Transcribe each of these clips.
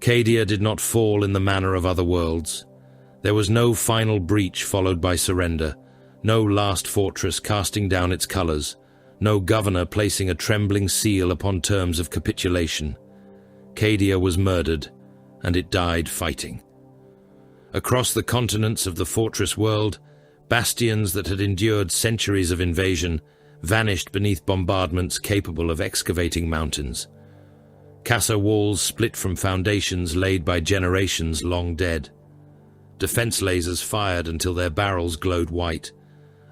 Cadia did not fall in the manner of other worlds. There was no final breach followed by surrender, no last fortress casting down its colors, no governor placing a trembling seal upon terms of capitulation. Cadia was murdered, and it died fighting. Across the continents of the fortress world, bastions that had endured centuries of invasion vanished beneath bombardments capable of excavating mountains. Casa walls split from foundations laid by generations long dead. Defense lasers fired until their barrels glowed white,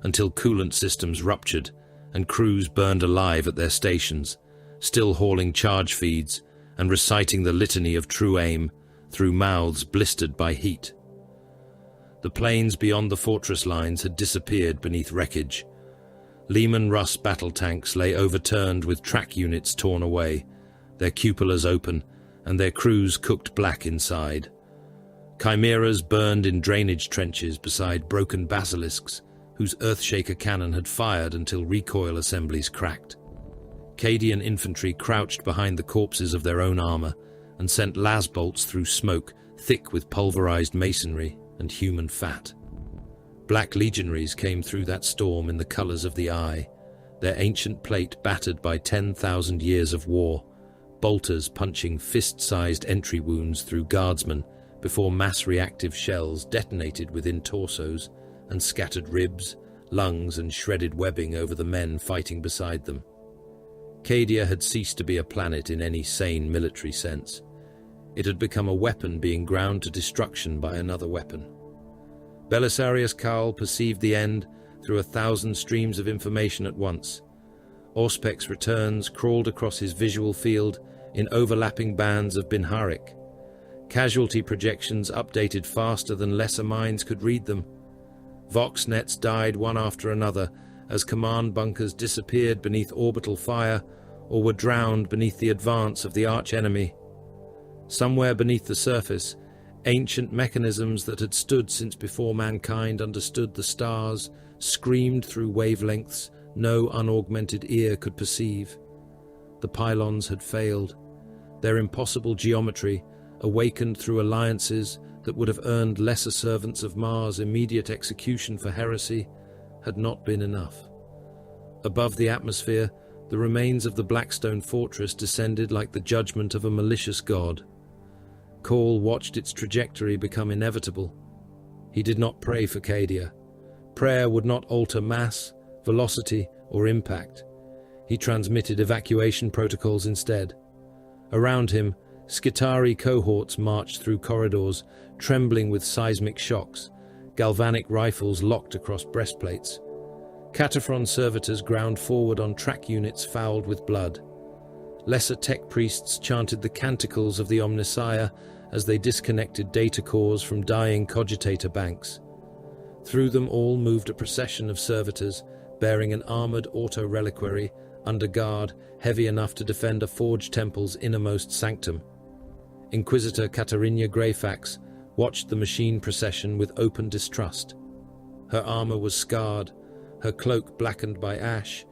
until coolant systems ruptured and crews burned alive at their stations, still hauling charge feeds and reciting the litany of true aim through mouths blistered by heat. The plains beyond the fortress lines had disappeared beneath wreckage. Lehman Russ battle tanks lay overturned with track units torn away, their cupolas open, and their crews cooked black inside. Chimeras burned in drainage trenches beside broken basilisks, whose Earthshaker cannon had fired until recoil assemblies cracked. Cadian infantry crouched behind the corpses of their own armor and sent las bolts through smoke thick with pulverized masonry and human fat. Black legionaries came through that storm in the colors of the eye, their ancient plate battered by 10,000 years of war, bolters punching fist-sized entry wounds through guardsmen before mass reactive shells detonated within torsos and scattered ribs, lungs, and shredded webbing over the men fighting beside them. Cadia had ceased to be a planet in any sane military sense. It had become a weapon being ground to destruction by another weapon. Belisarius Cawl perceived the end through 1,000 streams of information at once. Auspex returns crawled across his visual field in overlapping bands of Binharik. Casualty projections updated faster than lesser minds could read them. Vox nets died one after another as command bunkers disappeared beneath orbital fire or were drowned beneath the advance of the arch-enemy. Somewhere beneath the surface, ancient mechanisms that had stood since before mankind understood the stars screamed through wavelengths no unaugmented ear could perceive. The pylons had failed. Their impossible geometry, awakened through alliances that would have earned lesser servants of Mars immediate execution for heresy, had not been enough. Above the atmosphere, the remains of the Blackstone fortress descended like the judgment of a malicious god. Cawl watched its trajectory become inevitable. He did not pray for Cadia. Prayer would not alter mass, velocity, or impact. He transmitted evacuation protocols instead. Around him, Skitarii cohorts marched through corridors, trembling with seismic shocks, galvanic rifles locked across breastplates. Cataphron servitors ground forward on track units fouled with blood. Lesser tech priests chanted the canticles of the Omnissiah as they disconnected data cores from dying cogitator banks. Through them all moved a procession of servitors, bearing an armored auto-reliquary, under guard, heavy enough to defend a forged temple's innermost sanctum. Inquisitor Katarina Greyfax watched the machine procession with open distrust. Her armor was scarred, her cloak blackened by ash,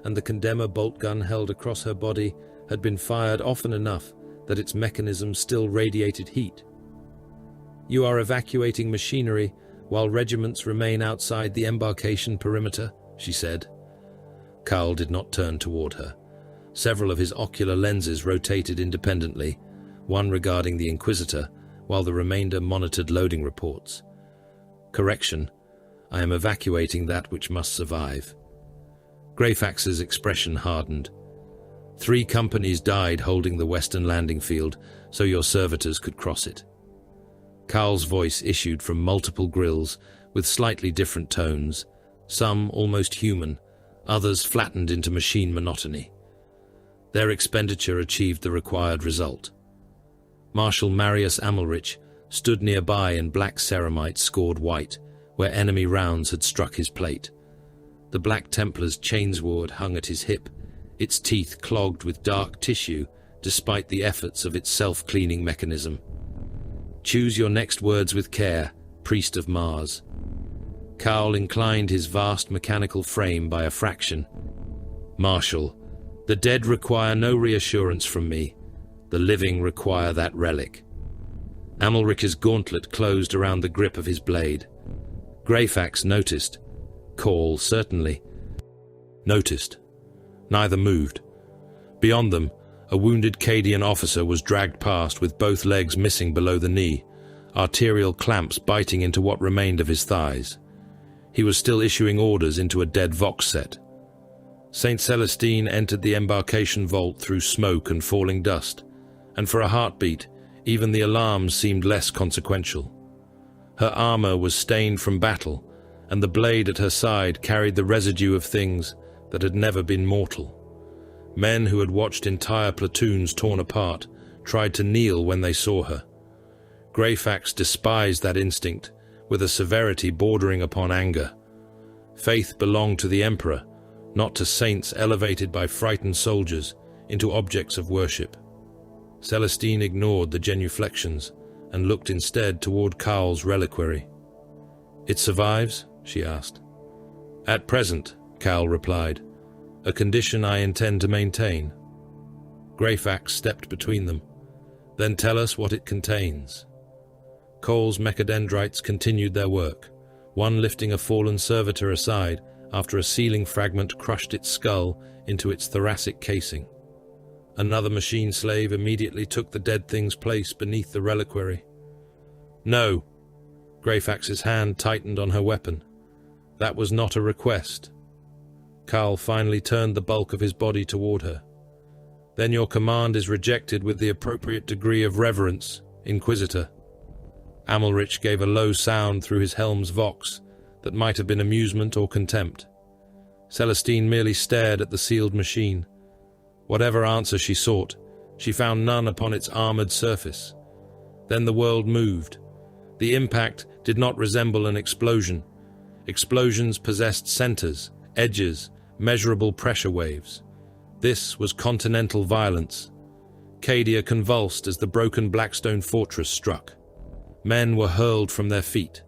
and the condemner bolt gun held across her body had been fired often enough that its mechanism still radiated heat. "You are evacuating machinery while regiments remain outside the embarkation perimeter," she said. Cawl did not turn toward her. Several of his ocular lenses rotated independently, one regarding the Inquisitor, while the remainder monitored loading reports. "Correction. I am evacuating that which must survive." Greyfax's expression hardened. 3 companies died holding the western landing field, so your servitors could cross it. Cawl's voice issued from multiple grills, with slightly different tones, some almost human, others flattened into machine monotony. Their expenditure achieved the required result. Marshal Marius Amalrich stood nearby in black ceramite scored white, where enemy rounds had struck his plate. The Black Templar's chainsword hung at his hip, its teeth clogged with dark tissue despite the efforts of its self-cleaning mechanism. "Choose your next words with care, priest of Mars." Cawl inclined his vast mechanical frame by a fraction. "Marshal, the dead require no reassurance from me. The living require that relic." Amalric's gauntlet closed around the grip of his blade. Greyfax noticed. Call certainly noticed. Neither moved. Beyond them, a wounded Cadian officer was dragged past with both legs missing below the knee, arterial clamps biting into what remained of his thighs. He was still issuing orders into a dead Vox set. Saint Celestine entered the embarkation vault through smoke and falling dust, and for a heartbeat, even the alarms seemed less consequential. Her armor was stained from battle, and the blade at her side carried the residue of things that had never been mortal. Men who had watched entire platoons torn apart tried to kneel when they saw her. Greyfax despised that instinct with a severity bordering upon anger. Faith belonged to the Emperor, not to saints elevated by frightened soldiers into objects of worship. Celestine ignored the genuflections and looked instead toward Cowl's reliquary. "It survives?" she asked. "At present," Cowl replied, "a condition I intend to maintain." Greyfax stepped between them. "Then tell us what it contains." Cole's mechadendrites continued their work, one lifting a fallen servitor aside after a ceiling fragment crushed its skull into its thoracic casing. Another machine slave immediately took the dead thing's place beneath the reliquary. "No." Greyfax's hand tightened on her weapon. "That was not a request." Carl finally turned the bulk of his body toward her. "Then your command is rejected with the appropriate degree of reverence, Inquisitor." Amalrich gave a low sound through his helm's vox that might have been amusement or contempt. Celestine merely stared at the sealed machine. Whatever answer she sought, she found none upon its armored surface. Then the world moved. The impact did not resemble an explosion. Explosions possessed centers, edges, measurable pressure waves. This was continental violence. Cadia convulsed as the broken Blackstone fortress struck. Men were hurled from their feet.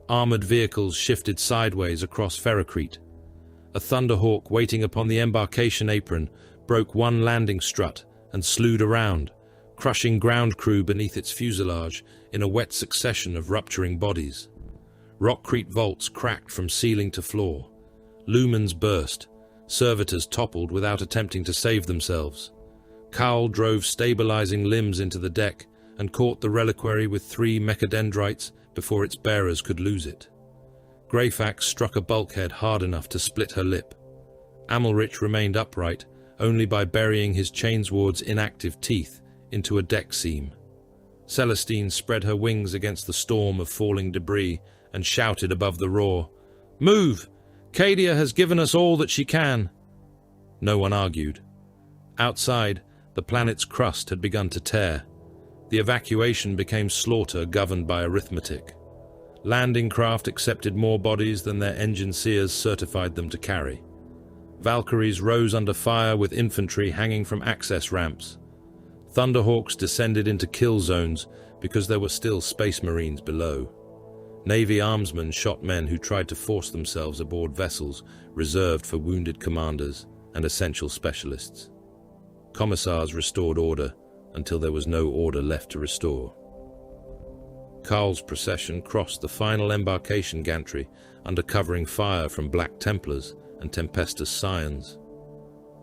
Armored vehicles shifted sideways across Ferrocrete. A Thunderhawk waiting upon the embarkation apron broke one landing strut and slewed around, crushing ground crew beneath its fuselage in a wet succession of rupturing bodies. Rockcrete vaults cracked from ceiling to floor. Lumens burst. Servitors toppled without attempting to save themselves. Cowl drove stabilizing limbs into the deck and caught the reliquary with 3 mechadendrites before its bearers could lose it. Greyfax struck a bulkhead hard enough to split her lip. Amalrich remained upright only by burying his chainsword's inactive teeth into a deck seam. Celestine spread her wings against the storm of falling debris and shouted above the roar, "Move! Cadia has given us all that she can." No one argued. Outside, the planet's crust had begun to tear. The evacuation became slaughter governed by arithmetic. Landing craft accepted more bodies than their engine seers certified them to carry. Valkyries rose under fire with infantry hanging from access ramps. Thunderhawks descended into kill zones because there were still space marines below. Navy armsmen shot men who tried to force themselves aboard vessels reserved for wounded commanders and essential specialists. Commissars restored order until there was no order left to restore. Carl's procession crossed the final embarkation gantry under covering fire from Black Templars and Tempestus Scions.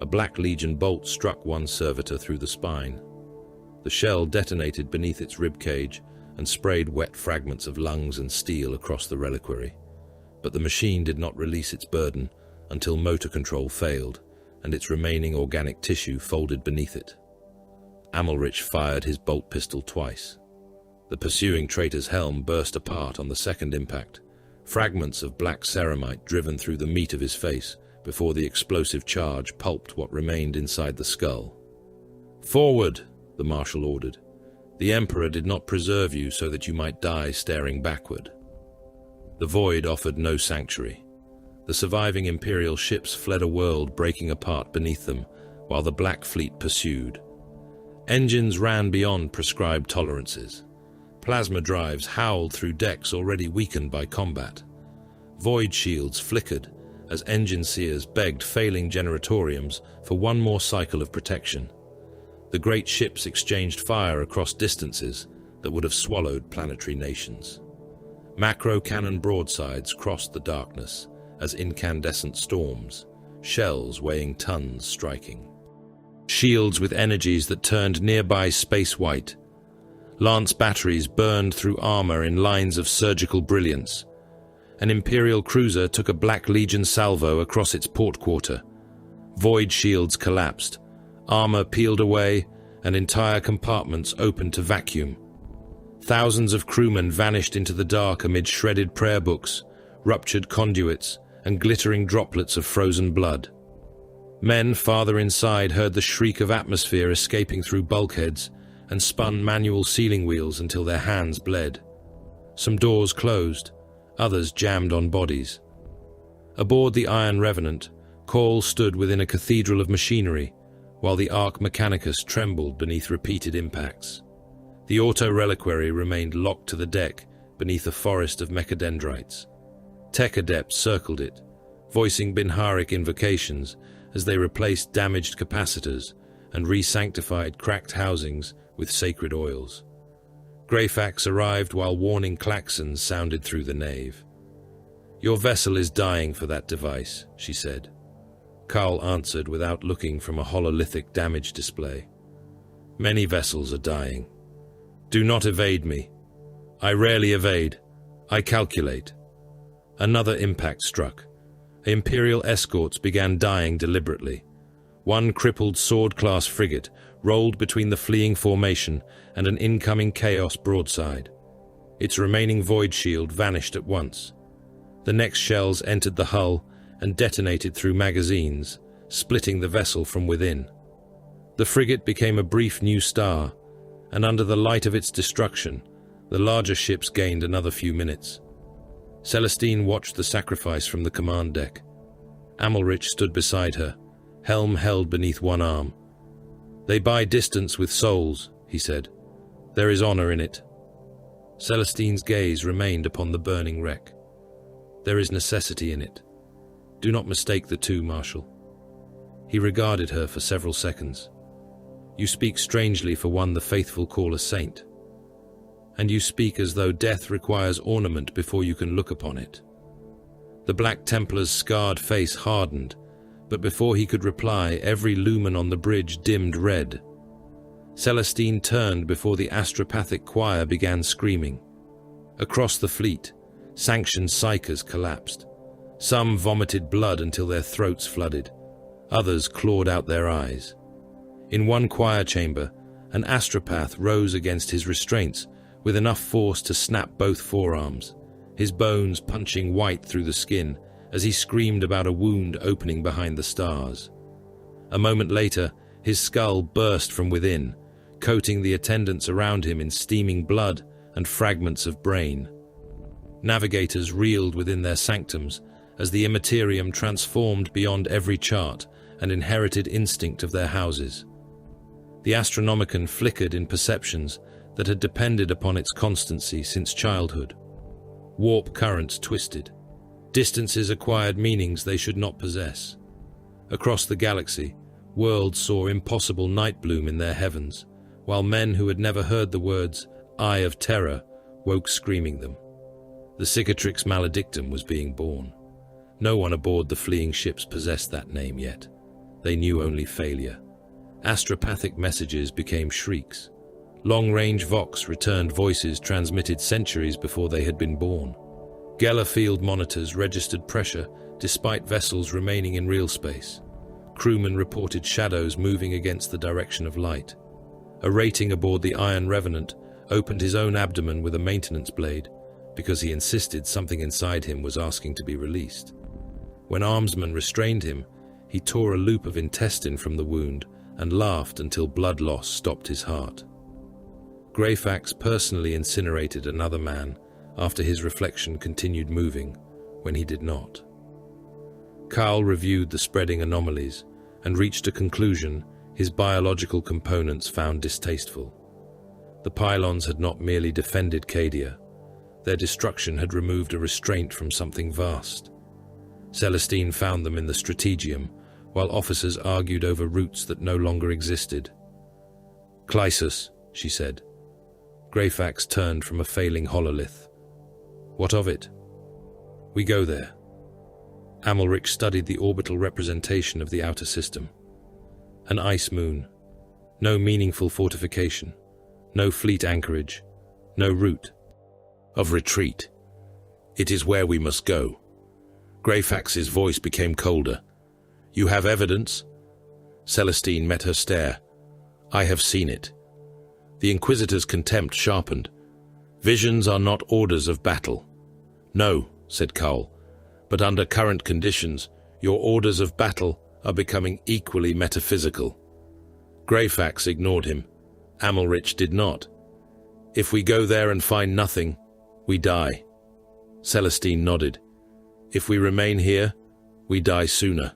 A Black Legion bolt struck one servitor through the spine. The shell detonated beneath its ribcage and sprayed wet fragments of lungs and steel across the reliquary. But the machine did not release its burden until motor control failed and its remaining organic tissue folded beneath it. Amalrich fired his bolt pistol twice. The pursuing traitor's helm burst apart on the second impact, fragments of black ceramite driven through the meat of his face before the explosive charge pulped what remained inside the skull. "Forward!" the marshal ordered. "The Emperor did not preserve you so that you might die staring backward." The void offered no sanctuary. The surviving Imperial ships fled a world breaking apart beneath them, while the Black Fleet pursued. Engines ran beyond prescribed tolerances. Plasma drives howled through decks already weakened by combat. Void shields flickered as engine seers begged failing generatoriums for one more cycle of protection. The great ships exchanged fire across distances, that would have swallowed planetary nations. Macro-cannon broadsides crossed the darkness as incandescent storms, shells weighing tons striking. Shields with energies that turned nearby space white. Lance batteries burned through armor in lines of surgical brilliance. An Imperial cruiser took a Black Legion salvo across its port quarter. Void shields collapsed, armor peeled away, and entire compartments opened to vacuum. Thousands of crewmen vanished into the dark amid shredded prayer books, ruptured conduits, and glittering droplets of frozen blood. Men farther inside heard the shriek of atmosphere escaping through bulkheads and spun manual sealing wheels until their hands bled. Some doors closed, others jammed on bodies. Aboard the Iron Revenant, Call stood within a cathedral of machinery, while the Arc Mechanicus trembled beneath repeated impacts. The auto-reliquary remained locked to the deck beneath a forest of mechadendrites. Tech adepts circled it, voicing Binharic invocations as they replaced damaged capacitors and re-sanctified cracked housings with sacred oils. Greyfax arrived while warning klaxons sounded through the nave. "Your vessel is dying for that device," she said. Carl answered without looking from a hololithic damage display. "Many vessels are dying. Do not evade me. I rarely evade. I calculate." Another impact struck. Imperial escorts began dying deliberately. One crippled sword-class frigate rolled between the fleeing formation and an incoming Chaos broadside. Its remaining void shield vanished at once. The next shells entered the hull and detonated through magazines, splitting the vessel from within. The frigate became a brief new star, and under the light of its destruction, the larger ships gained another few minutes. Celestine watched the sacrifice from the command deck. Amalrich stood beside her, helm held beneath one arm. "They buy distance with souls," he said. "There is honor in it." Celestine's gaze remained upon the burning wreck. "There is necessity in it. Do not mistake the two, Marshal." He regarded her for several seconds. "You speak strangely for one the faithful call a saint. And you speak as though death requires ornament before you can look upon it." The Black Templar's scarred face hardened, but before he could reply, every lumen on the bridge dimmed red. Celestine turned before the astropathic choir began screaming. Across the fleet, sanctioned psychers collapsed. Some vomited blood until their throats flooded. Others clawed out their eyes. In one choir chamber, an astropath rose against his restraints with enough force to snap both forearms, his bones punching white through the skin as he screamed about a wound opening behind the stars. A moment later, his skull burst from within, coating the attendants around him in steaming blood and fragments of brain. Navigators reeled within their sanctums as the immaterium transformed beyond every chart and inherited instinct of their houses. The Astronomicon flickered in perceptions that had depended upon its constancy since childhood. Warp currents twisted. Distances acquired meanings they should not possess. Across the galaxy, worlds saw impossible night bloom in their heavens, while men who had never heard the words "Eye of Terror" woke screaming them. The Cicatrix Maledictum was being born. No one aboard the fleeing ships possessed that name yet. They knew only failure. Astropathic messages became shrieks. Long-range Vox returned voices transmitted centuries before they had been born. Geller field monitors registered pressure despite vessels remaining in real space. Crewmen reported shadows moving against the direction of light. A rating aboard the Iron Revenant opened his own abdomen with a maintenance blade because he insisted something inside him was asking to be released. When armsmen restrained him, he tore a loop of intestine from the wound and laughed until blood loss stopped his heart. Greyfax personally incinerated another man after his reflection continued moving when he did not. Carl reviewed the spreading anomalies and reached a conclusion his biological components found distasteful. The pylons had not merely defended Cadia. Their destruction had removed a restraint from something vast. Celestine found them in the Strategium, while officers argued over routes that no longer existed. "Clysus," she said. Greyfax turned from a failing hololith. What of it? We go there. Amalric studied the orbital representation of the outer system. An ice moon. No meaningful fortification. No fleet anchorage. No route of retreat. It is where we must go. Greyfax's voice became colder. You have evidence? Celestine met her stare. I have seen it. The Inquisitor's contempt sharpened. Visions are not orders of battle. No, said Cowell, but under current conditions, your orders of battle are becoming equally metaphysical. Greyfax ignored him. Amalric did not. If we go there and find nothing, we die. Celestine nodded. If we remain here, we die sooner.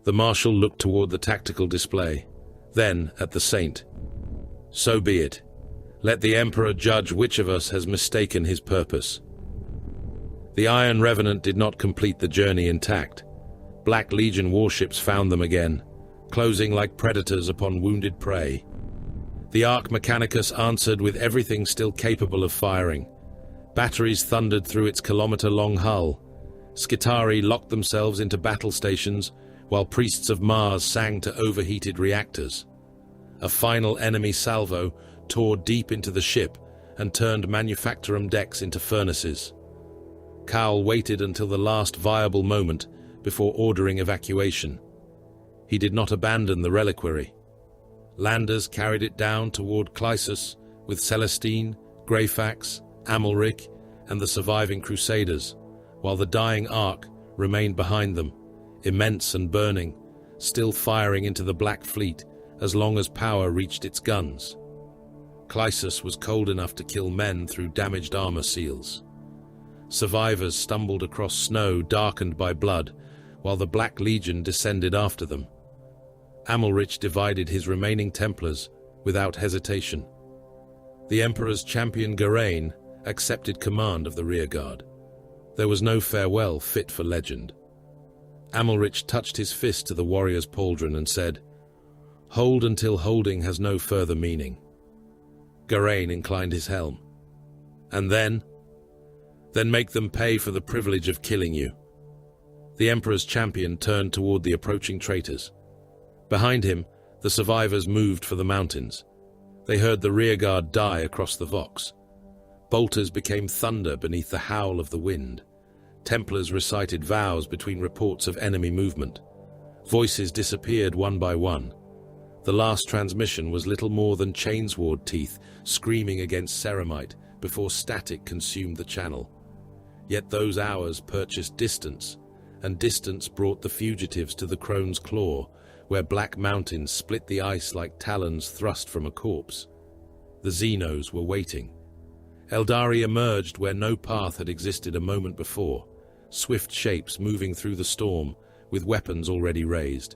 The Marshal looked toward the tactical display, then at the Saint. So be it. Let the Emperor judge which of us has mistaken his purpose. The Iron Revenant did not complete the journey intact. Black Legion warships found them again, closing like predators upon wounded prey. The Arch Mechanicus answered with everything still capable of firing. Batteries thundered through its kilometer-long hull. Skitarii locked themselves into battle stations, while priests of Mars sang to overheated reactors. A final enemy salvo tore deep into the ship and turned manufactorum decks into furnaces. Cowell waited until the last viable moment before ordering evacuation. He did not abandon the reliquary. Landers carried it down toward Clysus with Celestine, Greyfax, Amalric, and the surviving Crusaders, while the dying Ark remained behind them, immense and burning, still firing into the Black Fleet as long as power reached its guns. Clysus was cold enough to kill men through damaged armor seals. Survivors stumbled across snow darkened by blood, while the Black Legion descended after them. Amalric divided his remaining Templars without hesitation. The Emperor's champion Geraint accepted command of the rearguard. There was no farewell fit for legend. Amalric touched his fist to the warrior's pauldron and said, "Hold until holding has no further meaning." Geraint inclined his helm. "And then?" "Then make them pay for the privilege of killing you." The Emperor's champion turned toward the approaching traitors. Behind him, the survivors moved for the mountains. They heard the rearguard die across the Vox. Bolters became thunder beneath the howl of the wind. Templars recited vows between reports of enemy movement. Voices disappeared one by one. The last transmission was little more than chainsword teeth screaming against ceramite before static consumed the channel. Yet those hours purchased distance, and distance brought the fugitives to the Crone's Claw, where black mountains split the ice like talons thrust from a corpse. The Xenos were waiting. Eldari emerged where no path had existed a moment before, swift shapes moving through the storm, with weapons already raised.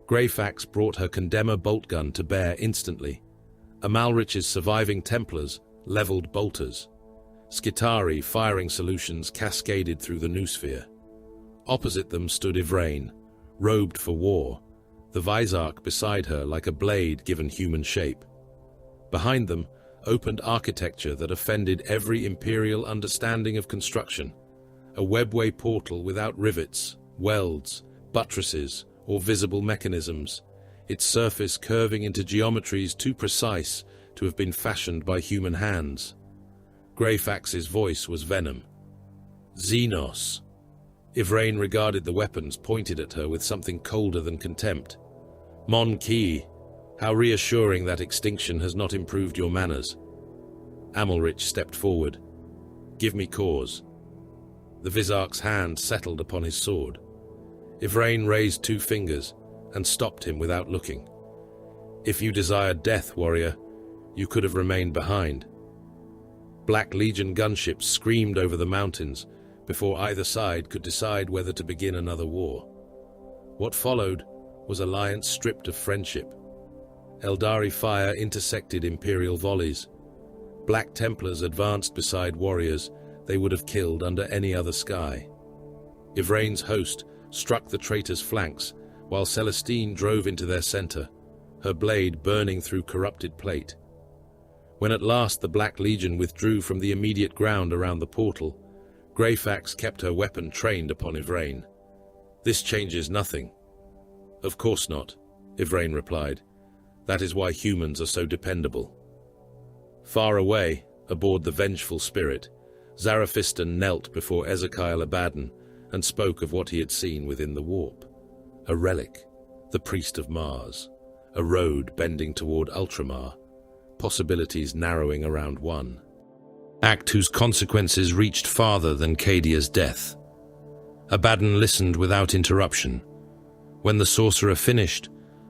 Greyfax brought her Condemner bolt gun to bear instantly. Amalric's surviving Templars leveled bolters. Skitarii firing solutions cascaded through the noosphere. Opposite them stood Yvraine, robed for war, the Visarch beside her like a blade given human shape. Behind them opened architecture that offended every imperial understanding of construction, a webway portal without rivets, welds, buttresses, or visible mechanisms, its surface curving into geometries too precise to have been fashioned by human hands. Greyfax's voice was venom. Xenos. Yvraine regarded the weapons pointed at her with something colder than contempt. Mon Ki, how reassuring that extinction has not improved your manners. Amalric stepped forward. Give me cause. The Visarch's hand settled upon his sword. Yvraine raised 2 fingers and stopped him without looking. If you desired death, warrior, you could have remained behind. Black Legion gunships screamed over the mountains before either side could decide whether to begin another war. What followed was alliance stripped of friendship. Eldari fire intersected Imperial volleys. Black Templars advanced beside warriors they would have killed under any other sky. Yvraine's host struck the traitors' flanks, while Celestine drove into their center, her blade burning through corrupted plate. When at last the Black Legion withdrew from the immediate ground around the portal, Greyfax kept her weapon trained upon Yvraine. "This changes nothing." "Of course not," Yvraine replied. "That is why humans are so dependable." Far away, aboard the Vengeful Spirit, Zarafistan knelt before Ezekiel Abaddon and spoke of what he had seen within the warp. A relic, the priest of Mars, a road bending toward Ultramar, possibilities narrowing around one. Act whose consequences reached farther than Cadia's death. Abaddon listened without interruption. When the sorcerer finished,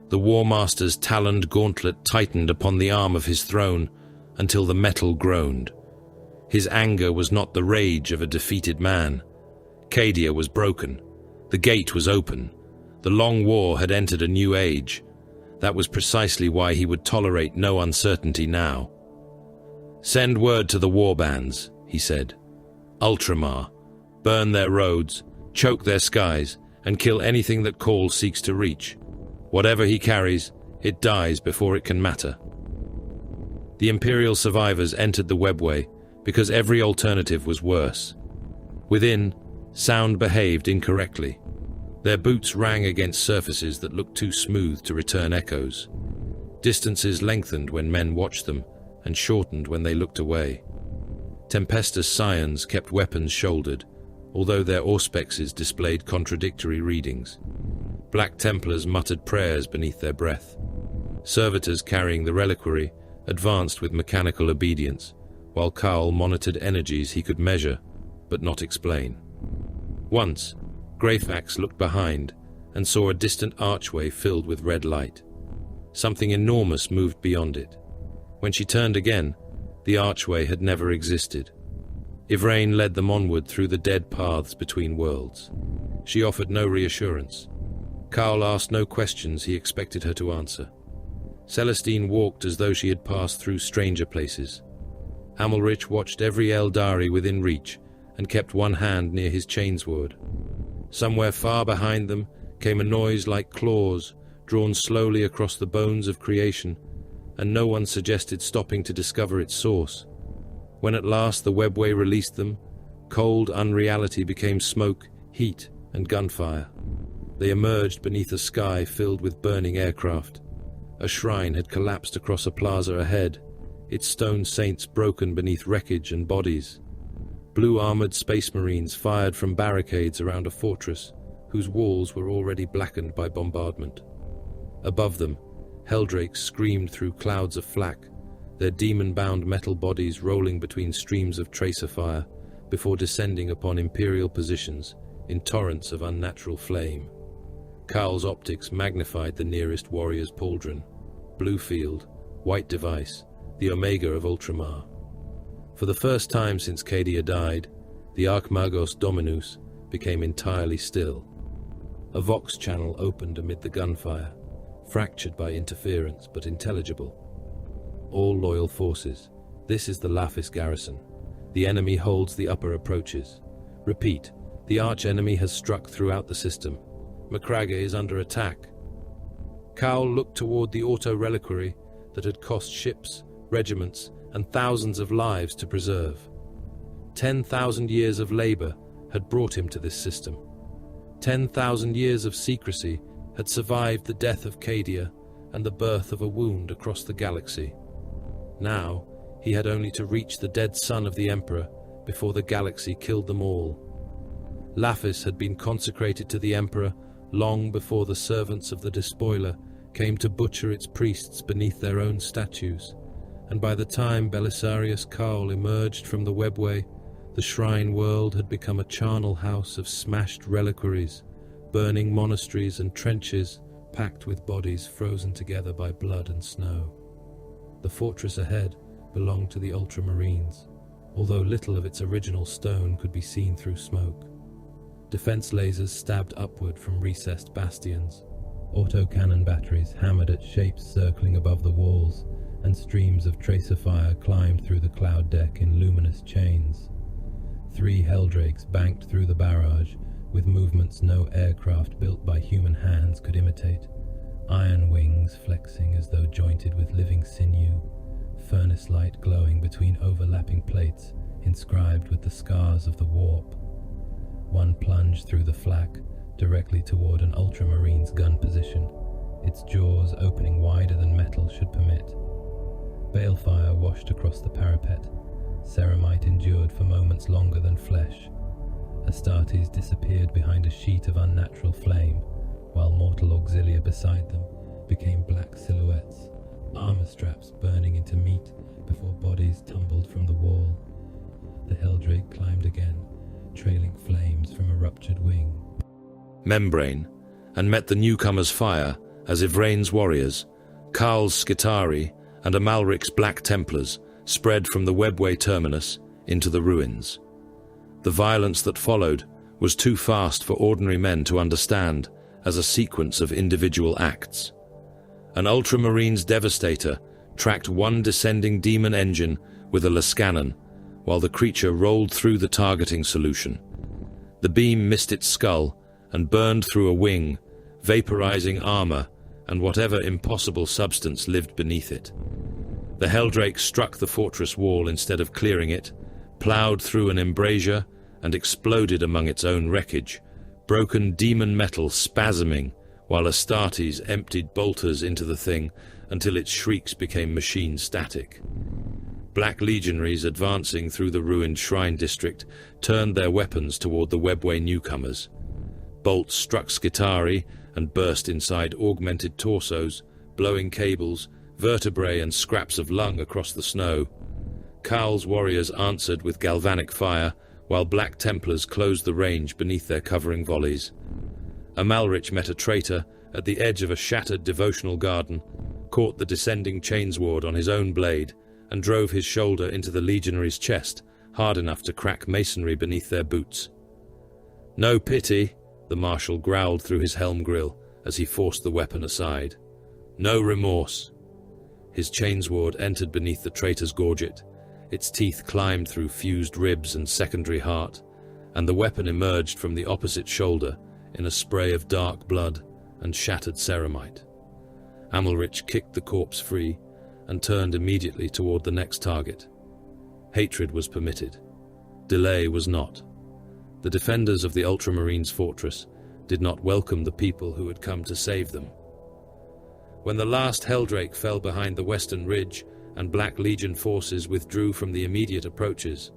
the War Master's taloned gauntlet tightened upon the arm of his throne until the metal groaned. His anger was not the rage of a defeated man. Cadia was broken. The gate was open. The long war had entered a new age. That was precisely why he would tolerate no uncertainty now. "Send word to the warbands," he said. "Ultramar. Burn their roads, choke their skies, and kill anything that Call seeks to reach. Whatever he carries, it dies before it can matter." The Imperial survivors entered the webway because every alternative was worse. Within, sound behaved incorrectly. Their boots rang against surfaces that looked too smooth to return echoes. Distances lengthened when men watched them, and shortened when they looked away. Tempestus Scions kept weapons shouldered, although their auspexes displayed contradictory readings. Black Templars muttered prayers beneath their breath. Servitors carrying the reliquary advanced with mechanical obedience, while Kaul monitored energies he could measure, but not explain. Once, Greyfax looked behind and saw a distant archway filled with red light. Something enormous moved beyond it. When she turned again, the archway had never existed. Yvraine led them onward through the dead paths between worlds. She offered no reassurance. Kaul asked no questions he expected her to answer. Celestine walked as though she had passed through stranger places. Amalrich watched every Eldari within reach and kept one hand near his chainsword. Somewhere far behind them came a noise like claws drawn slowly across the bones of creation, and no one suggested stopping to discover its source. When at last the webway released them, cold unreality became smoke, heat, and gunfire. They emerged beneath a sky filled with burning aircraft. A shrine had collapsed across a plaza ahead, its stone saints broken beneath wreckage and bodies. Blue-armored space marines fired from barricades around a fortress whose walls were already blackened by bombardment. Above them, Helldrakes screamed through clouds of flak, their demon-bound metal bodies rolling between streams of tracer fire before descending upon Imperial positions in torrents of unnatural flame. Kaul's optics magnified the nearest warrior's pauldron. Blue field, white device, the Omega of Ultramar. For the first time since Cadia died, the Archmagos Dominus became entirely still. A Vox channel opened amid the gunfire, fractured by interference but intelligible. All loyal forces, this is the Laphis garrison. The enemy holds the upper approaches. Repeat, the arch-enemy has struck throughout the system. Macragge is under attack. Kaul looked toward the auto-reliquary that had cost ships, regiments, and thousands of lives to preserve. 10,000 years of labor had brought him to this system. 10,000 years of secrecy had survived the death of Cadia and the birth of a wound across the galaxy. Now, he had only to reach the dead son of the Emperor before the galaxy killed them all. Laphis had been consecrated to the Emperor long before the servants of the Despoiler came to butcher its priests beneath their own statues, and by the time Belisarius Caul emerged from the webway, the shrine world had become a charnel house of smashed reliquaries, burning monasteries and trenches packed with bodies frozen together by blood and snow. The fortress ahead belonged to the Ultramarines, although little of its original stone could be seen through smoke. Defense lasers stabbed upward from recessed bastions. Autocannon batteries hammered at shapes circling above the walls, and streams of tracer fire climbed through the cloud deck in luminous chains. 3 Helldrakes banked through the barrage, with movements no aircraft built by human hands could imitate, iron wings flexing as though jointed with living sinew, furnace light glowing between overlapping plates inscribed with the scars of the warp. One plunged through the flak, directly toward an ultramarine's gun position, its jaws opening wider than metal should permit. Balefire washed across the parapet. Ceramite endured for moments longer than flesh. Astartes disappeared behind a sheet of unnatural flame, while mortal auxilia beside them became black silhouettes, armor straps burning into meat before bodies tumbled from the wall. The Helldrake climbed again, trailing flames from a ruptured wing. Membrane, and met the newcomer's fire as Ivrain's warriors, Karl's Skitarii, and Amalric's Black Templars spread from the webway terminus into the ruins. The violence that followed was too fast for ordinary men to understand as a sequence of individual acts. An Ultramarine's Devastator tracked one descending demon engine with a Lascannon, while the creature rolled through the targeting solution. The beam missed its skull and burned through a wing, vaporizing armor and whatever impossible substance lived beneath it. The Helldrake struck the fortress wall instead of clearing it, plowed through an embrasure, and exploded among its own wreckage, broken demon metal spasming, while Astartes emptied bolters into the thing until its shrieks became machine static. Black legionaries advancing through the ruined shrine district turned their weapons toward the webway newcomers. Bolts struck Skitarii and burst inside augmented torsos, blowing cables, vertebrae and scraps of lung across the snow. Karl's warriors answered with galvanic fire, while Black Templars closed the range beneath their covering volleys. Amalric met a traitor at the edge of a shattered devotional garden, caught the descending chainsword on his own blade, and drove his shoulder into the legionary's chest, hard enough to crack masonry beneath their boots. "No pity," the marshal growled through his helm grill as he forced the weapon aside. "No remorse." His chainsword entered beneath the traitor's gorget. Its teeth climbed through fused ribs and secondary heart, and the weapon emerged from the opposite shoulder in a spray of dark blood and shattered ceramite. Amalric kicked the corpse free and turned immediately toward the next target. Hatred was permitted. Delay was not. The defenders of the Ultramarine's fortress did not welcome the people who had come to save them. When the last Helldrake fell behind the western ridge and Black Legion forces withdrew from the immediate approaches,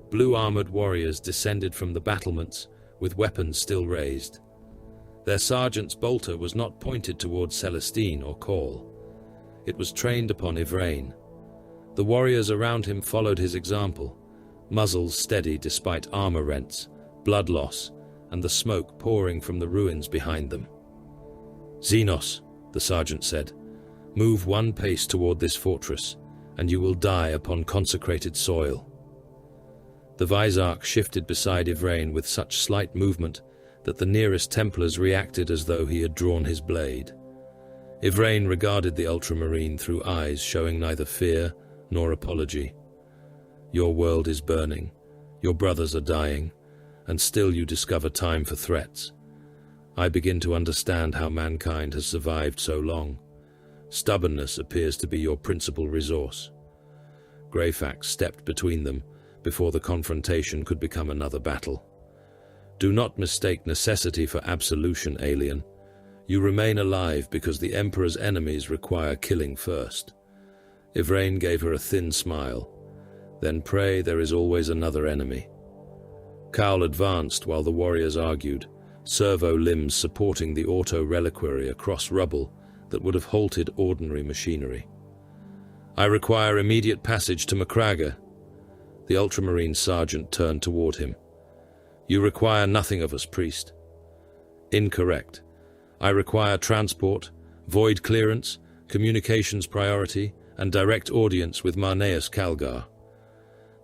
blue-armored warriors descended from the battlements with weapons still raised. Their sergeant's bolter was not pointed towards Celestine or Call. It was trained upon Ivrain. The warriors around him followed his example, muzzles steady despite armor rents, blood loss, and the smoke pouring from the ruins behind them. "Xenos," the sergeant said, "move one pace toward this fortress, and you will die upon consecrated soil." The Vizarch shifted beside Ivrain with such slight movement that the nearest Templars reacted as though he had drawn his blade. Ivrain regarded the Ultramarine through eyes showing neither fear nor apology. "Your world is burning, your brothers are dying, and still you discover time for threats. I begin to understand how mankind has survived so long. Stubbornness appears to be your principal resource." Greyfax stepped between them before the confrontation could become another battle. "Do not mistake necessity for absolution, alien. You remain alive because the Emperor's enemies require killing first." Ivrain gave her a thin smile. "Then pray there is always another enemy." Karl advanced while the warriors argued, servo limbs supporting the auto-reliquary across rubble that would have halted ordinary machinery. "I require immediate passage to Macraga." The Ultramarine sergeant turned toward him. "You require nothing of us, priest." "Incorrect. I require transport, void clearance, communications priority, and direct audience with Marneus Calgar."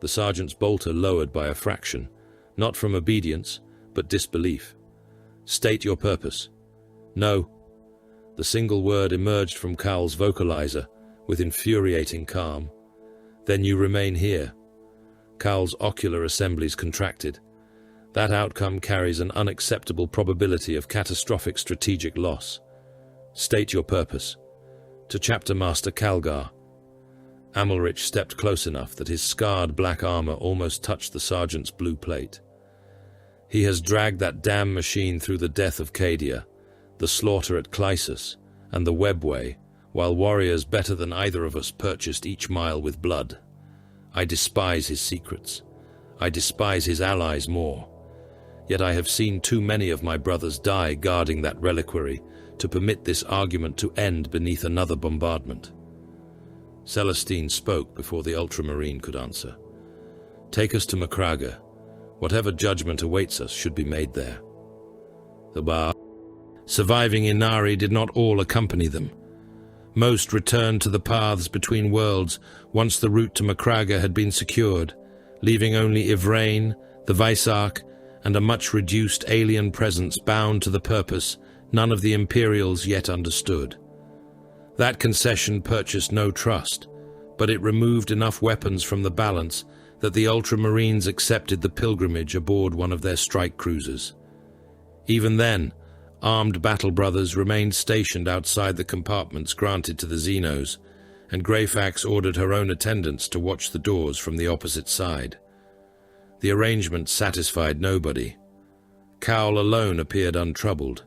The sergeant's bolter lowered by a fraction, not from obedience, but disbelief. "State your purpose." "No." The single word emerged from Karl's vocalizer with infuriating calm. "Then you remain here." Karl's ocular assemblies contracted. That outcome carries an unacceptable probability of catastrophic strategic loss. "State your purpose." "To Chapter Master Calgar." Amalrich stepped close enough that his scarred black armor almost touched the sergeant's blue plate. He has dragged that damn machine through the death of Cadia, the slaughter at Clysus, and the Webway, while warriors better than either of us purchased each mile with blood. I despise his secrets. I despise his allies more. Yet I have seen too many of my brothers die guarding that reliquary to permit this argument to end beneath another bombardment. Celestine spoke before the Ultramarine could answer. Take us to Macraga. Whatever judgment awaits us should be made there. The bar. Surviving Inari did not all accompany them. Most returned to the paths between worlds once the route to Macraga had been secured, leaving only Ivrain, the Vicearch, and a much-reduced alien presence bound to the purpose none of the Imperials yet understood. That concession purchased no trust, but it removed enough weapons from the balance that the Ultramarines accepted the pilgrimage aboard one of their strike cruisers. Even then, armed battle brothers remained stationed outside the compartments granted to the Xenos, and Greyfax ordered her own attendants to watch the doors from the opposite side. The arrangement satisfied nobody. Cowell alone appeared untroubled.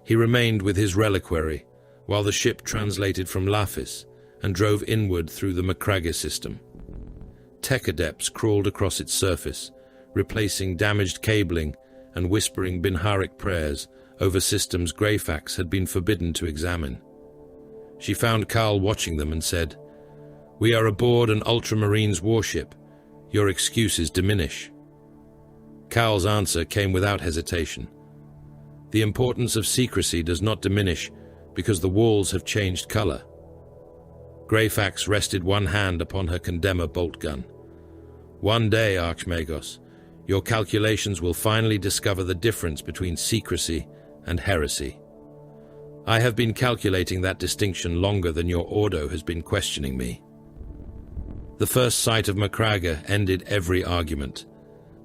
He remained with his reliquary, while the ship translated from Lafis and drove inward through the Macraga system. Tech adepts crawled across its surface, replacing damaged cabling and whispering Binharic prayers over systems Greyfax had been forbidden to examine. She found Cowell watching them and said, "We are aboard an Ultramarines warship. Your excuses diminish." Cowell's answer came without hesitation. The importance of secrecy does not diminish because the walls have changed color. Greyfax rested one hand upon her Condemner bolt gun. One day, Archmagos, your calculations will finally discover the difference between secrecy and heresy. I have been calculating that distinction longer than your Ordo has been questioning me. The first sight of Macraga ended every argument.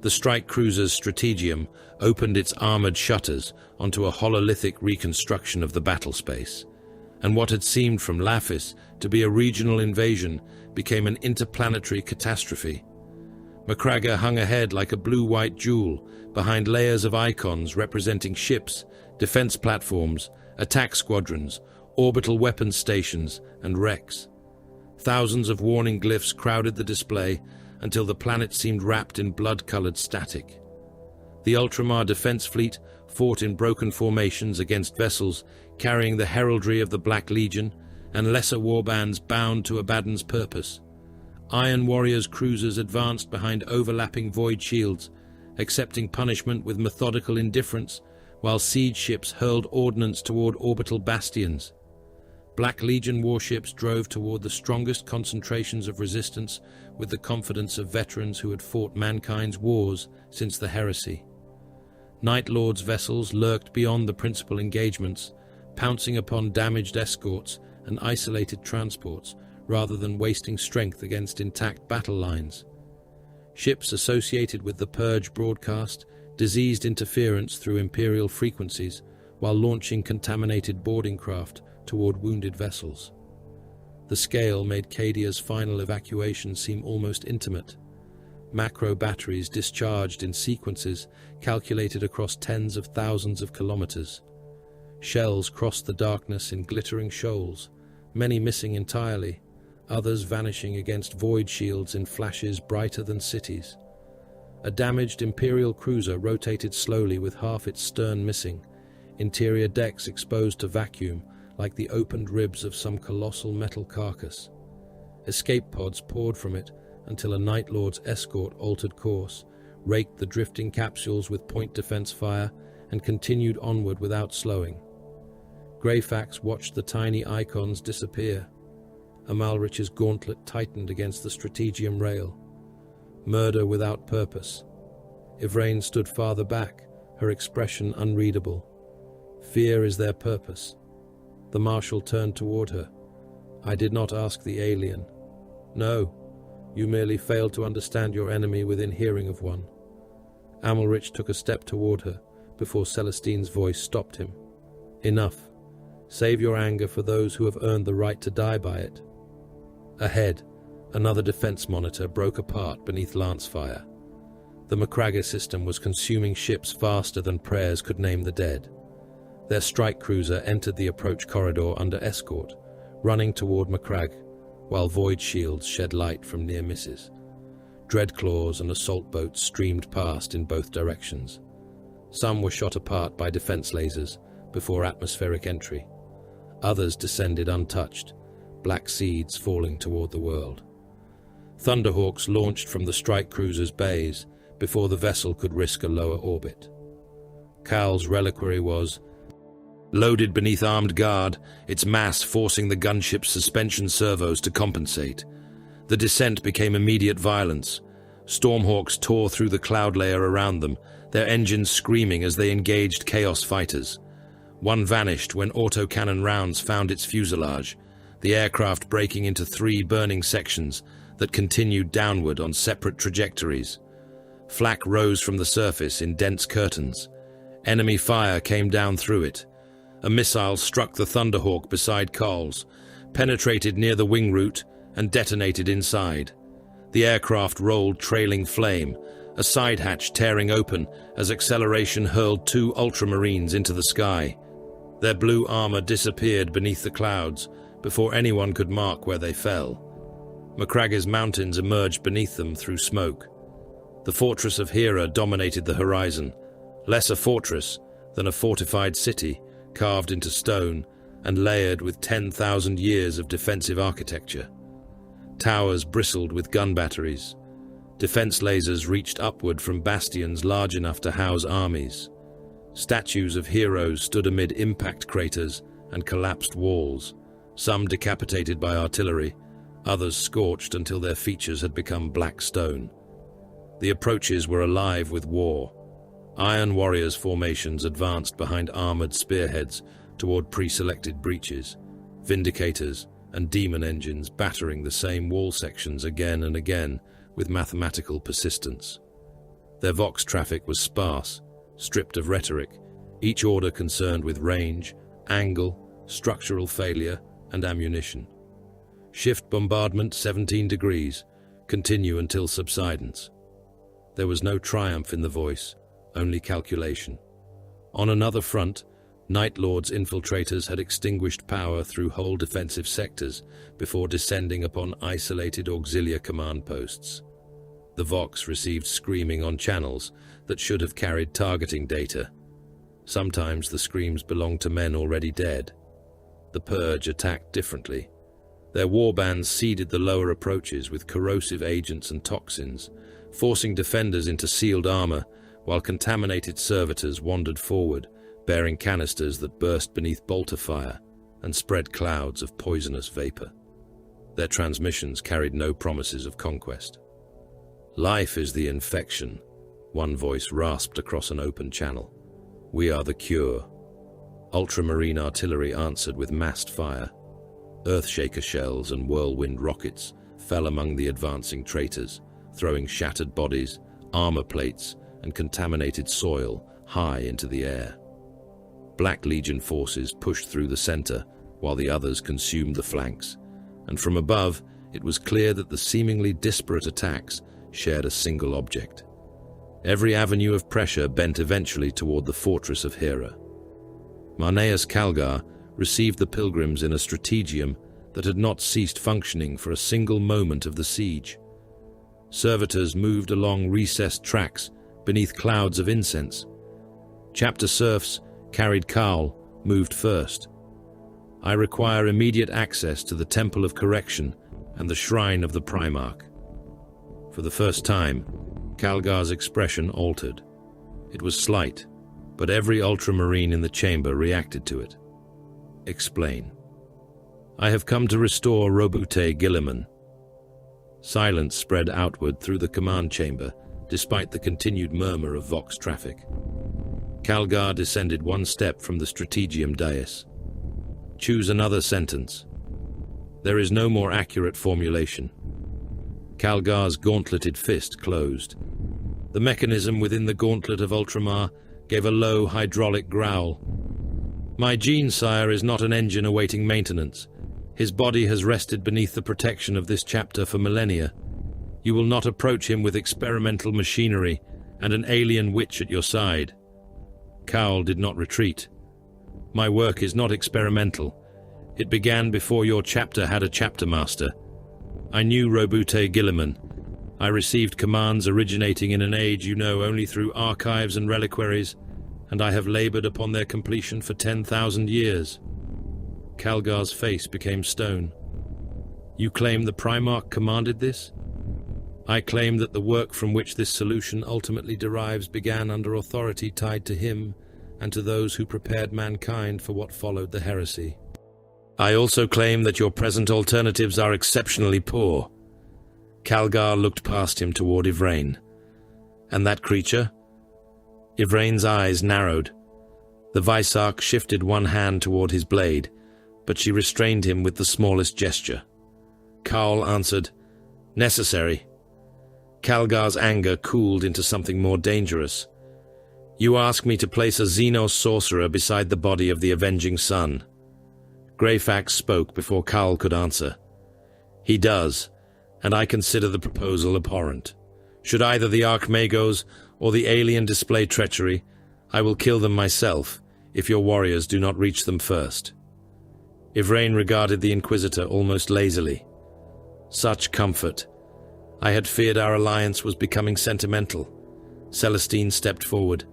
The strike cruiser's strategium opened its armored shutters onto a hololithic reconstruction of the battle space, and what had seemed from Lafis to be a regional invasion became an interplanetary catastrophe. Macraga hung ahead like a blue-white jewel behind layers of icons representing ships, defense platforms, attack squadrons, orbital weapons stations, and wrecks. Thousands of warning glyphs crowded the display until the planet seemed wrapped in blood-colored static. The Ultramar defense fleet fought in broken formations against vessels carrying the heraldry of the Black Legion and lesser warbands bound to Abaddon's purpose. Iron Warriors cruisers advanced behind overlapping void shields, accepting punishment with methodical indifference, while siege ships hurled ordnance toward orbital bastions. Black Legion warships drove toward the strongest concentrations of resistance with the confidence of veterans who had fought mankind's wars since the heresy. Night Lord's vessels lurked beyond the principal engagements, pouncing upon damaged escorts and isolated transports, rather than wasting strength against intact battle lines. Ships associated with the Purge broadcast diseased interference through Imperial frequencies while launching contaminated boarding craft toward wounded vessels. The scale made Cadia's final evacuation seem almost intimate. Macro batteries discharged in sequences calculated across tens of thousands of kilometers. Shells crossed the darkness in glittering shoals, many missing entirely, others vanishing against void shields in flashes brighter than cities. A damaged Imperial cruiser rotated slowly with half its stern missing, interior decks exposed to vacuum like the opened ribs of some colossal metal carcass. Escape pods poured from it until a Night Lord's escort altered course, raked the drifting capsules with point defense fire, and continued onward without slowing. Greyfax watched the tiny icons disappear. Amalrich's gauntlet tightened against the strategium rail. Murder without purpose. Ivrain stood farther back, her expression unreadable. Fear is their purpose. The Marshal turned toward her. I did not ask the alien. No, you merely failed to understand your enemy within hearing of one. Amalrich took a step toward her before Celestine's voice stopped him. Enough. Save your anger for those who have earned the right to die by it. Ahead, Another defense monitor broke apart beneath lance fire. The Macragge system was consuming ships faster than prayers could name the dead. Their strike cruiser entered the approach corridor under escort, running toward Macragge, while void shields shed light from near misses. Dreadclaws and assault boats streamed past in both directions. Some were shot apart by defense lasers before atmospheric entry. Others descended untouched, black seeds falling toward the world. Thunderhawks launched from the strike cruiser's bays before the vessel could risk a lower orbit. Cal's reliquary was loaded beneath armed guard, its mass forcing the gunship's suspension servos to compensate. The descent became immediate violence. Stormhawks tore through the cloud layer around them, their engines screaming as they engaged Chaos fighters. One vanished when autocannon rounds found its fuselage, the aircraft breaking into 3 burning sections that continued downward on separate trajectories. Flak rose from the surface in dense curtains. Enemy fire came down through it. A missile struck the Thunderhawk beside Cal's, penetrated near the wing root, and detonated inside. The aircraft rolled trailing flame, a side hatch tearing open as acceleration hurled 2 Ultramarines into the sky. Their blue armor disappeared beneath the clouds before anyone could mark where they fell. Macragge's mountains emerged beneath them through smoke. The fortress of Hera dominated the horizon, less a fortress than a fortified city carved into stone and layered with 10,000 years of defensive architecture. Towers bristled with gun batteries. Defense lasers reached upward from bastions large enough to house armies. Statues of heroes stood amid impact craters and collapsed walls, some decapitated by artillery, others scorched until their features had become black stone. The approaches were alive with war. Iron Warriors formations advanced behind armored spearheads toward pre-selected breaches, Vindicators and Demon engines battering the same wall sections again and again with mathematical persistence. Their Vox traffic was sparse, stripped of rhetoric, each order concerned with range, angle, structural failure, and ammunition. Shift bombardment 17 degrees, continue until subsidence. There was no triumph in the voice, only calculation. On another front, Night Lord's infiltrators had extinguished power through whole defensive sectors before descending upon isolated auxiliary command posts. The Vox received screaming on channels that should have carried targeting data. Sometimes the screams belonged to men already dead. The Purge attacked differently. Their warbands seeded the lower approaches with corrosive agents and toxins, forcing defenders into sealed armor, while contaminated servitors wandered forward, bearing canisters that burst beneath bolter fire and spread clouds of poisonous vapor. Their transmissions carried no promises of conquest. "Life is the infection," one voice rasped across an open channel. "We are the cure." Ultramarine artillery answered with massed fire. Earthshaker shells and whirlwind rockets fell among the advancing traitors, throwing shattered bodies, armor plates, and contaminated soil high into the air. Black Legion forces pushed through the center, while the others consumed the flanks, and from above it was clear that the seemingly disparate attacks shared a single object. Every avenue of pressure bent eventually toward the fortress of Hera. Marneus Calgar received the pilgrims in a strategium that had not ceased functioning for a single moment of the siege. Servitors moved along recessed tracks beneath clouds of incense. Chapter serfs carried Khal, moved first. "I require immediate access to the Temple of Correction and the Shrine of the Primarch." For the first time, Calgar's expression altered. It was slight, but every ultramarine in the chamber reacted to it. "Explain." "I have come to restore Roboute Guilliman." Silence spread outward through the command chamber, despite the continued murmur of Vox traffic. Calgar descended one step from the strategium dais. "Choose another sentence." "There is no more accurate formulation." Calgar's gauntleted fist closed. The mechanism within the gauntlet of Ultramar gave a low hydraulic growl. "My gene sire is not an engine awaiting maintenance. His body has rested beneath the protection of this chapter for millennia. You will not approach him with experimental machinery and an alien witch at your side." Cowell did not retreat. "My work is not experimental. It began before your chapter had a chapter master. I knew Roboute Guilliman. I received commands originating in an age you know only through archives and reliquaries, and I have labored upon their completion for 10,000 years." Calgar's face became stone. "You claim the Primarch commanded this?" "I claim that the work from which this solution ultimately derives began under authority tied to him and to those who prepared mankind for what followed the heresy. I also claim that your present alternatives are exceptionally poor." Calgar looked past him toward Yvraine. "And that creature?" Yvraine's eyes narrowed. The Vicearch shifted one hand toward his blade, but she restrained him with the smallest gesture. Cowell answered, "Necessary." Calgar's anger cooled into something more dangerous. "You ask me to place a Xeno-sorcerer beside the body of the avenging sun." Greyfax spoke before Cowell could answer. "He does, and I consider the proposal abhorrent. Should either the Archmagos or the alien display treachery, I will kill them myself, if your warriors do not reach them first." Yvraine regarded the Inquisitor almost lazily. "Such comfort. I had feared our alliance was becoming sentimental." Celestine stepped forward.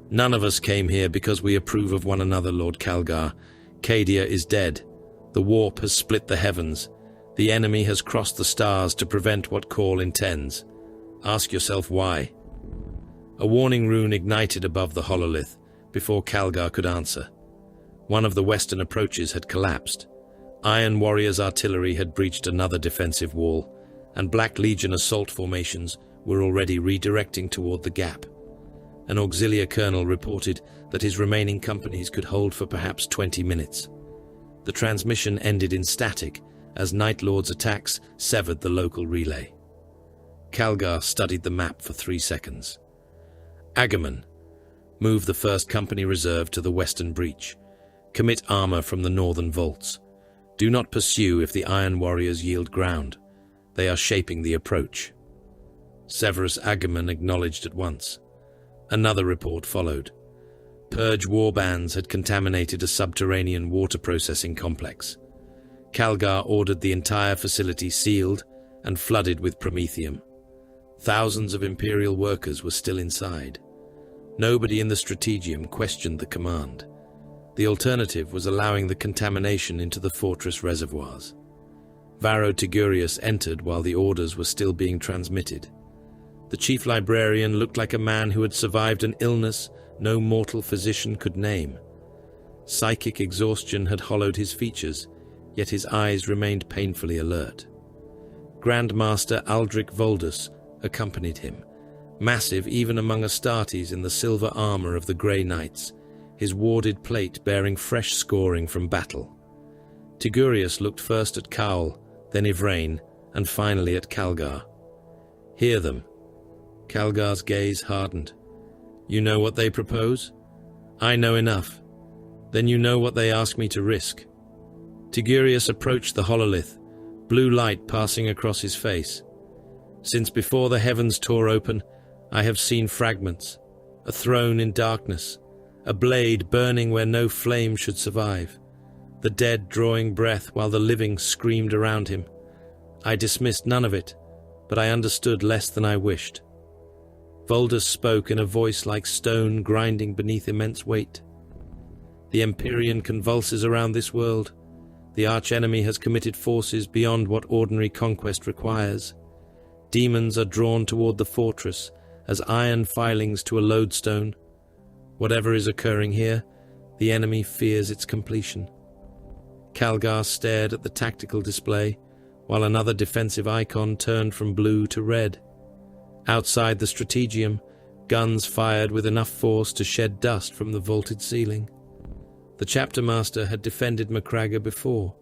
"None of us came here because we approve of one another, Lord Calgar. Cadia is dead. The warp has split the heavens. The enemy has crossed the stars to prevent what Call intends. Ask yourself why." A warning rune ignited above the hololith before Calgar could answer. One of the western approaches had collapsed. Iron Warriors' artillery had breached another defensive wall, and Black Legion assault formations were already redirecting toward the gap. An auxiliary colonel reported that his remaining companies could hold for perhaps 20 minutes. The transmission ended in static as Night Lord's attacks severed the local relay. Calgar studied the map for 3 seconds. "Agamemnon, move the 1st Company Reserve to the western breach. Commit armor from the northern vaults. Do not pursue if the Iron Warriors yield ground. They are shaping the approach." Severus Agamemnon acknowledged at once. Another report followed. Purge warbands had contaminated a subterranean water processing complex. Calgar ordered the entire facility sealed and flooded with promethium. Thousands of Imperial workers were still inside. Nobody in the Strategium questioned the command. The alternative was allowing the contamination into the fortress reservoirs. Varro Tigurius entered while the orders were still being transmitted. The chief librarian looked like a man who had survived an illness no mortal physician could name. Psychic exhaustion had hollowed his features, yet his eyes remained painfully alert. Grandmaster Aldrich Voldus accompanied him, massive even among Astartes in the silver armor of the Grey Knights, his warded plate bearing fresh scoring from battle. Tigurius looked first at Cowell, then Yvraine, and finally at Calgar. "Hear them." Calgar's gaze hardened. "You know what they propose?" "I know enough." "Then you know what they ask me to risk." Tigurius approached the hololith, blue light passing across his face. "Since before the heavens tore open, I have seen fragments, a throne in darkness, a blade burning where no flame should survive, the dead drawing breath while the living screamed around him. I dismissed none of it, but I understood less than I wished." Voldus spoke in a voice like stone grinding beneath immense weight. "The Empyrean convulses around this world. The archenemy has committed forces beyond what ordinary conquest requires. Demons are drawn toward the fortress as iron filings to a lodestone. Whatever is occurring here, the enemy fears its completion." Calgar stared at the tactical display, while another defensive icon turned from blue to red. Outside the Strategium, guns fired with enough force to shed dust from the vaulted ceiling. The chapter master had defended Macragga before.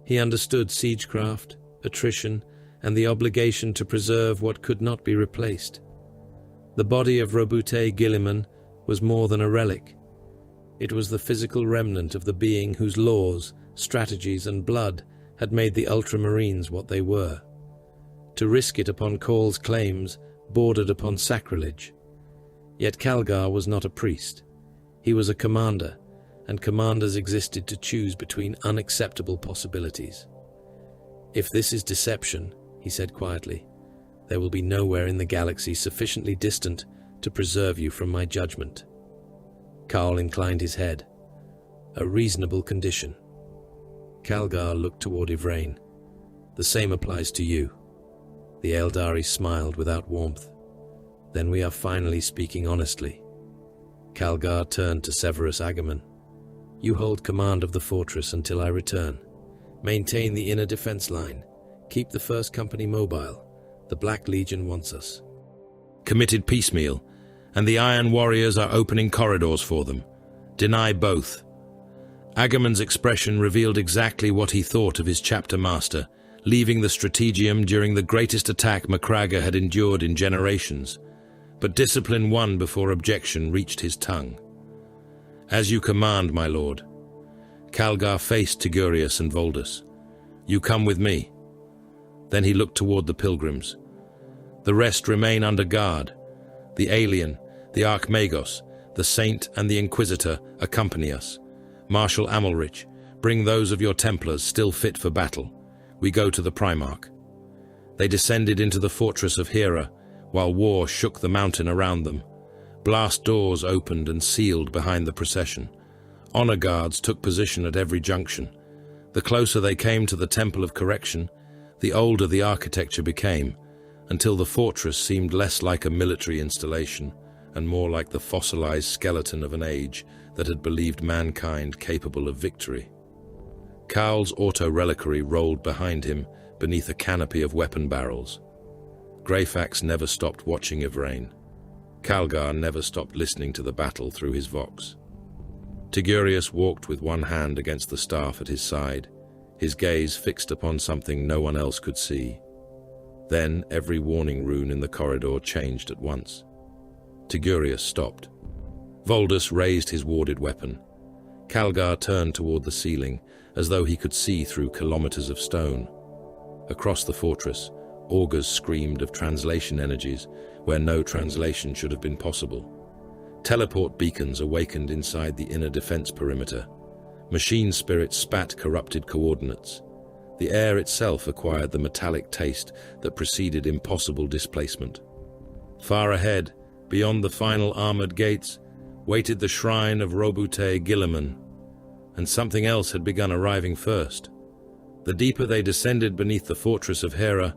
He understood siegecraft, attrition, and the obligation to preserve what could not be replaced. The body of Roboute Guilliman was more than a relic. It was the physical remnant of the being whose laws, strategies, and blood had made the Ultramarines what they were. To risk it upon Call's claims bordered upon sacrilege. Yet Calgar was not a priest. He was a commander, and commanders existed to choose between unacceptable possibilities. "If this is deception," he said quietly, "there will be nowhere in the galaxy sufficiently distant to preserve you from my judgment." Carl inclined his head. "A reasonable condition." Calgar looked toward Ivrain. "The same applies to you." The Eldari smiled without warmth. "Then we are finally speaking honestly." Calgar turned to Severus Agaman. "You hold command of the fortress until I return. Maintain the inner defense line. Keep the First Company mobile. The Black Legion wants us." "Committed piecemeal, and the Iron Warriors are opening corridors for them. Deny both." Agaman's expression revealed exactly what he thought of his chapter master, leaving the strategium during the greatest attack Macraga had endured in generations. But discipline won before objection reached his tongue. "As you command, my lord." Calgar faced Tigurius and Voldus. "You come with me." Then he looked toward the pilgrims. "The rest remain under guard. The alien, the Archmagos, the Saint, and the Inquisitor accompany us. Marshal Amalrich, bring those of your Templars still fit for battle. We go to the Primarch." They descended into the fortress of Hera, while war shook the mountain around them. Blast doors opened and sealed behind the procession. Honor guards took position at every junction. The closer they came to the Temple of Correction, the older the architecture became, until the fortress seemed less like a military installation and more like the fossilized skeleton of an age that had believed mankind capable of victory. Cowl's auto-reliquary rolled behind him beneath a canopy of weapon barrels. Greyfax never stopped watching Ivrain. Calgar never stopped listening to the battle through his vox. Tigurius walked with one hand against the staff at his side, his gaze fixed upon something no one else could see. Then every warning rune in the corridor changed at once. Tigurius stopped. Voldus raised his warded weapon. Calgar turned toward the ceiling, as though he could see through kilometers of stone. Across the fortress, augurs screamed of translation energies where no translation should have been possible. Teleport beacons awakened inside the inner defense perimeter. Machine spirits spat corrupted coordinates. The air itself acquired the metallic taste that preceded impossible displacement. Far ahead, beyond the final armored gates, waited the shrine of Roboute Guilliman, and something else had begun arriving first. The deeper they descended beneath the fortress of Hera,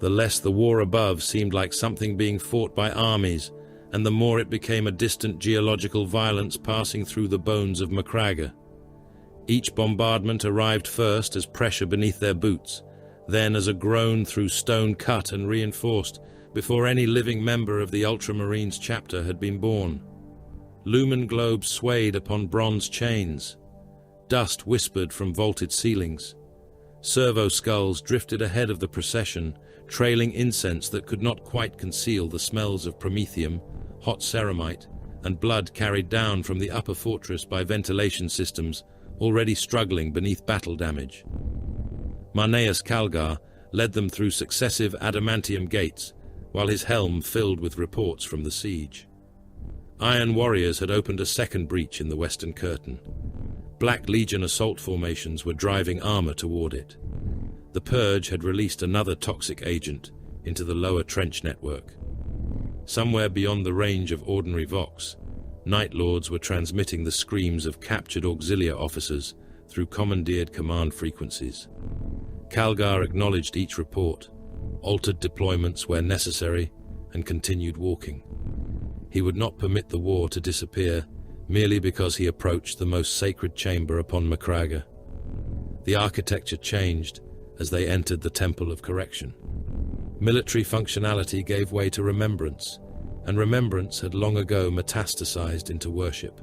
the less the war above seemed like something being fought by armies, and the more it became a distant geological violence passing through the bones of Macraga. Each bombardment arrived first as pressure beneath their boots, then as a groan through stone cut and reinforced, before any living member of the Ultramarines chapter had been born. Lumen globes swayed upon bronze chains. Dust whispered from vaulted ceilings. Servo skulls drifted ahead of the procession, trailing incense that could not quite conceal the smells of promethium, hot ceramite, and blood carried down from the upper fortress by ventilation systems already struggling beneath battle damage. Marneus Calgar led them through successive adamantium gates, while his helm filled with reports from the siege. Iron Warriors had opened a second breach in the western curtain. Black Legion assault formations were driving armor toward it. The Purge had released another toxic agent into the lower trench network. Somewhere beyond the range of ordinary Vox, Night Lords were transmitting the screams of captured auxiliar officers through commandeered command frequencies. Calgar acknowledged each report, altered deployments where necessary, and continued walking. He would not permit the war to disappear merely because he approached the most sacred chamber upon Macraga. The architecture changed as they entered the Temple of Correction. Military functionality gave way to remembrance, and remembrance had long ago metastasized into worship.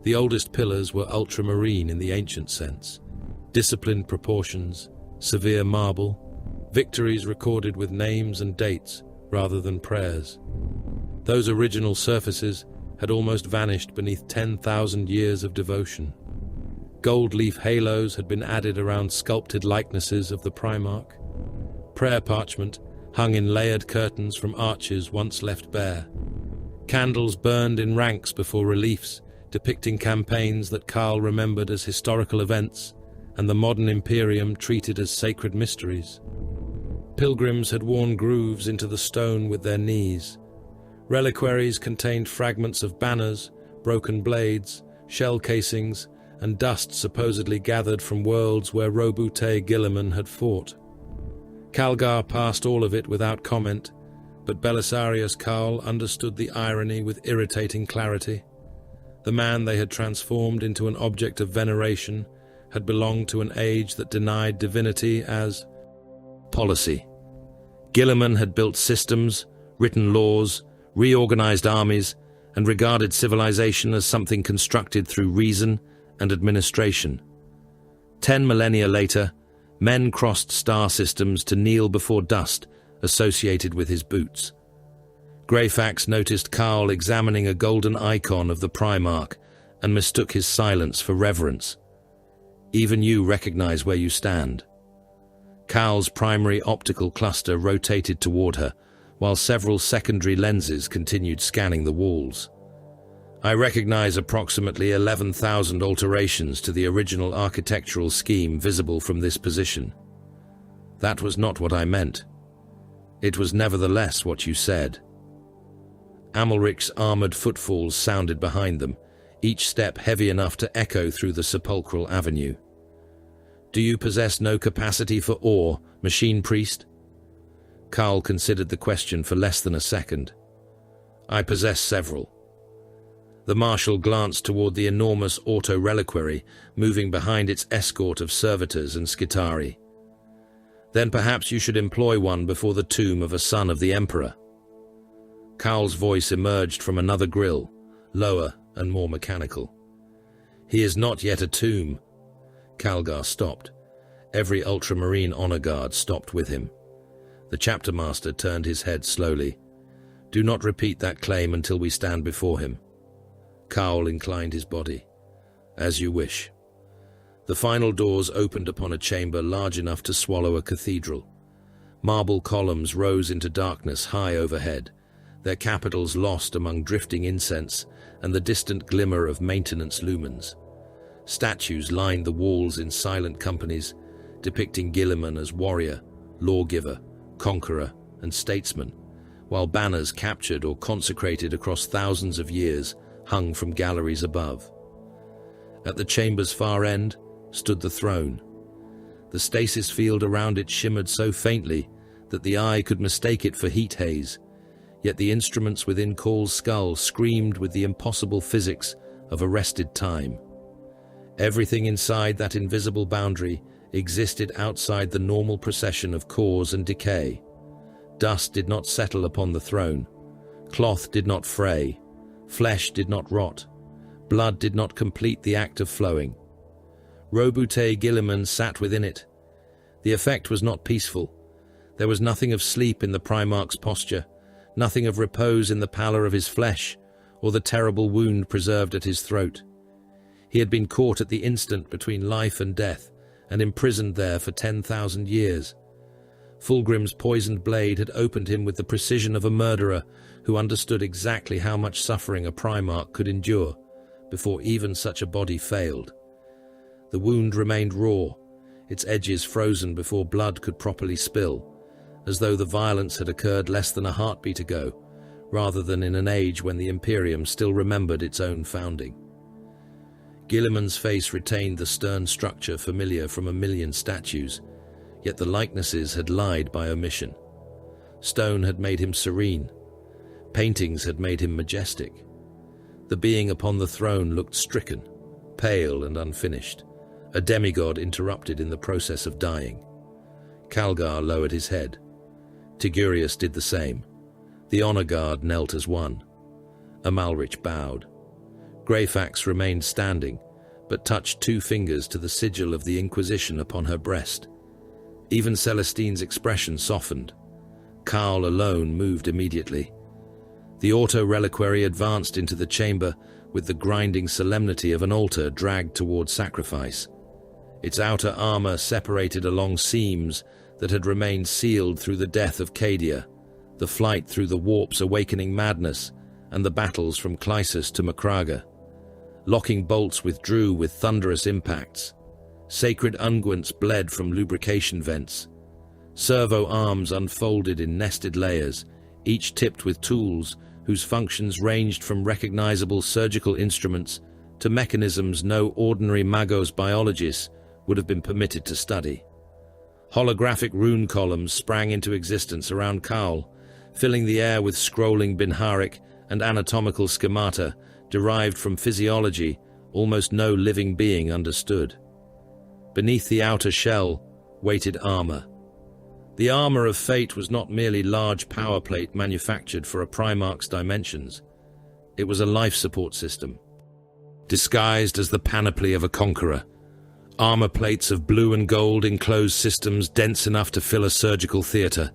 The oldest pillars were ultramarine in the ancient sense, disciplined proportions, severe marble, victories recorded with names and dates rather than prayers. Those original surfaces had almost vanished beneath 10,000 years of devotion. Gold leaf halos had been added around sculpted likenesses of the Primarch. Prayer parchment hung in layered curtains from arches once left bare. Candles burned in ranks before reliefs, depicting campaigns that Karl remembered as historical events and the modern Imperium treated as sacred mysteries. Pilgrims had worn grooves into the stone with their knees. Reliquaries contained fragments of banners, broken blades, shell casings, and dust supposedly gathered from worlds where Roboute Guilliman had fought. Calgar passed all of it without comment, but Belisarius Karl understood the irony with irritating clarity. The man they had transformed into an object of veneration had belonged to an age that denied divinity as policy. Guilliman had built systems, written laws, reorganized armies, and regarded civilization as something constructed through reason and administration. 10 millennia later, men crossed star systems to kneel before dust associated with his boots. Greyfax noticed Karl examining a golden icon of the Primarch and mistook his silence for reverence. Even you recognize where you stand. Karl's primary optical cluster rotated toward her, while several secondary lenses continued scanning the walls. I recognize approximately 11,000 alterations to the original architectural scheme visible from this position. That was not what I meant. It was nevertheless what you said. Amalric's armored footfalls sounded behind them, each step heavy enough to echo through the sepulchral avenue. Do you possess no capacity for awe, machine priest? Karl considered the question for less than a second. I possess several. The marshal glanced toward the enormous auto-reliquary, moving behind its escort of servitors and Skitari. Then perhaps you should employ one before the tomb of a son of the Emperor. Karl's voice emerged from another grille, lower and more mechanical. He is not yet a tomb. Calgar stopped. Every ultramarine honor guard stopped with him. The chapter master turned his head slowly. Do not repeat that claim until we stand before him. Karl inclined his body. As you wish. The final doors opened upon a chamber large enough to swallow a cathedral. Marble columns rose into darkness high overhead, their capitals lost among drifting incense and the distant glimmer of maintenance lumens. Statues lined the walls in silent companies, depicting Guilliman as warrior, lawgiver, conqueror, and statesman, while banners captured or consecrated across thousands of years hung from galleries above. At the chamber's far end stood the throne. The stasis field around it shimmered so faintly that the eye could mistake it for heat haze, yet the instruments within Call's skull screamed with the impossible physics of arrested time. Everything inside that invisible boundary existed outside the normal procession of cause and decay. Dust did not settle upon the throne. Cloth did not fray. Flesh did not rot. Blood did not complete the act of flowing. Roboute Guilliman sat within it. The effect was not peaceful. There was nothing of sleep in the Primarch's posture, nothing of repose in the pallor of his flesh, or the terrible wound preserved at his throat. He had been caught at the instant between life and death, and imprisoned there for 10,000 years. Fulgrim's poisoned blade had opened him with the precision of a murderer who understood exactly how much suffering a Primarch could endure before even such a body failed. The wound remained raw, its edges frozen before blood could properly spill, as though the violence had occurred less than a heartbeat ago, rather than in an age when the Imperium still remembered its own founding. Guilliman's face retained the stern structure familiar from a million statues, yet the likenesses had lied by omission. Stone had made him serene. Paintings had made him majestic. The being upon the throne looked stricken, pale and unfinished, a demigod interrupted in the process of dying. Calgar lowered his head. Tigurius did the same. The honor guard knelt as one. Amalric bowed. Greyfax remained standing, but touched 2 fingers to the sigil of the Inquisition upon her breast. Even Celestine's expression softened. Karl alone moved immediately. The auto-reliquary advanced into the chamber, with the grinding solemnity of an altar dragged toward sacrifice. Its outer armor separated along seams that had remained sealed through the death of Cadia, the flight through the warp's awakening madness, and the battles from Clysis to Macraga. Locking bolts withdrew with thunderous impacts. Sacred unguents bled from lubrication vents. Servo arms unfolded in nested layers, each tipped with tools whose functions ranged from recognizable surgical instruments to mechanisms no ordinary magos biologist would have been permitted to study. Holographic rune columns sprang into existence around Kaul, filling the air with scrolling binharic and anatomical schemata derived from physiology almost no living being understood. Beneath the outer shell waited armor. The armor of fate was not merely large power plate manufactured for a Primarch's dimensions. It was a life support system, disguised as the panoply of a conqueror. Armor plates of blue and gold enclosed systems dense enough to fill a surgical theater,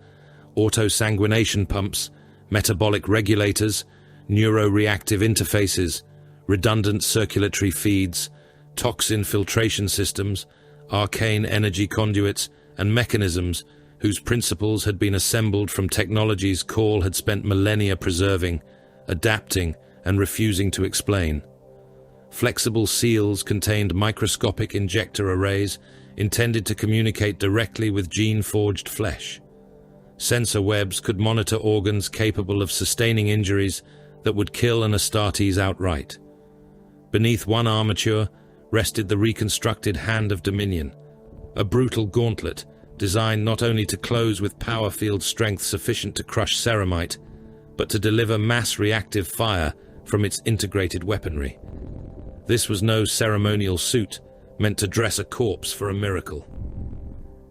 auto-sanguination pumps, metabolic regulators, neuroreactive interfaces, redundant circulatory feeds, toxin filtration systems, arcane energy conduits, and mechanisms whose principles had been assembled from technologies Kaul had spent millennia preserving, adapting, and refusing to explain. Flexible seals contained microscopic injector arrays intended to communicate directly with gene-forged flesh. Sensor webs could monitor organs capable of sustaining injuries that would kill an Astartes outright. Beneath one armature rested the reconstructed Hand of Dominion, a brutal gauntlet designed not only to close with power field strength sufficient to crush ceramite, but to deliver mass reactive fire from its integrated weaponry. This was no ceremonial suit meant to dress a corpse for a miracle.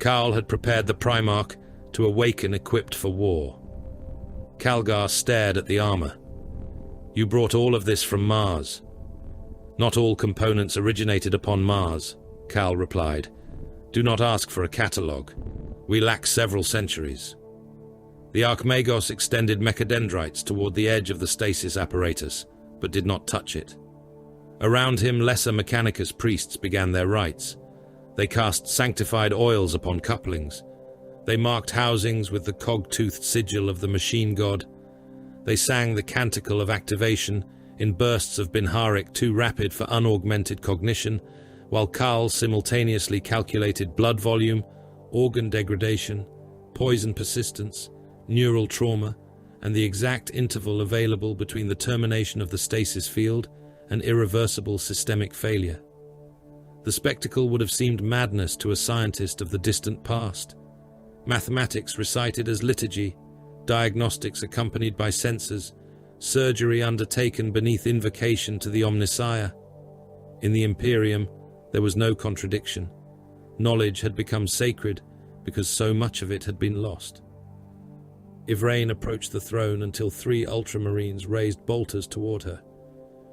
Kaul had prepared the Primarch to awaken equipped for war. Calgar stared at the armor. "You brought all of this from Mars." "Not all components originated upon Mars," Cal replied. "Do not ask for a catalogue. We lack several centuries." The Archmagos extended mechadendrites toward the edge of the stasis apparatus, but did not touch it. Around him, lesser Mechanicus priests began their rites. They cast sanctified oils upon couplings. They marked housings with the cog-toothed sigil of the machine god. They sang the canticle of activation in bursts of binharic too rapid for unaugmented cognition, while Kaul simultaneously calculated blood volume, organ degradation, poison persistence, neural trauma, and the exact interval available between the termination of the stasis field and irreversible systemic failure. The spectacle would have seemed madness to a scientist of the distant past. Mathematics recited as liturgy, diagnostics accompanied by sensors, surgery undertaken beneath invocation to the Omnissiah. In the Imperium, there was no contradiction. Knowledge had become sacred because so much of it had been lost. Yvraine approached the throne until 3 Ultramarines raised bolters toward her.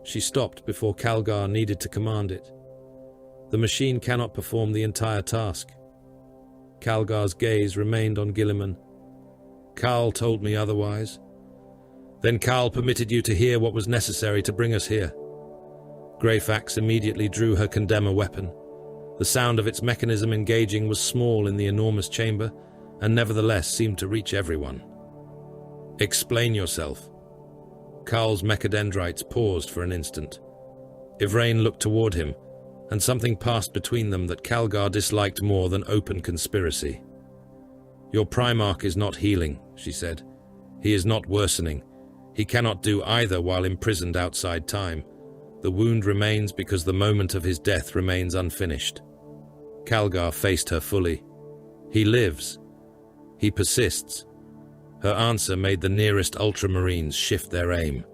She stopped before Calgar needed to command it. "The machine cannot perform the entire task." Calgar's gaze remained on Guilliman. "Kaul told me otherwise." "Then Kaul permitted you to hear what was necessary to bring us here." Greyfax immediately drew her condemner weapon. The sound of its mechanism engaging was small in the enormous chamber, and nevertheless seemed to reach everyone. "Explain yourself." Kaul's mechadendrites paused for an instant. Yvraine looked toward him, and something passed between them that Calgar disliked more than open conspiracy. "Your Primarch is not healing," she said. "He is not worsening. He cannot do either while imprisoned outside time. The wound remains because the moment of his death remains unfinished." Calgar faced her fully. "He lives. He persists." Her answer made the nearest Ultramarines shift their aim.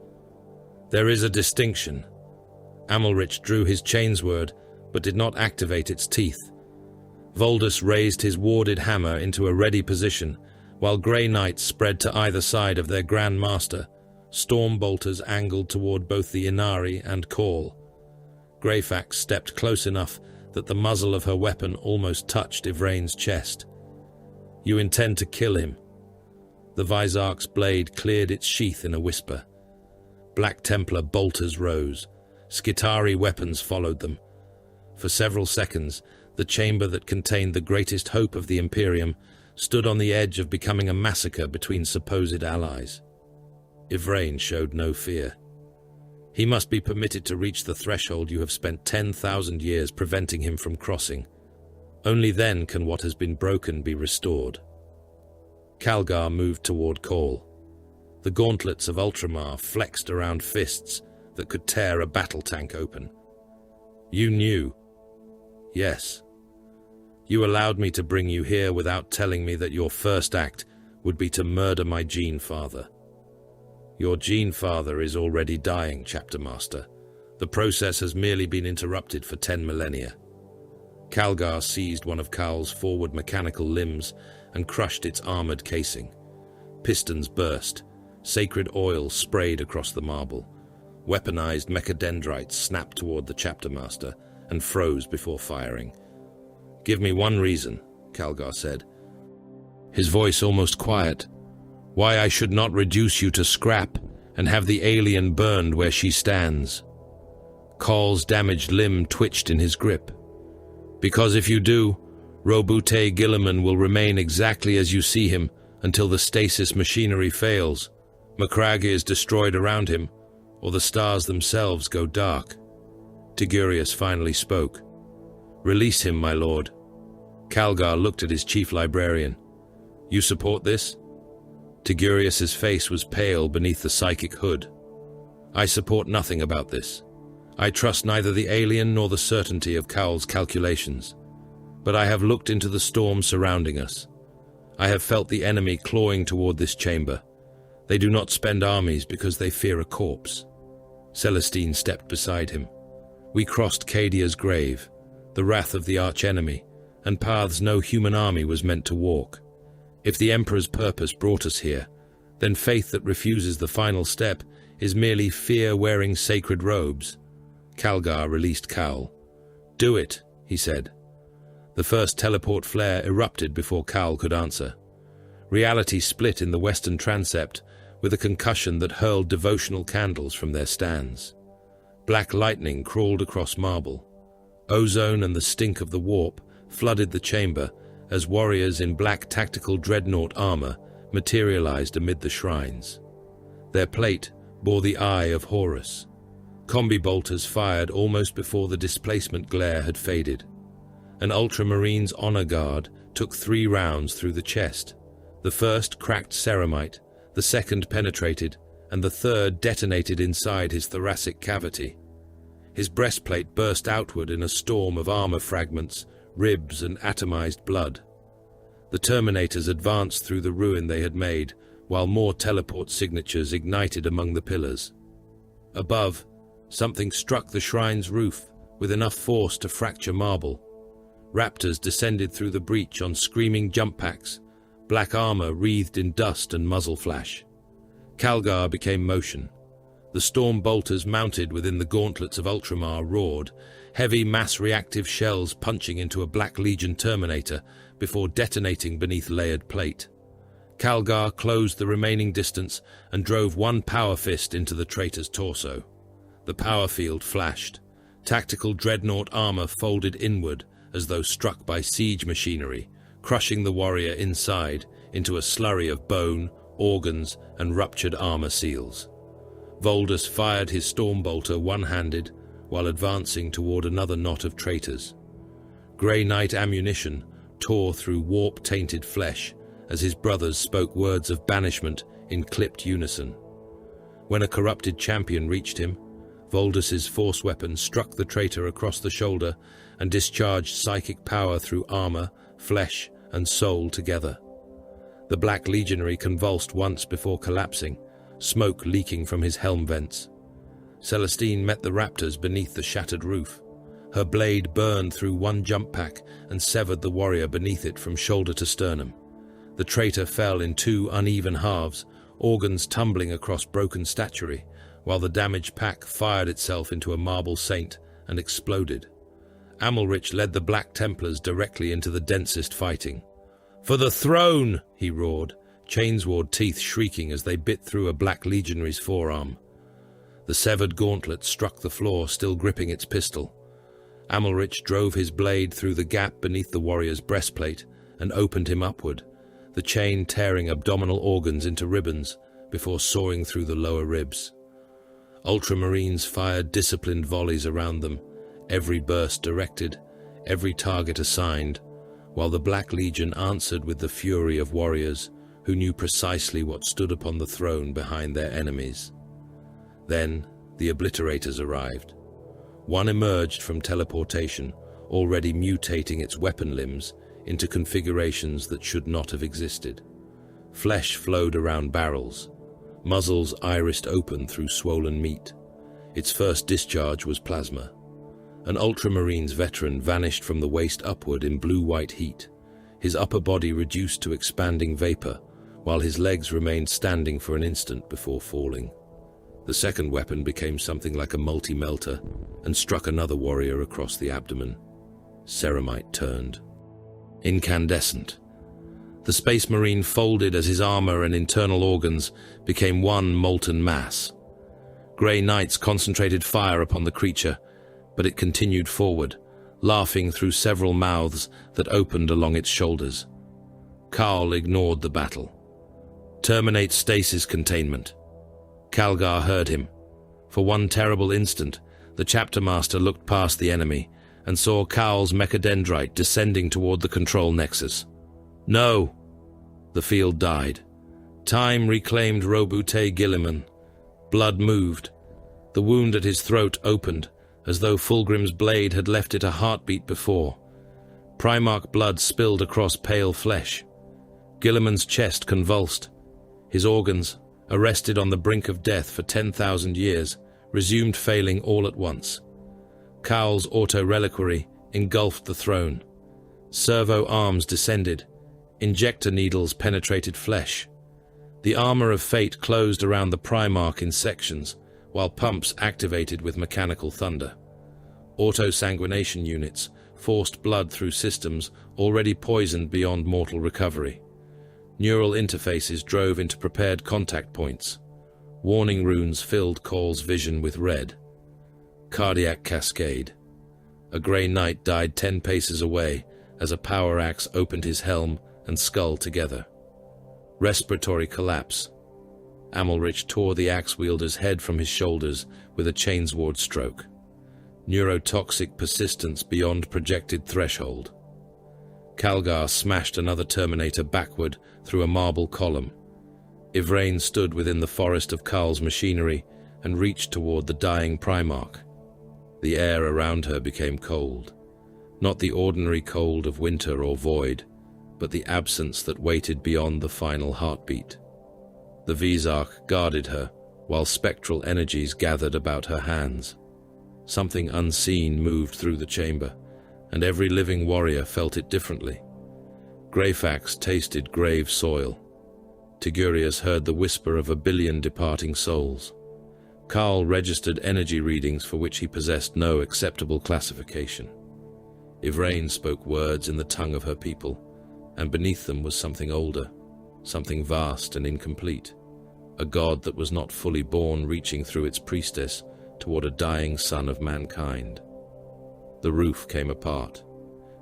"There is a distinction." Amalrich drew his chainsword, but did not activate its teeth. Voldus raised his warded hammer into a ready position, while Grey Knights spread to either side of their Grand Master, storm bolters angled toward both the Inari and Kaul. Greyfax stepped close enough that the muzzle of her weapon almost touched Yvraine's chest. "You intend to kill him." The Vizarch's blade cleared its sheath in a whisper. Black Templar bolters rose, Skitari weapons followed them. For several seconds, the chamber that contained the greatest hope of the Imperium stood on the edge of becoming a massacre between supposed allies. Yvraine showed no fear. He must be permitted to reach the threshold you have spent 10,000 years preventing him from crossing. Only then can what has been broken be restored. Calgar moved toward Call. The gauntlets of Ultramar flexed around fists that could tear a battle tank open. You knew. Yes. You allowed me to bring you here without telling me that your first act would be to murder my Gene Father. Your Gene Father is already dying, Chapter Master. The process has merely been interrupted for 10 millennia. Calgar seized one of Cowl's forward mechanical limbs and crushed its armored casing. Pistons burst. Sacred oil sprayed across the marble. Weaponized mechadendrites snapped toward the Chapter Master and froze before firing. Give me one reason, Calgar said, his voice almost quiet, why I should not reduce you to scrap and have the alien burned where she stands. Call's damaged limb twitched in his grip. Because if you do, Roboute Guilliman will remain exactly as you see him until the stasis machinery fails, Macragge is destroyed around him, or the stars themselves go dark. Tigurius finally spoke. Release him, my lord. Calgar looked at his chief librarian. You support this? Tigurius's face was pale beneath the psychic hood. I support nothing about this. I trust neither the alien nor the certainty of Cowl's calculations. But I have looked into the storm surrounding us. I have felt the enemy clawing toward this chamber. They do not spend armies because they fear a corpse. Celestine stepped beside him. We crossed Cadia's grave, the wrath of the archenemy, and paths no human army was meant to walk. If the Emperor's purpose brought us here, then faith that refuses the final step is merely fear wearing sacred robes. Calgar released Cowl. Do it, he said. The first teleport flare erupted before Cowl could answer. Reality split in the western transept with a concussion that hurled devotional candles from their stands. Black lightning crawled across marble. Ozone and the stink of the warp flooded the chamber as warriors in black tactical dreadnought armor materialized amid the shrines. Their plate bore the eye of Horus. Combi bolters fired almost before the displacement glare had faded. An Ultramarine's honor guard took 3 rounds through the chest. The first cracked ceramite, the second penetrated, and the third detonated inside his thoracic cavity. His breastplate burst outward in a storm of armor fragments, ribs, and atomized blood. The Terminators advanced through the ruin they had made, while more teleport signatures ignited among the pillars. Above, something struck the shrine's roof with enough force to fracture marble. Raptors descended through the breach on screaming jump packs, black armor wreathed in dust and muzzle flash. Calgar became motion. The storm bolters mounted within the gauntlets of Ultramar roared, heavy mass-reactive shells punching into a Black Legion Terminator before detonating beneath layered plate. Calgar closed the remaining distance and drove one power fist into the traitor's torso. The power field flashed. Tactical dreadnought armor folded inward as though struck by siege machinery, crushing the warrior inside into a slurry of bone, organs, and ruptured armor seals. Voldus fired his stormbolter one-handed while advancing toward another knot of traitors. Grey Knight ammunition tore through warp-tainted flesh as his brothers spoke words of banishment in clipped unison. When a corrupted champion reached him, Voldus's force weapon struck the traitor across the shoulder and discharged psychic power through armor, flesh, and soul together. The Black Legionary convulsed once before collapsing, smoke leaking from his helm vents. Celestine met the raptors beneath the shattered roof. Her blade burned through one jump pack and severed the warrior beneath it from shoulder to sternum. The traitor fell in 2 uneven halves, organs tumbling across broken statuary, while the damaged pack fired itself into a marble saint and exploded. Amalrich led the Black Templars directly into the densest fighting. "For the throne!" he roared, Chainsword teeth shrieking as they bit through a Black Legionary's forearm. The severed gauntlet struck the floor, still gripping its pistol. Amalric drove his blade through the gap beneath the warrior's breastplate and opened him upward, the chain tearing abdominal organs into ribbons before soaring through the lower ribs. Ultramarines fired disciplined volleys around them, every burst directed, every target assigned, while the Black Legion answered with the fury of warriors who knew precisely what stood upon the throne behind their enemies. Then the obliterators arrived. One emerged from teleportation, already mutating its weapon limbs into configurations that should not have existed. Flesh flowed around barrels, muzzles irised open through swollen meat. Its first discharge was plasma. An Ultramarines veteran vanished from the waist upward in blue-white heat, his upper body reduced to expanding vapor, while his legs remained standing for an instant before falling. The second weapon became something like a multi-melter and struck another warrior across the abdomen. Ceramite turned. Incandescent. The Space Marine folded as his armor and internal organs became one molten mass. Grey Knights concentrated fire upon the creature, but it continued forward, laughing through several mouths that opened along its shoulders. Carl ignored the battle. Terminate stasis containment. Calgar heard him. For one terrible instant, the chapter master looked past the enemy and saw Cowl's mechadendrite descending toward the control nexus. No! The field died. Time reclaimed Roboute Guilliman. Blood moved. The wound at his throat opened, as though Fulgrim's blade had left it a heartbeat before. Primarch blood spilled across pale flesh. Guilliman's chest convulsed. His organs, arrested on the brink of death for 10,000 years, resumed failing all at once. Cowl's auto-reliquary engulfed the throne. Servo arms descended. Injector needles penetrated flesh. The armor of fate closed around the Primarch in sections, while pumps activated with mechanical thunder. Auto-sanguination units forced blood through systems already poisoned beyond mortal recovery. Neural interfaces drove into prepared contact points. Warning runes filled Call's vision with red. Cardiac cascade. A Grey Knight died 10 paces away as a power axe opened his helm and skull together. Respiratory collapse. Amalric tore the axe-wielder's head from his shoulders with a chainsword stroke. Neurotoxic persistence beyond projected threshold. Calgar smashed another Terminator backward through a marble column. Yvraine stood within the forest of Carl's machinery and reached toward the dying Primarch. The air around her became cold. Not the ordinary cold of winter or void, but the absence that waited beyond the final heartbeat. The Vizarch guarded her, while spectral energies gathered about her hands. Something unseen moved through the chamber, and every living warrior felt it differently. Greyfax tasted grave soil. Tigurius heard the whisper of 1 billion departing souls. Carl registered energy readings for which he possessed no acceptable classification. Yvraine spoke words in the tongue of her people, and beneath them was something older, something vast and incomplete, a god that was not fully born reaching through its priestess toward a dying son of mankind. The roof came apart.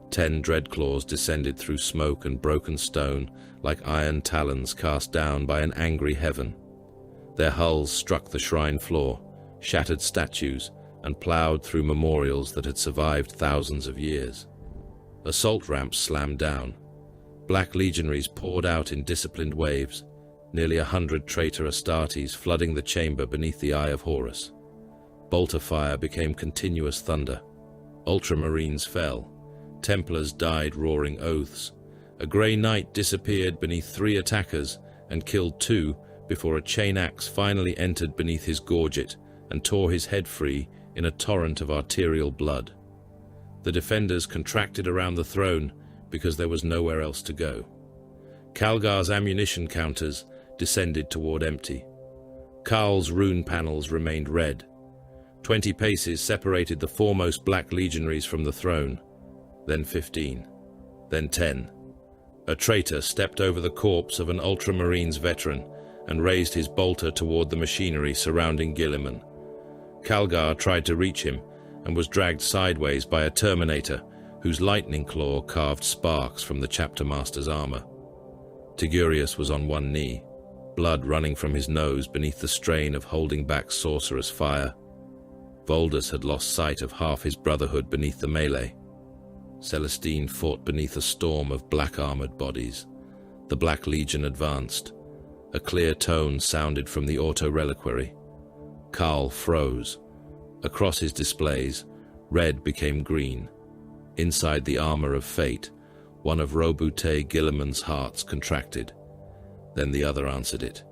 10 dreadclaws descended through smoke and broken stone like iron talons cast down by an angry heaven. Their hulls struck the shrine floor, shattered statues, and plowed through memorials that had survived thousands of years. Assault ramps slammed down. Black legionaries poured out in disciplined waves, nearly 100 traitor Astartes flooding the chamber beneath the Eye of Horus. Bolter fire became continuous thunder. Ultramarines fell. Templars died roaring oaths. A Grey Knight disappeared beneath 3 attackers and killed 2 before a chain axe finally entered beneath his gorget and tore his head free in a torrent of arterial blood. The defenders contracted around the throne because there was nowhere else to go. Calgar's ammunition counters descended toward empty. Carl's rune panels remained red. 20 paces separated the foremost Black Legionaries from the throne, then 15, then 10. A traitor stepped over the corpse of an Ultramarines veteran and raised his bolter toward the machinery surrounding Guilliman. Calgar tried to reach him and was dragged sideways by a Terminator whose lightning claw carved sparks from the chapter master's armor. Tigurius was on one knee, blood running from his nose beneath the strain of holding back sorcerous fire. Voldus had lost sight of half his brotherhood beneath the melee. Celestine fought beneath a storm of black-armored bodies. The Black Legion advanced. A clear tone sounded from the auto-reliquary. Karl froze. Across his displays, red became green. Inside the armor of fate, one of Roboute Guilliman's hearts contracted. Then the other answered it.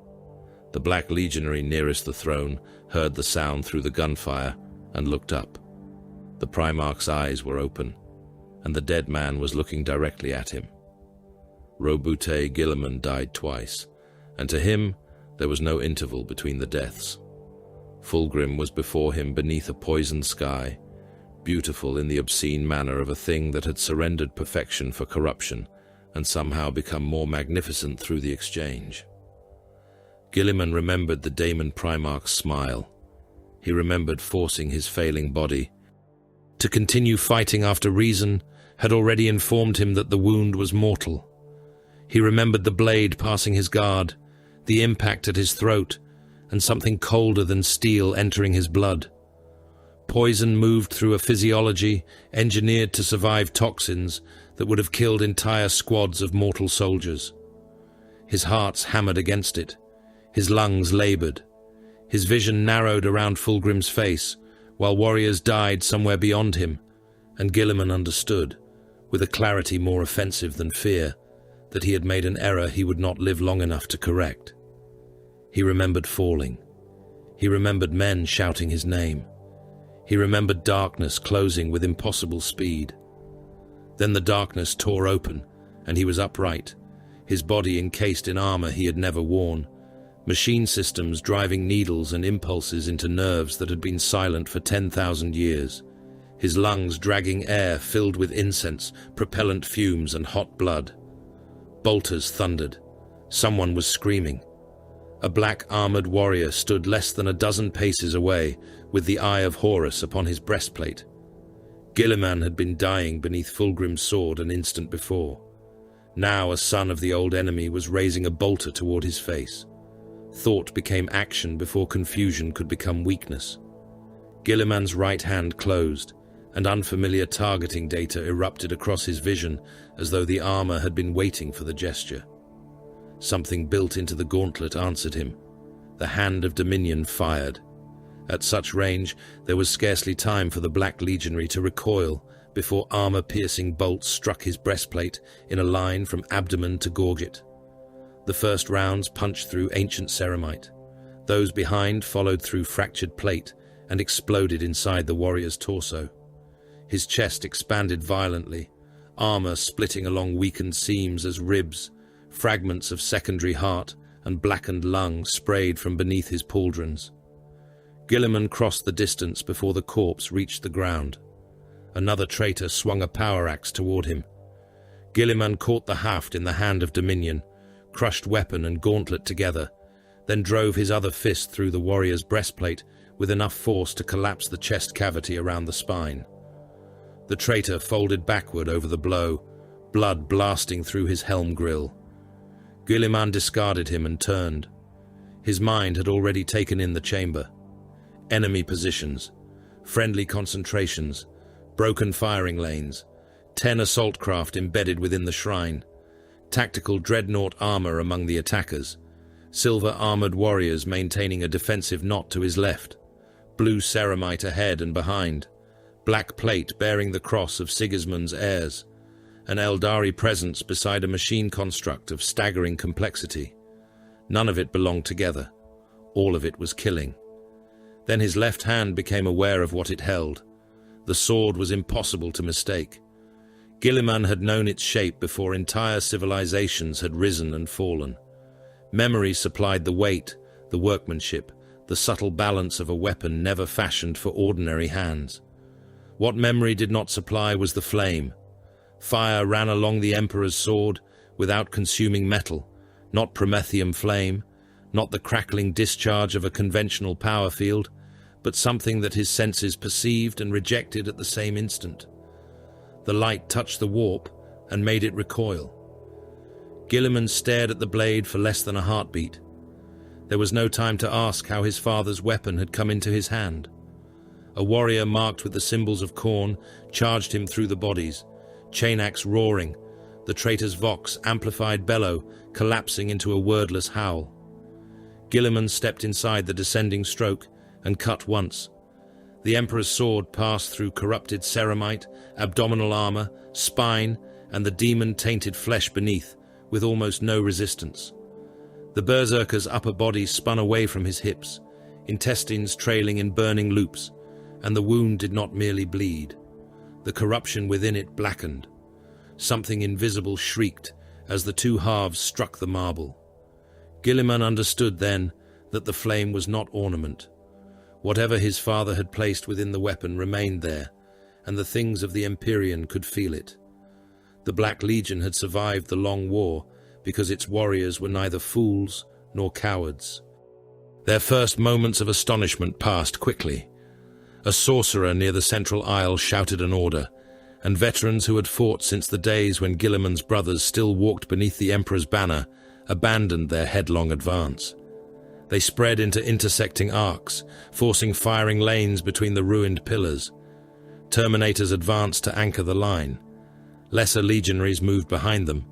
The Black Legionary nearest the throne heard the sound through the gunfire and looked up. The Primarch's eyes were open, and the dead man was looking directly at him. Roboute Guilliman died twice, and to him there was no interval between the deaths. Fulgrim was before him beneath a poisoned sky, beautiful in the obscene manner of a thing that had surrendered perfection for corruption and somehow become more magnificent through the exchange. Guilliman remembered the Daemon Primarch's smile. He remembered forcing his failing body to continue fighting after reason had already informed him that the wound was mortal. He remembered the blade passing his guard, the impact at his throat, and something colder than steel entering his blood. Poison moved through a physiology engineered to survive toxins that would have killed entire squads of mortal soldiers. His heart hammered against it. His lungs labored. His vision narrowed around Fulgrim's face, while warriors died somewhere beyond him, and Guilliman understood, with a clarity more offensive than fear, that he had made an error he would not live long enough to correct. He remembered falling. He remembered men shouting his name. He remembered darkness closing with impossible speed. Then the darkness tore open, and he was upright, his body encased in armor he had never worn, machine systems driving needles and impulses into nerves that had been silent for 10,000 years, his lungs dragging air filled with incense, propellant fumes, and hot blood. Bolters thundered. Someone was screaming. A black-armored warrior stood less than a dozen paces away, with the Eye of Horus upon his breastplate. Guilliman had been dying beneath Fulgrim's sword an instant before. Now a son of the old enemy was raising a bolter toward his face. Thought became action before confusion could become weakness. Guilliman's right hand closed, and unfamiliar targeting data erupted across his vision as though the armor had been waiting for the gesture. Something built into the gauntlet answered him. The hand of Dominion fired. At such range, there was scarcely time for the Black Legionary to recoil before armor-piercing bolts struck his breastplate in a line from abdomen to gorget. The first rounds punched through ancient ceramite. Those behind followed through fractured plate and exploded inside the warrior's torso. His chest expanded violently, armor splitting along weakened seams as ribs, fragments of secondary heart and blackened lung sprayed from beneath his pauldrons. Guilliman crossed the distance before the corpse reached the ground. Another traitor swung a power axe toward him. Guilliman caught the haft in the hand of Dominion, crushed weapon and gauntlet together, then drove his other fist through the warrior's breastplate with enough force to collapse the chest cavity around the spine. The traitor folded backward over the blow, blood blasting through his helm grill. Guilliman discarded him and turned. His mind had already taken in the chamber. Enemy positions, friendly concentrations, broken firing lanes, 10 assault craft embedded within the shrine, tactical dreadnought armor among the attackers, silver-armored warriors maintaining a defensive knot to his left, blue ceramite ahead and behind, black plate bearing the cross of Sigismund's heirs, an Eldari presence beside a machine construct of staggering complexity. None of it belonged together. All of it was killing. Then his left hand became aware of what it held. The sword was impossible to mistake. Guilliman had known its shape before entire civilizations had risen and fallen. Memory supplied the weight, the workmanship, the subtle balance of a weapon never fashioned for ordinary hands. What memory did not supply was the flame. Fire ran along the Emperor's sword without consuming metal, not promethium flame, not the crackling discharge of a conventional power field, but something that his senses perceived and rejected at the same instant. The light touched the warp and made it recoil. Guilliman stared at the blade for less than a heartbeat. There was no time to ask how his father's weapon had come into his hand. A warrior marked with the symbols of Khorne charged him through the bodies, chain axe roaring, the traitor's vox amplified bellow collapsing into a wordless howl. Guilliman stepped inside the descending stroke and cut once. The Emperor's sword passed through corrupted ceramite, abdominal armor, spine, and the demon-tainted flesh beneath, with almost no resistance. The berserker's upper body spun away from his hips, intestines trailing in burning loops, and the wound did not merely bleed. The corruption within it blackened. Something invisible shrieked as the two halves struck the marble. Guilliman understood then that the flame was not ornament. Whatever his father had placed within the weapon remained there, and the things of the Empyrean could feel it. The Black Legion had survived the long war because its warriors were neither fools nor cowards. Their first moments of astonishment passed quickly. A sorcerer near the central aisle shouted an order, and veterans who had fought since the days when Guilliman's brothers still walked beneath the Emperor's banner abandoned their headlong advance. They spread into intersecting arcs, forcing firing lanes between the ruined pillars. Terminators advanced to anchor the line. Lesser legionaries moved behind them,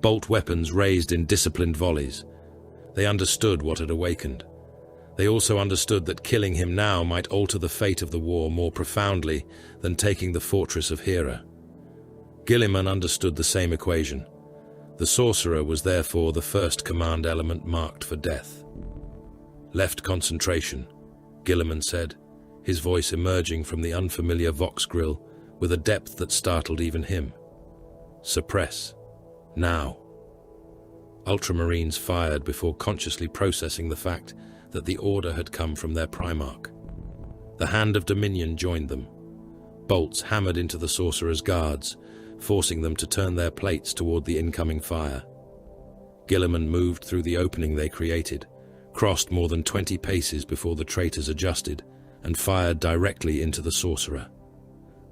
bolt weapons raised in disciplined volleys. They understood what had awakened. They also understood that killing him now might alter the fate of the war more profoundly than taking the fortress of Hera. Guilliman understood the same equation. The sorcerer was therefore the first command element marked for death. "Left concentration," Guilliman said, his voice emerging from the unfamiliar vox grill with a depth that startled even him. "Suppress. Now." Ultramarines fired before consciously processing the fact that the order had come from their Primarch. The Hand of Dominion joined them. Bolts hammered into the sorcerer's guards, forcing them to turn their plates toward the incoming fire. Guilliman moved through the opening they created, crossed more than 20 paces before the traitors adjusted, and fired directly into the sorcerer.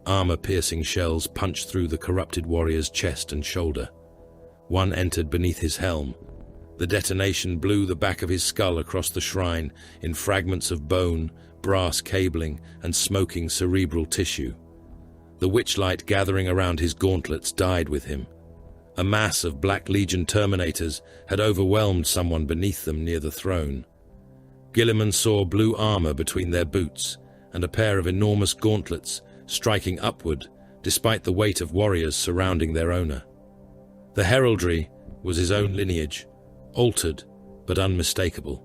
Armor-piercing shells punched through the corrupted warrior's chest and shoulder. One entered beneath his helm. The detonation blew the back of his skull across the shrine in fragments of bone, brass cabling, and smoking cerebral tissue. The witchlight gathering around his gauntlets died with him. A mass of Black Legion Terminators had overwhelmed someone beneath them near the throne. Guilliman saw blue armor between their boots and a pair of enormous gauntlets striking upward despite the weight of warriors surrounding their owner. The heraldry was his own lineage, altered but unmistakable.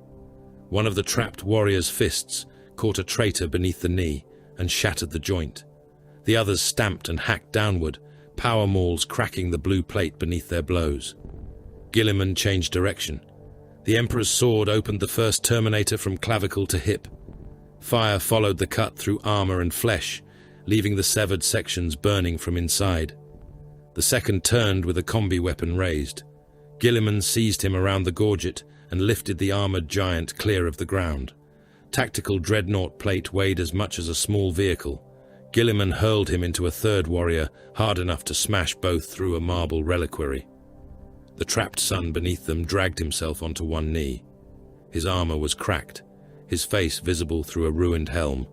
One of the trapped warrior's fists caught a traitor beneath the knee and shattered the joint. The others stamped and hacked downward, power mauls cracking the blue plate beneath their blows. Guilliman changed direction. The Emperor's sword opened the first Terminator from clavicle to hip. Fire followed the cut through armor and flesh, leaving the severed sections burning from inside. The second turned with a combi weapon raised. Guilliman seized him around the gorget and lifted the armored giant clear of the ground. Tactical dreadnought plate weighed as much as a small vehicle. Guilliman hurled him into a third warrior, hard enough to smash both through a marble reliquary. The trapped son beneath them dragged himself onto one knee. His armor was cracked, his face visible through a ruined helm,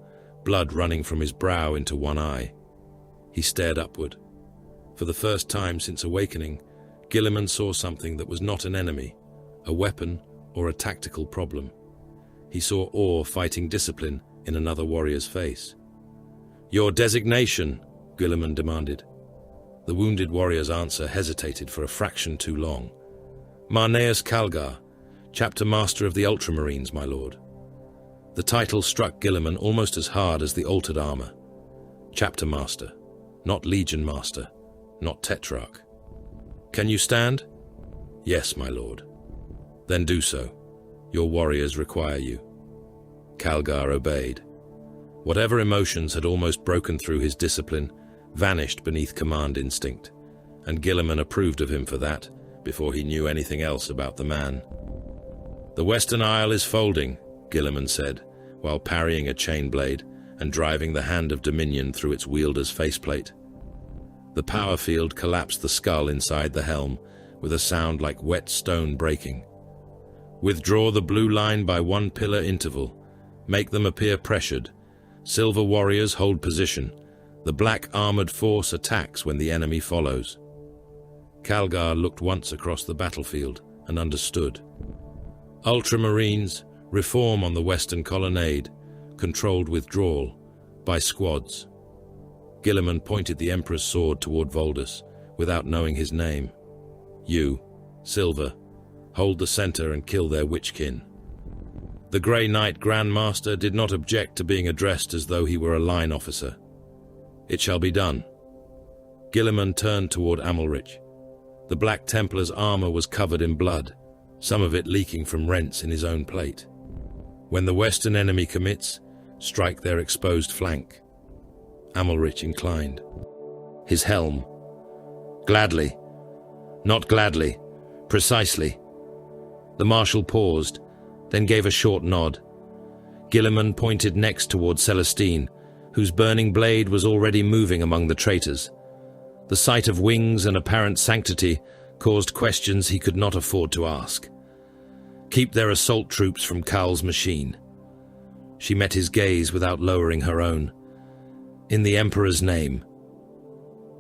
blood running from his brow into one eye. He stared upward. For the first time since awakening, Guilliman saw something that was not an enemy, a weapon or a tactical problem. He saw awe fighting discipline in another warrior's face. "Your designation," Guilliman demanded. The wounded warrior's answer hesitated for a fraction too long. "Marneus Calgar, Chapter Master of the Ultramarines, my lord." The title struck Guilliman almost as hard as the altered armor. Chapter Master, not Legion Master, not Tetrarch. "Can you stand?" "Yes, my lord." "Then do so. Your warriors require you." Calgar obeyed. Whatever emotions had almost broken through his discipline vanished beneath command instinct, and Guilliman approved of him for that before he knew anything else about the man. "The Western Isle is folding," Guilliman said, while parrying a chain blade and driving the hand of Dominion through its wielder's faceplate. The power field collapsed the skull inside the helm with a sound like wet stone breaking. Withdraw the blue line by 1 pillar interval. Make them appear pressured. Silver warriors hold position. The black armored force attacks when the enemy follows. Calgar looked once across the battlefield and understood. Ultramarines, reform on the western colonnade, controlled withdrawal, by squads. Guilliman pointed the Emperor's sword toward Voldus, without knowing his name. You, Silver, hold the center and kill their witchkin. The Grey Knight Grand Master did not object to being addressed as though he were a line officer. It shall be done. Guilliman turned toward Amalric. The Black Templar's armor was covered in blood, some of it leaking from rents in his own plate. When the western enemy commits, strike their exposed flank. Amalric inclined. His helm. Gladly. Not gladly. Precisely. The Marshal paused, then gave a short nod. Guilliman pointed next toward Celestine, whose burning blade was already moving among the traitors. The sight of wings and apparent sanctity caused questions he could not afford to ask. Keep their assault troops from Cowl's machine. She met his gaze without lowering her own. In the Emperor's name.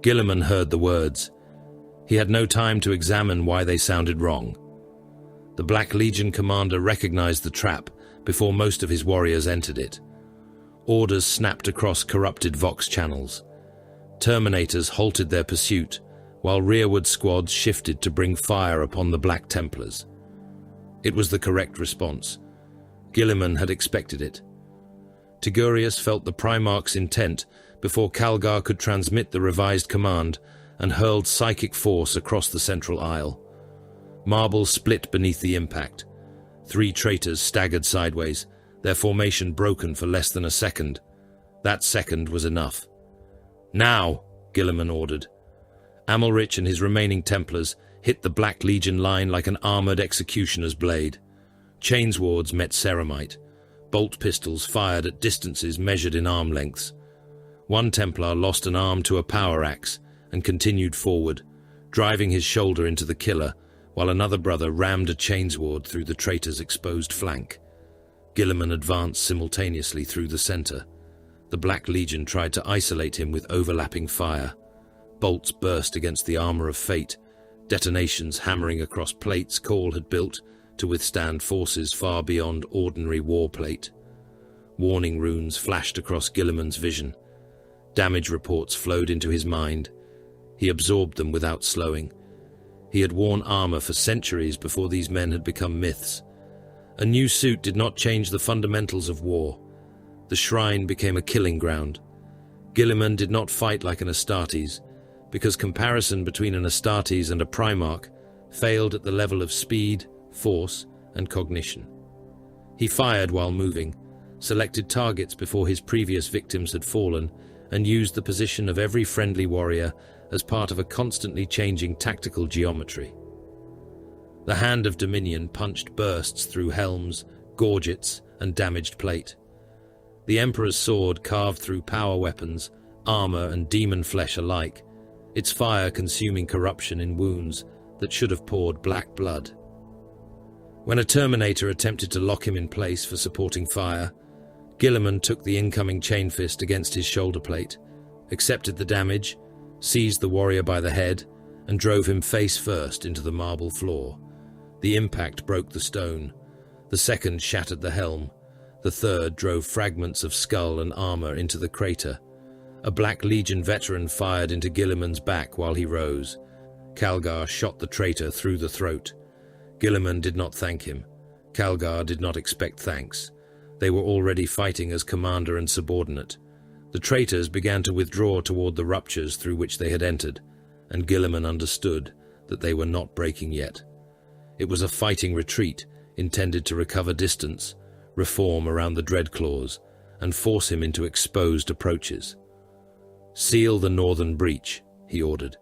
Guilliman heard the words. He had no time to examine why they sounded wrong. The Black Legion commander recognized the trap before most of his warriors entered it. Orders snapped across corrupted Vox channels. Terminators halted their pursuit, while rearward squads shifted to bring fire upon the Black Templars. It was the correct response. Guilliman had expected it. Tigurius felt the Primarch's intent before Calgar could transmit the revised command and hurled psychic force across the central aisle. Marble split beneath the impact. 3 traitors staggered sideways, their formation broken for less than a second. That second was enough. Now, Guilliman ordered. Amalric and his remaining Templars hit the Black Legion line like an armored executioner's blade. Chainswords met ceramite. Bolt pistols fired at distances measured in arm lengths. One Templar lost an arm to a power axe and continued forward, driving his shoulder into the killer, while another brother rammed a chainsword through the traitor's exposed flank. Guilliman advanced simultaneously through the center. The Black Legion tried to isolate him with overlapping fire. Bolts burst against the armor of fate, detonations hammering across plates Call had built to withstand forces far beyond ordinary war plate. Warning runes flashed across Guilliman's vision. Damage reports flowed into his mind. He absorbed them without slowing. He had worn armor for centuries before these men had become myths. A new suit did not change the fundamentals of war. The shrine became a killing ground. Guilliman did not fight like an Astartes, because comparison between an Astartes and a Primarch failed at the level of speed, force, and cognition. He fired while moving, selected targets before his previous victims had fallen, and used the position of every friendly warrior as part of a constantly changing tactical geometry. The hand of Dominion punched bursts through helms, gorgets, and damaged plate. The Emperor's sword carved through power weapons, armor, and demon flesh alike, its fire consuming corruption in wounds that should have poured black blood. When a Terminator attempted to lock him in place for supporting fire, Guilliman took the incoming chain fist against his shoulder plate, accepted the damage, seized the warrior by the head, and drove him face first into the marble floor. The impact broke the stone. The second shattered the helm. The third drove fragments of skull and armor into the crater. A Black Legion veteran fired into Guilliman's back while he rose. Calgar shot the traitor through the throat. Guilliman did not thank him. Calgar did not expect thanks. They were already fighting as commander and subordinate. The traitors began to withdraw toward the ruptures through which they had entered, and Guilliman understood that they were not breaking yet. It was a fighting retreat intended to recover distance, reform around the Dreadclaws, and force him into exposed approaches. "Seal the northern breach," he ordered.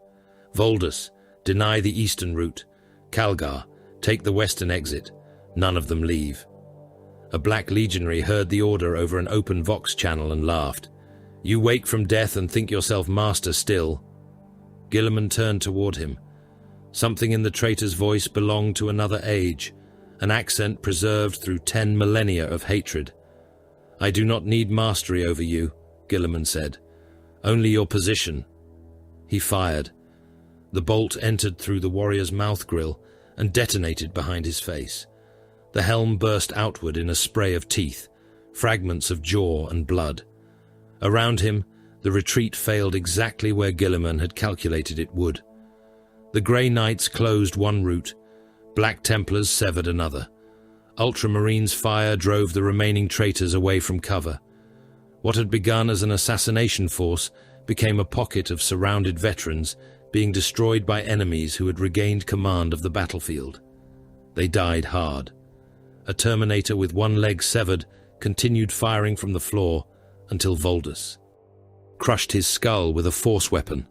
"Voldus, deny the eastern route. Calgar, take the western exit. None of them leave." A black legionary heard the order over an open Vox channel and laughed. "You wake from death and think yourself master still." Guilliman turned toward him. Something in the traitor's voice belonged to another age, an accent preserved through 10 millennia of hatred. "I do not need mastery over you," Guilliman said. "Only your position." He fired. The bolt entered through the warrior's mouth grill and detonated behind his face. The helm burst outward in a spray of teeth, fragments of jaw and blood. Around him, the retreat failed exactly where Guilliman had calculated it would. The Grey Knights closed one route, Black Templars severed another. Ultramarines' fire drove the remaining traitors away from cover. What had begun as an assassination force became a pocket of surrounded veterans being destroyed by enemies who had regained command of the battlefield. They died hard. A Terminator with one leg severed continued firing from the floor until Voldus crushed his skull with a force weapon.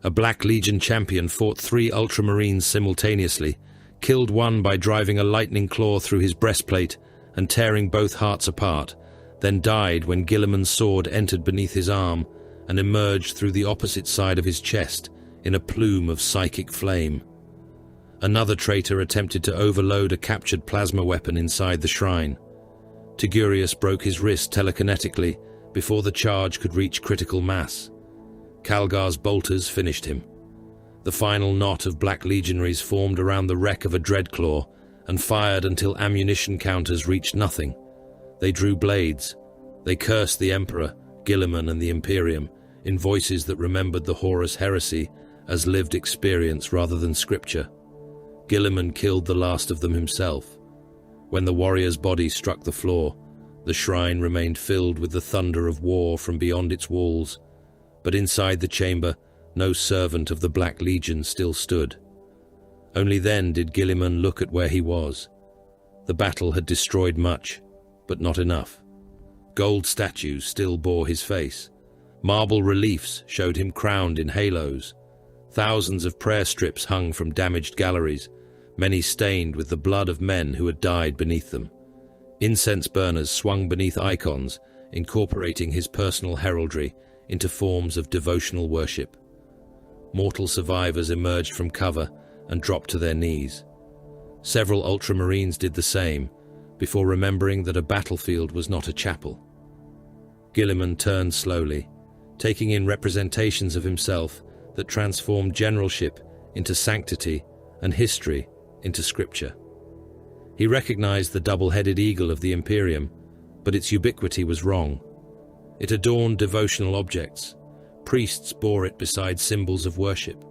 A Black Legion champion fought 3 Ultramarines simultaneously, killed one by driving a lightning claw through his breastplate and tearing both hearts apart, then died when Guilliman's sword entered beneath his arm and emerged through the opposite side of his chest in a plume of psychic flame. Another traitor attempted to overload a captured plasma weapon inside the shrine. Tigurius broke his wrist telekinetically before the charge could reach critical mass. Calgar's bolters finished him. The final knot of Black Legionaries formed around the wreck of a Dreadclaw and fired until ammunition counters reached nothing. They drew blades. They cursed the Emperor, Guilliman, and the Imperium in voices that remembered the Horus heresy as lived experience rather than scripture. Guilliman killed the last of them himself. When the warrior's body struck the floor, the shrine remained filled with the thunder of war from beyond its walls, but inside the chamber, no servant of the Black Legion still stood. Only then did Guilliman look at where he was. The battle had destroyed much, but not enough. Gold statues still bore his face. Marble reliefs showed him crowned in halos. Thousands of prayer strips hung from damaged galleries, many stained with the blood of men who had died beneath them. Incense burners swung beneath icons, incorporating his personal heraldry into forms of devotional worship. Mortal survivors emerged from cover and dropped to their knees. Several Ultramarines did the same, before remembering that a battlefield was not a chapel. Guilliman turned slowly, taking in representations of himself that transformed generalship into sanctity and history into scripture. He recognized the double-headed eagle of the Imperium, but its ubiquity was wrong. It adorned devotional objects. Priests bore it beside symbols of worship.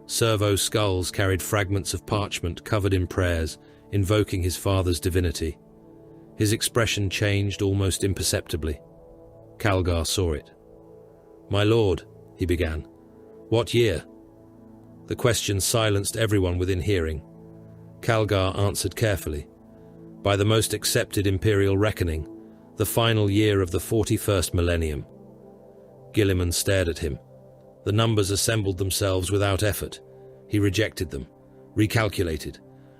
Servo skulls carried fragments of parchment covered in prayers, invoking his father's divinity. His expression changed almost imperceptibly. Calgar saw it. "My lord," he began, "what year?" The question silenced everyone within hearing. Calgar answered carefully. "By the most accepted imperial reckoning, the final year of the 41st millennium." Guilliman stared at him. The numbers assembled themselves without effort. He rejected them, recalculated,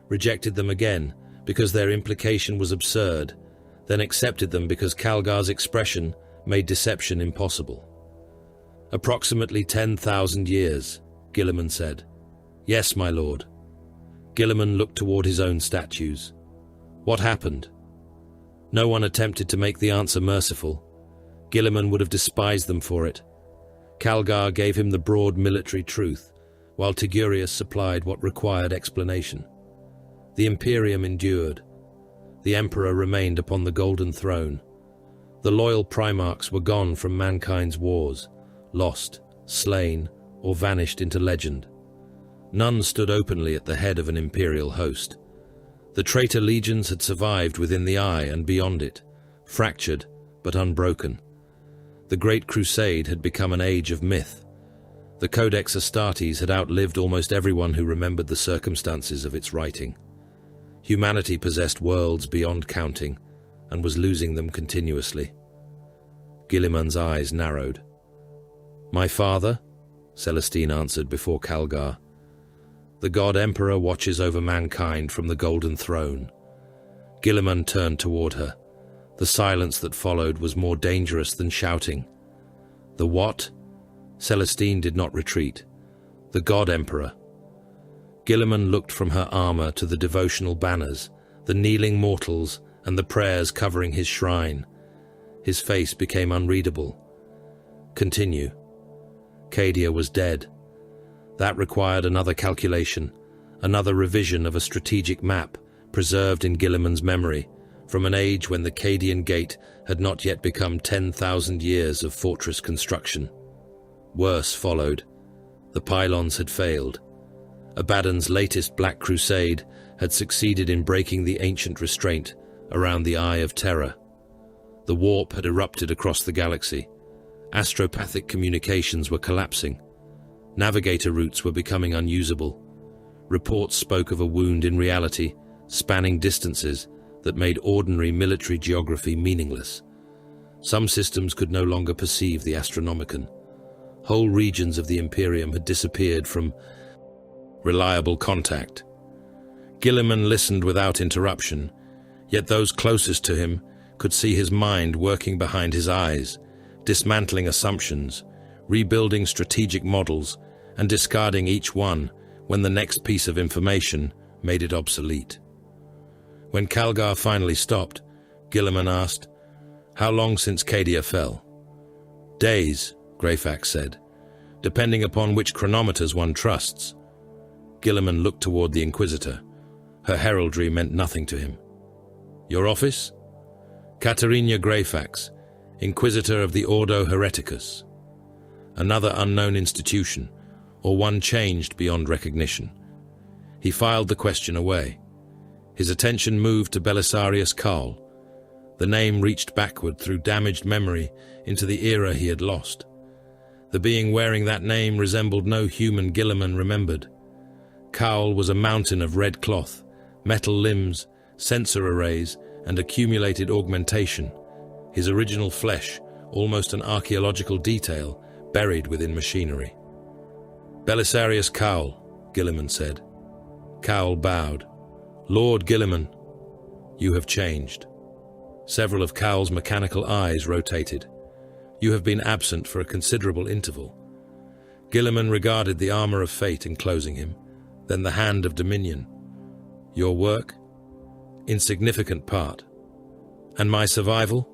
rejected them again because their implication was absurd, then accepted them because Calgar's expression made deception impossible. "Approximately 10,000 years, Guilliman said. "Yes, my lord." Guilliman looked toward his own statues. What happened? No one attempted to make the answer merciful. Guilliman would have despised them for it. Calgar gave him the broad military truth, while Tigurius supplied what required explanation. The Imperium endured. The Emperor remained upon the golden throne. The loyal Primarchs were gone from mankind's wars, lost, slain, or vanished into legend. None stood openly at the head of an imperial host. The traitor legions had survived within the eye and beyond it, fractured but unbroken. The Great Crusade had become an age of myth. The Codex Astartes had outlived almost everyone who remembered the circumstances of its writing. Humanity possessed worlds beyond counting, and was losing them continuously. Guilliman's eyes narrowed. "My father?" Celestine answered before Calgar. "The God Emperor watches over mankind from the Golden Throne. Guilliman turned toward her. The silence that followed was more dangerous than shouting. The what? Celestine did not retreat. The God Emperor. Guilliman looked from her armor to the devotional banners, the kneeling mortals, and the prayers covering his shrine. His face became unreadable. Continue. Cadia was dead. That required another calculation, another revision of a strategic map preserved in Guilliman's memory, from an age when the Cadian Gate had not yet become 10,000 years of fortress construction. Worse followed. The pylons had failed. Abaddon's latest Black Crusade had succeeded in breaking the ancient restraint around the Eye of Terror. The warp had erupted across the galaxy. Astropathic communications were collapsing. Navigator routes were becoming unusable. Reports spoke of a wound in reality, spanning distances that made ordinary military geography meaningless. Some systems could no longer perceive the Astronomicon. Whole regions of the Imperium had disappeared from reliable contact. Guilliman listened without interruption, yet those closest to him could see his mind working behind his eyes, dismantling assumptions, rebuilding strategic models, and discarding each one when the next piece of information made it obsolete. When Calgar finally stopped, Guilliman asked, "How long since Cadia fell?" "Days," Greyfax said, "depending upon which chronometers one trusts." Guilliman looked toward the Inquisitor. Her heraldry meant nothing to him. "Your office?" "Katerina Greyfax, Inquisitor of the Ordo Hereticus." Another unknown institution, or one changed beyond recognition. He filed the question away. His attention moved to Belisarius Cawl. The name reached backward through damaged memory into the era he had lost. The being wearing that name resembled no human Guilliman remembered. Cawl was a mountain of red cloth, metal limbs, sensor arrays, and accumulated augmentation. His original flesh, almost an archaeological detail, buried within machinery. "Belisarius Cawl," Guilliman said. Cawl bowed. "Lord Guilliman, you have changed." Several of Cowl's mechanical eyes rotated. "You have been absent for a considerable interval." Guilliman regarded the armor of fate enclosing him, then the hand of dominion. "Your work?" "Insignificant part." "And my survival?"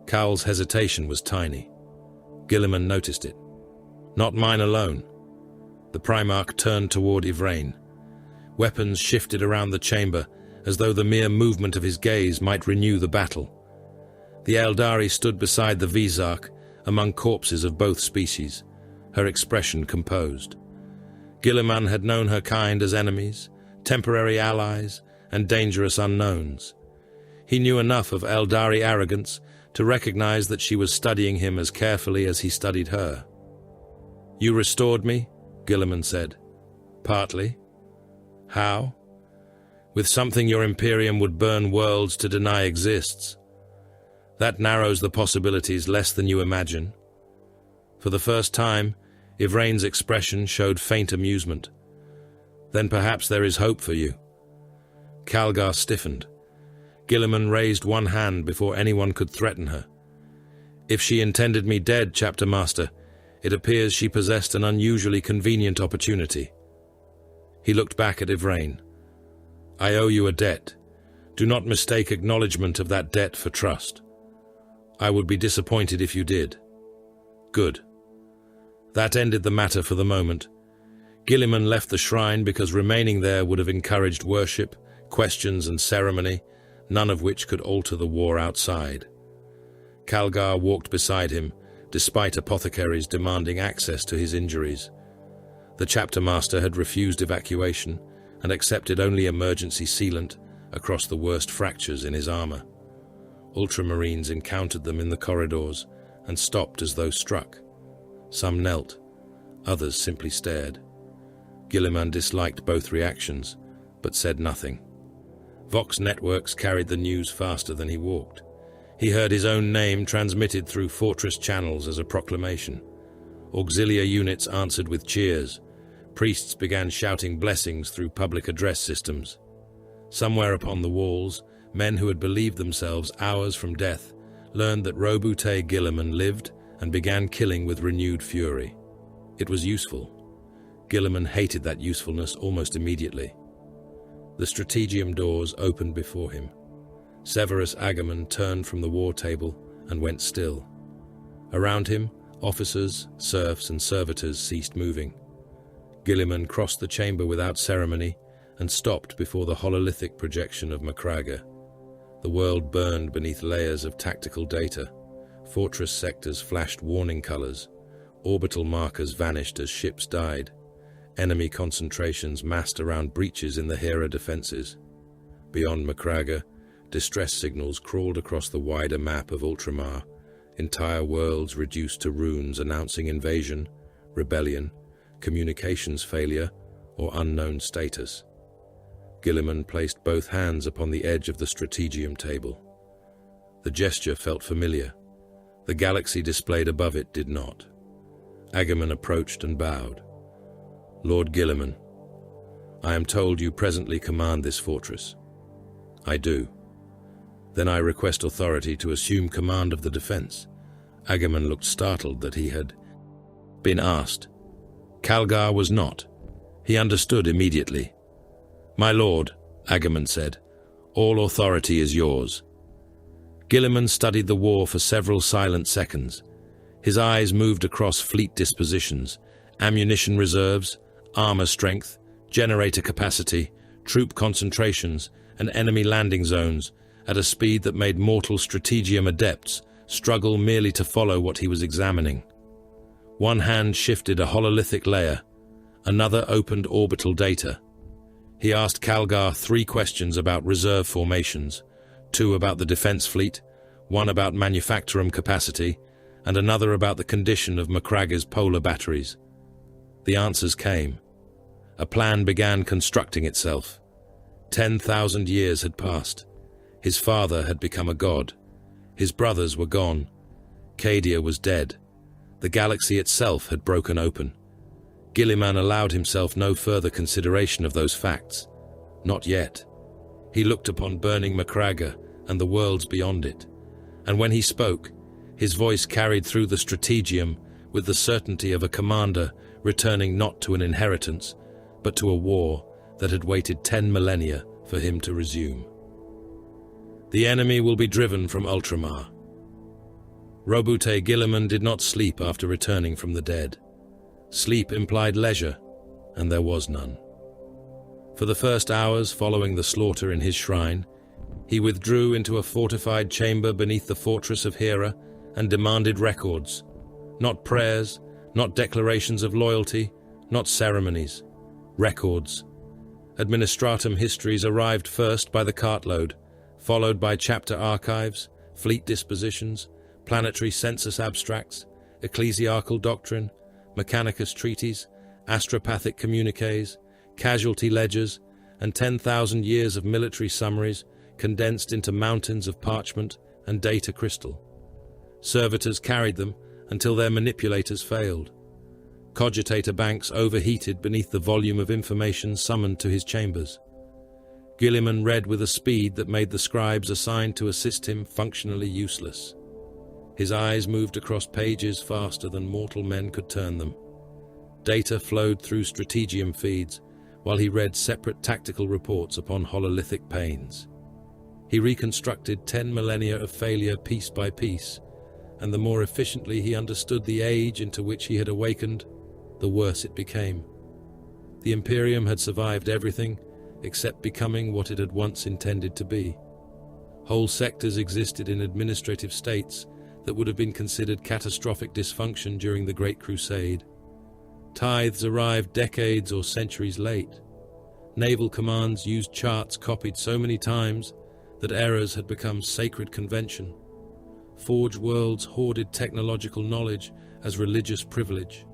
Cowl's hesitation was tiny. Guilliman noticed it. "Not mine alone." The Primarch turned toward Yvraine. Weapons shifted around the chamber, as though the mere movement of his gaze might renew the battle. The Eldari stood beside the Vizarch, among corpses of both species, her expression composed. Guilliman had known her kind as enemies, temporary allies, and dangerous unknowns. He knew enough of Eldari arrogance to recognize that she was studying him as carefully as he studied her. "You restored me," Guilliman said. "Partly." "How?" "With something your Imperium would burn worlds to deny exists. That narrows the possibilities less than you imagine." For the first time, Yvraine's expression showed faint amusement. "Then perhaps there is hope for you." Calgar stiffened. Guilliman raised one hand before anyone could threaten her. "If she intended me dead, Chapter Master, it appears she possessed an unusually convenient opportunity." He looked back at Yvraine. "I owe you a debt. Do not mistake acknowledgement of that debt for trust. I would be disappointed if you did." "Good." That ended the matter for the moment. Guilliman left the shrine because remaining there would have encouraged worship, questions, and ceremony, none of which could alter the war outside. Calgar walked beside him, despite apothecaries demanding access to his injuries. The chapter master had refused evacuation and accepted only emergency sealant across the worst fractures in his armor. Ultramarines encountered them in the corridors and stopped as though struck. Some knelt, others simply stared. Guilliman disliked both reactions, but said nothing. Vox networks carried the news faster than he walked. He heard his own name transmitted through fortress channels as a proclamation. Auxiliar units answered with cheers. Priests began shouting blessings through public address systems. Somewhere upon the walls, men who had believed themselves hours from death, learned that Roboute Guilliman lived and began killing with renewed fury. It was useful. Guilliman hated that usefulness almost immediately. The strategium doors opened before him. Severus Agamemnon turned from the war table and went still. Around him, officers, serfs, and servitors ceased moving. Guilliman crossed the chamber without ceremony and stopped before the hololithic projection of Macraga. The world burned beneath layers of tactical data. Fortress sectors flashed warning colors. Orbital markers vanished as ships died. Enemy concentrations massed around breaches in the Hera defenses. Beyond Macraga, distress signals crawled across the wider map of Ultramar, entire worlds reduced to runes announcing invasion, rebellion, communications failure, or unknown status. Guilliman placed both hands upon the edge of the strategium table. The gesture felt familiar. The galaxy displayed above it did not. Agamemnon approached and bowed. "Lord Guilliman, I am told you presently command this fortress." "I do." "Then I request authority to assume command of the defense." Agamemnon looked startled that he had been asked. Calgar was not. He understood immediately. "My lord," Agamemnon said, "all authority is yours." Guilliman studied the war for several silent seconds. His eyes moved across fleet dispositions, ammunition reserves, armor strength, generator capacity, troop concentrations, and enemy landing zones at a speed that made mortal strategium adepts struggle merely to follow what he was examining. One hand shifted a hololithic layer, another opened orbital data. He asked Calgar 3 questions about reserve formations, 2 about the defense fleet, 1 about manufacturum capacity, and another about the condition of Macraga's polar batteries. The answers came. A plan began constructing itself. 10,000 years had passed. His father had become a god. His brothers were gone. Cadia was dead. The galaxy itself had broken open. Guilliman allowed himself no further consideration of those facts. Not yet. He looked upon burning Macraga and the worlds beyond it. And when he spoke, his voice carried through the strategium with the certainty of a commander returning not to an inheritance, but to a war that had waited 10 millennia for him to resume. "The enemy will be driven from Ultramar." Roboute Guilliman did not sleep after returning from the dead. Sleep implied leisure, and there was none. For the first hours following the slaughter in his shrine, he withdrew into a fortified chamber beneath the fortress of Hera and demanded records. Not prayers, not declarations of loyalty, not ceremonies. Records. Administratum histories arrived first by the cartload, followed by chapter archives, fleet dispositions, planetary census abstracts, ecclesiarchal doctrine, mechanicus treaties, astropathic communiques, casualty ledgers, and 10,000 years of military summaries condensed into mountains of parchment and data crystal. Servitors carried them until their manipulators failed. Cogitator banks overheated beneath the volume of information summoned to his chambers. Guilliman read with a speed that made the scribes assigned to assist him functionally useless. His eyes moved across pages faster than mortal men could turn them. Data flowed through strategium feeds, while he read separate tactical reports upon hololithic panes. He reconstructed 10 millennia of failure piece by piece, and the more efficiently he understood the age into which he had awakened, the worse it became. The Imperium had survived everything except becoming what it had once intended to be. Whole sectors existed in administrative states that would have been considered catastrophic dysfunction during the Great Crusade. Tithes arrived decades or centuries late. Naval commands used charts copied so many times that errors had become sacred convention. Forge worlds hoarded technological knowledge as religious privilege.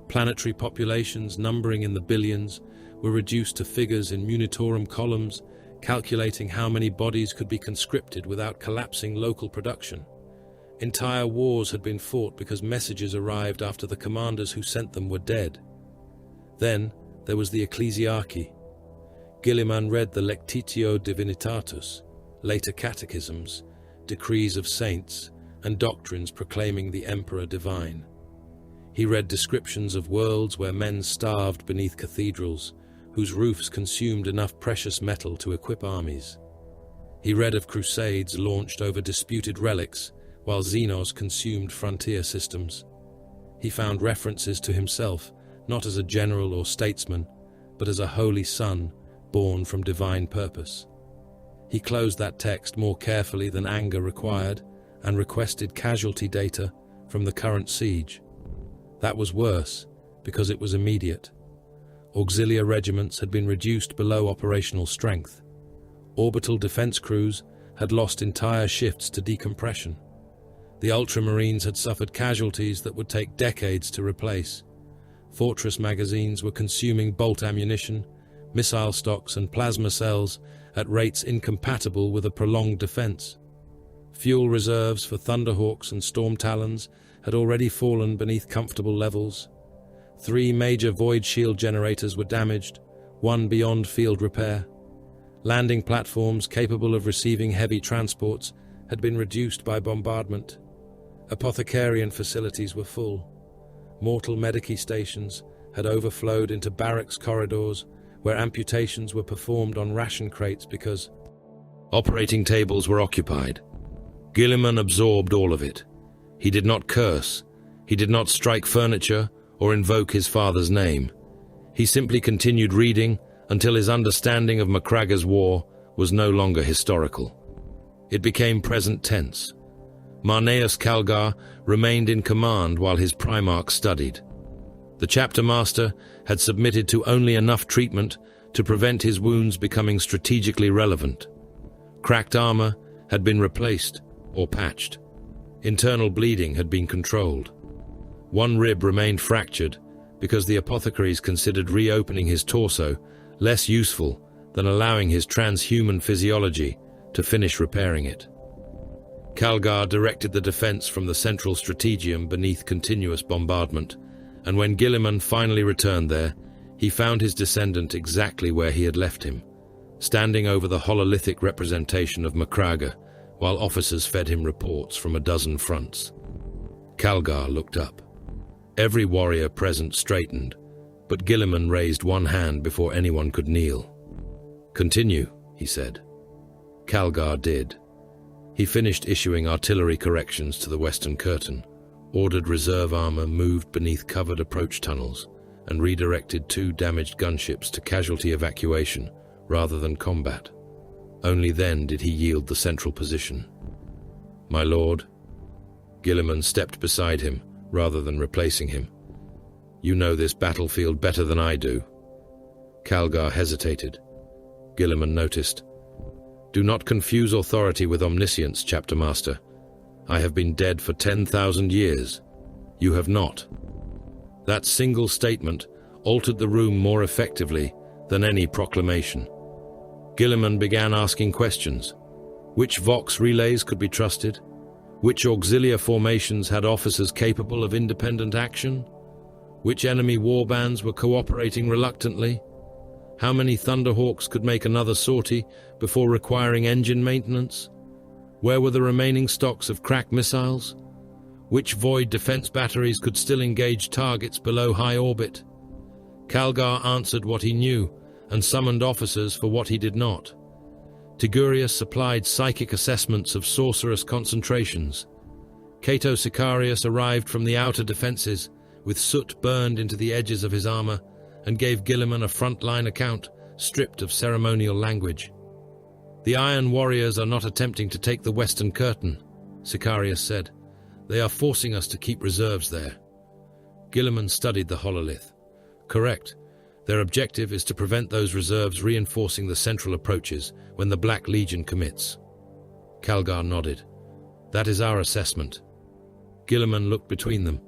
Planetary populations numbering in the billions were reduced to figures in munitorum columns, calculating how many bodies could be conscripted without collapsing local production. Entire wars had been fought because messages arrived after the commanders who sent them were dead. Then there was the ecclesiarchy. Guilliman read the Lectitio Divinitatus, later catechisms, decrees of saints, and doctrines proclaiming the Emperor divine. He read descriptions of worlds where men starved beneath cathedrals, whose roofs consumed enough precious metal to equip armies. He read of crusades launched over disputed relics, while Xenos consumed frontier systems. He found references to himself, not as a general or statesman, but as a holy son born from divine purpose. He closed that text more carefully than anger required and requested casualty data from the current siege. That was worse, because it was immediate. Auxiliary regiments had been reduced below operational strength. Orbital defense crews had lost entire shifts to decompression. The Ultramarines had suffered casualties that would take decades to replace. Fortress magazines were consuming bolt ammunition, missile stocks and plasma cells at rates incompatible with a prolonged defense. Fuel reserves for Thunderhawks and Storm Talons had already fallen beneath comfortable levels. 3 major void shield generators were damaged, 1 beyond field repair. Landing platforms capable of receiving heavy transports had been reduced by bombardment. Apothecarian facilities were full. Mortal medici stations had overflowed into barracks corridors where amputations were performed on ration crates because operating tables were occupied. Guilliman absorbed all of it. He did not curse. He did not strike furniture or invoke his father's name. He simply continued reading until his understanding of Macraga's war was no longer historical. It became present tense. Marneus Calgar remained in command while his Primarch studied. The chapter master had submitted to only enough treatment to prevent his wounds becoming strategically relevant. Cracked armor had been replaced or patched. Internal bleeding had been controlled. 1 rib remained fractured because the apothecaries considered reopening his torso less useful than allowing his transhuman physiology to finish repairing it. Calgar directed the defense from the central strategium beneath continuous bombardment, and when Guilliman finally returned there, he found his descendant exactly where he had left him, standing over the hololithic representation of Macraga, while officers fed him reports from a dozen fronts. Calgar looked up. Every warrior present straightened, but Guilliman raised 1 hand before anyone could kneel. "Continue," he said. Calgar did. He finished issuing artillery corrections to the western curtain, ordered reserve armor moved beneath covered approach tunnels, and redirected 2 damaged gunships to casualty evacuation rather than combat. Only then did he yield the central position. "My lord." Guilliman stepped beside him rather than replacing him. "You know this battlefield better than I do." Calgar hesitated. Guilliman noticed. "Do not confuse authority with omniscience, chapter master. I have been dead for 10,000 years. You have not." That single statement altered the room more effectively than any proclamation. Guilliman began asking questions. Which Vox relays could be trusted? Which auxiliary formations had officers capable of independent action? Which enemy warbands were cooperating reluctantly? How many Thunderhawks could make another sortie before requiring engine maintenance? Where were the remaining stocks of crack missiles? Which void defense batteries could still engage targets below high orbit? Calgar answered what he knew and summoned officers for what he did not. Tigurius supplied psychic assessments of sorcerous concentrations. Cato Sicarius arrived from the outer defenses, with soot burned into the edges of his armor, and gave Guilliman a front-line account, stripped of ceremonial language. "The Iron Warriors are not attempting to take the Western Curtain," Sicarius said. "They are forcing us to keep reserves there." Guilliman studied the hololith. "Correct. Their objective is to prevent those reserves reinforcing the central approaches when the Black Legion commits." Calgar nodded. "That is our assessment." Guilliman looked between them.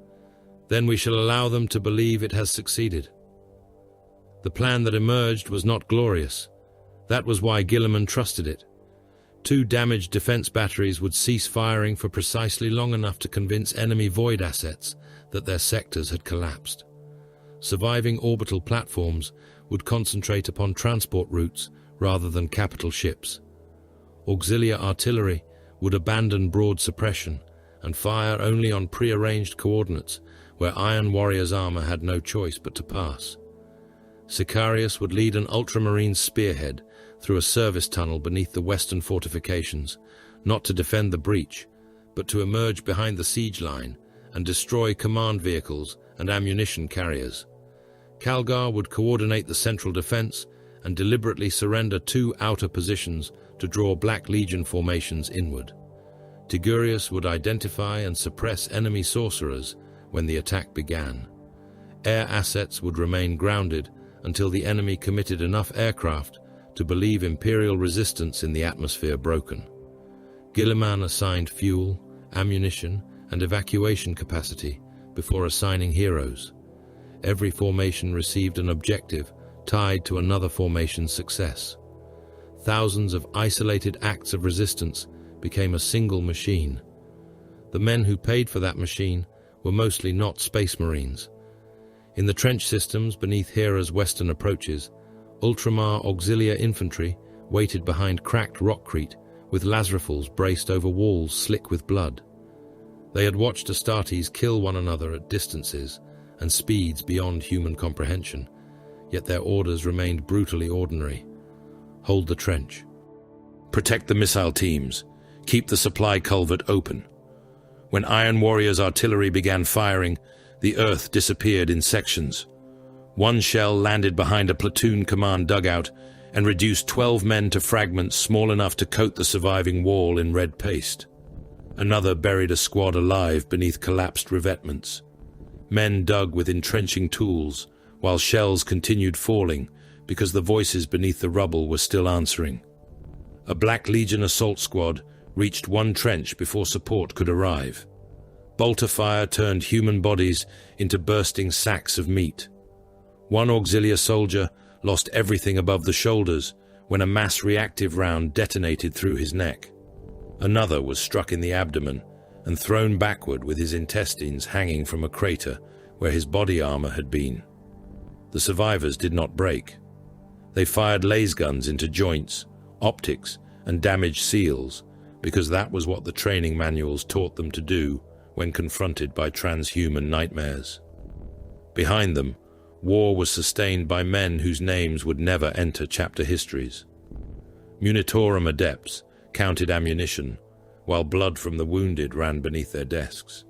"Then we shall allow them to believe it has succeeded." The plan that emerged was not glorious. That was why Guilliman trusted it. 2 damaged defense batteries would cease firing for precisely long enough to convince enemy void assets that their sectors had collapsed. Surviving orbital platforms would concentrate upon transport routes rather than capital ships. Auxiliary artillery would abandon broad suppression and fire only on prearranged coordinates where Iron Warrior's armor had no choice but to pass. Sicarius would lead an ultramarine spearhead through a service tunnel beneath the western fortifications, not to defend the breach, but to emerge behind the siege line and destroy command vehicles and ammunition carriers. Calgar would coordinate the central defense and deliberately surrender 2 outer positions to draw Black Legion formations inward. Tigurius would identify and suppress enemy sorcerers when the attack began. Air assets would remain grounded until the enemy committed enough aircraft to believe Imperial resistance in the atmosphere broken. Guilliman assigned fuel, ammunition, and evacuation capacity before assigning heroes. Every formation received an objective tied to another formation's success. Thousands of isolated acts of resistance became a single machine. The men who paid for that machine were mostly not Space Marines. In the trench systems beneath Hera's western approaches, Ultramar Auxiliary infantry waited behind cracked rockcrete with Lazarifals braced over walls slick with blood. They had watched Astartes kill one another at distances and speeds beyond human comprehension, yet their orders remained brutally ordinary. Hold the trench. Protect the missile teams. Keep the supply culvert open. When Iron Warrior's artillery began firing, the earth disappeared in sections. One shell landed behind a platoon command dugout and reduced 12 men to fragments small enough to coat the surviving wall in red paste. Another buried a squad alive beneath collapsed revetments. Men dug with entrenching tools, while shells continued falling because the voices beneath the rubble were still answering. A Black Legion assault squad reached one trench before support could arrive. Bolter fire turned human bodies into bursting sacks of meat. One auxiliary soldier lost everything above the shoulders when a mass reactive round detonated through his neck. Another was struck in the abdomen and thrown backward with his intestines hanging from a crater where his body armor had been. The survivors did not break. They fired laser guns into joints, optics, and damaged seals because that was what the training manuals taught them to do when confronted by transhuman nightmares. Behind them, war was sustained by men whose names would never enter chapter histories. Munitorum adepts counted ammunition, while blood from the wounded ran beneath their desks.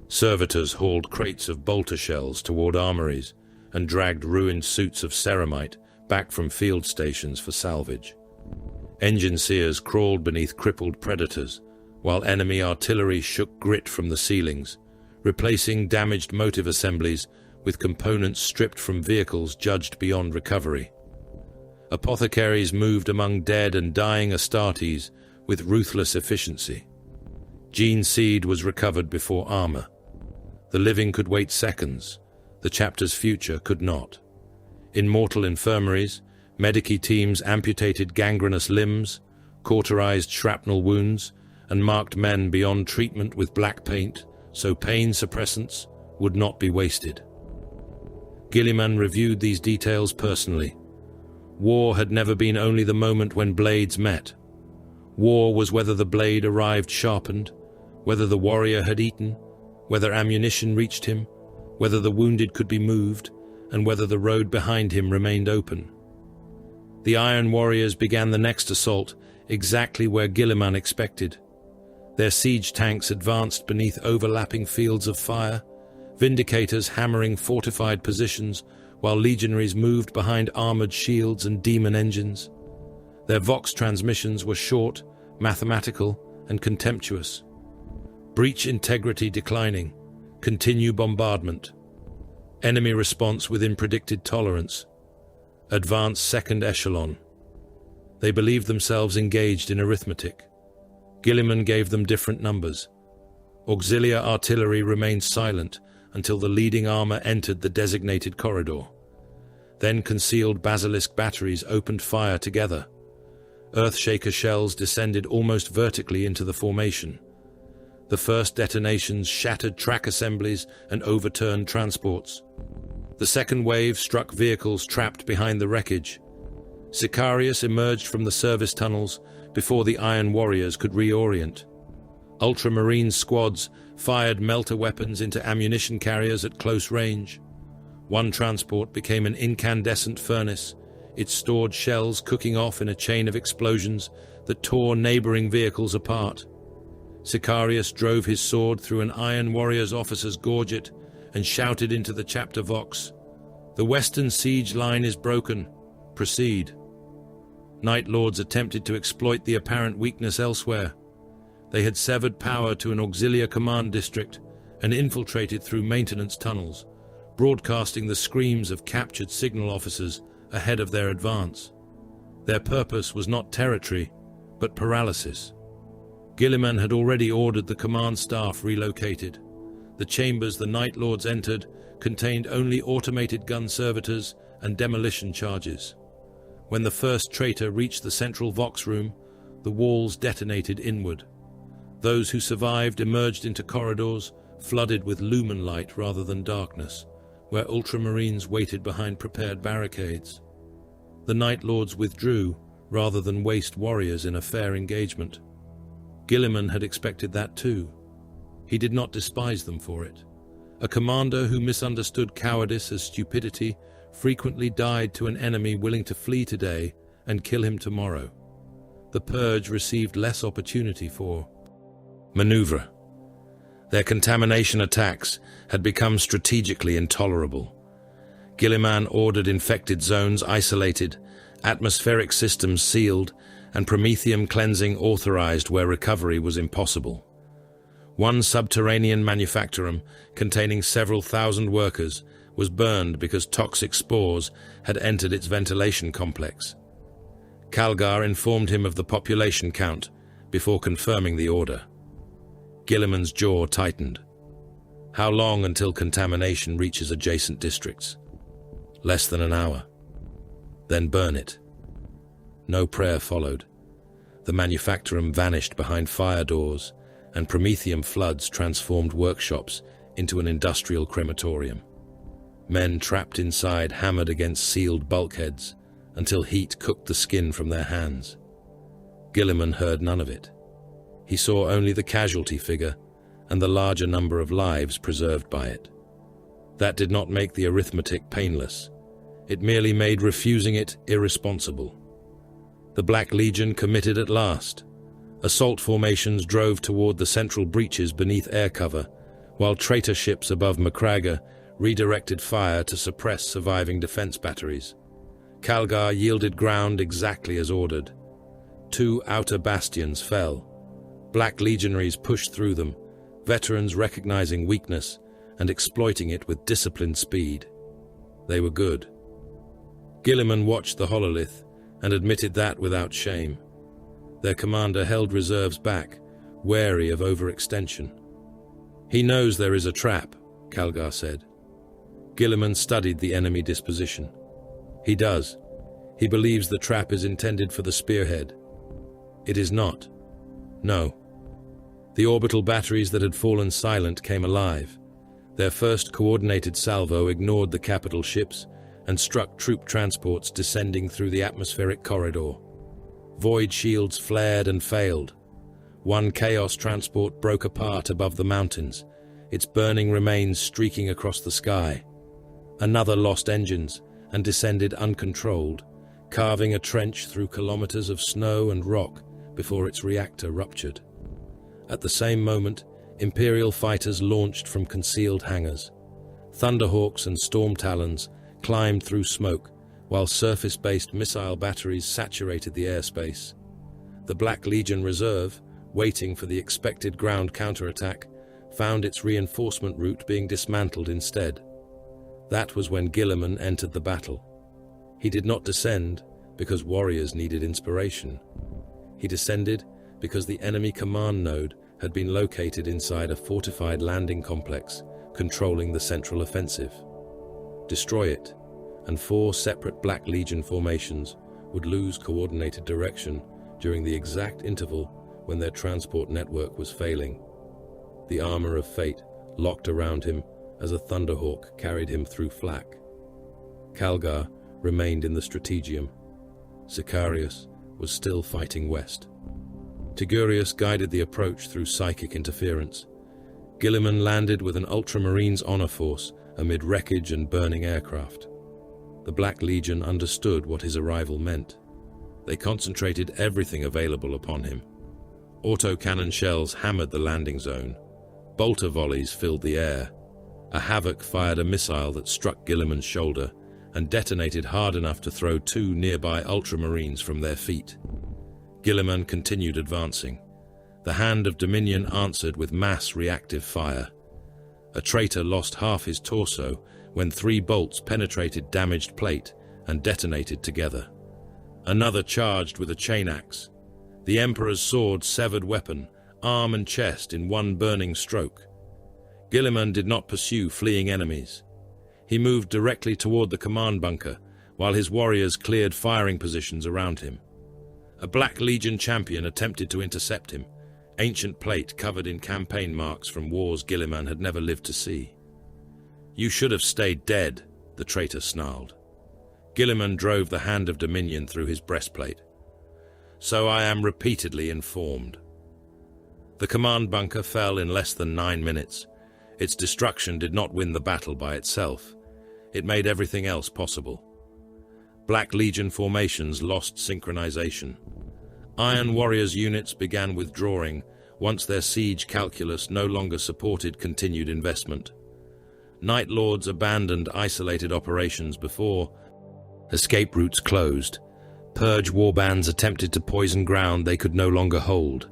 Servitors hauled crates of bolter shells toward armories and dragged ruined suits of ceramite back from field stations for salvage. Engine seers crawled beneath crippled predators, while enemy artillery shook grit from the ceilings, replacing damaged motive assemblies with components stripped from vehicles judged beyond recovery. Apothecaries moved among dead and dying Astartes with ruthless efficiency. Gene seed was recovered before armor. The living could wait seconds. The chapter's future could not. In mortal infirmaries, medici teams amputated gangrenous limbs, cauterized shrapnel wounds, and marked men beyond treatment with black paint so pain suppressants would not be wasted. Guilliman reviewed these details personally. War had never been only the moment when blades met. War was whether the blade arrived sharpened, whether the warrior had eaten, whether ammunition reached him, whether the wounded could be moved, and whether the road behind him remained open. The Iron Warriors began the next assault exactly where Guilliman expected. Their siege tanks advanced beneath overlapping fields of fire, Vindicators hammering fortified positions, while legionaries moved behind armored shields and demon engines. Their Vox transmissions were short, mathematical, and contemptuous. Breach integrity declining. Continue bombardment. Enemy response within predicted tolerance. Advance second echelon. They believed themselves engaged in arithmetic. Guilliman gave them different numbers. Auxiliary artillery remained silent until the leading armor entered the designated corridor. Then concealed basilisk batteries opened fire together. Earthshaker shells descended almost vertically into the formation. The first detonations shattered track assemblies and overturned transports. The second wave struck vehicles trapped behind the wreckage. Sicarius emerged from the service tunnels before the Iron Warriors could reorient. Ultramarine squads fired melter weapons into ammunition carriers at close range. One transport became an incandescent furnace, its stored shells cooking off in a chain of explosions that tore neighboring vehicles apart. Sicarius drove his sword through an Iron Warriors officer's gorget and shouted into the chapter vox, "The western siege line is broken. Proceed." Night Lords attempted to exploit the apparent weakness elsewhere. They had severed power to an auxiliary command district and infiltrated through maintenance tunnels, broadcasting the screams of captured signal officers ahead of their advance. Their purpose was not territory, but paralysis. Guilliman had already ordered the command staff relocated. The chambers the Night Lords entered contained only automated gun servitors and demolition charges. When the first traitor reached the central Vox room, the walls detonated inward. Those who survived emerged into corridors flooded with lumen light rather than darkness, where Ultramarines waited behind prepared barricades. The Night Lords withdrew rather than waste warriors in a fair engagement. Guilliman had expected that too. He did not despise them for it. A commander who misunderstood cowardice as stupidity frequently died to an enemy willing to flee today and kill him tomorrow. The Purge received less opportunity for maneuver. Their contamination attacks had become strategically intolerable. Guilliman ordered infected zones isolated, atmospheric systems sealed, and promethium cleansing authorized where recovery was impossible. One subterranean manufactorum, containing several thousand workers, was burned because toxic spores had entered its ventilation complex. Calgar informed him of the population count before confirming the order. Guilliman's jaw tightened. How long until contamination reaches adjacent districts? Less than an hour. Then burn it. No prayer followed. The manufactorum vanished behind fire doors, and promethium floods transformed workshops into an industrial crematorium. Men trapped inside hammered against sealed bulkheads until heat cooked the skin from their hands. Guilliman heard none of it. He saw only the casualty figure and the larger number of lives preserved by it. That did not make the arithmetic painless. It merely made refusing it irresponsible. The Black Legion committed at last. Assault formations drove toward the central breaches beneath air cover, while traitor ships above Macraga redirected fire to suppress surviving defense batteries. Calgar yielded ground exactly as ordered. 2 outer bastions fell. Black Legionaries pushed through them, veterans recognizing weakness and exploiting it with disciplined speed. They were good. Guilliman watched the hololith and admitted that without shame. Their commander held reserves back, wary of overextension. "He knows there is a trap," Calgar said. Guilliman studied the enemy disposition. "He does. He believes the trap is intended for the spearhead." "It is not." "No." The orbital batteries that had fallen silent came alive. Their first coordinated salvo ignored the capital ships and struck troop transports descending through the atmospheric corridor. Void shields flared and failed. One Chaos transport broke apart above the mountains, its burning remains streaking across the sky. Another lost engines and descended uncontrolled, carving a trench through kilometers of snow and rock before its reactor ruptured. At the same moment, Imperial fighters launched from concealed hangars. Thunderhawks and Storm Talons climbed through smoke, while surface-based missile batteries saturated the airspace. The Black Legion Reserve, waiting for the expected ground counterattack, found its reinforcement route being dismantled instead. That was when Guilliman entered the battle. He did not descend because warriors needed inspiration. He descended because the enemy command node had been located inside a fortified landing complex controlling the central offensive. Destroy it, and 4 separate Black Legion formations would lose coordinated direction during the exact interval when their transport network was failing. The armor of fate locked around him as a Thunderhawk carried him through flak. Calgar remained in the strategium. Sicarius was still fighting west. Tigurius guided the approach through psychic interference. Guilliman landed with an Ultramarines honor force amid wreckage and burning aircraft. The Black Legion understood what his arrival meant. They concentrated everything available upon him. Autocannon shells hammered the landing zone. Bolter volleys filled the air. A Havoc fired a missile that struck Guilliman's shoulder and detonated hard enough to throw 2 nearby Ultramarines from their feet. Guilliman continued advancing. The Hand of Dominion answered with mass reactive fire. A traitor lost half his torso when 3 bolts penetrated damaged plate and detonated together. Another charged with a chain axe. The Emperor's sword severed weapon, arm and chest in one burning stroke. Guilliman did not pursue fleeing enemies. He moved directly toward the command bunker, while his warriors cleared firing positions around him. A Black Legion champion attempted to intercept him, ancient plate covered in campaign marks from wars Guilliman had never lived to see. "You should have stayed dead," the traitor snarled. Guilliman drove the Hand of Dominion through his breastplate. "So I am repeatedly informed." The command bunker fell in less than 9 minutes. Its destruction did not win the battle by itself. It made everything else possible. Black Legion formations lost synchronization. Iron Warriors units began withdrawing once their siege calculus no longer supported continued investment. Night Lords abandoned isolated operations before. Escape routes closed. Purge warbands attempted to poison ground they could no longer hold.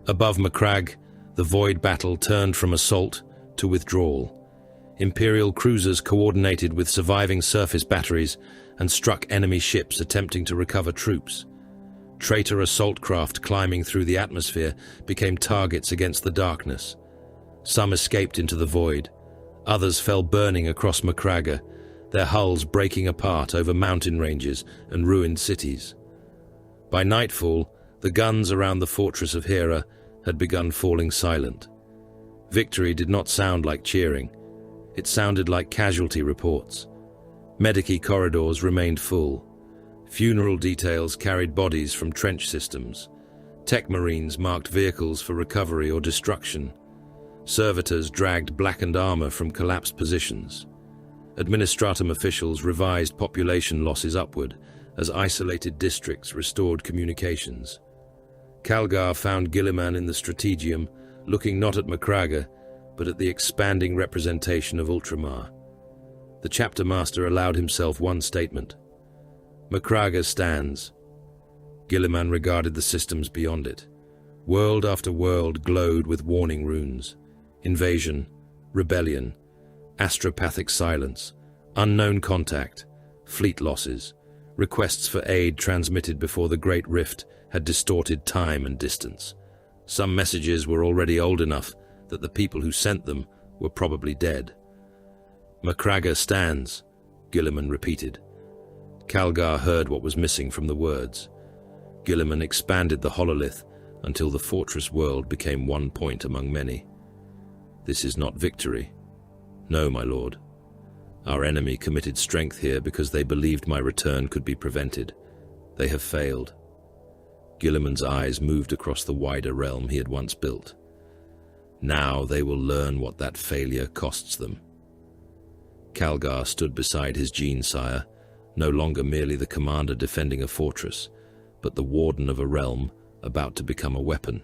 Above Macragge, the Void battle turned from assault to withdrawal. Imperial cruisers coordinated with surviving surface batteries and struck enemy ships attempting to recover troops. Traitor assault craft climbing through the atmosphere became targets against the darkness. Some escaped into the Void. Others fell burning across Macragge, their hulls breaking apart over mountain ranges and ruined cities. By nightfall, the guns around the fortress of Hera had begun falling silent. Victory did not sound like cheering. It sounded like casualty reports. Medici corridors remained full. Funeral details carried bodies from trench systems. Tech Marines marked vehicles for recovery or destruction. Servitors dragged blackened armor from collapsed positions. Administratum officials revised population losses upward as isolated districts restored communications. Calgar found Guilliman in the Strategium, looking not at Macragge, but at the expanding representation of Ultramar. The chapter master allowed himself one statement. Macragge stands. Guilliman regarded the systems beyond it. World after world glowed with warning runes. Invasion, rebellion, astropathic silence, unknown contact, fleet losses, requests for aid transmitted before the Great Rift had distorted time and distance. Some messages were already old enough that the people who sent them were probably dead. Macragge stands, Guilliman repeated. Calgar heard what was missing from the words. Guilliman expanded the hololith until the fortress world became one point among many. This is not victory. No, my lord. Our enemy committed strength here because they believed my return could be prevented. They have failed. Guilliman's eyes moved across the wider realm he had once built. Now they will learn what that failure costs them. Calgar stood beside his gene-sire, no longer merely the commander defending a fortress, but the warden of a realm about to become a weapon.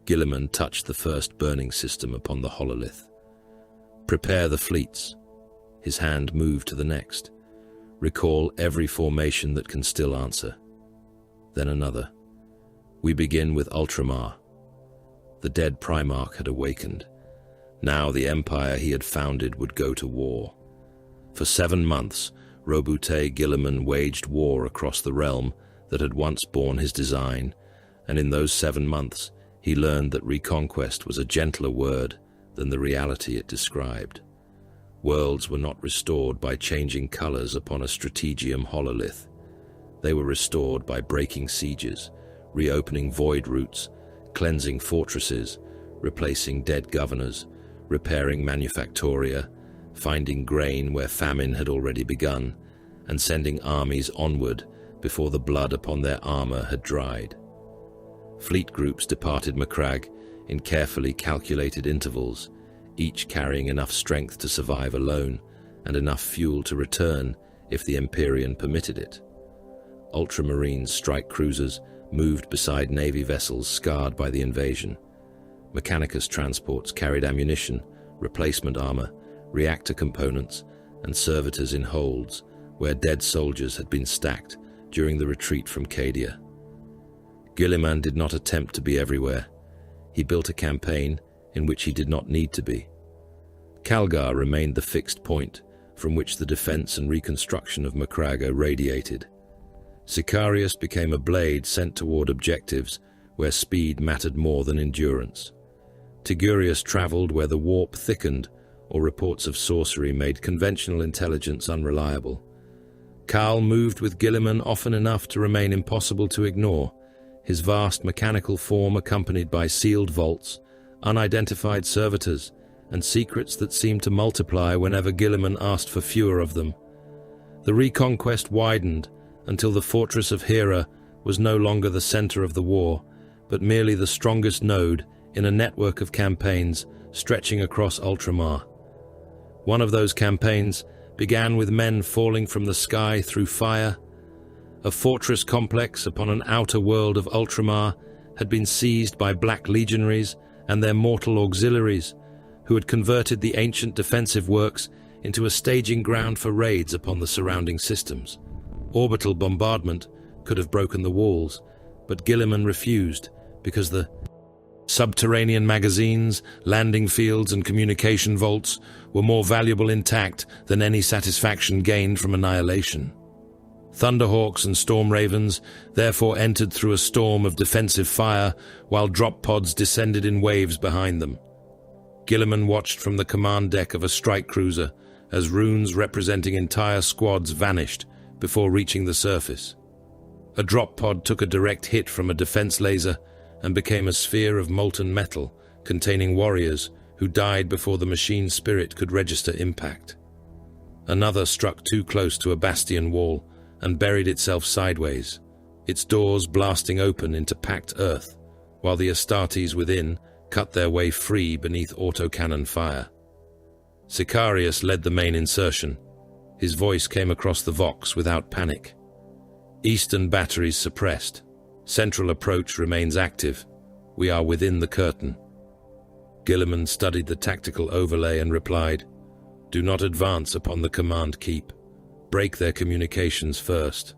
Guilliman touched the first burning system upon the hololith. Prepare the fleets. His hand moved to the next. Recall every formation that can still answer. Then another. We begin with Ultramar. The dead Primarch had awakened. Now the empire he had founded would go to war. For 7 months, Roboute Guilliman waged war across the realm that had once borne his design, and in those 7 months he learned that reconquest was a gentler word than the reality it described. Worlds were not restored by changing colors upon a strategium hololith. They were restored by breaking sieges, reopening void routes, cleansing fortresses, replacing dead governors, repairing manufactoria, finding grain where famine had already begun, and sending armies onward before the blood upon their armor had dried. Fleet groups departed Macragge in carefully calculated intervals, each carrying enough strength to survive alone and enough fuel to return if the Empyrean permitted it. Ultramarine strike cruisers moved beside Navy vessels scarred by the invasion. Mechanicus transports carried ammunition, replacement armor, reactor components, and servitors in holds where dead soldiers had been stacked during the retreat from Cadia. Guilliman did not attempt to be everywhere. He built a campaign in which he did not need to be. Calgar remained the fixed point from which the defense and reconstruction of Macragge radiated. Sicarius became a blade sent toward objectives where speed mattered more than endurance. Tigurius traveled where the warp thickened or reports of sorcery made conventional intelligence unreliable. Karl moved with Guilliman often enough to remain impossible to ignore, his vast mechanical form accompanied by sealed vaults, unidentified servitors, and secrets that seemed to multiply whenever Guilliman asked for fewer of them. The reconquest widened until the fortress of Hera was no longer the center of the war, but merely the strongest node in a network of campaigns stretching across Ultramar. One of those campaigns began with men falling from the sky through fire. A fortress complex upon an outer world of Ultramar had been seized by Black Legionaries and their mortal auxiliaries, who had converted the ancient defensive works into a staging ground for raids upon the surrounding systems. Orbital bombardment could have broken the walls, but Guilliman refused because the subterranean magazines, landing fields, and communication vaults were more valuable intact than any satisfaction gained from annihilation. Thunderhawks and Storm Ravens therefore entered through a storm of defensive fire, while drop pods descended in waves behind them. Guilliman watched from the command deck of a strike cruiser as runes representing entire squads vanished before reaching the surface. A drop pod took a direct hit from a defense laser and became a sphere of molten metal containing warriors who died before the machine spirit could register impact. Another struck too close to a bastion wall and buried itself sideways, its doors blasting open into packed earth, while the Astartes within cut their way free beneath autocannon fire. Sicarius led the main insertion. His voice came across the Vox without panic. Eastern batteries suppressed. Central approach remains active. We are within the curtain. Guilliman studied the tactical overlay and replied, "Do not advance upon the command keep. Break their communications first."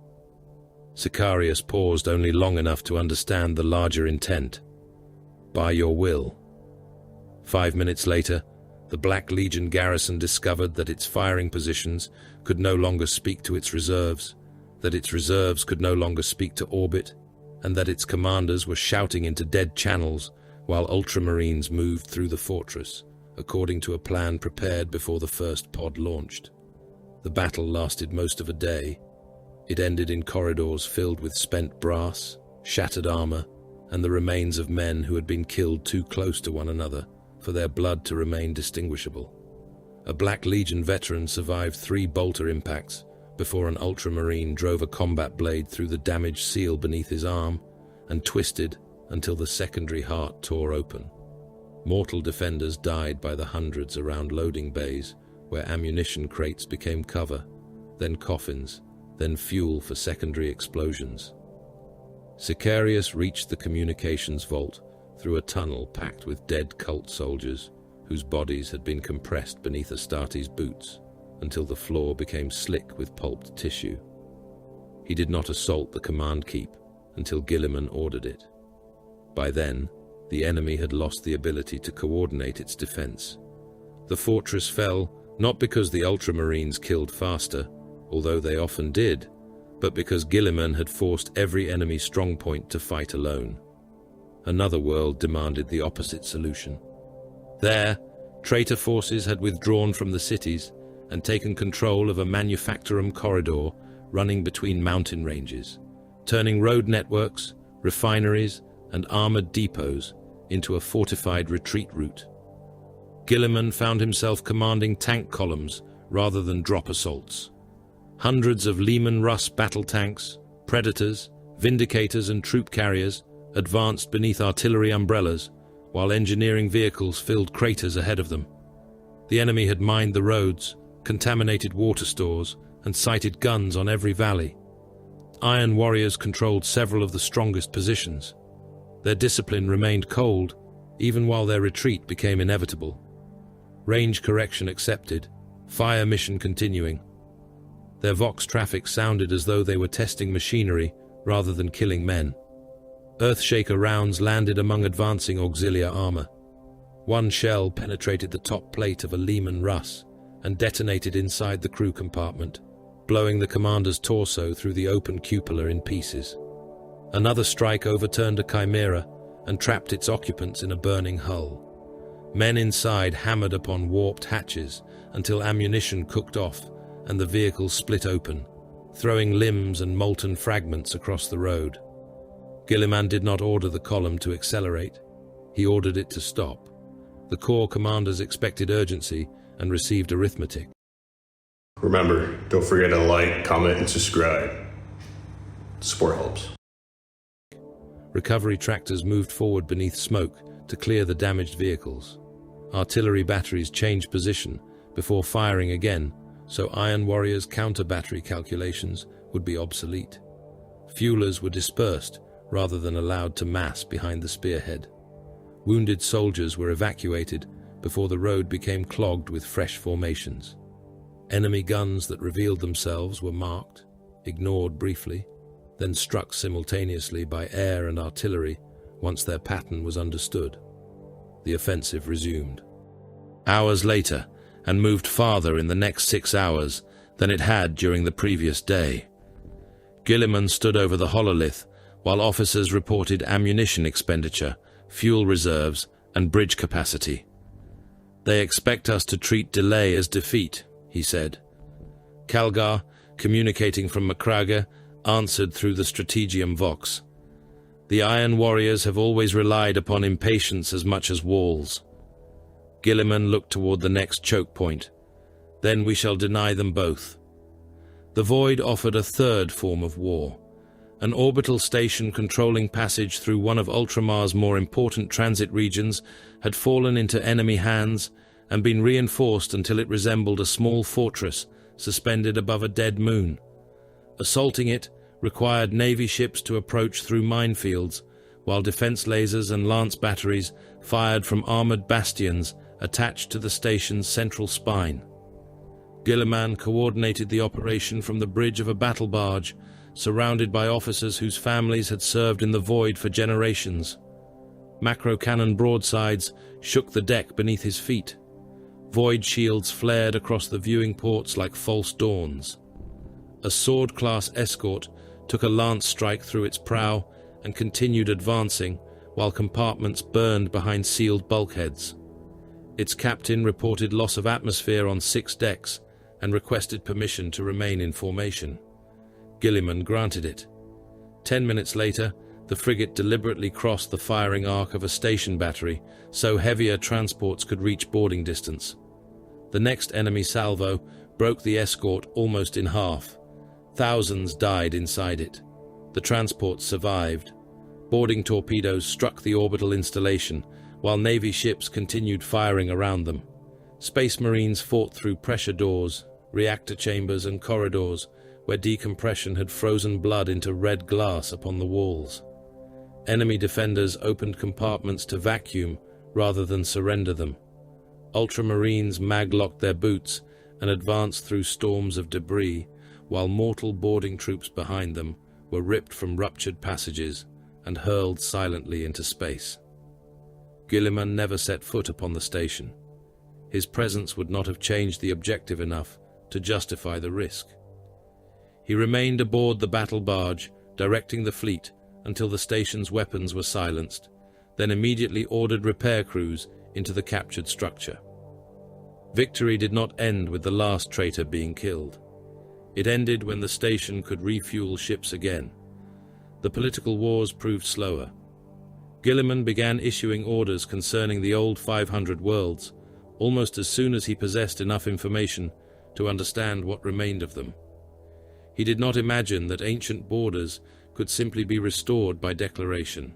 Sicarius paused only long enough to understand the larger intent. "By your will." 5 minutes later, the Black Legion garrison discovered that its firing positions could no longer speak to its reserves, that its reserves could no longer speak to orbit, and that its commanders were shouting into dead channels while Ultramarines moved through the fortress, according to a plan prepared before the first pod launched. The battle lasted most of a day. It ended in corridors filled with spent brass, shattered armor, and the remains of men who had been killed too close to one another for their blood to remain distinguishable. A Black Legion veteran survived 3 bolter impacts before an Ultramarine drove a combat blade through the damaged seal beneath his arm and twisted until the secondary heart tore open. Mortal defenders died by the hundreds around loading bays, where ammunition crates became cover, then coffins, then fuel for secondary explosions. Sicarius reached the communications vault through a tunnel packed with dead cult soldiers whose bodies had been compressed beneath Astartes' boots until the floor became slick with pulped tissue. He did not assault the command keep until Guilliman ordered it. By then, the enemy had lost the ability to coordinate its defense. The fortress fell not because the Ultramarines killed faster, although they often did, but because Guilliman had forced every enemy strongpoint to fight alone. Another world demanded the opposite solution. There, traitor forces had withdrawn from the cities and taken control of a manufactorum corridor running between mountain ranges, turning road networks, refineries, and armored depots into a fortified retreat route. Guilliman found himself commanding tank columns rather than drop assaults. Hundreds of Lehman Russ battle tanks, Predators, Vindicators, and troop carriers advanced beneath artillery umbrellas, while engineering vehicles filled craters ahead of them. The enemy had mined the roads, contaminated water stores, and sighted guns on every valley. Iron warriors controlled several of the strongest positions. Their discipline remained cold, even while their retreat became inevitable. Range correction accepted, fire mission continuing. Their vox traffic sounded as though they were testing machinery rather than killing men. Earthshaker rounds landed among advancing auxiliar armor. One shell penetrated the top plate of a Lehman Russ and detonated inside the crew compartment, blowing the commander's torso through the open cupola in pieces. Another strike overturned a Chimera and trapped its occupants in a burning hull. Men inside hammered upon warped hatches until ammunition cooked off and the vehicle split open, throwing limbs and molten fragments across the road. Guilliman did not order the column to accelerate. He ordered it to stop. The Corps commanders expected urgency and received arithmetic. Remember, don't forget to like, comment, and subscribe. Support helps. Recovery tractors moved forward beneath smoke to clear the damaged vehicles. Artillery batteries changed position before firing again, so Iron Warrior's counter-battery calculations would be obsolete. Fuelers were dispersed rather than allowed to mass behind the spearhead. Wounded soldiers were evacuated before the road became clogged with fresh formations. Enemy guns that revealed themselves were marked, ignored briefly, then struck simultaneously by air and artillery once their pattern was understood. The offensive resumed. Hours later, and moved farther in the next 6 hours than it had during the previous day. Guilliman stood over the hololith while officers reported ammunition expenditure, fuel reserves, and bridge capacity. "They expect us to treat delay as defeat," he said. Calgar, communicating from Macraga, answered through the Strategium Vox. "The Iron Warriors have always relied upon impatience as much as walls." Guilliman looked toward the next choke point. "Then we shall deny them both." The Void offered a third form of war. An orbital station controlling passage through one of Ultramar's more important transit regions had fallen into enemy hands and been reinforced until it resembled a small fortress suspended above a dead moon. Assaulting it required Navy ships to approach through minefields, while defense lasers and lance batteries fired from armored bastions attached to the station's central spine. Guilliman coordinated the operation from the bridge of a battle barge, surrounded by officers whose families had served in the Void for generations. Macro-cannon broadsides shook the deck beneath his feet. Void shields flared across the viewing ports like false dawns. A sword-class escort took a lance strike through its prow and continued advancing, while compartments burned behind sealed bulkheads. Its captain reported loss of atmosphere on 6 decks and requested permission to remain in formation. Guilliman granted it. 10 minutes later, the frigate deliberately crossed the firing arc of a station battery so heavier transports could reach boarding distance. The next enemy salvo broke the escort almost in half. Thousands died inside it. The transports survived. Boarding torpedoes struck the orbital installation, while Navy ships continued firing around them. Space Marines fought through pressure doors, reactor chambers, and corridors, where decompression had frozen blood into red glass upon the walls. Enemy defenders opened compartments to vacuum rather than surrender them. Ultramarines mag-locked their boots and advanced through storms of debris, while mortal boarding troops behind them were ripped from ruptured passages and hurled silently into space. Guilliman never set foot upon the station. His presence would not have changed the objective enough to justify the risk. He remained aboard the battle barge, directing the fleet until the station's weapons were silenced, then immediately ordered repair crews into the captured structure. Victory did not end with the last traitor being killed. It ended when the station could refuel ships again. The political wars proved slower. Guilliman began issuing orders concerning the old 500 worlds, almost as soon as he possessed enough information to understand what remained of them. He did not imagine that ancient borders could simply be restored by declaration.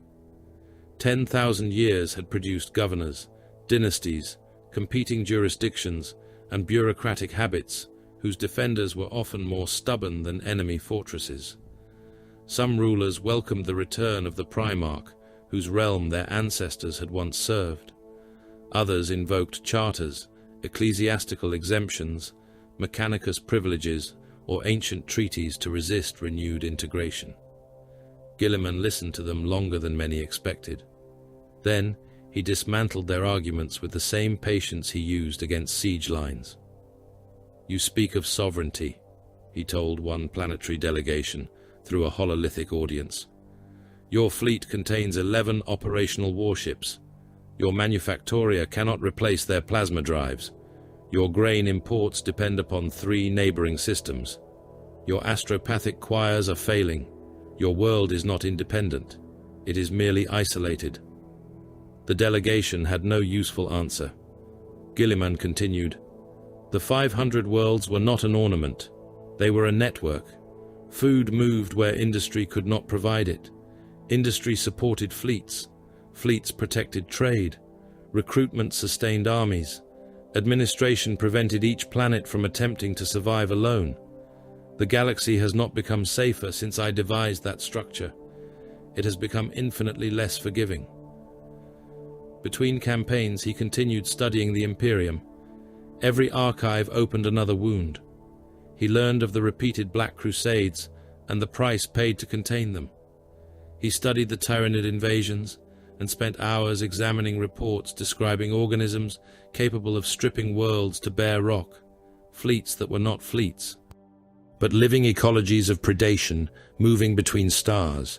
10,000 years had produced governors, dynasties, competing jurisdictions, and bureaucratic habits whose defenders were often more stubborn than enemy fortresses. Some rulers welcomed the return of the Primarch, whose realm their ancestors had once served. Others invoked charters, ecclesiastical exemptions, mechanicus privileges, or ancient treaties to resist renewed integration. Guilliman listened to them longer than many expected. Then, he dismantled their arguments with the same patience he used against siege lines. "You speak of sovereignty," he told one planetary delegation through a hololithic audience. "Your fleet contains 11 operational warships. Your manufactoria cannot replace their plasma drives. Your grain imports depend upon 3 neighboring systems. Your astropathic choirs are failing. Your world is not independent. It is merely isolated." The delegation had no useful answer. Guilliman continued, "The 500 worlds were not an ornament. They were a network. Food moved where industry could not provide it. Industry supported fleets. Fleets protected trade. Recruitment sustained armies. Administration prevented each planet from attempting to survive alone. The galaxy has not become safer since I devised that structure. It has become infinitely less forgiving." Between campaigns, he continued studying the Imperium. Every archive opened another wound. He learned of the repeated Black Crusades and the price paid to contain them. He studied the Tyranid invasions and spent hours examining reports describing organisms capable of stripping worlds to bare rock, fleets that were not fleets, but living ecologies of predation moving between stars.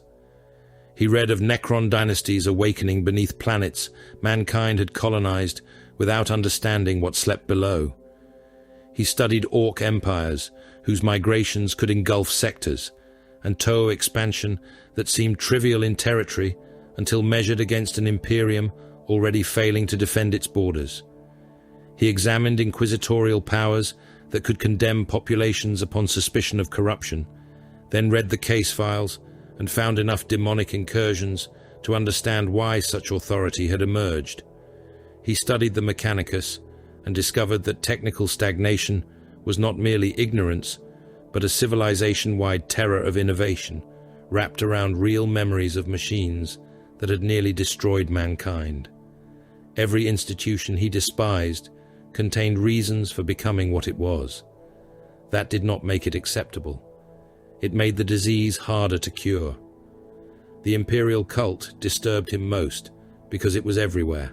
He read of Necron dynasties awakening beneath planets mankind had colonized without understanding what slept below. He studied Orc empires whose migrations could engulf sectors, and Toho expansion that seemed trivial in territory until measured against an Imperium already failing to defend its borders. He examined inquisitorial powers that could condemn populations upon suspicion of corruption, then read the case files and found enough demonic incursions to understand why such authority had emerged. He studied the Mechanicus and discovered that technical stagnation was not merely ignorance, but a civilization-wide terror of innovation, wrapped around real memories of machines that had nearly destroyed mankind. Every institution he despised contained reasons for becoming what it was. That did not make it acceptable. It made the disease harder to cure. The imperial cult disturbed him most because it was everywhere.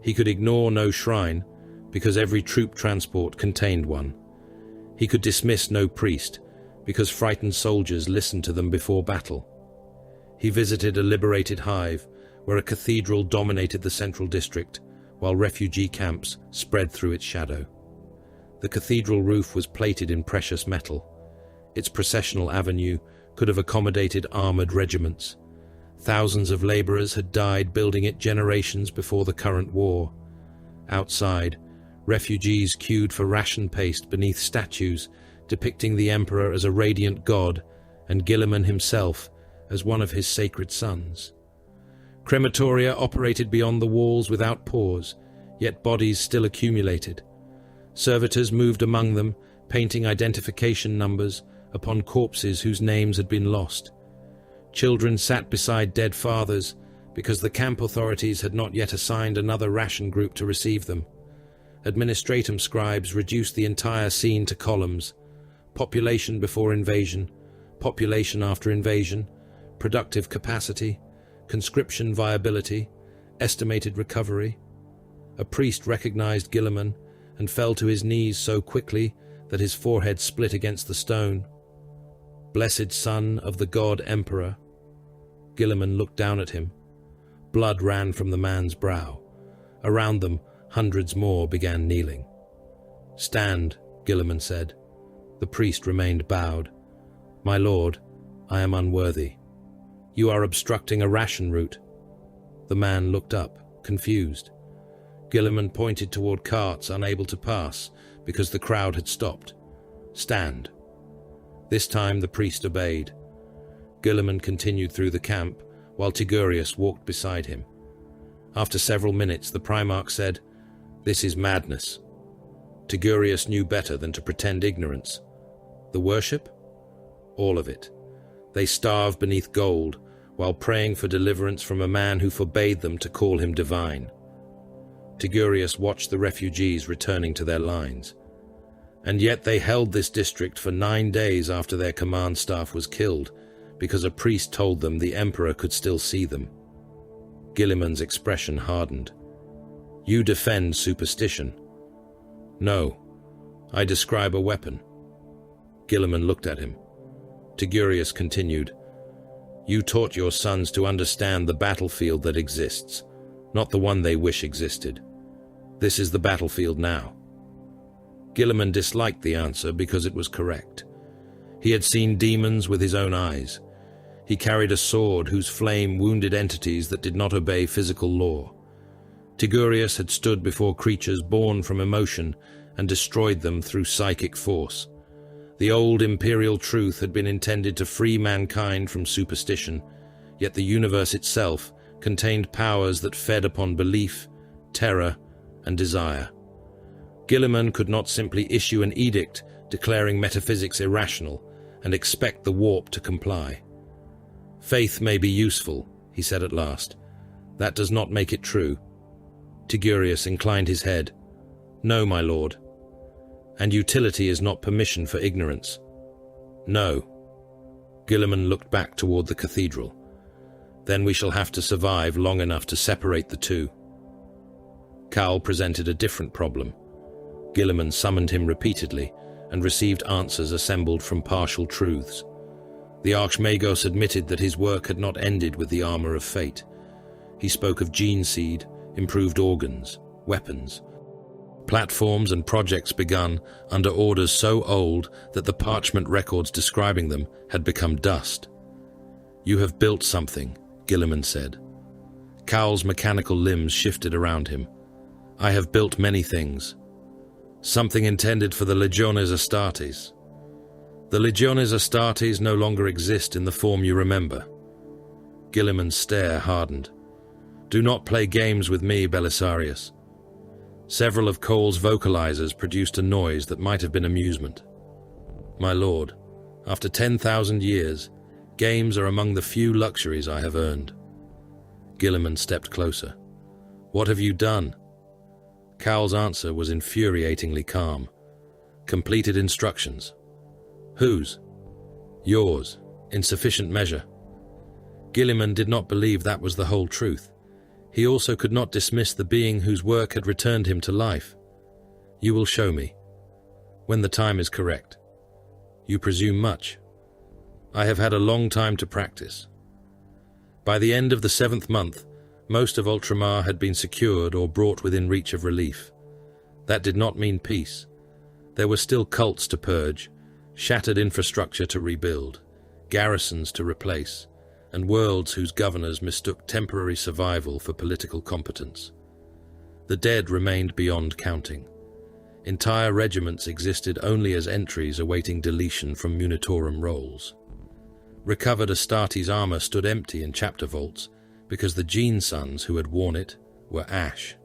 He could ignore no shrine because every troop transport contained one. He could dismiss no priest because frightened soldiers listened to them before battle. He visited a liberated hive where a cathedral dominated the central district while refugee camps spread through its shadow. The cathedral roof was plated in precious metal. Its processional avenue could have accommodated armored regiments. Thousands of laborers had died building it generations before the current war. Outside, refugees queued for ration paste beneath statues depicting the emperor as a radiant god and Guilliman himself as one of his sacred sons. Crematoria operated beyond the walls without pause, yet bodies still accumulated. Servitors moved among them, painting identification numbers upon corpses whose names had been lost. Children sat beside dead fathers because the camp authorities had not yet assigned another ration group to receive them. Administratum scribes reduced the entire scene to columns: population before invasion, population after invasion, productive capacity, conscription viability, estimated recovery. A priest recognized Guilliman and fell to his knees so quickly that his forehead split against the stone. Blessed son of the god emperor. Guilliman looked down at him. Blood ran from the man's brow. Around them, hundreds more began kneeling. Stand, Guilliman said. The priest remained bowed. My lord, I am unworthy. You are obstructing a ration route. The man looked up, confused. Guilliman pointed toward carts unable to pass because the crowd had stopped. Stand. This time the priest obeyed. Guilliman continued through the camp while Tigurius walked beside him. After several minutes, the Primarch said, "This is madness." Tigurius knew better than to pretend ignorance. The worship? All of it. They starve beneath gold, while praying for deliverance from a man who forbade them to call him divine. Tigurius watched the refugees returning to their lines. And yet they held this district for 9 days after their command staff was killed, because a priest told them the emperor could still see them. Guilliman's expression hardened. "You defend superstition." "No, I describe a weapon." Guilliman looked at him. Tigurius continued, "You taught your sons to understand the battlefield that exists, not the one they wish existed. This is the battlefield now." Guilliman disliked the answer because it was correct. He had seen demons with his own eyes. He carried a sword whose flame wounded entities that did not obey physical law. Tigurius had stood before creatures born from emotion and destroyed them through psychic force. The old imperial truth had been intended to free mankind from superstition, yet the universe itself contained powers that fed upon belief, terror, and desire. Guilliman could not simply issue an edict declaring metaphysics irrational and expect the warp to comply. "Faith may be useful," he said at last. "That does not make it true." Tigurius inclined his head. "No, my lord. And utility is not permission for ignorance." "No." Guilliman looked back toward the cathedral. "Then we shall have to survive long enough to separate the two." Cal presented a different problem. Guilliman summoned him repeatedly and received answers assembled from partial truths. The Archmagos admitted that his work had not ended with the armor of fate. He spoke of gene seed, improved organs, weapons. Platforms and projects begun under orders so old that the parchment records describing them had become dust. "You have built something," Guilliman said. Cowl's mechanical limbs shifted around him. "I have built many things. Something intended for the Legiones Astartes. The Legiones Astartes no longer exist in the form you remember." Guilliman's stare hardened. "Do not play games with me, Belisarius." Several of Cole's vocalizers produced a noise that might have been amusement. "My lord, after 10,000 years, games are among the few luxuries I have earned." Guilliman stepped closer. "What have you done?" Cowl's answer was infuriatingly calm. "Completed instructions." "Whose?" "Yours, in sufficient measure." Guilliman did not believe that was the whole truth. He also could not dismiss the being whose work had returned him to life. "You will show me. When the time is correct." "You presume much." "I have had a long time to practice." By the end of the 7th month, most of Ultramar had been secured or brought within reach of relief. That did not mean peace. There were still cults to purge, shattered infrastructure to rebuild, garrisons to replace, and worlds whose governors mistook temporary survival for political competence. The dead remained beyond counting. Entire regiments existed only as entries awaiting deletion from Munitorum rolls. Recovered Astartes armor stood empty in chapter vaults because the Gene Sons who had worn it were ash.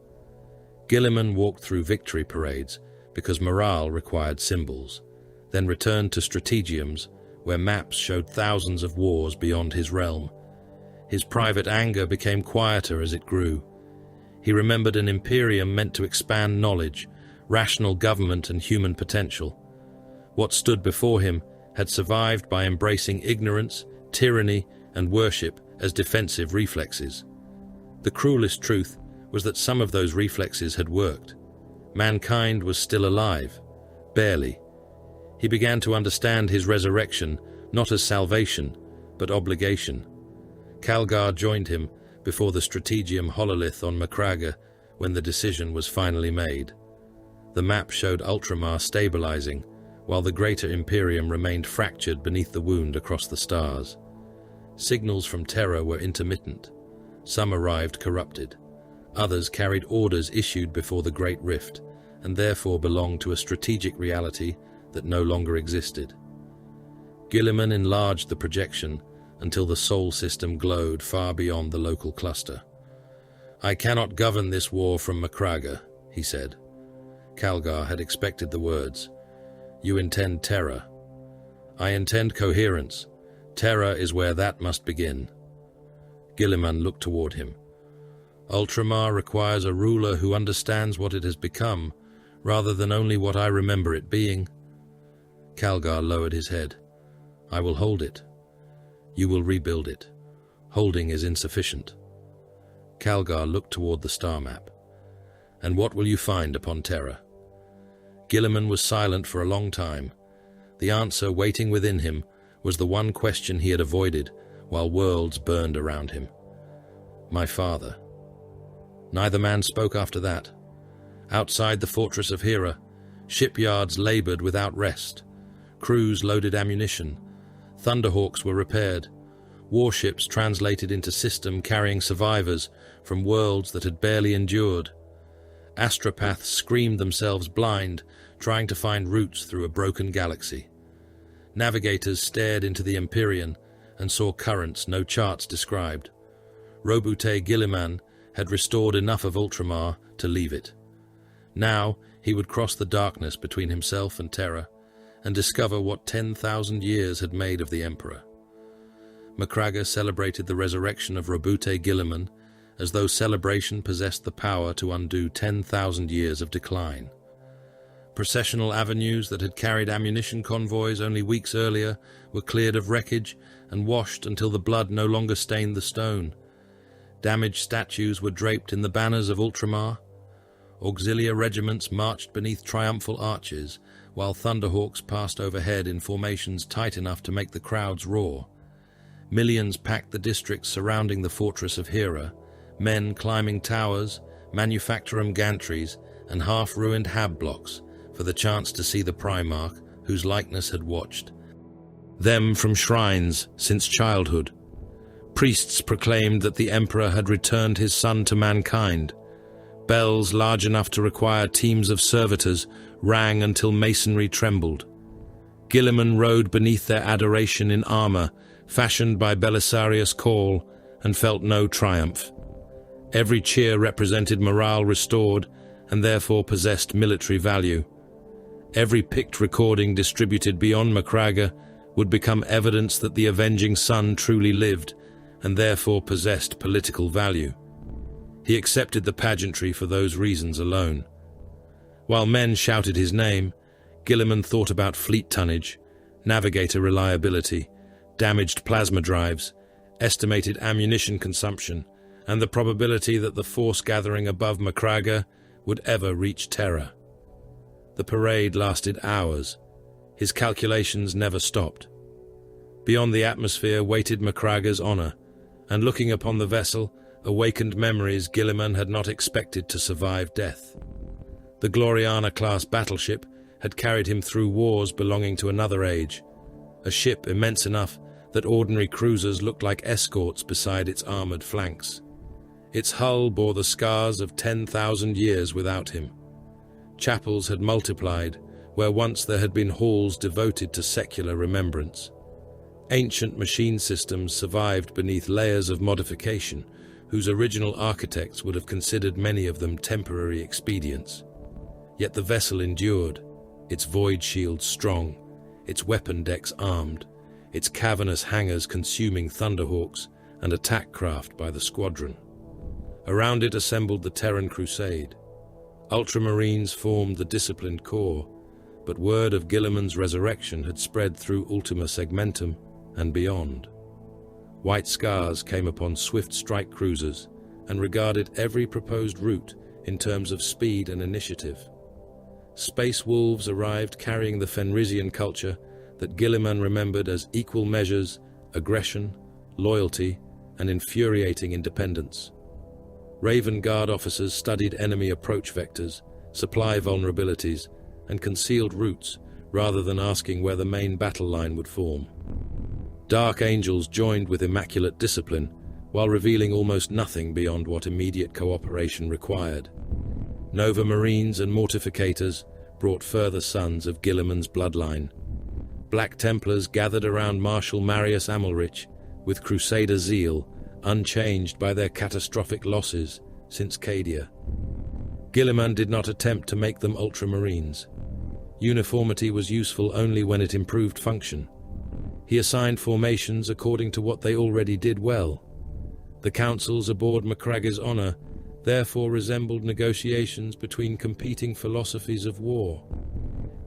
Guilliman walked through victory parades because morale required symbols, then returned to strategiums where maps showed thousands of wars beyond his realm. His private anger became quieter as it grew. He remembered an imperium meant to expand knowledge, rational government, and human potential. What stood before him had survived by embracing ignorance, tyranny, and worship as defensive reflexes. The cruelest truth was that some of those reflexes had worked. Mankind was still alive, barely. He began to understand his resurrection not as salvation, but obligation. Calgar joined him before the Strategium Hololith on Macraga when the decision was finally made. The map showed Ultramar stabilizing, while the Greater Imperium remained fractured beneath the wound across the stars. Signals from Terra were intermittent. Some arrived corrupted. Others carried orders issued before the Great Rift, and therefore belonged to a strategic reality that no longer existed. Guilliman enlarged the projection until the Sol system glowed far beyond the local cluster. "I cannot govern this war from Macraga," he said. Calgar had expected the words. "You intend terror. I intend coherence. Terror is where that must begin." Guilliman looked toward him. "Ultramar requires a ruler who understands what it has become, rather than only what I remember it being." Calgar lowered his head. "I will hold it. You will rebuild it. Holding is insufficient." Calgar looked toward the star map. "And what will you find upon Terra?" Guilliman was silent for a long time. The answer waiting within him was the one question he had avoided while worlds burned around him. "My father." Neither man spoke after that. Outside the fortress of Hera, shipyards labored without rest. Crews loaded ammunition. Thunderhawks were repaired. Warships translated into system carrying survivors from worlds that had barely endured. Astropaths screamed themselves blind, trying to find routes through a broken galaxy. Navigators stared into the Empyrean and saw currents no charts described. Roboute Guilliman had restored enough of Ultramar to leave it. Now he would cross the darkness between himself and Terra and discover what 10,000 years had made of the Emperor. Macraga celebrated the resurrection of Roboute Guilliman as though celebration possessed the power to undo 10,000 years of decline. Processional avenues that had carried ammunition convoys only weeks earlier were cleared of wreckage and washed until the blood no longer stained the stone. Damaged statues were draped in the banners of Ultramar. Auxiliary regiments marched beneath triumphal arches, while Thunderhawks passed overhead in formations tight enough to make the crowds roar. Millions packed the districts surrounding the fortress of Hera, men climbing towers, manufactorum gantries, and half-ruined hab blocks for the chance to see the Primarch whose likeness had watched them from shrines since childhood. Priests proclaimed that the Emperor had returned his son to mankind. Bells large enough to require teams of servitors rang until masonry trembled. Guilliman rode beneath their adoration in armor, fashioned by Belisarius' call, and felt no triumph. Every cheer represented morale restored and therefore possessed military value. Every picked recording distributed beyond Macraga would become evidence that the avenging son truly lived and therefore possessed political value. He accepted the pageantry for those reasons alone. While men shouted his name, Guilliman thought about fleet tonnage, navigator reliability, damaged plasma drives, estimated ammunition consumption, and the probability that the force gathering above Macraga would ever reach Terra. The parade lasted hours. His calculations never stopped. Beyond the atmosphere waited Macraga's honor, and looking upon the vessel, awakened memories Guilliman had not expected to survive death. The Gloriana-class battleship had carried him through wars belonging to another age, a ship immense enough that ordinary cruisers looked like escorts beside its armored flanks. Its hull bore the scars of 10,000 years without him. Chapels had multiplied, where once there had been halls devoted to secular remembrance. Ancient machine systems survived beneath layers of modification, whose original architects would have considered many of them temporary expedients. Yet the vessel endured, its void shields strong, its weapon decks armed, its cavernous hangars consuming Thunderhawks and attack craft by the squadron. Around it assembled the Terran Crusade. Ultramarines formed the disciplined core, but word of Guilliman's resurrection had spread through Ultima Segmentum and beyond. White Scars came upon swift strike cruisers and regarded every proposed route in terms of speed and initiative. Space Wolves arrived carrying the Fenrisian culture that Guilliman remembered as equal measures, aggression, loyalty, and infuriating independence. Raven Guard officers studied enemy approach vectors, supply vulnerabilities, and concealed routes rather than asking where the main battle line would form. Dark Angels joined with immaculate discipline while revealing almost nothing beyond what immediate cooperation required. Nova Marines and Mortificators brought further sons of Guilliman's bloodline. Black Templars gathered around Marshal Marius Amalrich, with Crusader zeal unchanged by their catastrophic losses since Cadia. Guilliman did not attempt to make them ultramarines. Uniformity was useful only when it improved function. He assigned formations according to what they already did well. The councils aboard Macragge's honor therefore resembled negotiations between competing philosophies of war.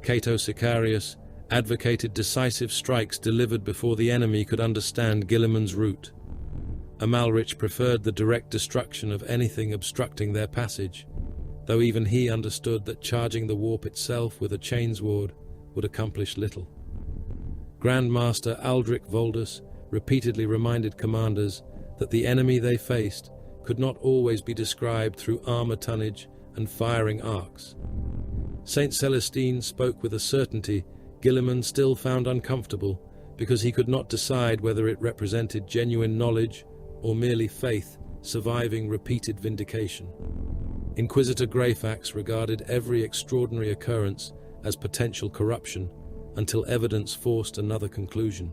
Cato Sicarius advocated decisive strikes delivered before the enemy could understand Guilliman's route. Amalrich preferred the direct destruction of anything obstructing their passage, though even he understood that charging the warp itself with a chainsword would accomplish little. Grandmaster Aldrich Voldus repeatedly reminded commanders that the enemy they faced could not always be described through armor tonnage and firing arcs. Saint Celestine spoke with a certainty Guilliman still found uncomfortable, because he could not decide whether it represented genuine knowledge or merely faith surviving repeated vindication. Inquisitor Greyfax regarded every extraordinary occurrence as potential corruption until evidence forced another conclusion.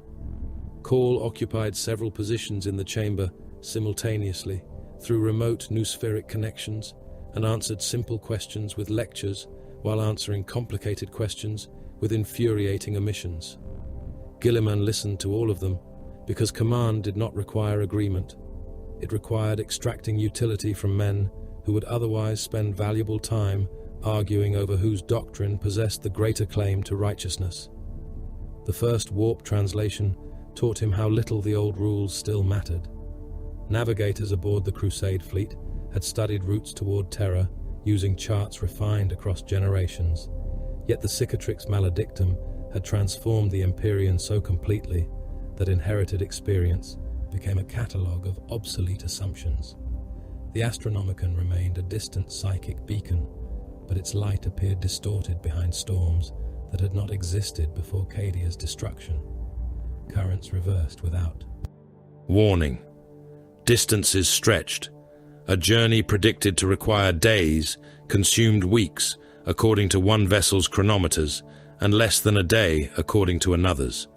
Call occupied several positions in the chamber simultaneously through remote noospheric connections and answered simple questions with lectures while answering complicated questions with infuriating omissions. Guilliman listened to all of them because command did not require agreement. It required extracting utility from men who would otherwise spend valuable time arguing over whose doctrine possessed the greater claim to righteousness. The first warp translation taught him how little the old rules still mattered. Navigators aboard the Crusade fleet had studied routes toward Terra using charts refined across generations, yet the Cicatrix Maledictum had transformed the Empyrean so completely that inherited experience became a catalogue of obsolete assumptions. The Astronomicon remained a distant psychic beacon, but its light appeared distorted behind storms that had not existed before Cadia's destruction. Currents reversed without. Warning. Distances stretched. A journey predicted to require days consumed weeks according to one vessel's chronometers and less than a day according to another's.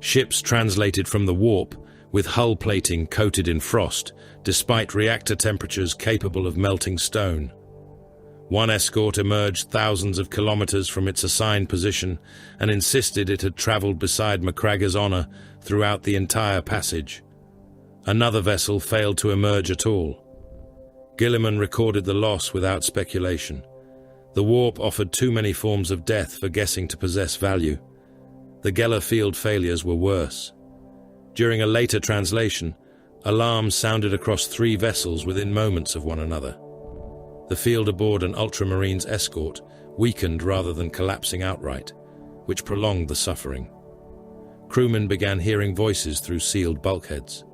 Ships translated from the warp with hull plating coated in frost despite reactor temperatures capable of melting stone. One escort emerged thousands of kilometers from its assigned position and insisted it had traveled beside Macragge's honor throughout the entire passage. Another vessel failed to emerge at all. Guilliman recorded the loss without speculation. The warp offered too many forms of death for guessing to possess value. The Geller field failures were worse. During a later translation, alarms sounded across 3 vessels within moments of one another. The field aboard an Ultramarine's escort weakened rather than collapsing outright, which prolonged the suffering. Crewmen began hearing voices through sealed bulkheads.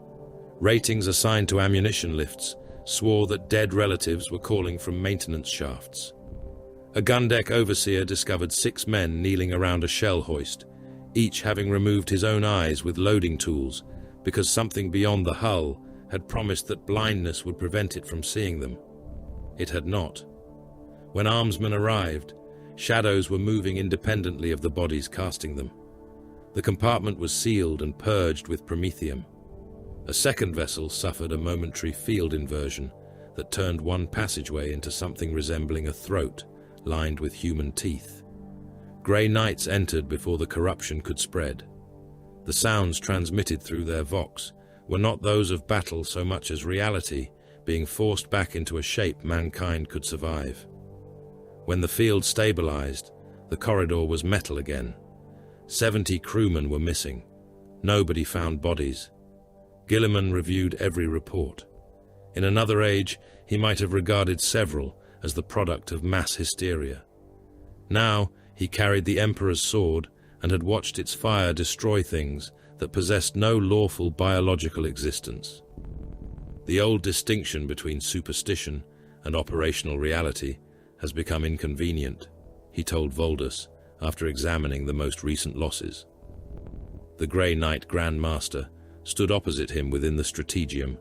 Ratings assigned to ammunition lifts swore that dead relatives were calling from maintenance shafts. A gun-deck overseer discovered 6 men kneeling around a shell hoist, each having removed his own eyes with loading tools because something beyond the hull had promised that blindness would prevent it from seeing them. It had not. When armsmen arrived, shadows were moving independently of the bodies casting them. The compartment was sealed and purged with promethium. A second vessel suffered a momentary field inversion that turned one passageway into something resembling a throat lined with human teeth. Grey Knights entered before the corruption could spread. The sounds transmitted through their vox were not those of battle so much as reality being forced back into a shape mankind could survive. When the field stabilized, the corridor was metal again. 70 crewmen were missing. Nobody found bodies. Guilliman reviewed every report. In another age, he might have regarded several as the product of mass hysteria. Now, he carried the Emperor's sword and had watched its fire destroy things that possessed no lawful biological existence. The old distinction between superstition and operational reality has become inconvenient, he told Voldus after examining the most recent losses. The Grey Knight Grand Master stood opposite him within the strategium,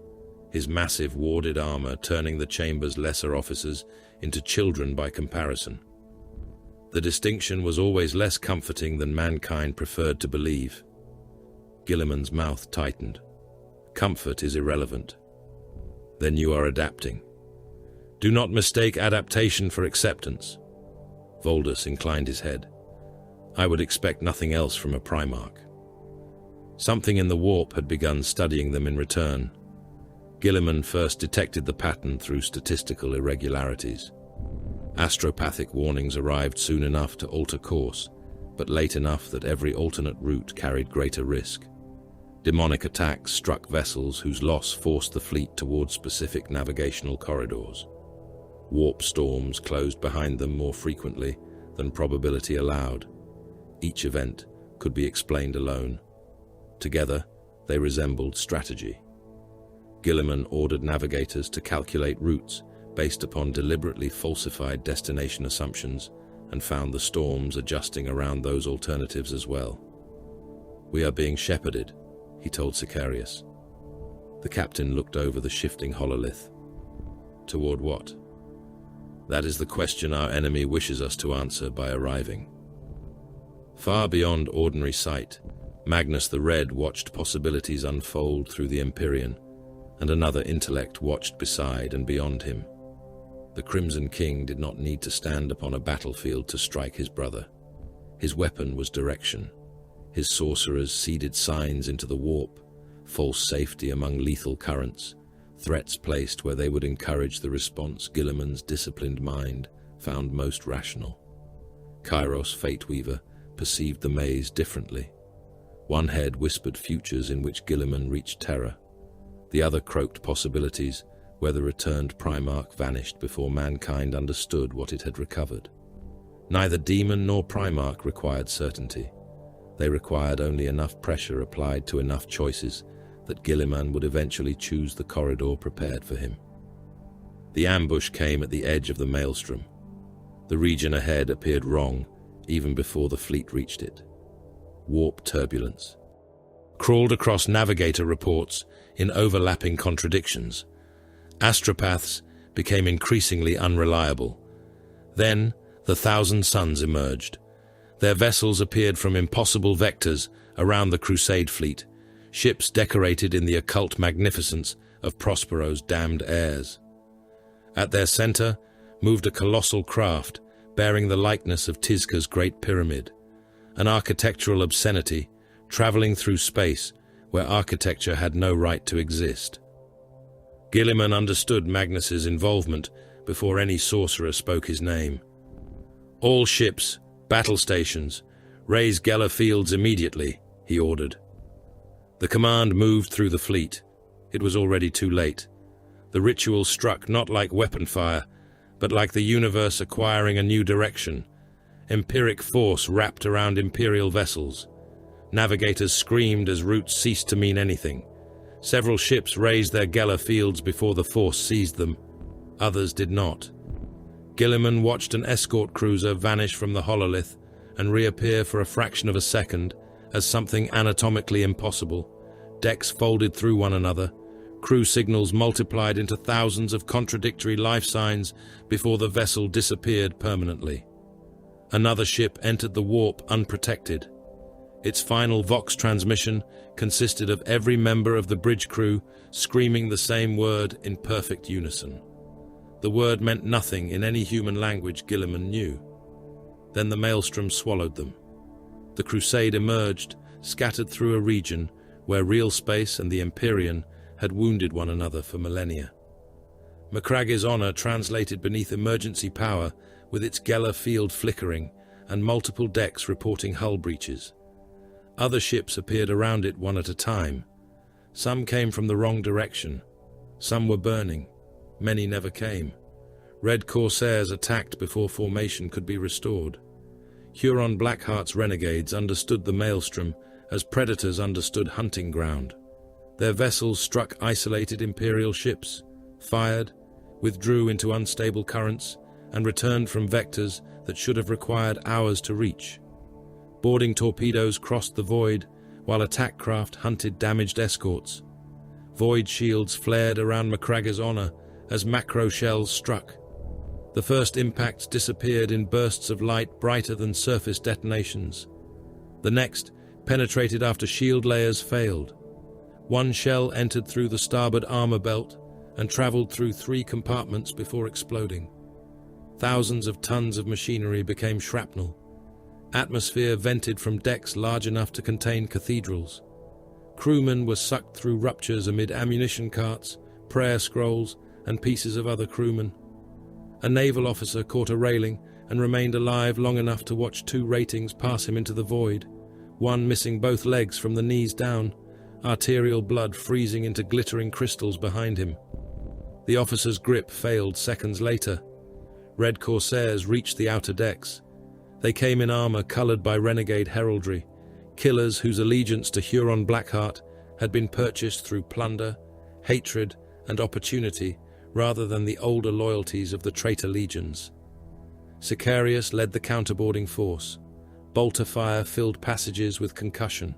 his massive warded armor turning the chamber's lesser officers into children by comparison. The distinction was always less comforting than mankind preferred to believe. Guilliman's mouth tightened. Comfort is irrelevant. Then you are adapting. Do not mistake adaptation for acceptance. Voldus inclined his head. I would expect nothing else from a Primarch. Something in the warp had begun studying them in return. Guilliman first detected the pattern through statistical irregularities. Astropathic warnings arrived soon enough to alter course, but late enough that every alternate route carried greater risk. Demonic attacks struck vessels whose loss forced the fleet towards specific navigational corridors. Warp storms closed behind them more frequently than probability allowed. Each event could be explained alone. Together, they resembled strategy. Guilliman ordered navigators to calculate routes based upon deliberately falsified destination assumptions and found the storms adjusting around those alternatives as well. We are being shepherded, he told Sicarius. The captain looked over the shifting hololith. Toward what? That is the question our enemy wishes us to answer by arriving. Far beyond ordinary sight, Magnus the Red watched possibilities unfold through the Empyrean, and another intellect watched beside and beyond him. The Crimson King did not need to stand upon a battlefield to strike his brother. His weapon was direction. His sorcerers seeded signs into the warp, false safety among lethal currents, threats placed where they would encourage the response Guilliman's disciplined mind found most rational. Kairos Fateweaver perceived the maze differently. One head whispered futures in which Guilliman reached terror. The other croaked possibilities where the returned Primarch vanished before mankind understood what it had recovered. Neither demon nor Primarch required certainty. They required only enough pressure applied to enough choices that Guilliman would eventually choose the corridor prepared for him. The ambush came at the edge of the maelstrom. The region ahead appeared wrong even before the fleet reached it. Warp turbulence crawled across navigator reports in overlapping contradictions. Astropaths became increasingly unreliable. Then the Thousand Suns emerged. Their vessels appeared from impossible vectors around the Crusade fleet, ships decorated in the occult magnificence of Prospero's damned heirs. At their center moved a colossal craft bearing the likeness of Tizca's Great Pyramid, an architectural obscenity traveling through space where architecture had no right to exist. Guilliman understood Magnus's involvement before any sorcerer spoke his name. All ships, battle stations, raise Geller fields immediately, he ordered. The command moved through the fleet. It was already too late. The ritual struck not like weapon fire, but like the universe acquiring a new direction. Empiric force wrapped around Imperial vessels. Navigators screamed as routes ceased to mean anything. Several ships raised their Geller fields before the force seized them. Others did not. Guilliman watched an escort cruiser vanish from the hololith and reappear for a fraction of a second as something anatomically impossible. Decks folded through one another. Crew signals multiplied into thousands of contradictory life signs before the vessel disappeared permanently. Another ship entered the warp unprotected. Its final Vox transmission consisted of every member of the bridge crew screaming the same word in perfect unison. The word meant nothing in any human language Guilliman knew. Then the maelstrom swallowed them. The Crusade emerged, scattered through a region where real space and the Empyrean had wounded one another for millennia. Macragge's honor translated beneath emergency power with its Geller field flickering and multiple decks reporting hull breaches. Other ships appeared around it one at a time. Some came from the wrong direction. Some were burning. Many never came. Red Corsairs attacked before formation could be restored. Huron Blackheart's renegades understood the maelstrom as predators understood hunting ground. Their vessels struck isolated Imperial ships, fired, withdrew into unstable currents, and returned from vectors that should have required hours to reach. Boarding torpedoes crossed the void, while attack craft hunted damaged escorts. Void shields flared around Macragge's honor as macro shells struck. The first impacts disappeared in bursts of light brighter than surface detonations. The next penetrated after shield layers failed. One shell entered through the starboard armor belt and traveled through 3 compartments before exploding. Thousands of tons of machinery became shrapnel. Atmosphere vented from decks large enough to contain cathedrals. Crewmen were sucked through ruptures amid ammunition carts, prayer scrolls, and pieces of other crewmen. A naval officer caught a railing and remained alive long enough to watch 2 ratings pass him into the void, one missing both legs from the knees down, arterial blood freezing into glittering crystals behind him. The officer's grip failed seconds later. Red Corsairs reached the outer decks. They came in armor colored by renegade heraldry, killers whose allegiance to Huron Blackheart had been purchased through plunder, hatred, and opportunity rather than the older loyalties of the traitor legions. Sicarius led the counterboarding force. Bolter fire filled passages with concussion.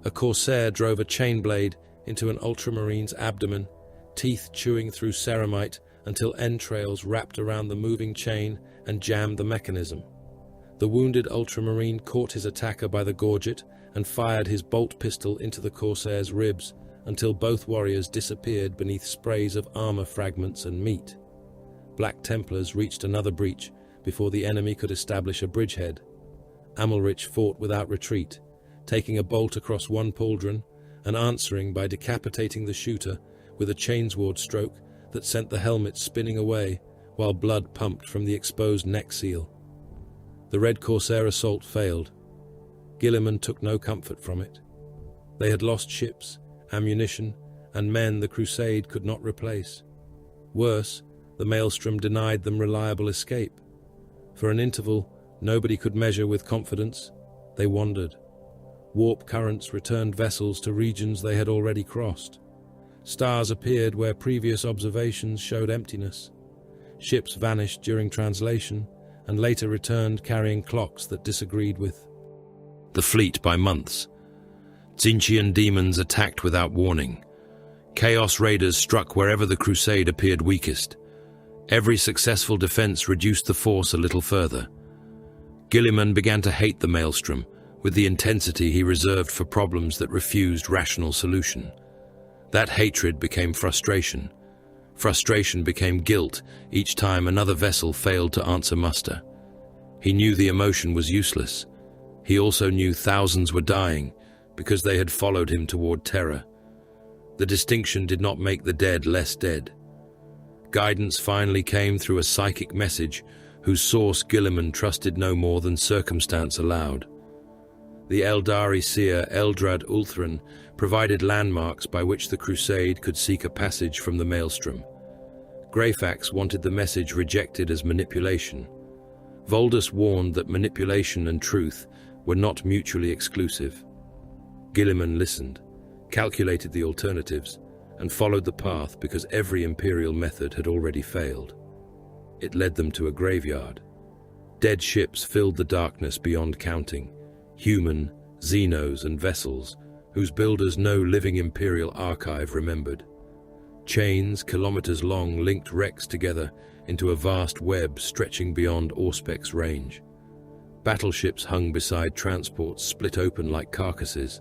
A Corsair drove a chain blade into an ultramarine's abdomen, teeth chewing through ceramite until entrails wrapped around the moving chain and jammed the mechanism. The wounded ultramarine caught his attacker by the gorget and fired his bolt pistol into the Corsair's ribs until both warriors disappeared beneath sprays of armor fragments and meat. Black Templars reached another breach before the enemy could establish a bridgehead. Amalrich fought without retreat, taking a bolt across one pauldron and answering by decapitating the shooter with a chainsword stroke that sent the helmet spinning away while blood pumped from the exposed neck seal. The Red Corsair assault failed. Guilliman took no comfort from it. They had lost ships, ammunition, and men the Crusade could not replace. Worse, the Maelstrom denied them reliable escape. For an interval, nobody could measure with confidence. They wandered. Warp currents returned vessels to regions they had already crossed. Stars appeared where previous observations showed emptiness. Ships vanished during translation, and later returned carrying clocks that disagreed with the fleet by months. Tzeentchian demons attacked without warning. Chaos raiders struck wherever the Crusade appeared weakest. Every successful defense reduced the force a little further. Guilliman began to hate the Maelstrom with the intensity he reserved for problems that refused rational solution. That hatred became frustration. Frustration became guilt each time another vessel failed to answer muster. He knew the emotion was useless. He also knew thousands were dying because they had followed him toward terror. The distinction did not make the dead less dead. Guidance finally came through a psychic message whose source Guilliman trusted no more than circumstance allowed. The Eldari seer Eldrad Ulthran provided landmarks by which the Crusade could seek a passage from the Maelstrom. Greyfax wanted the message rejected as manipulation. Voldus warned that manipulation and truth were not mutually exclusive. Guilliman listened, calculated the alternatives, and followed the path because every imperial method had already failed. It led them to a graveyard. Dead ships filled the darkness beyond counting, human, Xenos, and vessels, whose builders no living imperial archive remembered. Chains, kilometers long, linked wrecks together into a vast web stretching beyond Auspec's range. Battleships hung beside transports split open like carcasses.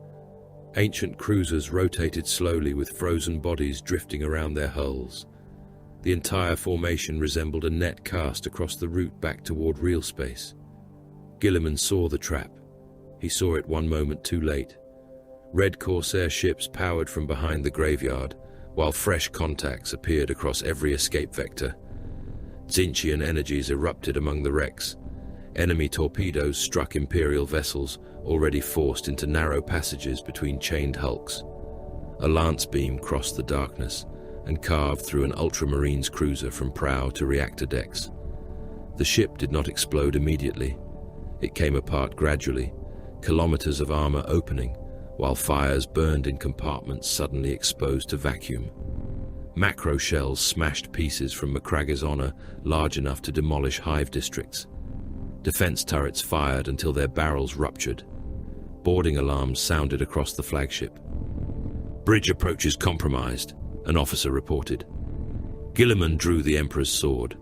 Ancient cruisers rotated slowly with frozen bodies drifting around their hulls. The entire formation resembled a net cast across the route back toward real space. Guilliman saw the trap. He saw it one moment too late. Red Corsair ships powered from behind the graveyard, while fresh contacts appeared across every escape vector. Tzeentchian energies erupted among the wrecks. Enemy torpedoes struck Imperial vessels, already forced into narrow passages between chained hulks. A lance beam crossed the darkness and carved through an Ultramarine's cruiser from prow to reactor decks. The ship did not explode immediately. It came apart gradually, kilometers of armor opening, while fires burned in compartments suddenly exposed to vacuum. Macro shells smashed pieces from Macragge's honor large enough to demolish hive districts. Defense turrets fired until their barrels ruptured. Boarding alarms sounded across the flagship. "Bridge approaches compromised," an officer reported. Guilliman drew the Emperor's sword.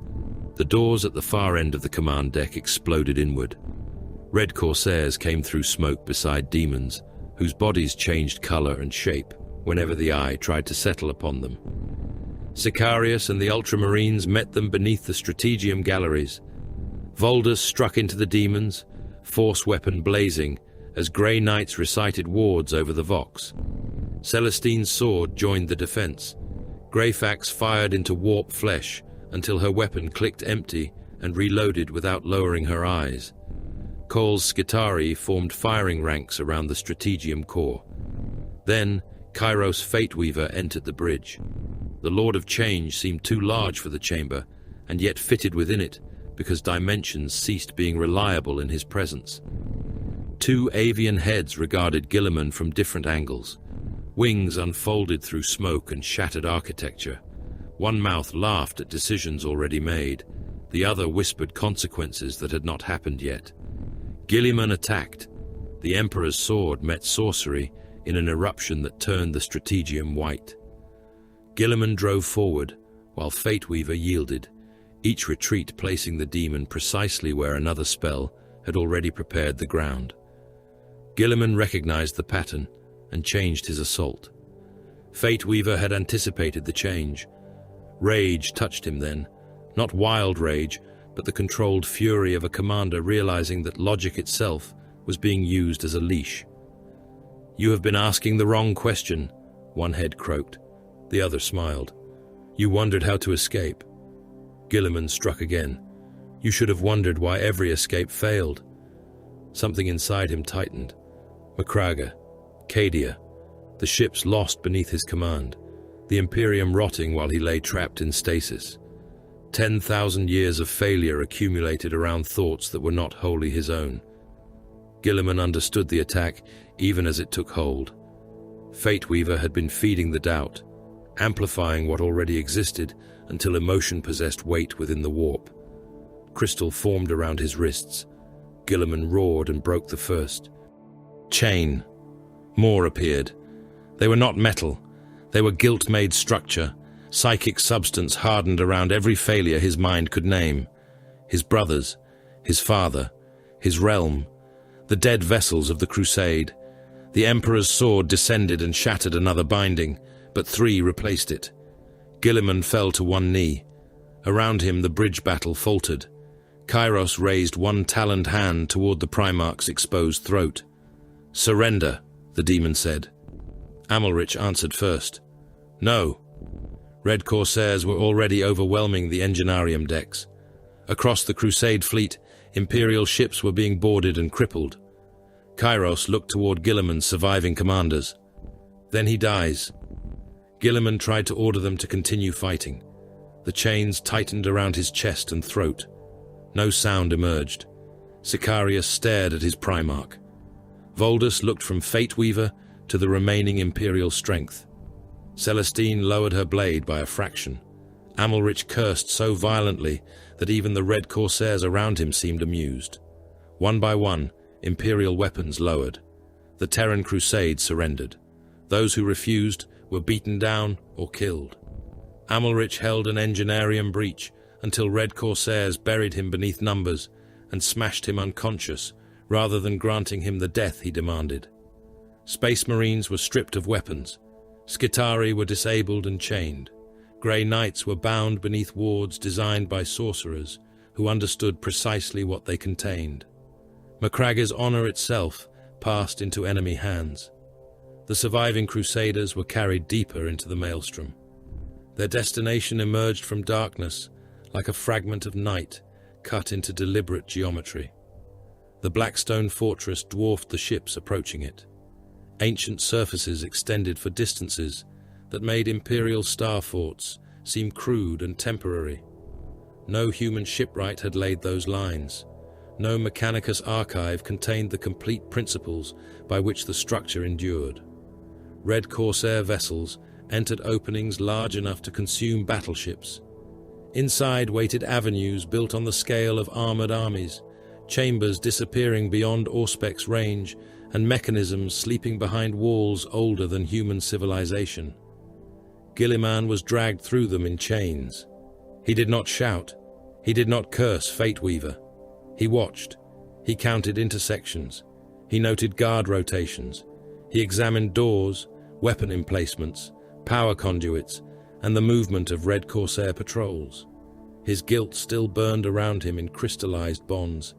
The doors at the far end of the command deck exploded inward. Red Corsairs came through smoke beside demons, whose bodies changed color and shape, whenever the eye tried to settle upon them. Sicarius and the Ultramarines met them beneath the Strategium galleries. Voldus struck into the demons, force weapon blazing, as Grey Knights recited wards over the Vox. Celestine's sword joined the defense. Greyfax fired into warp flesh until her weapon clicked empty and reloaded without lowering her eyes. Cole's Skitari formed firing ranks around the Strategium core. Then, Kairos Fateweaver entered the bridge. The Lord of Change seemed too large for the chamber, and yet fitted within it, because dimensions ceased being reliable in his presence. Two avian heads regarded Guilliman from different angles. Wings unfolded through smoke and shattered architecture. One mouth laughed at decisions already made. The other whispered consequences that had not happened yet. Guilliman attacked. The Emperor's sword met sorcery in an eruption that turned the Strategium white. Guilliman drove forward, while Fateweaver yielded, each retreat placing the demon precisely where another spell had already prepared the ground. Guilliman recognized the pattern and changed his assault. Fateweaver had anticipated the change. Rage touched him then, not wild rage, but the controlled fury of a commander realizing that logic itself was being used as a leash. "You have been asking the wrong question," one head croaked. The other smiled. "You wondered how to escape." Guilliman struck again. "You should have wondered why every escape failed." Something inside him tightened. Macraga, Cadia, the ships lost beneath his command, the Imperium rotting while he lay trapped in stasis. 10,000 years of failure accumulated around thoughts that were not wholly his own. Guilliman understood the attack even as it took hold. Fateweaver had been feeding the doubt, amplifying what already existed until emotion possessed weight within the warp. Crystal formed around his wrists. Guilliman roared and broke the first. Chain. More appeared. They were not metal. They were guilt-made structure, psychic substance hardened around every failure his mind could name. His brothers, his father, his realm, the dead vessels of the crusade. The Emperor's sword descended and shattered another binding, but 3 replaced it. Guilliman fell to one knee. Around him the bridge battle faltered. Kairos raised one taloned hand toward the Primarch's exposed throat. "Surrender," the demon said. Amalrich answered first. "No." Red Corsairs were already overwhelming the Enginarium decks. Across the Crusade fleet, Imperial ships were being boarded and crippled. Kairos looked toward Guilliman's surviving commanders. "Then he dies." Guilliman tried to order them to continue fighting. The chains tightened around his chest and throat. No sound emerged. Sicarius stared at his Primarch. Voldus looked from Fateweaver to the remaining Imperial strength. Celestine lowered her blade by a fraction. Amalrich cursed so violently that even the Red Corsairs around him seemed amused. One by one, Imperial weapons lowered. The Terran Crusade surrendered. Those who refused were beaten down or killed. Amalrich held an Enginarium breach until Red Corsairs buried him beneath numbers and smashed him unconscious, rather than granting him the death he demanded. Space Marines were stripped of weapons. Skitari were disabled and chained. Grey Knights were bound beneath wards designed by sorcerers who understood precisely what they contained. Macraga's honor itself passed into enemy hands. The surviving Crusaders were carried deeper into the maelstrom. Their destination emerged from darkness like a fragment of night cut into deliberate geometry. The Blackstone fortress dwarfed the ships approaching it. Ancient surfaces extended for distances that made Imperial star forts seem crude and temporary. No human shipwright had laid those lines. No Mechanicus archive contained the complete principles by which the structure endured. Red Corsair vessels entered openings large enough to consume battleships. Inside waited avenues built on the scale of armored armies, chambers disappearing beyond Auspec's range, and mechanisms sleeping behind walls older than human civilization. Guilliman was dragged through them in chains. He did not shout. He did not curse Fateweaver. He watched. He counted intersections. He noted guard rotations. He examined doors, weapon emplacements, power conduits, and the movement of Red Corsair patrols. His guilt still burned around him in crystallized bonds,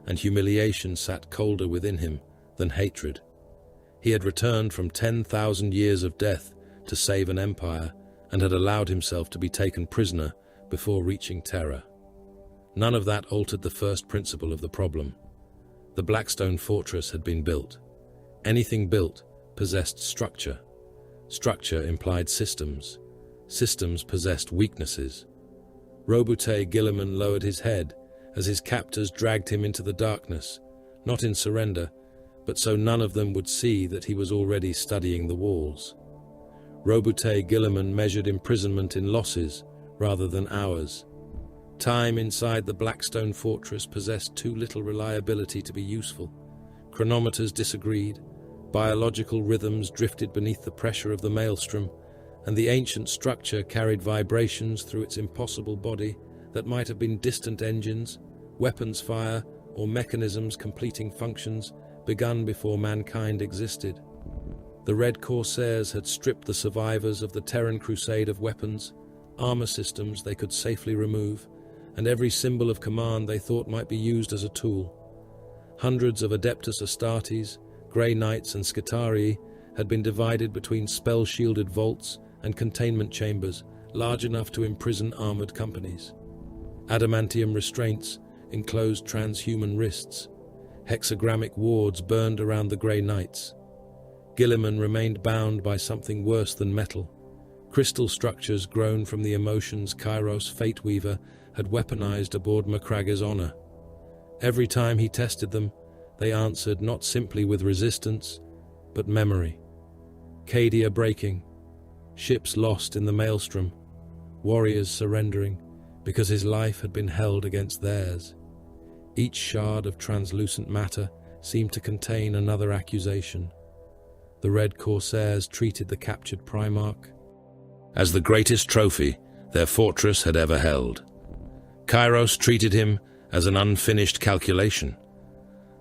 and humiliation sat colder within him than hatred. He had returned from 10,000 years of death to save an empire, and had allowed himself to be taken prisoner before reaching Terra. None of that altered the first principle of the problem. The Blackstone fortress had been built. Anything built possessed structure. Structure implied systems. Systems possessed weaknesses. Roboute Guilliman lowered his head as his captors dragged him into the darkness, not in surrender, but so none of them would see that he was already studying the walls. Roboute Guilliman measured imprisonment in losses rather than hours. Time inside the Blackstone fortress possessed too little reliability to be useful. Chronometers disagreed, biological rhythms drifted beneath the pressure of the maelstrom, and the ancient structure carried vibrations through its impossible body that might have been distant engines, weapons fire, or mechanisms completing functions begun before mankind existed. The Red Corsairs had stripped the survivors of the Terran Crusade of weapons, armor systems they could safely remove, and every symbol of command they thought might be used as a tool. Hundreds of Adeptus Astartes, Grey Knights and Skitarii had been divided between spell-shielded vaults and containment chambers large enough to imprison armored companies. Adamantium restraints enclosed transhuman wrists. Hexagrammic wards burned around the Grey Knights. Guilliman remained bound by something worse than metal. Crystal structures grown from the emotions Kairos Fateweaver had weaponized aboard Macragge's honor. Every time he tested them, they answered not simply with resistance, but memory. Cadia breaking, ships lost in the maelstrom, warriors surrendering because his life had been held against theirs. Each shard of translucent matter seemed to contain another accusation. The Red Corsairs treated the captured Primarch as the greatest trophy their fortress had ever held. Kairos treated him as an unfinished calculation.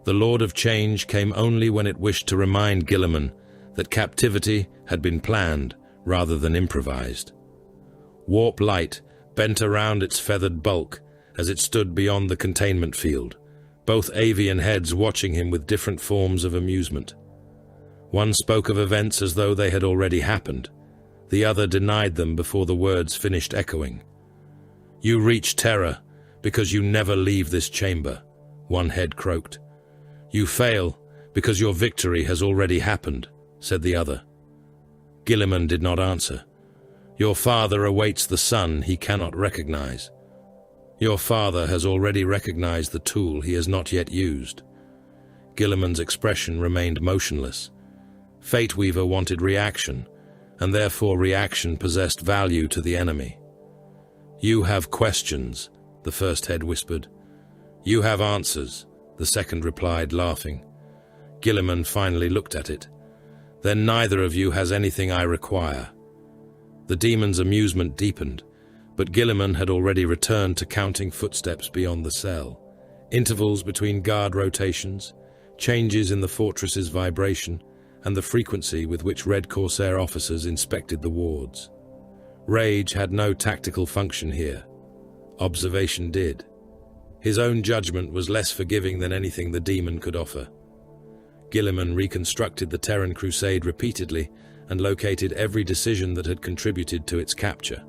The Lord of Change came only when it wished to remind Guilliman that captivity had been planned rather than improvised. Warp light bent around its feathered bulk as it stood beyond the containment field, both avian heads watching him with different forms of amusement. One spoke of events as though they had already happened. The other denied them before the words finished echoing. "You reach Terra because you never leave this chamber," one head croaked. "You fail because your victory has already happened," said the other. Guilliman did not answer. "Your father awaits the son he cannot recognize. Your father has already recognized the tool he has not yet used." Guilliman's expression remained motionless. Fateweaver wanted reaction, and therefore reaction possessed value to the enemy. "You have questions," the first head whispered. "You have answers," the second replied, laughing. Guilliman finally looked at it. "Then neither of you has anything I require." The demon's amusement deepened, but Guilliman had already returned to counting footsteps beyond the cell, intervals between guard rotations, changes in the fortress's vibration, and the frequency with which Red Corsair officers inspected the wards. Rage had no tactical function here. Observation did. His own judgment was less forgiving than anything the demon could offer. Guilliman reconstructed the Terran Crusade repeatedly and located every decision that had contributed to its capture.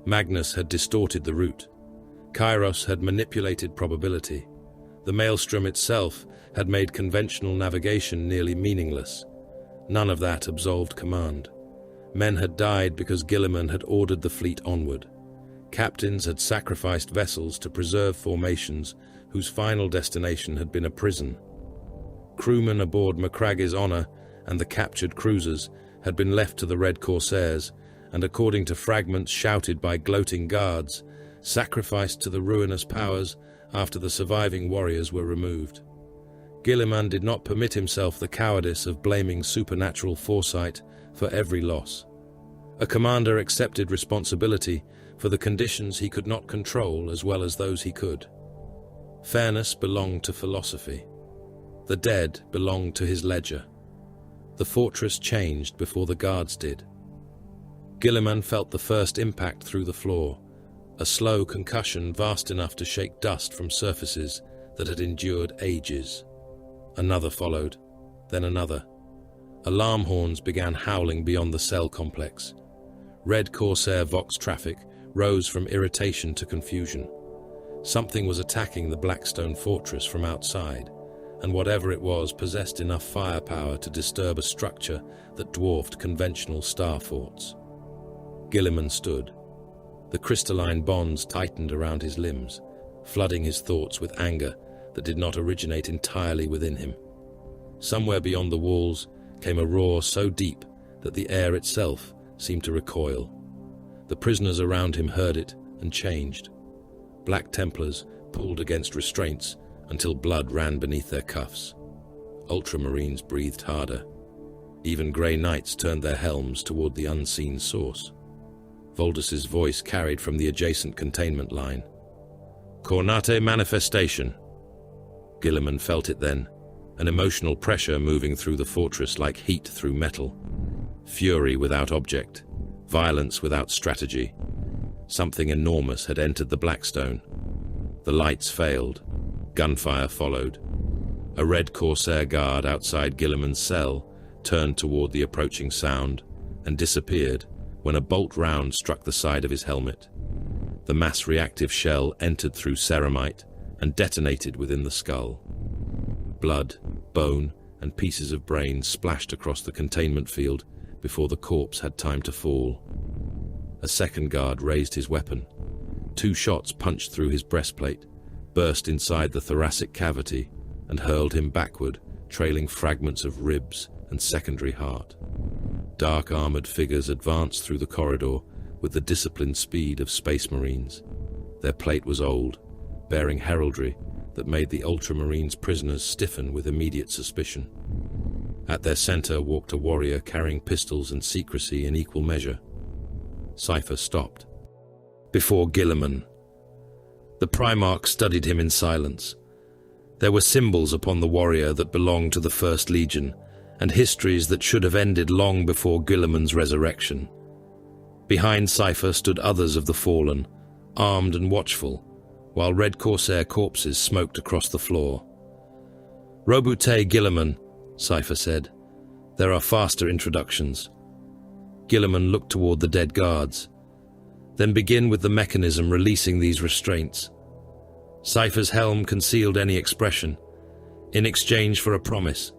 Magnus had distorted the route. Kairos had manipulated probability. The maelstrom itself had made conventional navigation nearly meaningless. None of that absolved command. Men had died because Guilliman had ordered the fleet onward. Captains had sacrificed vessels to preserve formations whose final destination had been a prison. Crewmen aboard Macragge's honor and the captured cruisers had been left to the Red Corsairs, and according to fragments shouted by gloating guards, sacrificed to the ruinous powers after the surviving warriors were removed. Guilliman did not permit himself the cowardice of blaming supernatural foresight for every loss. A commander accepted responsibility for the conditions he could not control as well as those he could. Fairness belonged to philosophy. The dead belonged to his ledger. The fortress changed before the guards did. Guilliman felt the first impact through the floor, a slow concussion vast enough to shake dust from surfaces that had endured ages. Another followed, then another. Alarm horns began howling beyond the cell complex. Red Corsair Vox traffic rose from irritation to confusion. Something was attacking the Blackstone fortress from outside, and whatever it was possessed enough firepower to disturb a structure that dwarfed conventional star forts. Guilliman stood. The crystalline bonds tightened around his limbs, flooding his thoughts with anger that did not originate entirely within him. Somewhere beyond the walls came a roar so deep that the air itself seemed to recoil. The prisoners around him heard it and changed. Black Templars pulled against restraints until blood ran beneath their cuffs. Ultramarines breathed harder. Even Grey Knights turned their helms toward the unseen source. Voldus's voice carried from the adjacent containment line. "Cornate manifestation." Guilliman felt it then, an emotional pressure moving through the fortress like heat through metal. Fury without object, violence without strategy. Something enormous had entered the Blackstone. The lights failed. Gunfire followed. A Red Corsair guard outside Guilliman's cell turned toward the approaching sound and disappeared when a bolt round struck the side of his helmet. The mass-reactive shell entered through ceramite and detonated within the skull. Blood, bone, and pieces of brain splashed across the containment field before the corpse had time to fall. A second guard raised his weapon. 2 shots punched through his breastplate, burst inside the thoracic cavity, and hurled him backward, trailing fragments of ribs and secondary heart. Dark armored figures advanced through the corridor with the disciplined speed of space marines. Their plate was old, bearing heraldry that made the Ultramarines' prisoners stiffen with immediate suspicion. At their center walked a warrior carrying pistols and secrecy in equal measure. Cypher stopped. Before Guilliman. The Primarch studied him in silence. There were symbols upon the warrior that belonged to the First Legion, and histories that should have ended long before Guilliman's resurrection. Behind Cypher stood others of the fallen, armed and watchful, while Red Corsair corpses smoked across the floor. "Roboute Guilliman," Cypher said. "There are faster introductions." Guilliman looked toward the dead guards. "Then begin with the mechanism releasing these restraints." Cypher's helm concealed any expression, in exchange for a promise.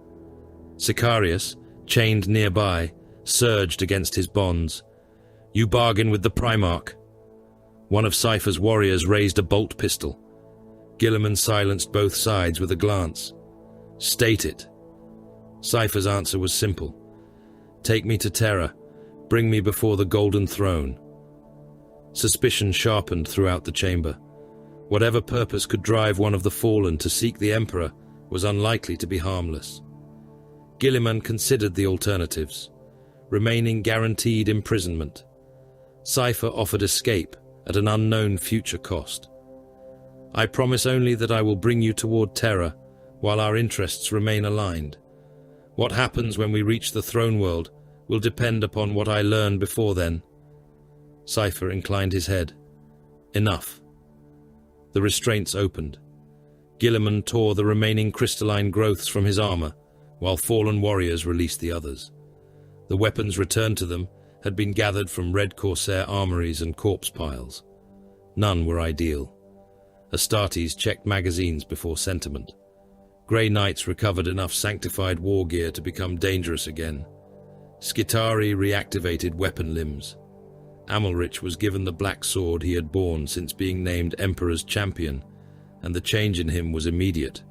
Sicarius, chained nearby, surged against his bonds. "You bargain with the Primarch." One of Cypher's warriors raised a bolt pistol. Guilliman silenced both sides with a glance. "State it." Cypher's answer was simple. "Take me to Terra. Bring me before the Golden Throne." Suspicion sharpened throughout the chamber. Whatever purpose could drive one of the fallen to seek the Emperor was unlikely to be harmless. Guilliman considered the alternatives, remaining guaranteed imprisonment. Cypher offered escape at an unknown future cost. "I promise only that I will bring you toward Terra while our interests remain aligned. What happens when we reach the throne world will depend upon what I learn before then." Cypher inclined his head. "Enough." The restraints opened. Guilliman tore the remaining crystalline growths from his armor, while fallen warriors released the others. The weapons returned to them had been gathered from Red Corsair armories and corpse piles. None were ideal. Astartes checked magazines before sentiment. Grey Knights recovered enough sanctified war gear to become dangerous again. Skitari reactivated weapon limbs. Amalrich was given the black sword he had borne since being named Emperor's champion, and the change in him was immediate.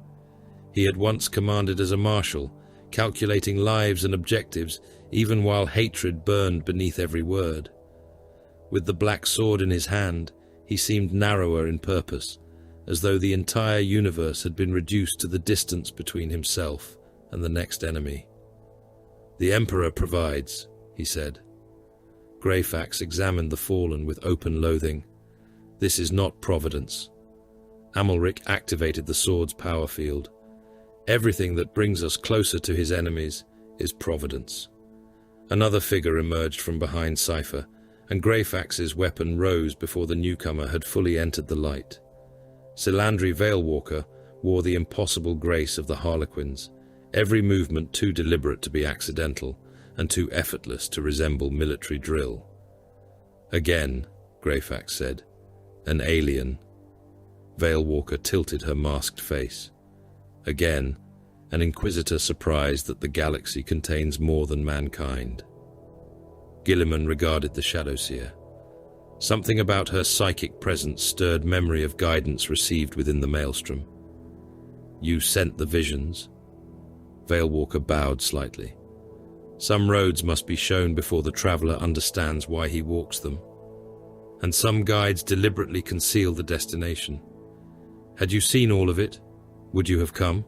He had once commanded as a marshal, calculating lives and objectives even while hatred burned beneath every word. With the black sword in his hand, he seemed narrower in purpose, as though the entire universe had been reduced to the distance between himself and the next enemy. "The Emperor provides," he said. Greyfax examined the fallen with open loathing. "This is not providence." Amalric activated the sword's power field. "Everything that brings us closer to his enemies is Providence. Another figure emerged from behind Cypher, and Greyfax's weapon rose before the newcomer had fully entered the light. Silandri Veilwalker wore the impossible grace of the Harlequins, every movement too deliberate to be accidental, and too effortless to resemble military drill. "Again," Greyfax said, "an alien." Veilwalker tilted her masked face. "Again, an inquisitor surprised that the galaxy contains more than mankind." Guilliman regarded the Shadowseer. Something about her psychic presence stirred memory of guidance received within the Maelstrom. "You sent the visions?" Veilwalker bowed slightly. "Some roads must be shown before the traveler understands why he walks them. And some guides deliberately conceal the destination. Had you seen all of it, would you have come?"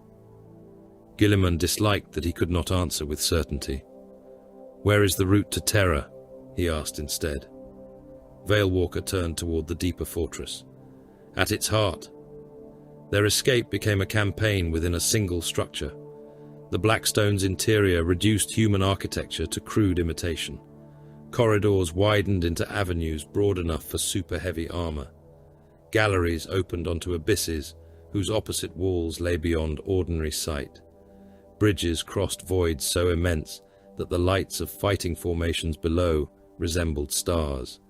Guilliman disliked that he could not answer with certainty. "Where is the route to Terra?" he asked instead. Veilwalker turned toward the deeper fortress. "At its heart." Their escape became a campaign within a single structure. The Blackstone's interior reduced human architecture to crude imitation. Corridors widened into avenues broad enough for super-heavy armor. Galleries opened onto abysses whose opposite walls lay beyond ordinary sight. Bridges crossed voids so immense that the lights of fighting formations below resembled stars.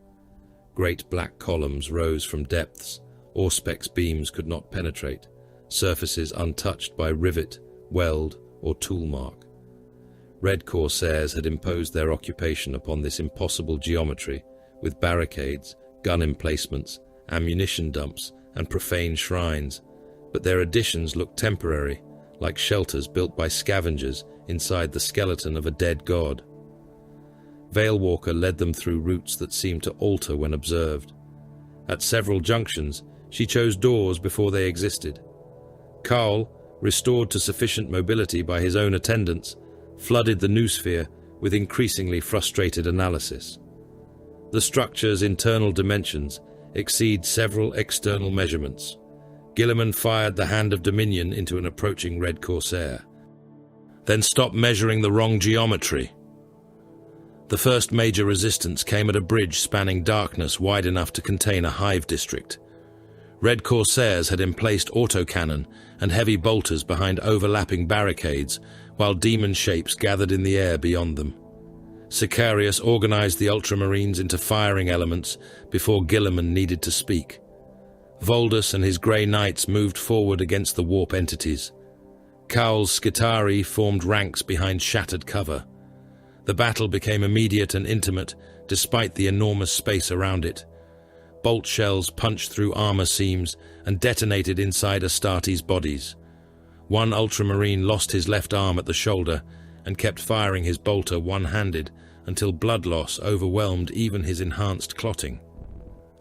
Great black columns rose from depths Auspex beams could not penetrate, surfaces untouched by rivet, weld, or tool mark. Red Corsairs had imposed their occupation upon this impossible geometry with barricades, gun emplacements, ammunition dumps, and profane shrines, but their additions looked temporary, like shelters built by scavengers inside the skeleton of a dead god. Veilwalker led them through routes that seemed to alter when observed. At several junctions, she chose doors before they existed. Carl, restored to sufficient mobility by his own attendants, flooded the noosphere with increasingly frustrated analysis. The structure's internal dimensions exceed several external measurements. Guilliman fired the Hand of Dominion into an approaching Red Corsair. "Then stop measuring the wrong geometry." The first major resistance came at a bridge spanning darkness wide enough to contain a hive district. Red Corsairs had emplaced autocannon and heavy bolters behind overlapping barricades, while demon shapes gathered in the air beyond them. Sicarius organized the Ultramarines into firing elements before Guilliman needed to speak. Voldus and his Grey Knights moved forward against the warp entities. Cowl's Skitarii formed ranks behind shattered cover. The battle became immediate and intimate, despite the enormous space around it. Bolt shells punched through armor seams and detonated inside Astartes' bodies. One Ultramarine lost his left arm at the shoulder and kept firing his bolter one-handed until blood loss overwhelmed even his enhanced clotting.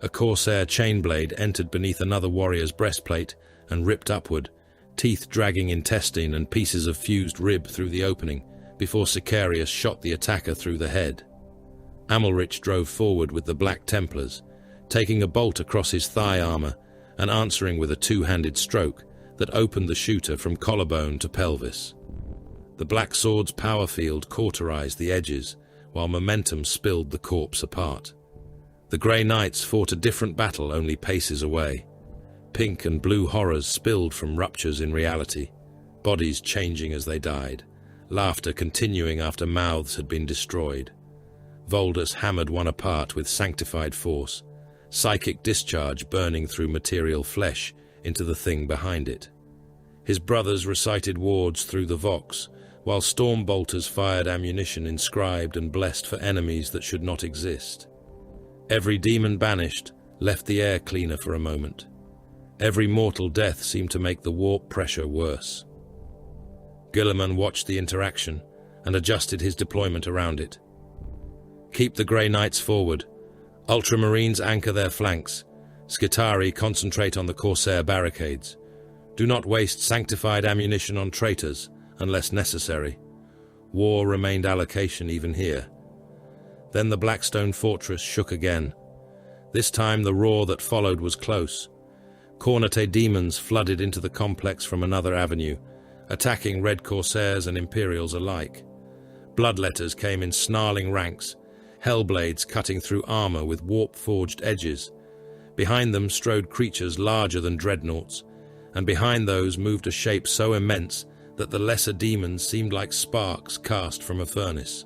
A Corsair chainblade entered beneath another warrior's breastplate and ripped upward, teeth dragging intestine and pieces of fused rib through the opening, before Sicarius shot the attacker through the head. Amalrich drove forward with the Black Templars, taking a bolt across his thigh armor and answering with a two-handed stroke that opened the shooter from collarbone to pelvis. The Black Sword's power field cauterized the edges, while momentum spilled the corpse apart. The Grey Knights fought a different battle only paces away. Pink and blue horrors spilled from ruptures in reality, bodies changing as they died, laughter continuing after mouths had been destroyed. Voldus hammered one apart with sanctified force, psychic discharge burning through material flesh into the thing behind it. His brothers recited wards through the Vox, while storm bolters fired ammunition inscribed and blessed for enemies that should not exist. Every demon banished left the air cleaner for a moment. Every mortal death seemed to make the warp pressure worse. Guilliman watched the interaction and adjusted his deployment around it. "Keep the Grey Knights forward. Ultramarines anchor their flanks. Skitarii concentrate on the Corsair barricades. Do not waste sanctified ammunition on traitors unless necessary. War remained allocation even here." Then the Blackstone fortress shook again. This time the roar that followed was close. Cornete demons flooded into the complex from another avenue, attacking Red Corsairs and Imperials alike. Bloodletters came in snarling ranks, hellblades cutting through armor with warp-forged edges. Behind them strode creatures larger than dreadnoughts, and behind those moved a shape so immense that the lesser demons seemed like sparks cast from a furnace.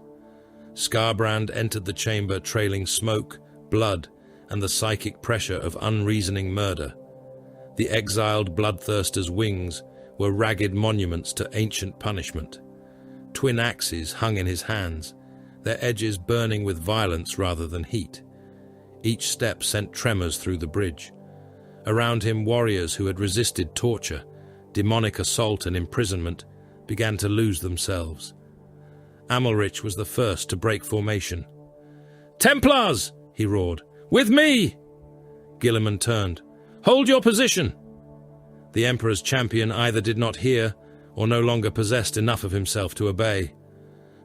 Skarbrand entered the chamber trailing smoke, blood, and the psychic pressure of unreasoning murder. The exiled bloodthirster's wings were ragged monuments to ancient punishment. Twin axes hung in his hands, their edges burning with violence rather than heat. Each step sent tremors through the bridge. Around him, warriors who had resisted torture, demonic assault and imprisonment began to lose themselves. Amalrich was the first to break formation. "Templars!" he roared. "With me!" Guilliman turned. "Hold your position!" The Emperor's champion either did not hear or no longer possessed enough of himself to obey.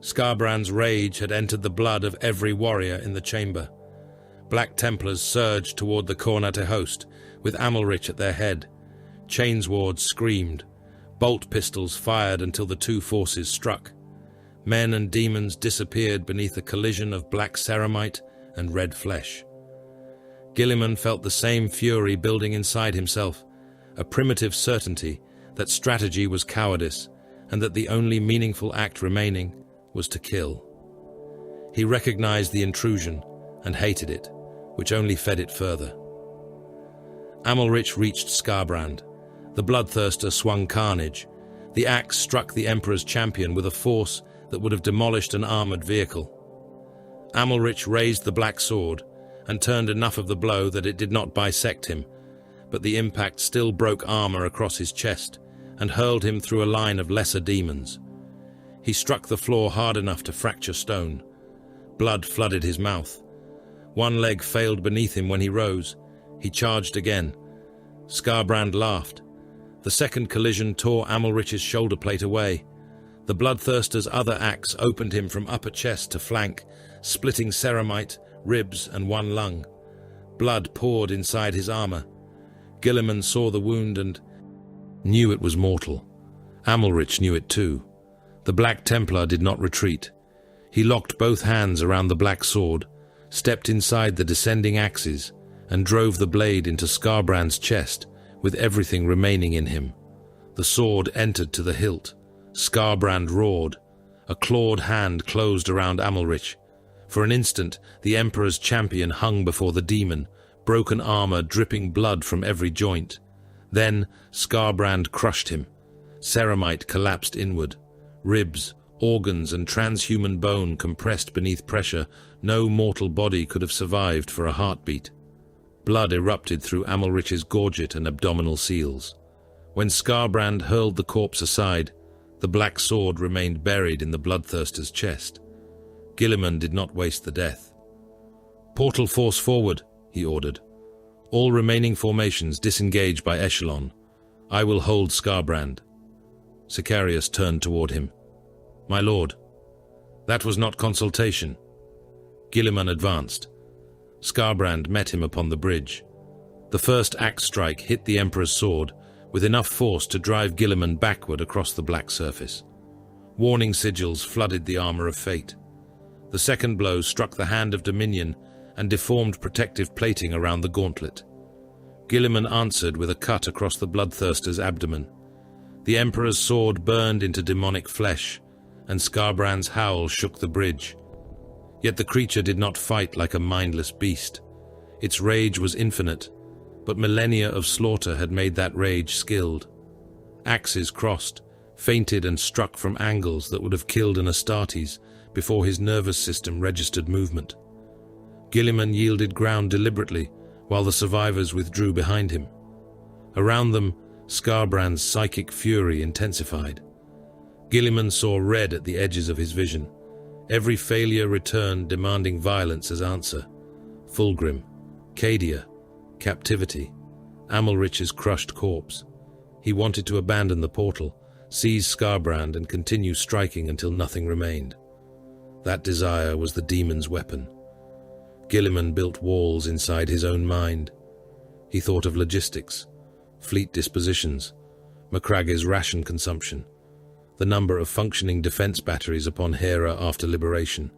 Skarbrand's rage had entered the blood of every warrior in the chamber. Black Templars surged toward the Cornate host, with Amalrich at their head. Chainswords screamed. Bolt pistols fired until the two forces struck. Men and demons disappeared beneath a collision of black ceramite and red flesh. Guilliman felt the same fury building inside himself, a primitive certainty that strategy was cowardice and that the only meaningful act remaining was to kill. He recognized the intrusion and hated it, which only fed it further. Amalrich reached Skarbrand. The bloodthirster swung carnage. The axe struck the Emperor's champion with a force that would have demolished an armored vehicle. Amalrich raised the black sword and turned enough of the blow that it did not bisect him, but the impact still broke armor across his chest and hurled him through a line of lesser demons. He struck the floor hard enough to fracture stone. Blood flooded his mouth. One leg failed beneath him when he rose. He charged again. Skarbrand laughed. The second collision tore Amalrich's shoulder plate away. The bloodthirster's other axe opened him from upper chest to flank, splitting ceramite, ribs, and one lung. Blood poured inside his armor. Guilliman saw the wound and knew it was mortal. Amalrich knew it too. The Black Templar did not retreat. He locked both hands around the black sword, stepped inside the descending axes, and drove the blade into Skarbrand's chest, with everything remaining in him. The sword entered to the hilt. Skarbrand roared. A clawed hand closed around Amalrich. For an instant, the Emperor's champion hung before the demon, broken armor dripping blood from every joint. Then Skarbrand crushed him. Ceramite collapsed inward. Ribs, organs, and transhuman bone compressed beneath pressure no mortal body could have survived for a heartbeat. Blood erupted through Amalrich's gorget and abdominal seals. When Skarbrand hurled the corpse aside, the black sword remained buried in the bloodthirster's chest. Guilliman did not waste the death. "Portal force forward," he ordered. "All remaining formations disengage by echelon. I will hold Skarbrand." Sicarius turned toward him. "My lord, that was not consultation." Guilliman advanced. Skarbrand met him upon the bridge. The first axe strike hit the Emperor's sword with enough force to drive Guilliman backward across the black surface. Warning sigils flooded the armor of fate. The second blow struck the hand of Dominion and deformed protective plating around the gauntlet. Guilliman answered with a cut across the bloodthirster's abdomen. The Emperor's sword burned into demonic flesh, and Skarbrand's howl shook the bridge. Yet the creature did not fight like a mindless beast. Its rage was infinite, but millennia of slaughter had made that rage skilled. Axes crossed, feinted and struck from angles that would have killed an Astartes before his nervous system registered movement. Guilliman yielded ground deliberately, while the survivors withdrew behind him. Around them, Skarbrand's psychic fury intensified. Guilliman saw red at the edges of his vision. Every failure returned, demanding violence as answer. Fulgrim, Cadia, captivity, Amalrich's crushed corpse. He wanted to abandon the portal, seize Skarbrand, and continue striking until nothing remained. That desire was the demon's weapon. Guilliman built walls inside his own mind. He thought of logistics, fleet dispositions, Macrage's ration consumption. the number of functioning defense batteries upon Hera after liberation.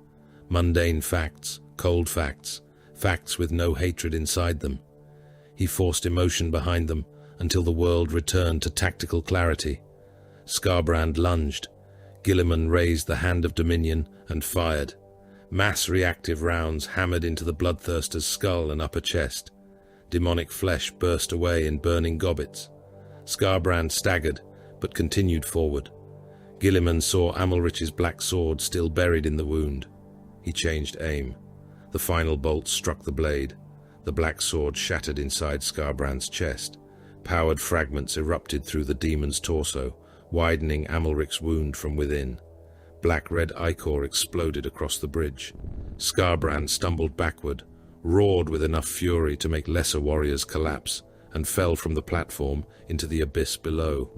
Mundane facts, cold facts, facts with no hatred inside them. He forced emotion behind them until the world returned to tactical clarity. Skarbrand lunged. Guilliman raised the Hand of Dominion and fired. Mass reactive rounds hammered into the bloodthirster's skull and upper chest. Demonic flesh burst away in burning gobbets. Skarbrand staggered, but continued forward. Guilliman saw Amalrich's black sword still buried in the wound. He changed aim. The final bolt struck the blade. The black sword shattered inside Skarbrand's chest. Powered fragments erupted through the demon's torso, widening Amalric's wound from within. Black-red ichor exploded across the bridge. Skarbrand stumbled backward, roared with enough fury to make lesser warriors collapse, and fell from the platform into the abyss below.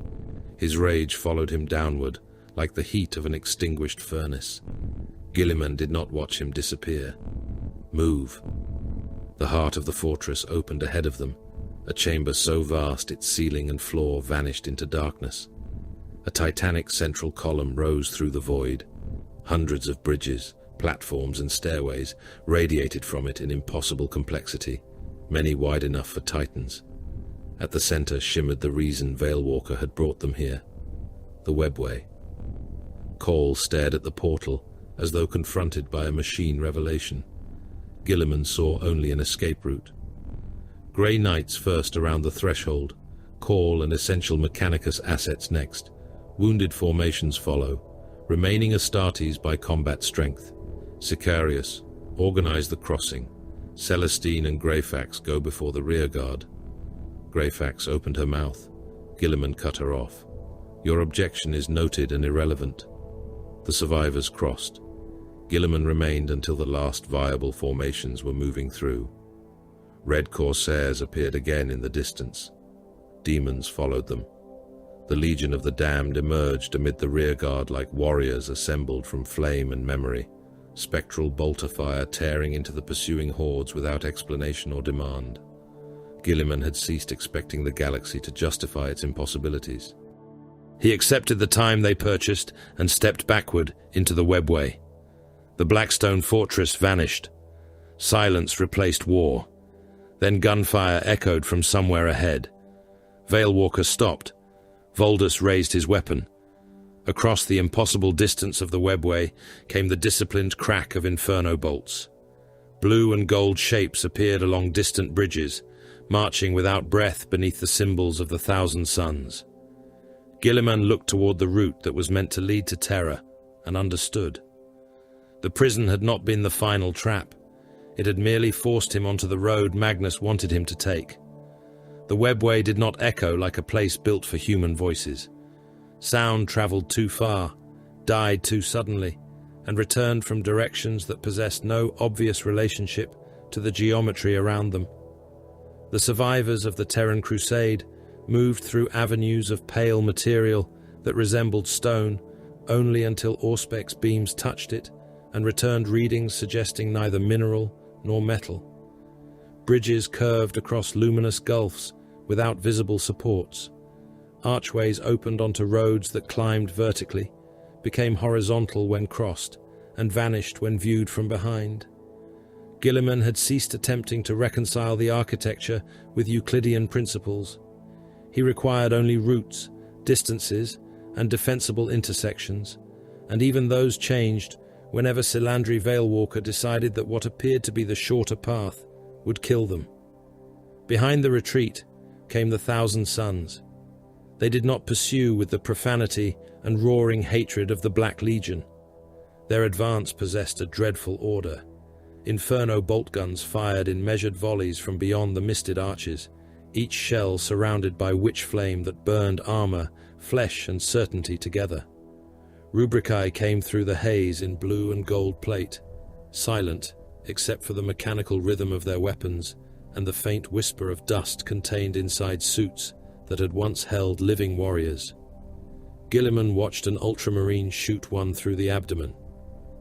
His rage followed him downward, like the heat of an extinguished furnace. Guilliman did not watch him disappear. Move. The heart of the fortress opened ahead of them, a chamber so vast its ceiling and floor vanished into darkness. A titanic central column rose through the void. Hundreds of bridges, platforms and stairways radiated from it in impossible complexity, many wide enough for titans. At the center shimmered the reason Veilwalker had brought them here, the webway. Cole stared at the portal as though confronted by a machine revelation. Guilliman saw only an escape route. Grey Knights first around the threshold, Call and essential Mechanicus assets next. Wounded formations follow, remaining Astartes by combat strength. Sicarius, organize the crossing. Celestine and Greyfax go before the rear guard. Greyfax opened her mouth. Guilliman cut her off. Your objection is noted and irrelevant. The survivors crossed. Guilliman remained until the last viable formations were moving through. Red Corsairs appeared again in the distance. Demons followed them. The Legion of the Damned emerged amid the rearguard like warriors assembled from flame and memory, spectral bolter fire tearing into the pursuing hordes without explanation or demand. Guilliman had ceased expecting the galaxy to justify its impossibilities. He accepted the time they purchased and stepped backward into the webway. The Blackstone fortress vanished. Silence replaced war. Then gunfire echoed from somewhere ahead. Veilwalker stopped. Voldus raised his weapon. Across the impossible distance of the webway came the disciplined crack of inferno bolts. Blue and gold shapes appeared along distant bridges, marching without breath beneath the symbols of the Thousand Suns. Guilliman looked toward the route that was meant to lead to Terra, and understood. The prison had not been the final trap. It had merely forced him onto the road Magnus wanted him to take. The webway did not echo like a place built for human voices. Sound traveled too far, died too suddenly, and returned from directions that possessed no obvious relationship to the geometry around them. The survivors of the Terran Crusade moved through avenues of pale material that resembled stone only until Auspec's beams touched it and returned readings suggesting neither mineral nor metal. Bridges curved across luminous gulfs without visible supports. Archways opened onto roads that climbed vertically, became horizontal when crossed, and vanished when viewed from behind. Guilliman had ceased attempting to reconcile the architecture with Euclidean principles. He required only routes, distances, and defensible intersections, and even those changed whenever Silandri Veilwalker decided that what appeared to be the shorter path would kill them. Behind the retreat came the Thousand Suns. They did not pursue with the profanity and roaring hatred of the Black Legion. Their advance possessed a dreadful order. Inferno bolt guns fired in measured volleys from beyond the misted arches, each shell surrounded by witch flame that burned armor, flesh, and certainty together. Rubricae came through the haze in blue and gold plate, silent except for the mechanical rhythm of their weapons and the faint whisper of dust contained inside suits that had once held living warriors. Guilliman watched an ultramarine shoot one through the abdomen.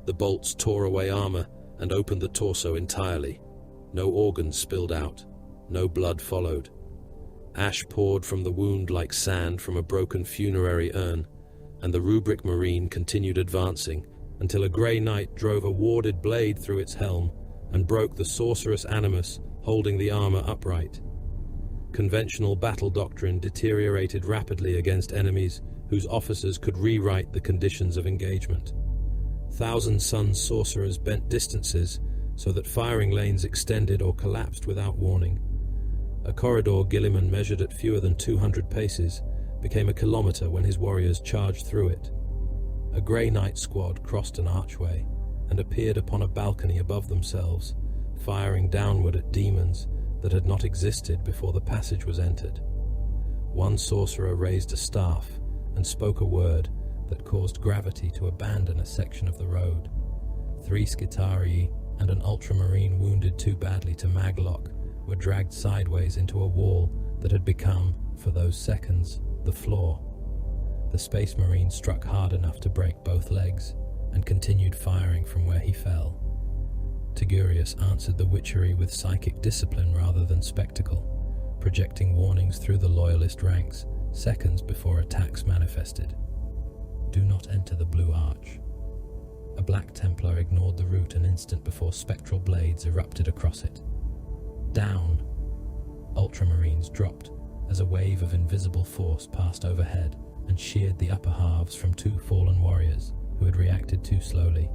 The bolts tore away armor and opened the torso entirely. No organs spilled out. No blood followed. Ash poured from the wound like sand from a broken funerary urn, and the rubric marine continued advancing until a grey knight drove a warded blade through its helm and broke the sorcerous animus holding the armor upright. Conventional battle doctrine deteriorated rapidly against enemies whose officers could rewrite the conditions of engagement. Thousand Sun sorcerers bent distances so that firing lanes extended or collapsed without warning. A corridor Guilliman measured at fewer than 200 paces became a kilometre when his warriors charged through it. A Grey Knight squad crossed an archway and appeared upon a balcony above themselves, firing downward at demons that had not existed before the passage was entered. One sorcerer raised a staff and spoke a word that caused gravity to abandon a section of the road. 3 Skitarii and an ultramarine wounded too badly to maglock were dragged sideways into a wall that had become, for those seconds, the floor. The Space Marine struck hard enough to break both legs and continued firing from where he fell. Tigurius answered the witchery with psychic discipline rather than spectacle, projecting warnings through the loyalist ranks seconds before attacks manifested. Do not enter the Blue Arch. A Black Templar ignored the route an instant before spectral blades erupted across it. Down! Ultramarines dropped as a wave of invisible force passed overhead and sheared the upper halves from 2 fallen warriors who had reacted too slowly.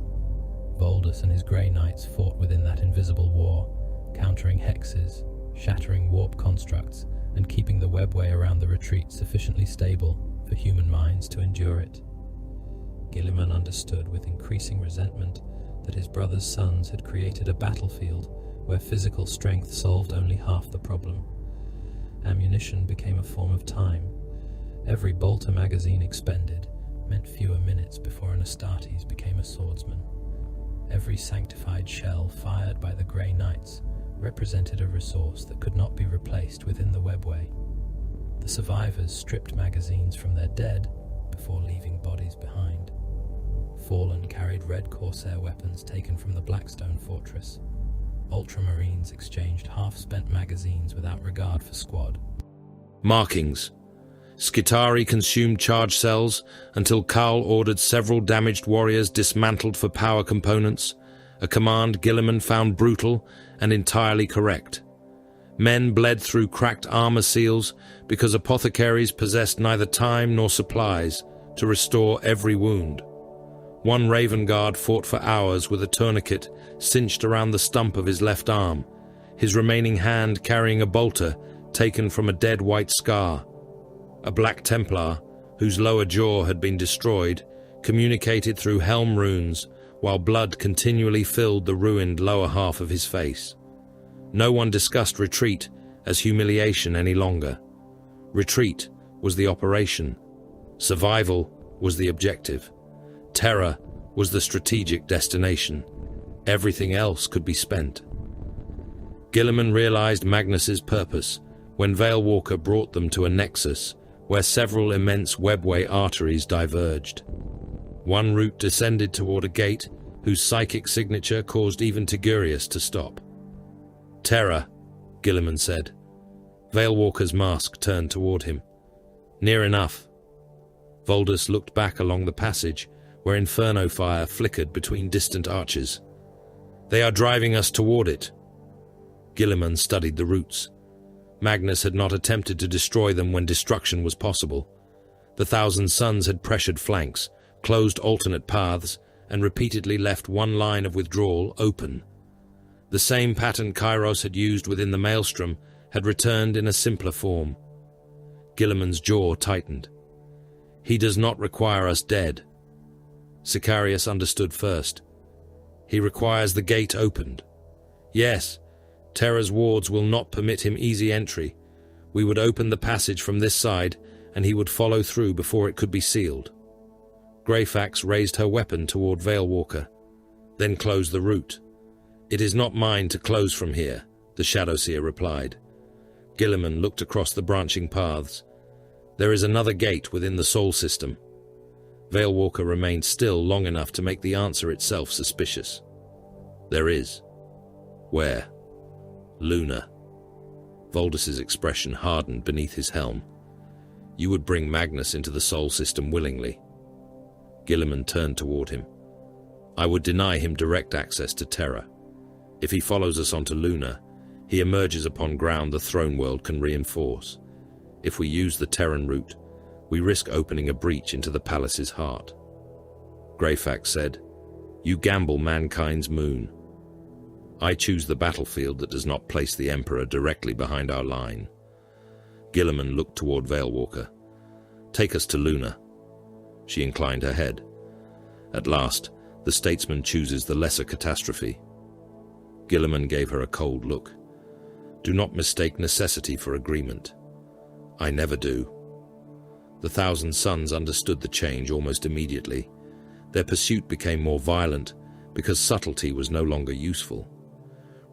Voldus and his Grey Knights fought within that invisible war, countering hexes, shattering warp constructs, and keeping the webway around the retreat sufficiently stable for human minds to endure it. Guilliman understood with increasing resentment that his brother's sons had created a battlefield where physical strength solved only half the problem. Ammunition became a form of time. Every bolter magazine expended meant fewer minutes before an Astartes became a swordsman. Every sanctified shell fired by the Grey Knights represented a resource that could not be replaced within the webway. The survivors stripped magazines from their dead before leaving bodies behind. Fallen carried red Corsair weapons taken from the Blackstone fortress. Ultramarines exchanged half-spent magazines without regard for squad. Markings. Skitarii consumed charge cells until Kaul ordered several damaged warriors dismantled for power components, a command Guilliman found brutal and entirely correct. Men bled through cracked armor seals because apothecaries possessed neither time nor supplies to restore every wound. One Raven Guard fought for hours with a tourniquet cinched around the stump of his left arm, his remaining hand carrying a bolter taken from a dead white scar. A Black Templar, whose lower jaw had been destroyed, communicated through helm runes while blood continually filled the ruined lower half of his face. No one discussed retreat as humiliation any longer. Retreat was the operation. Survival was the objective. Terror was the strategic destination. Everything else could be spent. Guilliman realized Magnus's purpose when Veilwalker brought them to a nexus where several immense webway arteries diverged. One route descended toward a gate whose psychic signature caused even Tigurius to stop. Terror, Guilliman said. Veilwalker's mask turned toward him. Near enough. Voldus looked back along the passage where inferno fire flickered between distant arches. They are driving us toward it. Guilliman studied the routes. Magnus had not attempted to destroy them when destruction was possible. The Thousand Suns had pressured flanks, closed alternate paths, and repeatedly left one line of withdrawal open. The same pattern Kairos had used within the Maelstrom had returned in a simpler form. Guilliman's jaw tightened. He does not require us dead. Sicarius understood first. He requires the gate opened. Yes, Terra's wards will not permit him easy entry. We would open the passage from this side, and he would follow through before it could be sealed. Greyfax raised her weapon toward Veilwalker, then closed the route. It is not mine to close from here, the Shadowseer replied. Guilliman looked across the branching paths. There is another gate within the Sol system. Veilwalker remained still long enough to make the answer itself suspicious. There is. Where? Luna. Voldus's expression hardened beneath his helm. You would bring Magnus into the Sol system willingly. Guilliman turned toward him. I would deny him direct access to Terra. If he follows us onto Luna, he emerges upon ground the throne world can reinforce. If we use the Terran route, we risk opening a breach into the palace's heart. Greyfax said, You gamble mankind's moon. I choose the battlefield that does not place the Emperor directly behind our line. Guilliman looked toward Veilwalker. Take us to Luna. She inclined her head. At last, the statesman chooses the lesser catastrophe. Guilliman gave her a cold look. Do not mistake necessity for agreement. I never do. The Thousand Sons understood the change almost immediately. Their pursuit became more violent because subtlety was no longer useful.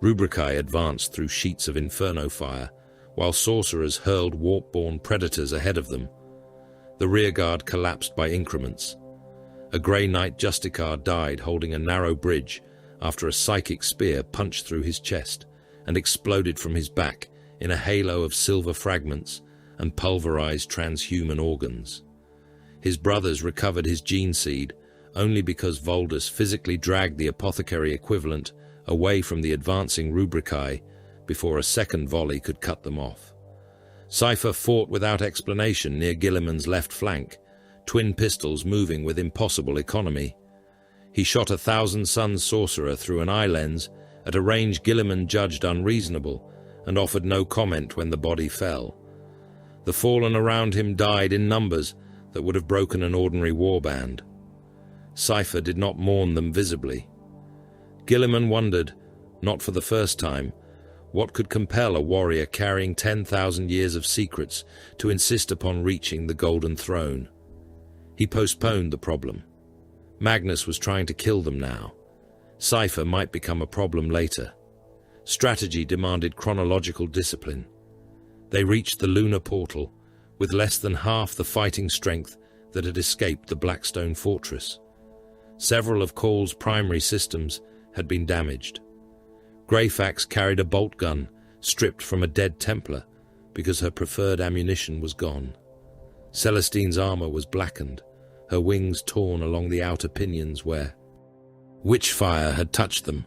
Rubricae advanced through sheets of inferno fire, while sorcerers hurled warp-born predators ahead of them. The rearguard collapsed by increments. A Grey Knight Justicar died holding a narrow bridge after a psychic spear punched through his chest and exploded from his back in a halo of silver fragments and pulverized transhuman organs. His brothers recovered his gene seed only because Voldus physically dragged the apothecary equivalent away from the advancing Rubricae before a second volley could cut them off. Cypher fought without explanation near Guilliman's left flank, twin pistols moving with impossible economy. He shot a Thousand Sons sorcerer through an eye lens at a range Guilliman judged unreasonable and offered no comment when the body fell. The fallen around him died in numbers that would have broken an ordinary warband. Cypher did not mourn them visibly. Guilliman wondered, not for the first time, what could compel a warrior carrying 10,000 years of secrets to insist upon reaching the Golden Throne. He postponed the problem. Magnus was trying to kill them now. Cypher might become a problem later. Strategy demanded chronological discipline. They reached the lunar portal with less than half the fighting strength that had escaped the Blackstone Fortress. Several of Call's primary systems had been damaged. Greyfax carried a bolt gun stripped from a dead Templar because her preferred ammunition was gone. Celestine's armor was blackened, her wings torn along the outer pinions where witchfire had touched them.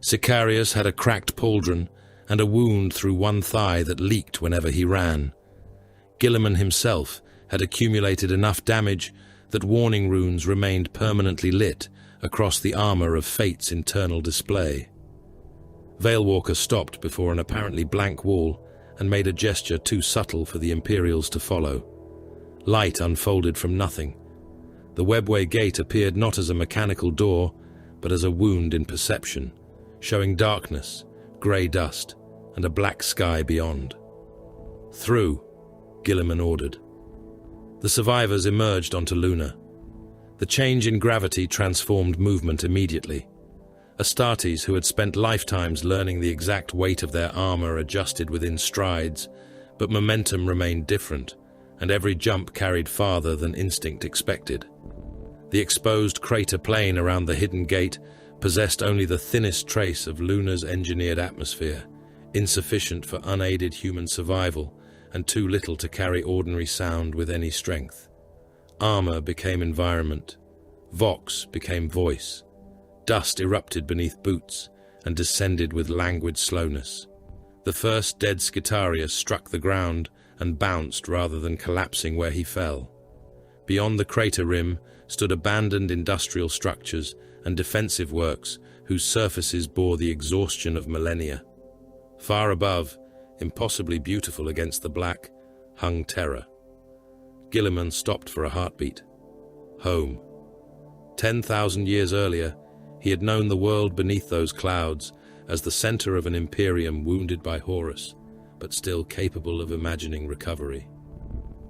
Sicarius had a cracked pauldron and a wound through one thigh that leaked whenever he ran. Guilliman himself had accumulated enough damage that warning runes remained permanently lit across the armor of Fate's internal display. Veilwalker stopped before an apparently blank wall and made a gesture too subtle for the Imperials to follow. Light unfolded from nothing. The webway gate appeared not as a mechanical door, but as a wound in perception, showing darkness, grey dust, and a black sky beyond. Through, Guilliman ordered. The survivors emerged onto Luna. The change in gravity transformed movement immediately. Astartes, who had spent lifetimes learning the exact weight of their armor, adjusted within strides, but momentum remained different, and every jump carried farther than instinct expected. The exposed crater plain around the hidden gate possessed only the thinnest trace of Luna's engineered atmosphere, insufficient for unaided human survival and too little to carry ordinary sound with any strength. Armor became environment. Vox became voice. Dust erupted beneath boots and descended with languid slowness. The first dead Skitarius struck the ground and bounced rather than collapsing where he fell. Beyond the crater rim stood abandoned industrial structures and defensive works whose surfaces bore the exhaustion of millennia. Far above, impossibly beautiful against the black, hung Terra. Guilliman stopped for a heartbeat. Home. 10,000 years earlier, he had known the world beneath those clouds as the center of an imperium wounded by Horus, but still capable of imagining recovery.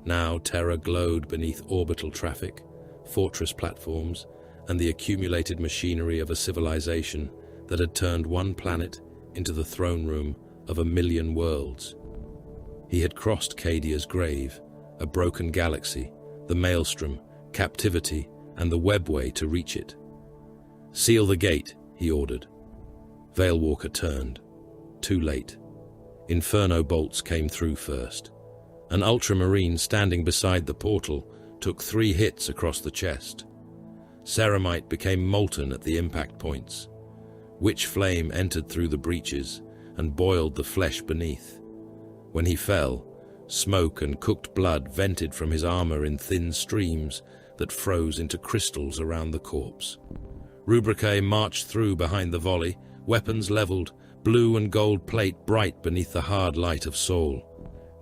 Now Terra glowed beneath orbital traffic, fortress platforms, and the accumulated machinery of a civilization that had turned one planet into the throne room of 1,000,000 worlds. He had crossed Cadia's grave, a broken galaxy, the maelstrom, captivity, and the webway to reach it. "Seal the gate," he ordered. Veilwalker turned. Too late. Inferno bolts came through first. An ultramarine standing beside the portal took 3 hits across the chest. Ceramite became molten at the impact points. Witch flame entered through the breaches and boiled the flesh beneath. When he fell, smoke and cooked blood vented from his armor in thin streams that froze into crystals around the corpse. Rubricae marched through behind the volley, weapons leveled, blue and gold plate bright beneath the hard light of Sol.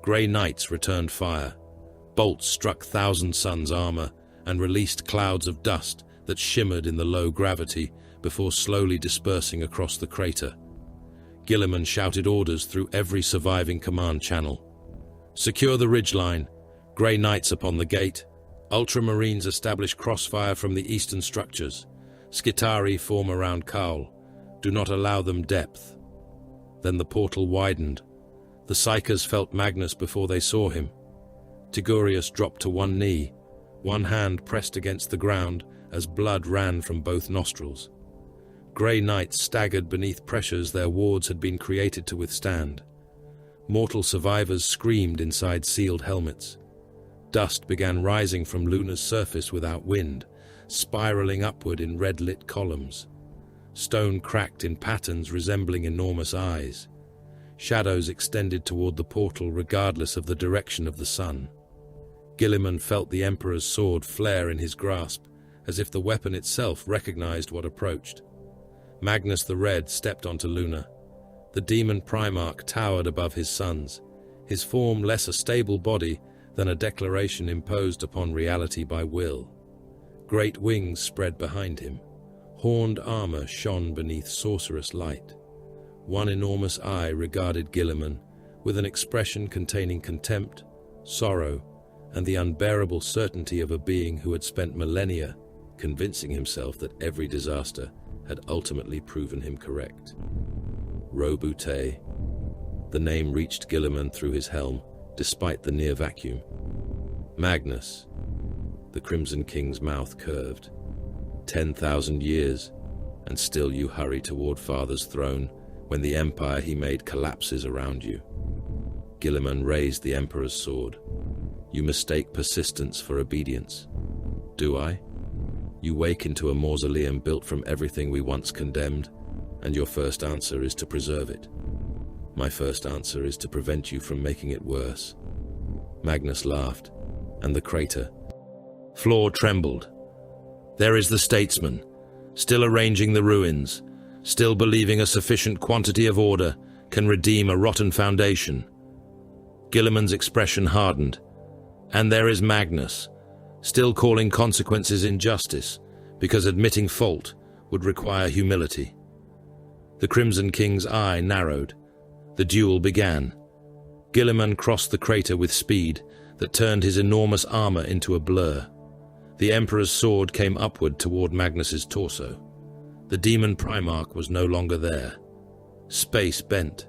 Grey Knights returned fire. Bolts struck Thousand Suns' armor and released clouds of dust that shimmered in the low gravity before slowly dispersing across the crater. Guilliman shouted orders through every surviving command channel. Secure the ridgeline. Grey Knights upon the gate. Ultramarines establish crossfire from the eastern structures. Skitari form around Kaul. Do not allow them depth. Then the portal widened. The Psykers felt Magnus before they saw him. Tigurius dropped to one knee, one hand pressed against the ground as blood ran from both nostrils. Grey Knights staggered beneath pressures their wards had been created to withstand. Mortal survivors screamed inside sealed helmets. Dust began rising from Luna's surface without wind, spiraling upward in red-lit columns. Stone cracked in patterns resembling enormous eyes. Shadows extended toward the portal regardless of the direction of the sun. Guilliman felt the Emperor's sword flare in his grasp, as if the weapon itself recognized what approached. Magnus the Red stepped onto Luna. The demon Primarch towered above his sons, his form less a stable body than a declaration imposed upon reality by will. Great wings spread behind him. Horned armor shone beneath sorcerous light. One enormous eye regarded Guilliman with an expression containing contempt, sorrow, and the unbearable certainty of a being who had spent millennia convincing himself that every disaster had ultimately proven him correct. Roboute. The name reached Guilliman through his helm, despite the near vacuum. Magnus. The Crimson King's mouth curved. 10,000 years, and still you hurry toward Father's throne when the empire he made collapses around you. Guilliman raised the Emperor's sword. You mistake persistence for obedience. Do I? You wake into a mausoleum built from everything we once condemned, and your first answer is to preserve it. My first answer is to prevent you from making it worse. Magnus laughed, and the crater. Floor trembled. There is the statesman, still arranging the ruins, still believing a sufficient quantity of order can redeem a rotten foundation. Guilliman's expression hardened. And there is Magnus, still calling consequences injustice, because admitting fault would require humility. The Crimson King's eye narrowed. The duel began. Guilliman crossed the crater with speed that turned his enormous armor into a blur. The Emperor's sword came upward toward Magnus's torso. The demon Primarch was no longer there. Space bent.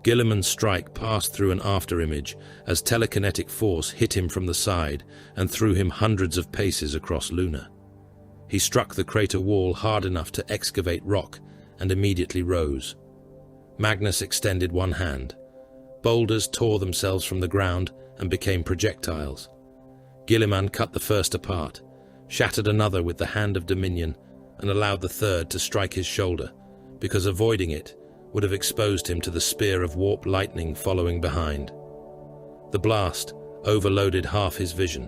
Guilliman's strike passed through an afterimage as telekinetic force hit him from the side and threw him hundreds of paces across Luna. He struck the crater wall hard enough to excavate rock and immediately rose. Magnus extended one hand. Boulders tore themselves from the ground and became projectiles. Guilliman cut the first apart, shattered another with the hand of Dominion, and allowed the third to strike his shoulder, because avoiding it would have exposed him to the spear of warp lightning following behind. The blast overloaded half his vision.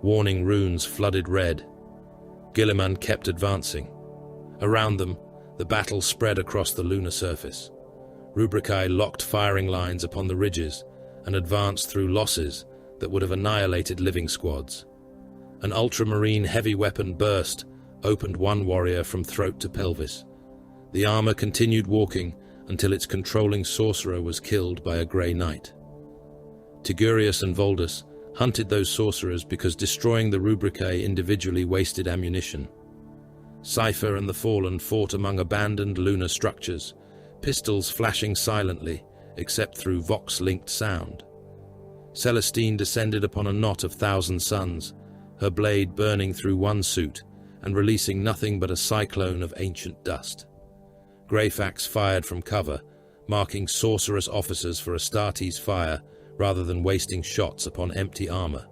Warning runes flooded red. Guilliman kept advancing. Around them, the battle spread across the lunar surface. Rubricae locked firing lines upon the ridges and advanced through losses that would have annihilated living squads. An ultramarine heavy weapon burst, opened one warrior from throat to pelvis. The armor continued walking until its controlling sorcerer was killed by a Grey Knight. Tigurius and Voldus hunted those sorcerers because destroying the Rubricae individually wasted ammunition. Cypher and the Fallen fought among abandoned lunar structures, pistols flashing silently, except through vox-linked sound. Celestine descended upon a knot of Thousand Suns, her blade burning through one suit and releasing nothing but a cyclone of ancient dust. Greyfax fired from cover, marking sorceress officers for Astartes' fire rather than wasting shots upon empty armor.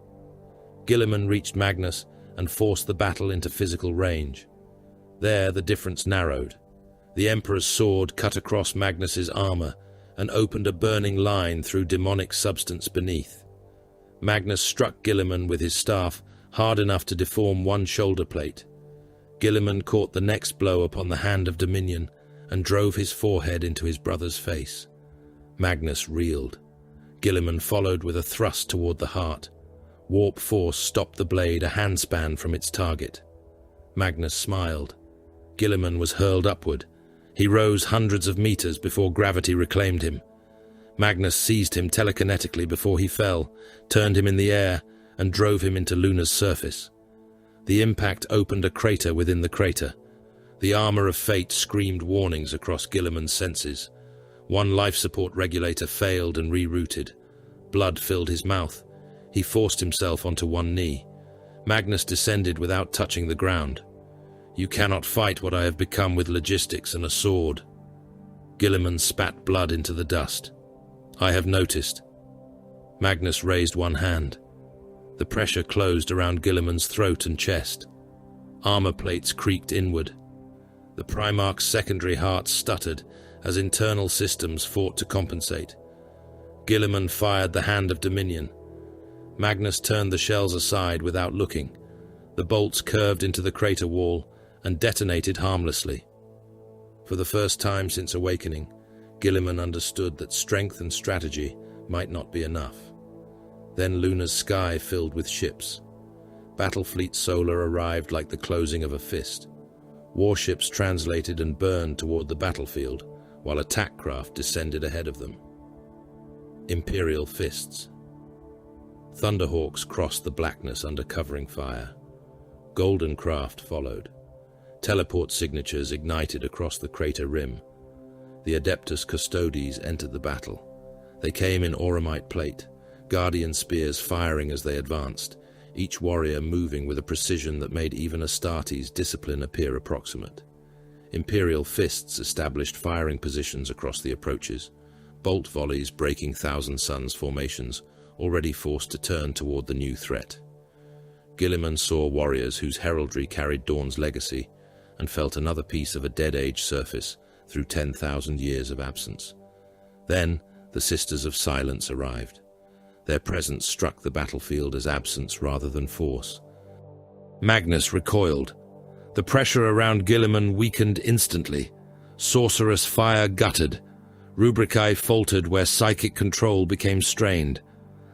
Guilliman reached Magnus and forced the battle into physical range. There, the difference narrowed. The Emperor's sword cut across Magnus's armor and opened a burning line through demonic substance beneath. Magnus struck Guilliman with his staff hard enough to deform one shoulder plate. Guilliman caught the next blow upon the hand of Dominion and drove his forehead into his brother's face. Magnus reeled. Guilliman followed with a thrust toward the heart. Warp force stopped the blade a handspan from its target. Magnus smiled. Guilliman was hurled upward. He rose hundreds of meters before gravity reclaimed him. Magnus seized him telekinetically before he fell, turned him in the air, and drove him into Luna's surface. The impact opened a crater within the crater. The armor of fate screamed warnings across Guilliman's senses. One life support regulator failed and rerouted. Blood filled his mouth. He forced himself onto one knee. Magnus descended without touching the ground. "You cannot fight what I have become with logistics and a sword." Guilliman spat blood into the dust. "I have noticed." Magnus raised one hand. The pressure closed around Guilliman's throat and chest. Armor plates creaked inward. The Primarch's secondary heart stuttered as internal systems fought to compensate. Guilliman fired the hand of Dominion. Magnus turned the shells aside without looking. The bolts curved into the crater wall and detonated harmlessly. For the first time since awakening, Guilliman understood that strength and strategy might not be enough. Then Luna's sky filled with ships. Battlefleet Solar arrived like the closing of a fist. Warships translated and burned toward the battlefield, while attack craft descended ahead of them. Imperial fists. Thunderhawks crossed the blackness under covering fire. Golden craft followed. Teleport signatures ignited across the crater rim. The Adeptus Custodes entered the battle. They came in auramite plate, guardian spears firing as they advanced, each warrior moving with a precision that made even Astartes' discipline appear approximate. Imperial fists established firing positions across the approaches, bolt volleys breaking Thousand Suns formations, already forced to turn toward the new threat. Guilliman saw warriors whose heraldry carried Dawn's legacy, and felt another piece of a dead age surface through 10,000 years of absence. Then the Sisters of Silence arrived. Their presence struck the battlefield as absence rather than force. Magnus recoiled. The pressure around Guilliman weakened instantly. Sorcerous fire guttered. Rubricae faltered where psychic control became strained.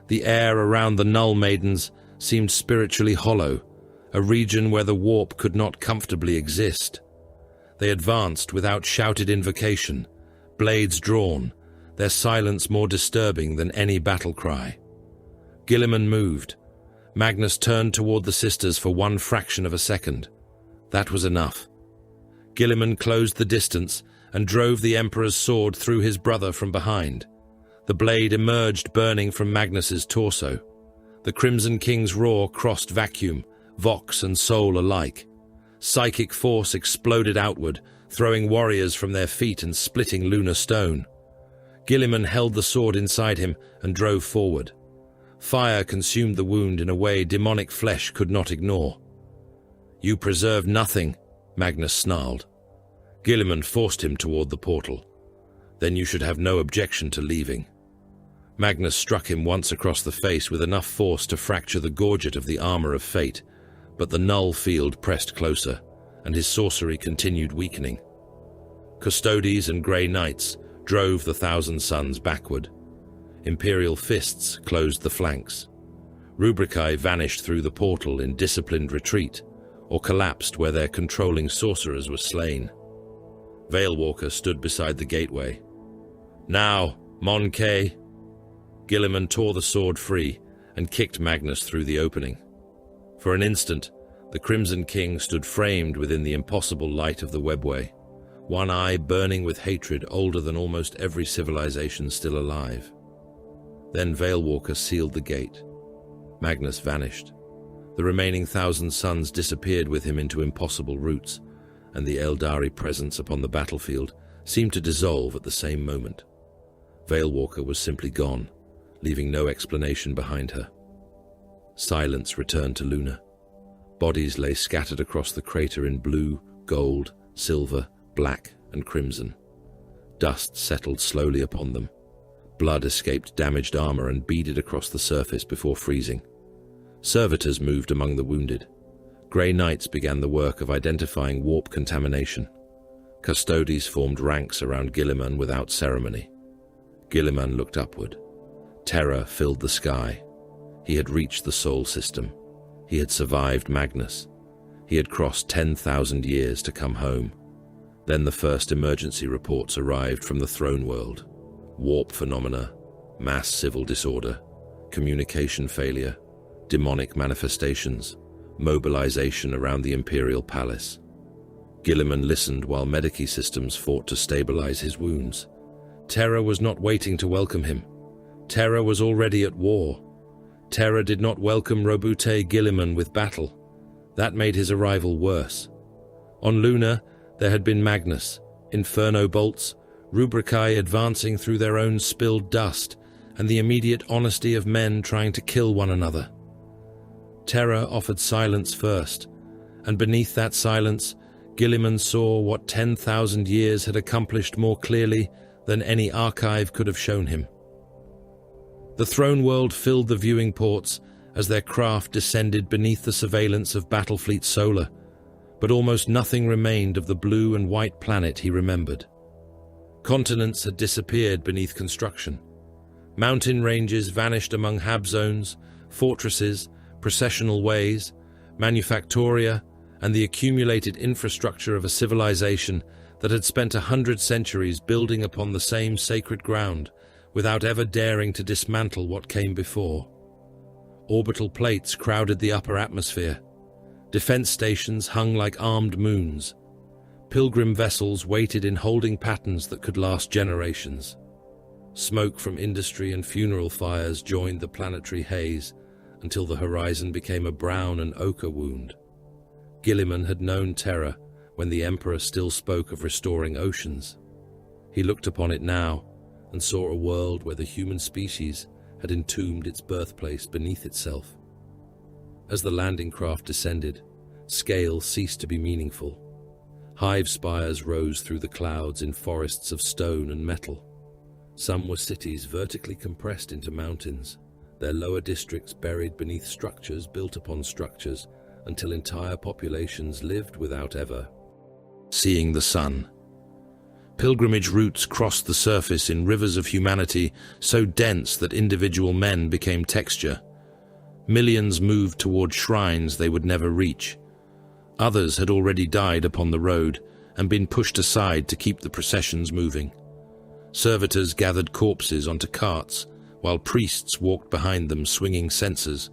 The air around the Null Maidens seemed spiritually hollow, a region where the warp could not comfortably exist. They advanced without shouted invocation, blades drawn, their silence more disturbing than any battle cry. Guilliman moved. Magnus turned toward the sisters for one fraction of a second. That was enough. Guilliman closed the distance and drove the Emperor's sword through his brother from behind. The blade emerged burning from Magnus's torso. The Crimson King's roar crossed vacuum, vox and soul alike. Psychic force exploded outward, throwing warriors from their feet and splitting lunar stone. Guilliman held the sword inside him and drove forward. Fire consumed the wound in a way demonic flesh could not ignore. "You preserve nothing," Magnus snarled. Guilliman forced him toward the portal. "Then you should have no objection to leaving." Magnus struck him once across the face with enough force to fracture the gorget of the armor of fate, but the null field pressed closer, and his sorcery continued weakening. Custodes and Grey Knights drove the Thousand Suns backward. Imperial fists closed the flanks. Rubricae vanished through the portal in disciplined retreat, or collapsed where their controlling sorcerers were slain. Veilwalker stood beside the gateway. "Now, Mon Kay!" Guilliman tore the sword free and kicked Magnus through the opening. For an instant, the Crimson King stood framed within the impossible light of the webway, one eye burning with hatred older than almost every civilization still alive. Then Veilwalker sealed the gate. Magnus vanished. The remaining Thousand Suns disappeared with him into impossible routes, and the Eldari presence upon the battlefield seemed to dissolve at the same moment. Veilwalker was simply gone, leaving no explanation behind her. Silence returned to Luna. Bodies lay scattered across the crater in blue, gold, silver, black, and crimson. Dust settled slowly upon them. Blood escaped damaged armor and beaded across the surface before freezing. Servitors moved among the wounded. Grey Knights began the work of identifying warp contamination. Custodes formed ranks around Guilliman without ceremony. Guilliman looked upward. Terror filled the sky. He had reached the Sol system. He had survived Magnus. He had crossed 10,000 years to come home. Then the first emergency reports arrived from the throne world. Warp phenomena, mass civil disorder, communication failure, demonic manifestations, mobilization around the Imperial Palace. Guilliman listened while Medici systems fought to stabilize his wounds. Terror was not waiting to welcome him. Terror was already at war. Terror did not welcome Roboute Guilliman with battle. That made his arrival worse. On Luna, there had been Magnus, Inferno bolts, Rubricae advancing through their own spilled dust, and the immediate honesty of men trying to kill one another. Terror offered silence first, and beneath that silence, Guilliman saw what 10,000 years had accomplished more clearly than any archive could have shown him. The throne world filled the viewing ports as their craft descended beneath the surveillance of Battlefleet Solar, but almost nothing remained of the blue and white planet he remembered. Continents had disappeared beneath construction. Mountain ranges vanished among hab zones, fortresses, processional ways, manufactoria, and the accumulated infrastructure of a civilization that had spent 100 centuries building upon the same sacred ground, without ever daring to dismantle what came before. Orbital plates crowded the upper atmosphere. Defense stations hung like armed moons. Pilgrim vessels waited in holding patterns that could last generations. Smoke from industry and funeral fires joined the planetary haze until the horizon became a brown and ochre wound. Guilliman had known terror when the Emperor still spoke of restoring oceans. He looked upon it now and saw a world where the human species had entombed its birthplace beneath itself. As the landing craft descended, scale ceased to be meaningful. Hive spires rose through the clouds in forests of stone and metal. Some were cities vertically compressed into mountains, their lower districts buried beneath structures built upon structures until entire populations lived without ever seeing the sun. Pilgrimage routes crossed the surface in rivers of humanity so dense that individual men became texture. Millions moved toward shrines they would never reach. Others had already died upon the road and been pushed aside to keep the processions moving. Servitors gathered corpses onto carts, while priests walked behind them swinging censers,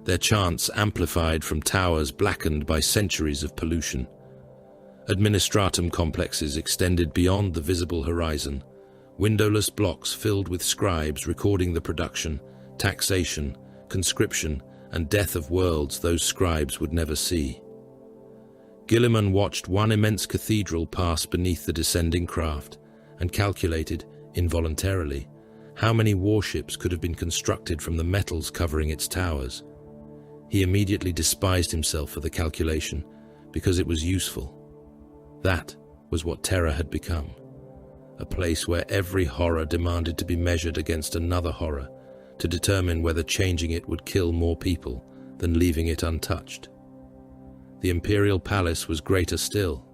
their chants amplified from towers blackened by centuries of pollution. Administratum complexes extended beyond the visible horizon, windowless blocks filled with scribes recording the production, taxation, conscription, and death of worlds those scribes would never see. Guilliman watched one immense cathedral pass beneath the descending craft and calculated, involuntarily, how many warships could have been constructed from the metals covering its towers. He immediately despised himself for the calculation because it was useful. That was what terror had become, a place where every horror demanded to be measured against another horror to determine whether changing it would kill more people than leaving it untouched. The Imperial Palace was greater still.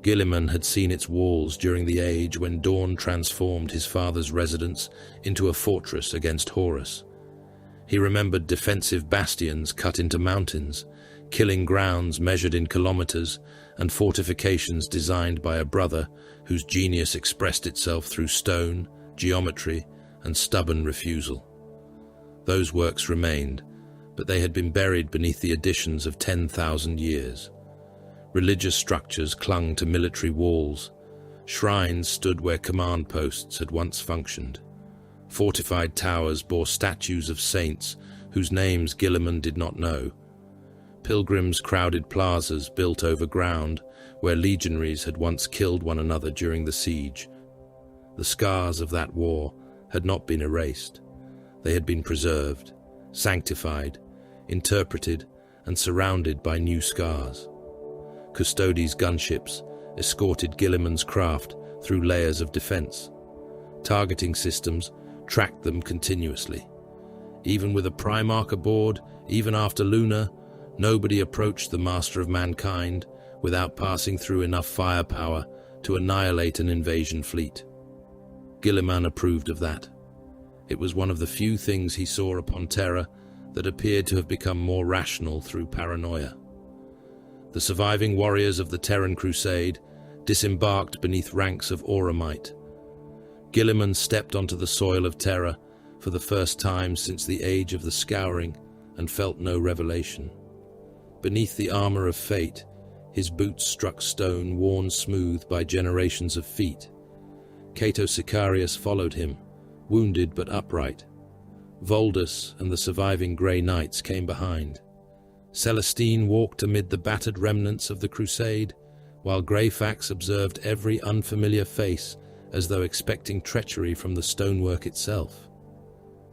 Guilliman had seen its walls during the age when Dawn transformed his father's residence into a fortress against Horus. He remembered defensive bastions cut into mountains, killing grounds measured in kilometers, and fortifications designed by a brother whose genius expressed itself through stone, geometry, and stubborn refusal. Those works remained, but they had been buried beneath the additions of 10,000 years. Religious structures clung to military walls. Shrines stood where command posts had once functioned. Fortified towers bore statues of saints whose names Guilliman did not know. Pilgrims crowded plazas built over ground where legionaries had once killed one another during the siege. The scars of that war had not been erased. They had been preserved, sanctified, interpreted, and surrounded by new scars. Custodes' gunships escorted Guilliman's craft through layers of defense. Targeting systems tracked them continuously. Even with a Primarch aboard, even after Luna, nobody approached the master of mankind without passing through enough firepower to annihilate an invasion fleet. Guilliman approved of that. It was one of the few things he saw upon Terra that appeared to have become more rational through paranoia. The surviving warriors of the Terran Crusade disembarked beneath ranks of Auramite. Guilliman stepped onto the soil of Terra for the first time since the age of the Scouring and felt no revelation. Beneath the armor of fate, his boots struck stone worn smooth by generations of feet. Cato Sicarius followed him, wounded but upright. Voldus and the surviving Grey Knights came behind. Celestine walked amid the battered remnants of the Crusade, while Greyfax observed every unfamiliar face as though expecting treachery from the stonework itself.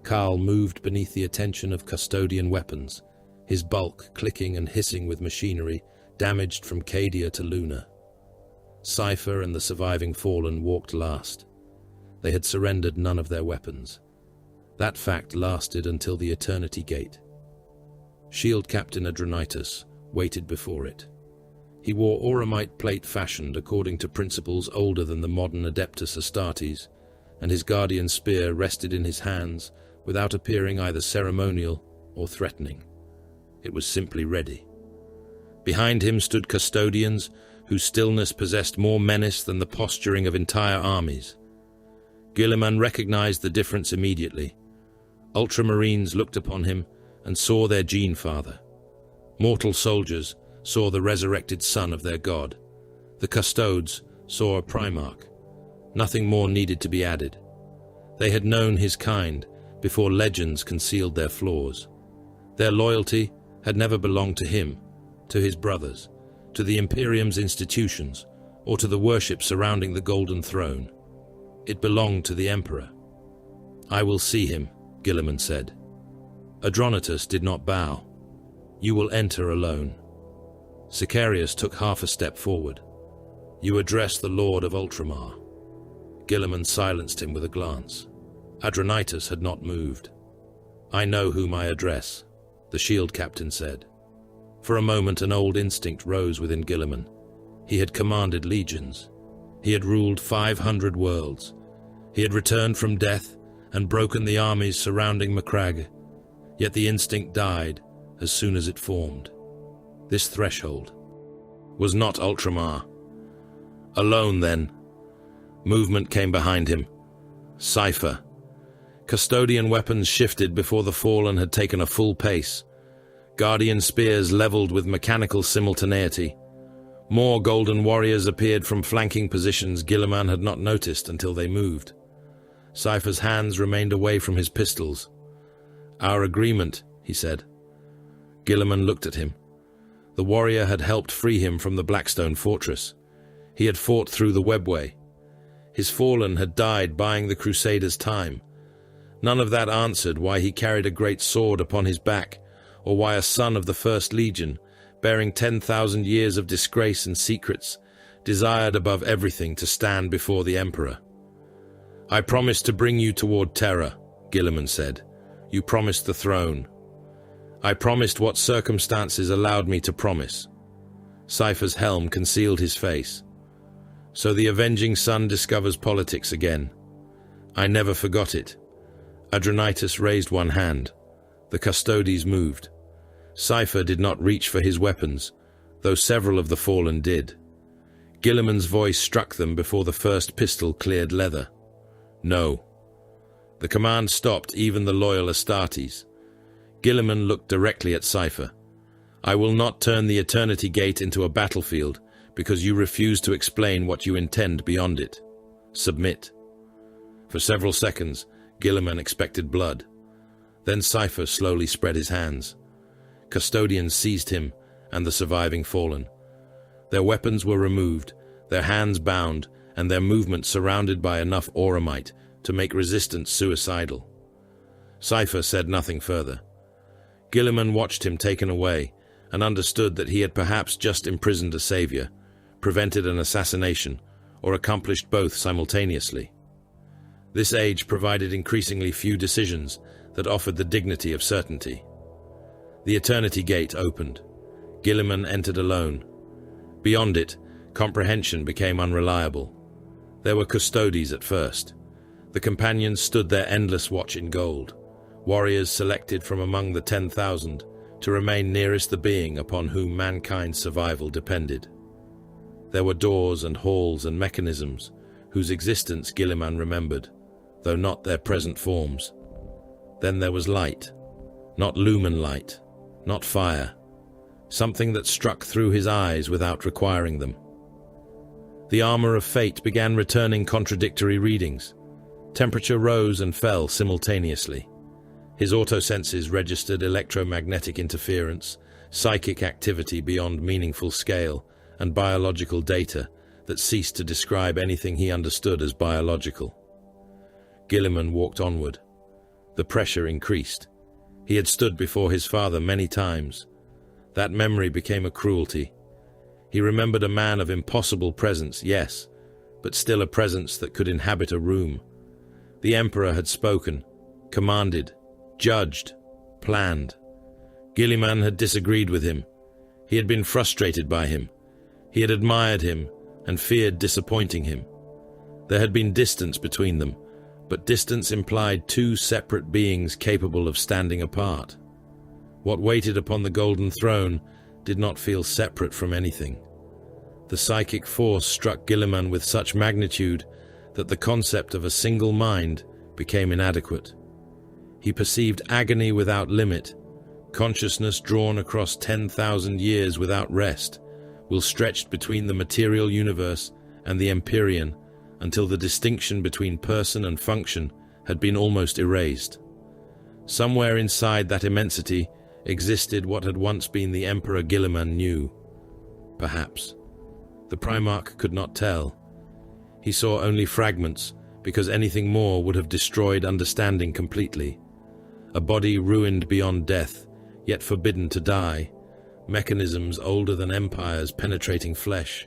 Karl moved beneath the attention of custodian weapons, his bulk clicking and hissing with machinery damaged from Cadia to Luna. Cypher and the surviving Fallen walked last. They had surrendered none of their weapons. That fact lasted until the Eternity Gate. Shield Captain Adrenitus waited before it. He wore Auramite plate fashioned according to principles older than the modern Adeptus Astartes, and his guardian spear rested in his hands without appearing either ceremonial or threatening. It was simply ready. Behind him stood custodians whose stillness possessed more menace than the posturing of entire armies. Guilliman recognized the difference immediately. Ultramarines looked upon him and saw their Gene Father. Mortal soldiers saw the resurrected son of their god. The Custodes saw a Primarch. Nothing more needed to be added. They had known his kind before legends concealed their flaws. Their loyalty had never belonged to him, to his brothers, to the Imperium's institutions, or to the worship surrounding the Golden Throne. It belonged to the Emperor. "I will see him," Guilliman said. Adrenitus did not bow. "You will enter alone." Sicarius took half a step forward. "You address the Lord of Ultramar." Guilliman silenced him with a glance. Adrenitus had not moved. "I know whom I address," the shield captain said. For a moment an old instinct rose within Guilliman. He had commanded legions. He had ruled 500 worlds. He had returned from death and broken the armies surrounding Macragge. Yet the instinct died as soon as it formed. This threshold was not Ultramar. Alone, then. Movement came behind him. Cypher. Custodian weapons shifted before the Fallen had taken a full pace. Guardian spears leveled with mechanical simultaneity. More golden warriors appeared from flanking positions Guilliman had not noticed until they moved. Cypher's hands remained away from his pistols. "Our agreement," he said. Guilliman looked at him. The warrior had helped free him from the Blackstone fortress. He had fought through the webway. His Fallen had died buying the Crusaders time. None of that answered why he carried a great sword upon his back, or why a son of the First Legion, bearing 10,000 years of disgrace and secrets, desired above everything to stand before the Emperor. "I promised to bring you toward Terra," Guilliman said. "You promised the throne. I promised what circumstances allowed me to promise." Cypher's helm concealed his face. "So the avenging son discovers politics again. I never forgot it." Adrenitus raised one hand. The Custodes moved. Cypher did not reach for his weapons, though several of the Fallen did. Guilliman's voice struck them before the first pistol cleared leather. "No." The command stopped even the loyal Astartes. Guilliman looked directly at Cypher. "I will not turn the Eternity Gate into a battlefield because you refuse to explain what you intend beyond it. Submit." For several seconds, Guilliman expected blood. Then Cypher slowly spread his hands. Custodians seized him and the surviving Fallen. Their weapons were removed, their hands bound, and their movement surrounded by enough Auramite to make resistance suicidal. Cypher said nothing further. Guilliman watched him taken away, and understood that he had perhaps just imprisoned a savior, prevented an assassination, or accomplished both simultaneously. This age provided increasingly few decisions that offered the dignity of certainty. The Eternity Gate opened. Guilliman entered alone. Beyond it, comprehension became unreliable. There were custodies at first. The companions stood their endless watch in gold, warriors selected from among the 10,000 to remain nearest the being upon whom mankind's survival depended. There were doors and halls and mechanisms whose existence Guilliman remembered, though not their present forms. Then there was light, not lumen light, not fire, something that struck through his eyes without requiring them. The armor of fate began returning contradictory readings. Temperature rose and fell simultaneously. His autosenses registered electromagnetic interference, psychic activity beyond meaningful scale, and biological data that ceased to describe anything he understood as biological. Guilliman walked onward. The pressure increased. He had stood before his father many times. That memory became a cruelty. He remembered a man of impossible presence, yes, but still a presence that could inhabit a room. The Emperor had spoken, commanded, judged, planned. Guilliman had disagreed with him. He had been frustrated by him. He had admired him and feared disappointing him. There had been distance between them, but distance implied two separate beings capable of standing apart. What waited upon the Golden Throne did not feel separate from anything. The psychic force struck Guilliman with such magnitude that the concept of a single mind became inadequate. He perceived agony without limit, consciousness drawn across 10,000 years without rest, will stretched between the material universe and the Empyrean until the distinction between person and function had been almost erased. Somewhere inside that immensity existed what had once been the Emperor Guilliman knew. Perhaps. The Primarch could not tell. He saw only fragments, because anything more would have destroyed understanding completely. A body ruined beyond death, yet forbidden to die. Mechanisms older than empires penetrating flesh.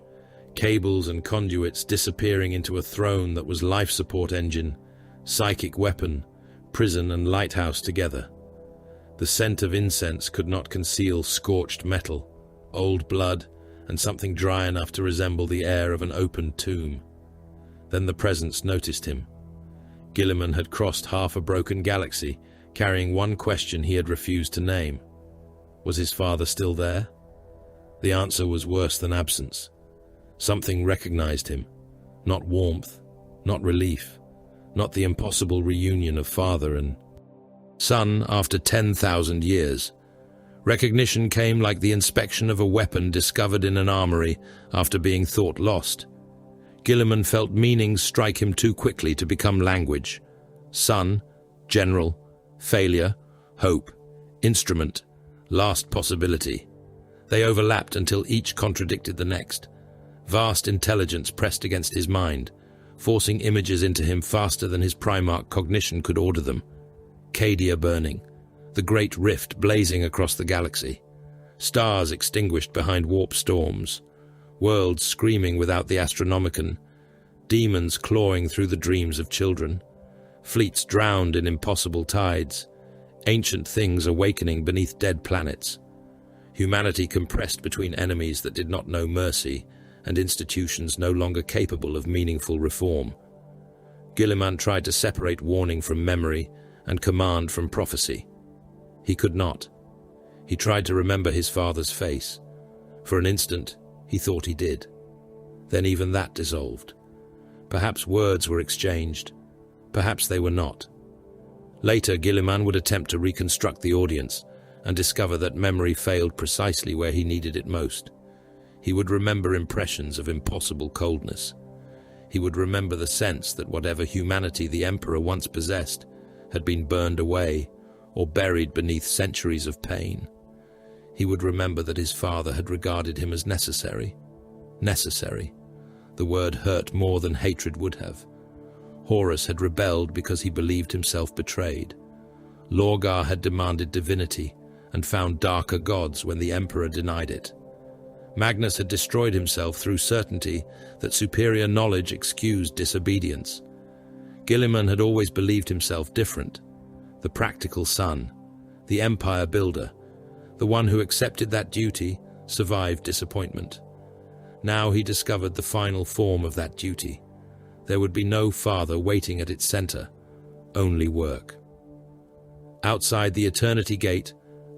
Cables and conduits disappearing into a throne that was life support engine, psychic weapon, prison and lighthouse together. The scent of incense could not conceal scorched metal, old blood, and something dry enough to resemble the air of an open tomb. Then the Presence noticed him. Guilliman had crossed half a broken galaxy, carrying one question he had refused to name. Was his father still there? The answer was worse than absence. Something recognized him. Not warmth, not relief, not the impossible reunion of father and son after 10,000 years. Recognition came like the inspection of a weapon discovered in an armory after being thought lost. Guilliman felt meanings strike him too quickly to become language. Son, general, failure, hope, instrument, last possibility. They overlapped until each contradicted the next. Vast intelligence pressed against his mind, forcing images into him faster than his Primarch cognition could order them. Cadia burning, the great rift blazing across the galaxy, stars extinguished behind warp storms, worlds screaming without the Astronomicon, demons clawing through the dreams of children, fleets drowned in impossible tides, ancient things awakening beneath dead planets, humanity compressed between enemies that did not know mercy, and institutions no longer capable of meaningful reform. Guilliman tried to separate warning from memory and command from prophecy. He could not. He tried to remember his father's face. For an instant, he thought he did. Then even that dissolved. Perhaps words were exchanged. Perhaps they were not. Later, Guilliman would attempt to reconstruct the audience and discover that memory failed precisely where he needed it most. He would remember impressions of impossible coldness. He would remember the sense that whatever humanity the Emperor once possessed had been burned away or buried beneath centuries of pain. He would remember that his father had regarded him as necessary. Necessary. The word hurt more than hatred would have. Horus had rebelled because he believed himself betrayed. Lorgar had demanded divinity, and found darker gods when the Emperor denied it. Magnus had destroyed himself through certainty that superior knowledge excused disobedience. Guilliman had always believed himself different, the practical son, the empire builder, the one who accepted that duty, survived disappointment. Now he discovered the final form of that duty. There would be no father waiting at its center, only work. Outside the Eternity Gate,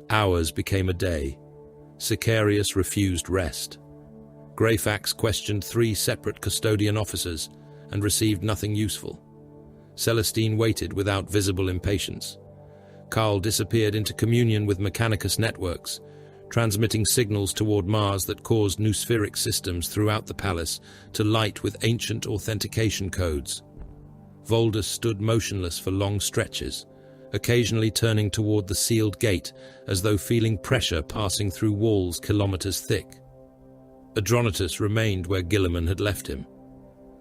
hours became a day. Sicarius refused rest. Greyfax questioned 3 separate custodian officers and received nothing useful. Celestine waited without visible impatience. Karl disappeared into communion with Mechanicus networks, transmitting signals toward Mars that caused noospheric systems throughout the palace to light with ancient authentication codes. Voldus stood motionless for long stretches, occasionally turning toward the sealed gate as though feeling pressure passing through walls kilometers thick. Adronatus remained where Guilliman had left him.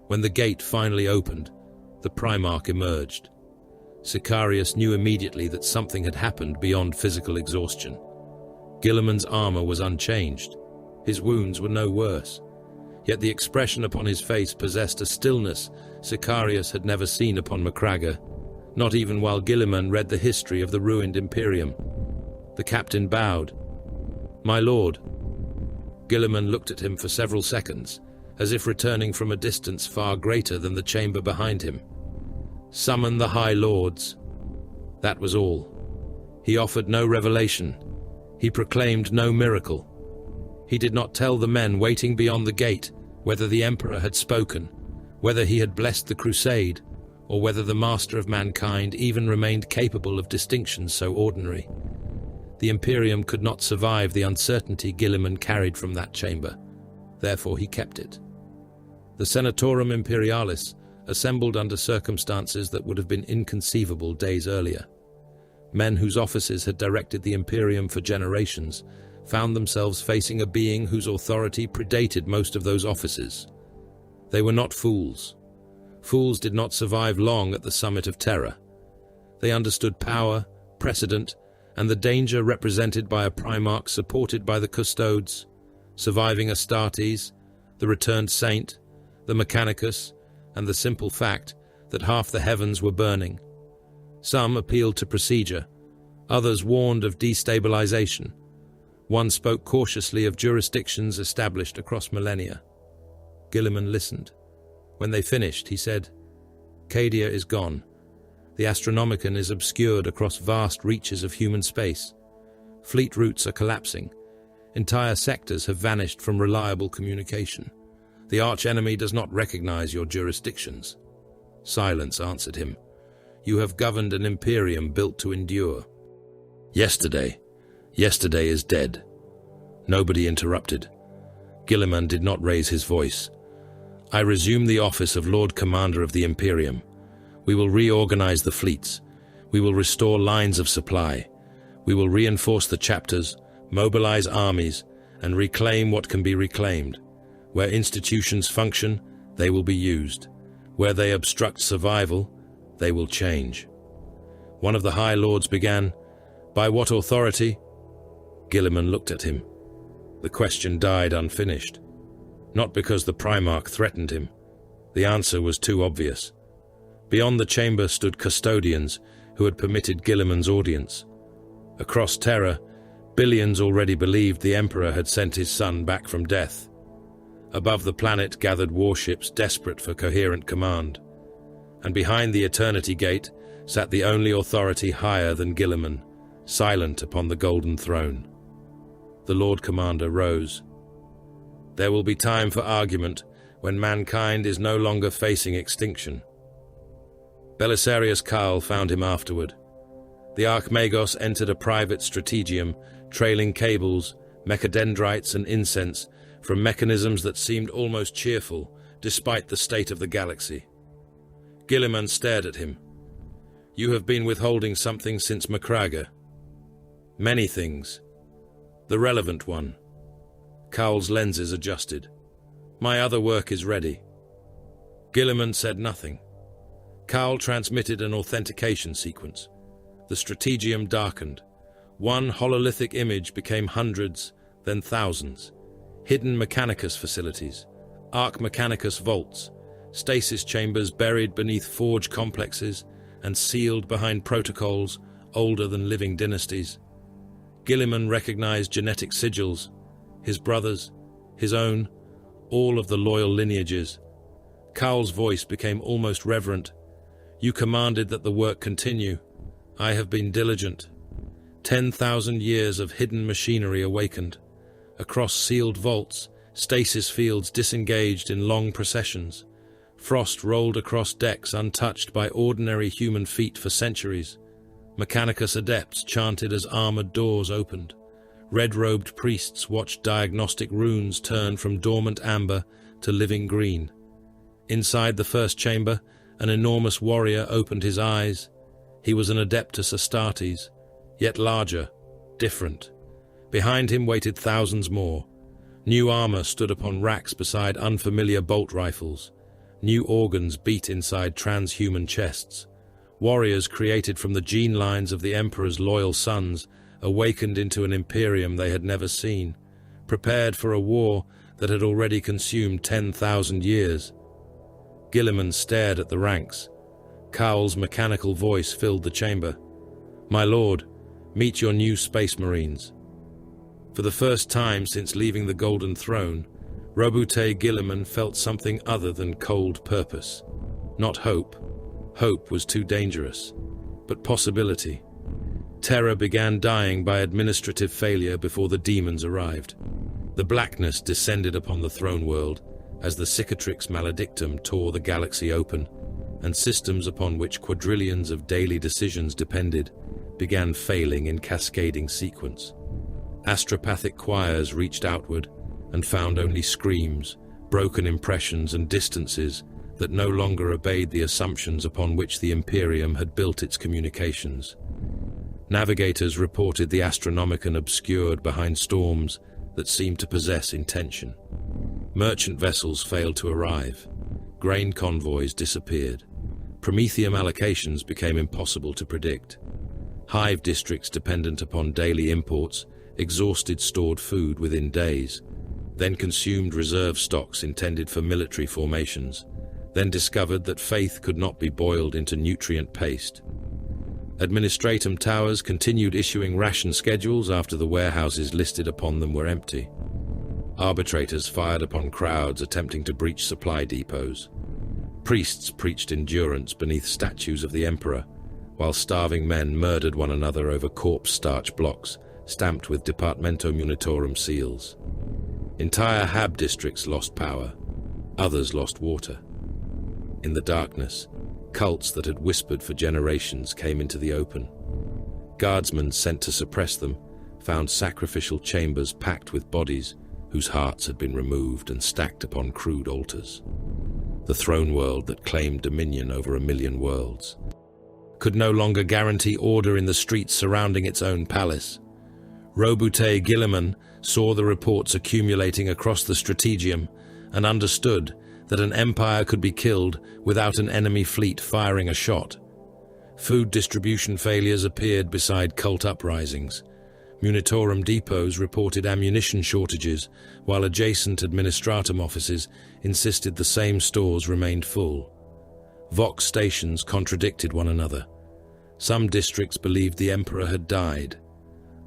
When the gate finally opened, the Primarch emerged. Sicarius knew immediately that something had happened beyond physical exhaustion. Guilliman's armor was unchanged. His wounds were no worse. Yet the expression upon his face possessed a stillness Sicarius had never seen upon Macragga, not even while Guilliman read the history of the ruined Imperium. The captain bowed. "My lord." Guilliman looked at him for several seconds, as if returning from a distance far greater than the chamber behind him. "Summon the High Lords." That was all. He offered no revelation. He proclaimed no miracle. He did not tell the men waiting beyond the gate whether the Emperor had spoken, whether he had blessed the crusade, or whether the master of mankind even remained capable of distinctions so ordinary. The Imperium could not survive the uncertainty Guilliman carried from that chamber. Therefore he kept it. The Senatorum Imperialis assembled under circumstances that would have been inconceivable days earlier. Men whose offices had directed the Imperium for generations found themselves facing a being whose authority predated most of those offices. They were not fools. Fools did not survive long at the summit of terror. They understood power, precedent, and the danger represented by a Primarch supported by the Custodes, surviving Astartes, the returned saint, the Mechanicus, and the simple fact that half the heavens were burning. Some appealed to procedure, others warned of destabilization. One spoke cautiously of jurisdictions established across millennia. Guilliman listened. When they finished, he said, "Cadia is gone. The Astronomicon is obscured across vast reaches of human space. Fleet routes are collapsing. Entire sectors have vanished from reliable communication. The arch-enemy does not recognize your jurisdictions." Silence answered him. "You have governed an imperium built to endure." Yesterday is dead." Nobody interrupted. Guilliman did not raise his voice. "I resume the office of Lord Commander of the Imperium. We will reorganize the fleets. We will restore lines of supply. We will reinforce the chapters, mobilize armies, and reclaim what can be reclaimed. Where institutions function, they will be used. Where they obstruct survival, they will change." One of the High Lords began, "By what authority?" Guilliman looked at him. The question died unfinished. Not because the Primarch threatened him. The answer was too obvious. Beyond the chamber stood custodians who had permitted Guilliman's audience. Across Terra, billions already believed the Emperor had sent his son back from death. Above the planet gathered warships desperate for coherent command. And behind the Eternity Gate sat the only authority higher than Guilliman, silent upon the golden throne. The Lord Commander rose. "There will be time for argument when mankind is no longer facing extinction." Belisarius Karl found him afterward. The Archmagos entered a private strategium, trailing cables, mechadendrites and incense from mechanisms that seemed almost cheerful, despite the state of the galaxy. Guilliman stared at him. "You have been withholding something since Macragga." "Many things. The relevant one." Cowl's lenses adjusted. "My other work is ready." Guilliman said nothing. Cowl transmitted an authentication sequence. The strategium darkened. One hololithic image became hundreds, then thousands. Hidden Mechanicus facilities, Arc Mechanicus vaults, stasis chambers buried beneath forge complexes and sealed behind protocols older than living dynasties. Guilliman recognized genetic sigils, his brothers, his own, all of the loyal lineages. Cowl's voice became almost reverent. You commanded that the work continue. I have been diligent. 10,000 years of hidden machinery awakened. Across sealed vaults, stasis fields disengaged in long processions. Frost rolled across decks untouched by ordinary human feet for centuries. Mechanicus adepts chanted as armored doors opened. Red-robed priests watched diagnostic runes turn from dormant amber to living green. Inside the first chamber, an enormous warrior opened his eyes. He was an Adeptus Astartes, yet larger, different. Behind him waited thousands more. New armor stood upon racks beside unfamiliar bolt rifles. New organs beat inside transhuman chests. Warriors created from the gene lines of the Emperor's loyal sons awakened into an imperium they had never seen, prepared for a war that had already consumed 10,000 years. Guilliman stared at the ranks. Cowl's mechanical voice filled the chamber. My lord, meet your new space marines. For the first time since leaving the Golden Throne, Roboute Guilliman felt something other than cold purpose. Not hope. Hope was too dangerous. But possibility. Terror began dying by administrative failure before the demons arrived. The blackness descended upon the throne world as the Cicatrix Maledictum tore the galaxy open, and systems upon which quadrillions of daily decisions depended began failing in cascading sequence. Astropathic choirs reached outward and found only screams, broken impressions and distances that no longer obeyed the assumptions upon which the Imperium had built its communications. Navigators reported the Astronomicon obscured behind storms that seemed to possess intention. Merchant vessels failed to arrive. Grain convoys disappeared. Promethium allocations became impossible to predict. Hive districts dependent upon daily imports exhausted stored food within days, then consumed reserve stocks intended for military formations, then discovered that faith could not be boiled into nutrient paste. Administratum towers continued issuing ration schedules after the warehouses listed upon them were empty. Arbitrators fired upon crowds attempting to breach supply depots. Priests preached endurance beneath statues of the Emperor, while starving men murdered one another over corpse starch blocks stamped with Departamento Munitorum seals. Entire Hab districts lost power. Others lost water. In the darkness, cults that had whispered for generations came into the open. Guardsmen sent to suppress them found sacrificial chambers packed with bodies whose hearts had been removed and stacked upon crude altars. The throne world that claimed dominion over 1,000,000 worlds could no longer guarantee order in the streets surrounding its own palace. Roboute Guilliman saw the reports accumulating across the strategium and understood that an empire could be killed without an enemy fleet firing a shot. Food distribution failures appeared beside cult uprisings. Munitorum depots reported ammunition shortages, while adjacent administratum offices insisted the same stores remained full. Vox stations contradicted one another. Some districts believed the Emperor had died.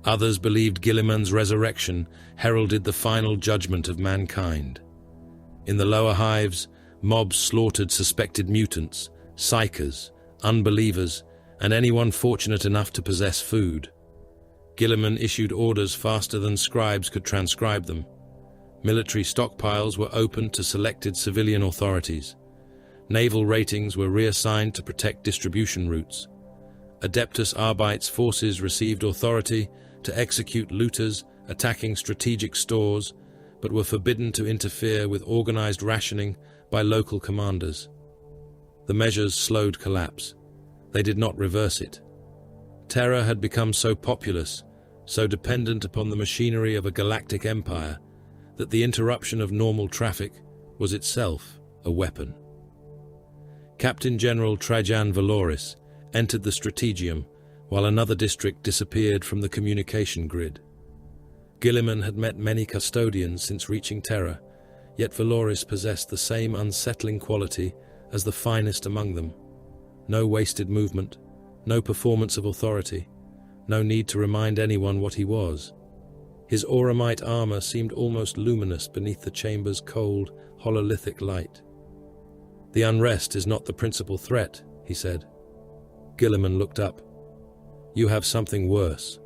Others believed Guilliman's resurrection heralded the final judgment of mankind. In the lower hives, mobs slaughtered suspected mutants, psychers, unbelievers, and anyone fortunate enough to possess food. Guilliman issued orders faster than scribes could transcribe them. Military stockpiles were opened to selected civilian authorities. Naval ratings were reassigned to protect distribution routes. Adeptus Arbites forces received authority to execute looters attacking strategic stores, but were forbidden to interfere with organized rationing by local commanders. The measures slowed collapse. They did not reverse it. Terror had become so populous, so dependent upon the machinery of a galactic empire, that the interruption of normal traffic was itself a weapon. Captain General Trajan Valoris entered the strategium while another district disappeared from the communication grid. Guilliman had met many custodians since reaching Terra, yet Valoris possessed the same unsettling quality as the finest among them. No wasted movement, no performance of authority, no need to remind anyone what he was. His auramite armor seemed almost luminous beneath the chamber's cold, hololithic light. "The unrest is not the principal threat," he said. Guilliman looked up. "You have something worse."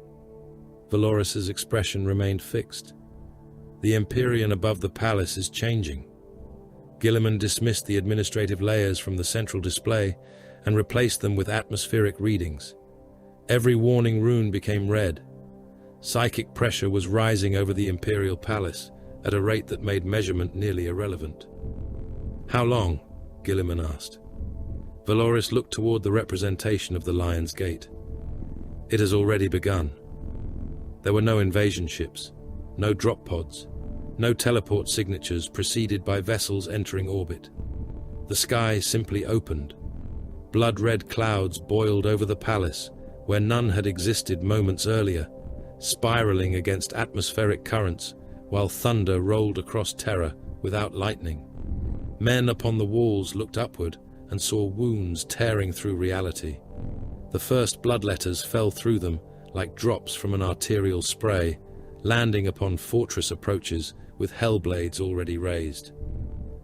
Valoris's expression remained fixed. "The Empyrean above the palace is changing." Guilliman dismissed the administrative layers from the central display and replaced them with atmospheric readings. Every warning rune became red. Psychic pressure was rising over the Imperial Palace at a rate that made measurement nearly irrelevant. "How long?" Guilliman asked. Valoris looked toward the representation of the Lion's Gate. "It has already begun." There were no invasion ships, no drop pods, no teleport signatures preceded by vessels entering orbit. The sky simply opened. Blood-red clouds boiled over the palace, where none had existed moments earlier, spiraling against atmospheric currents, while thunder rolled across Terra without lightning. Men upon the walls looked upward and saw wounds tearing through reality. The first bloodletters fell through them like drops from an arterial spray, landing upon fortress approaches with hellblades already raised.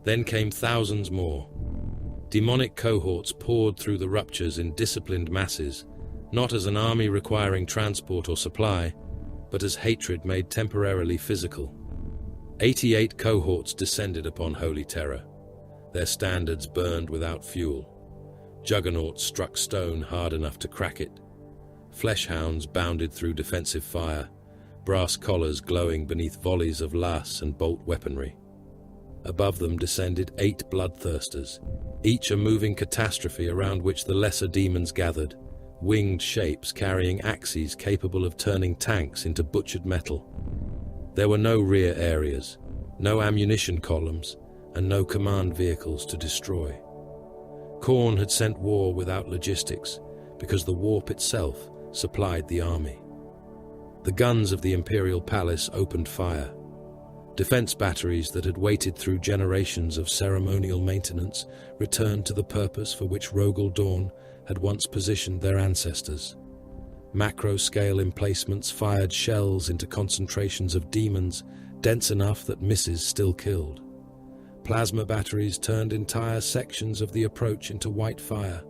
Then came thousands more. Demonic cohorts poured through the ruptures in disciplined masses, not as an army requiring transport or supply, but as hatred made temporarily physical. 88 cohorts descended upon Holy Terra. Their standards burned without fuel. Juggernauts struck stone hard enough to crack it. Fleshhounds bounded through defensive fire, brass collars glowing beneath volleys of lass and bolt weaponry. Above them descended 8 bloodthirsters, each a moving catastrophe around which the lesser demons gathered, winged shapes carrying axes capable of turning tanks into butchered metal. There were no rear areas, no ammunition columns, and no command vehicles to destroy. Khorne had sent war without logistics, because the warp itself supplied the army. The guns of the Imperial Palace opened fire. Defense batteries that had waited through generations of ceremonial maintenance returned to the purpose for which Rogel Dawn had once positioned their ancestors. Macro-scale emplacements fired shells into concentrations of demons, dense enough that misses still killed. Plasma batteries turned entire sections of the approach into white fire.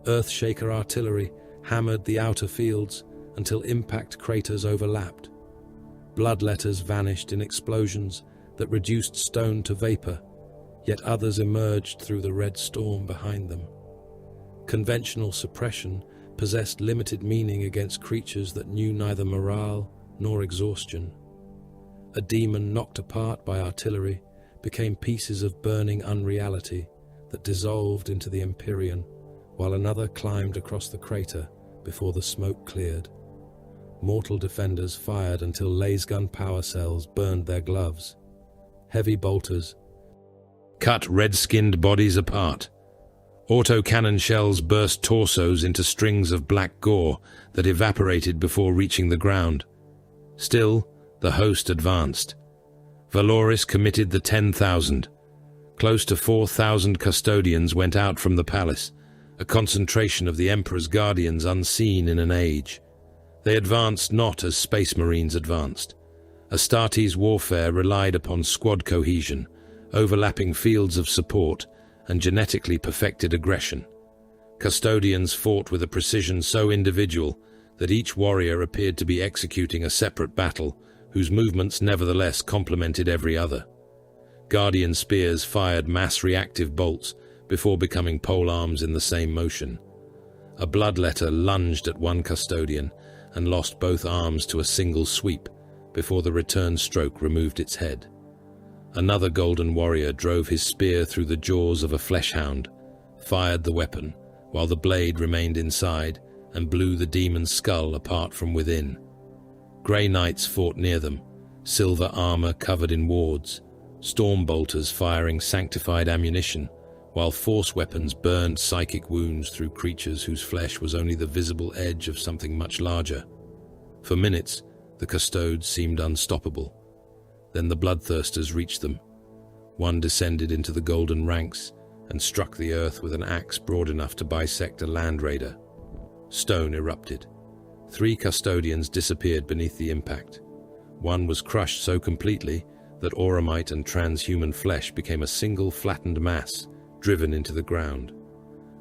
Earthshaker artillery hammered the outer fields until impact craters overlapped. Bloodletters vanished in explosions that reduced stone to vapor, yet others emerged through the red storm behind them. Conventional suppression possessed limited meaning against creatures that knew neither morale nor exhaustion. A demon knocked apart by artillery became pieces of burning unreality that dissolved into the Empyrean, while another climbed across the crater before the smoke cleared. Mortal defenders fired until lasgun power cells burned their gloves. Heavy bolters cut red-skinned bodies apart. Autocannon shells burst torsos into strings of black gore that evaporated before reaching the ground. Still, the host advanced. Valoris committed the 10,000. Close to 4,000 custodians went out from the palace, a concentration of the Emperor's guardians unseen in an age. They advanced not as Space Marines advanced. Astartes warfare relied upon squad cohesion, overlapping fields of support, and genetically perfected aggression. Custodians fought with a precision so individual that each warrior appeared to be executing a separate battle, whose movements nevertheless complemented every other. Guardian spears fired mass reactive bolts before becoming polearms in the same motion. A bloodletter lunged at one custodian and lost both arms to a single sweep before the return stroke removed its head. Another golden warrior drove his spear through the jaws of a fleshhound, fired the weapon, while the blade remained inside and blew the demon's skull apart from within. Grey Knights fought near them, silver armor covered in wards, storm bolters firing sanctified ammunition, while force weapons burned psychic wounds through creatures whose flesh was only the visible edge of something much larger. For minutes, the custodes seemed unstoppable. Then the bloodthirsters reached them. One descended into the golden ranks and struck the earth with an axe broad enough to bisect a land raider. Stone erupted. 3 custodians disappeared beneath the impact. One was crushed so completely that auramite and transhuman flesh became a single flattened mass, driven into the ground.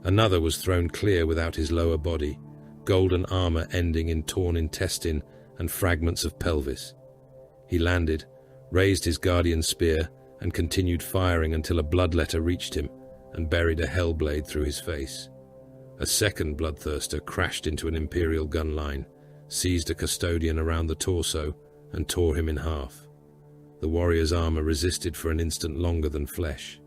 Another was thrown clear without his lower body, golden armor ending in torn intestine and fragments of pelvis. He landed, raised his guardian spear, and continued firing until a bloodletter reached him and buried a hellblade through his face. A second bloodthirster crashed into an Imperial gun line, seized a custodian around the torso, and tore him in half. The warrior's armor resisted for an instant longer than flesh.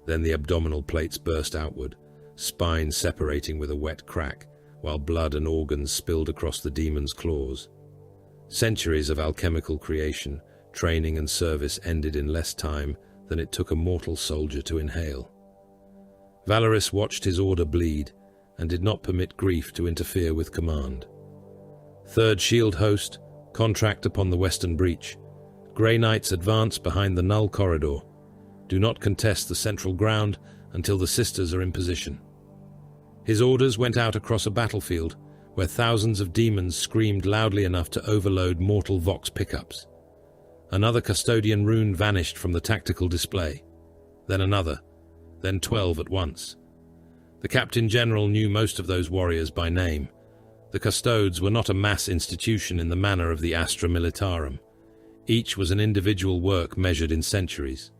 Then the abdominal plates burst outward, spine separating with a wet crack, while blood and organs spilled across the demon's claws. Centuries of alchemical creation, training and service ended in less time than it took a mortal soldier to inhale. Valoris watched his order bleed and did not permit grief to interfere with command. Third Shield Host, contract upon the western breach. Grey Knights advance behind the Null Corridor. Do not contest the central ground until the Sisters are in position. His orders went out across a battlefield where thousands of demons screamed loudly enough to overload mortal Vox pickups. Another custodian rune vanished from the tactical display. Then another, then 12 at once. The Captain General knew most of those warriors by name. The custodes were not a mass institution in the manner of the Astra Militarum. Each was an individual work measured in centuries.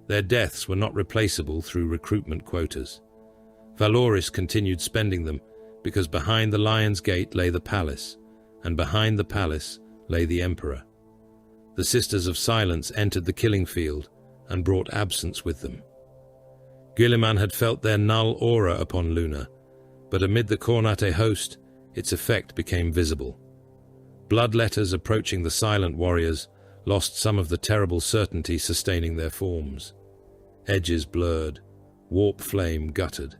Their deaths were not replaceable through recruitment quotas. Valoris continued spending them because behind the Lion's Gate lay the palace, and behind the palace lay the Emperor. The Sisters of Silence entered the killing field and brought absence with them. Guilliman had felt their null aura upon Luna, but amid the Cornate host, its effect became visible. Bloodletters approaching the silent warriors lost some of the terrible certainty sustaining their forms. Edges blurred, warp flame guttered.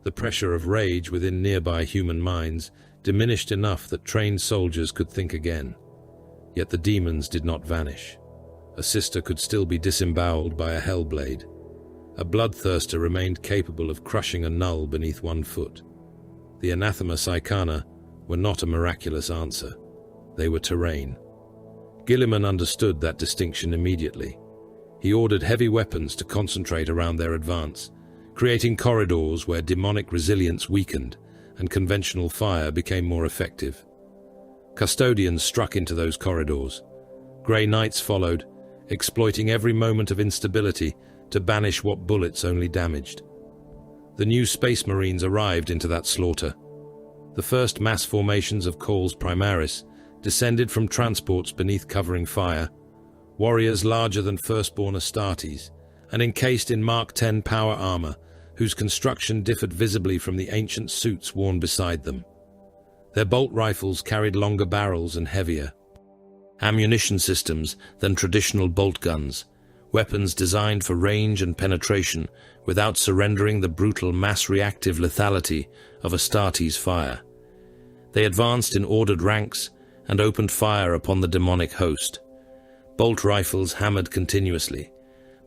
The pressure of rage within nearby human minds diminished enough that trained soldiers could think again. Yet the demons did not vanish. A sister could still be disemboweled by a hellblade. A bloodthirster remained capable of crushing a null beneath one foot. The anathema Psychana were not a miraculous answer. They were terrain. Guilliman understood that distinction immediately. He ordered heavy weapons to concentrate around their advance, creating corridors where demonic resilience weakened and conventional fire became more effective. Custodians struck into those corridors. Grey Knights followed, exploiting every moment of instability to banish what bullets only damaged. The new Space Marines arrived into that slaughter. The first mass formations of Cauls Primaris descended from transports beneath covering fire, warriors larger than firstborn Astartes, and encased in Mark X power armor, whose construction differed visibly from the ancient suits worn beside them. Their bolt rifles carried longer barrels and heavier ammunition systems than traditional bolt guns, weapons designed for range and penetration without surrendering the brutal mass-reactive lethality of Astartes' fire. They advanced in ordered ranks and opened fire upon the demonic host. Bolt rifles hammered continuously.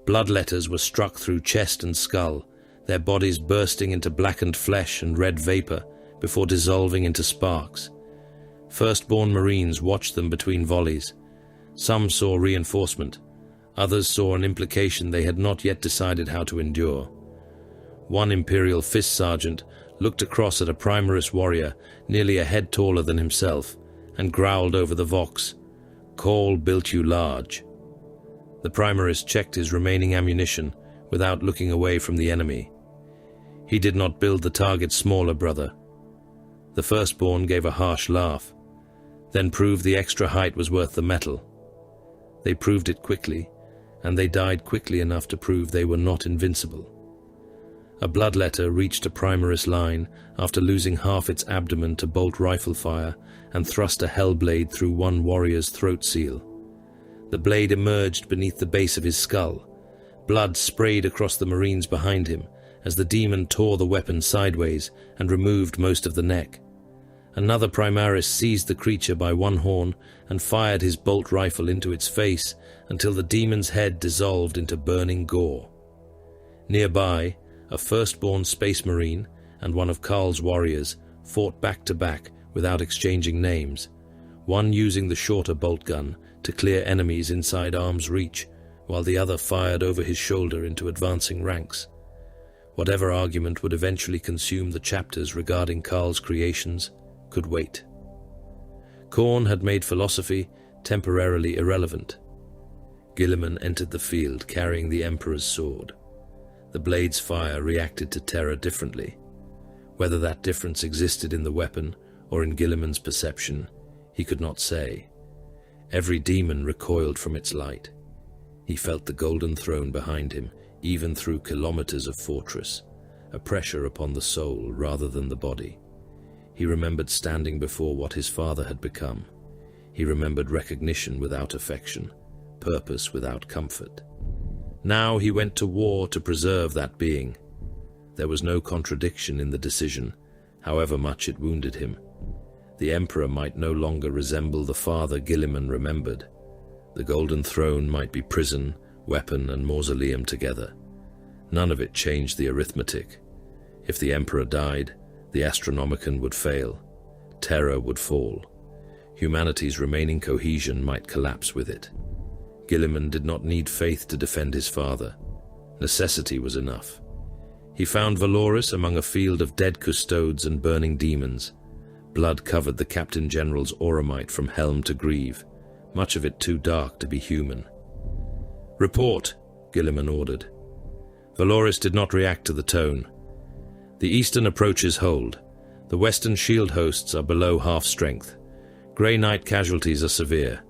Bloodletters were struck through chest and skull, their bodies bursting into blackened flesh and red vapor before dissolving into sparks. Firstborn Marines watched them between volleys. Some saw reinforcement. Others saw an implication they had not yet decided how to endure. One Imperial Fist Sergeant looked across at a Primaris warrior nearly a head taller than himself and growled over the Vox, "Caul built you large." The Primaris checked his remaining ammunition without looking away from the enemy. He did not build the target smaller, brother. The firstborn gave a harsh laugh, then proved the extra height was worth the metal. They proved it quickly, and they died quickly enough to prove they were not invincible. A bloodletter reached a Primaris line after losing half its abdomen to bolt rifle fire and thrust a hellblade through one warrior's throat seal. The blade emerged beneath the base of his skull. Blood sprayed across the Marines behind him, as the demon tore the weapon sideways and removed most of the neck. Another Primaris seized the creature by one horn and fired his bolt rifle into its face until the demon's head dissolved into burning gore. Nearby, a firstborn space marine and one of Karl's warriors fought back to back without exchanging names, one using the shorter bolt gun to clear enemies inside arm's reach, while the other fired over his shoulder into advancing ranks. Whatever argument would eventually consume the chapters regarding Karl's creations could wait. Khorne had made philosophy temporarily irrelevant. Guilliman entered the field carrying the Emperor's sword. The blade's fire reacted to terror differently. Whether that difference existed in the weapon or in Guilliman's perception, he could not say. Every demon recoiled from its light. He felt the golden throne behind him, even through kilometers of fortress, a pressure upon the soul rather than the body. He remembered standing before what his father had become. He remembered recognition without affection, purpose without comfort. Now he went to war to preserve that being. There was no contradiction in the decision, however much it wounded him. The Emperor might no longer resemble the father Guilliman remembered. The Golden Throne might be prison, weapon, and mausoleum together. None of it changed the arithmetic. If the Emperor died, the Astronomicon would fail. Terror would fall. Humanity's remaining cohesion might collapse with it. Guilliman did not need faith to defend his father. Necessity was enough. He found Valoris among a field of dead custodes and burning demons. Blood covered the Captain General's Auramite from helm to greave, much of it too dark to be human. "Report," Guilliman ordered. Valoris did not react to the tone. "The eastern approaches hold. The western shield hosts are below half strength. Grey Knight casualties are severe.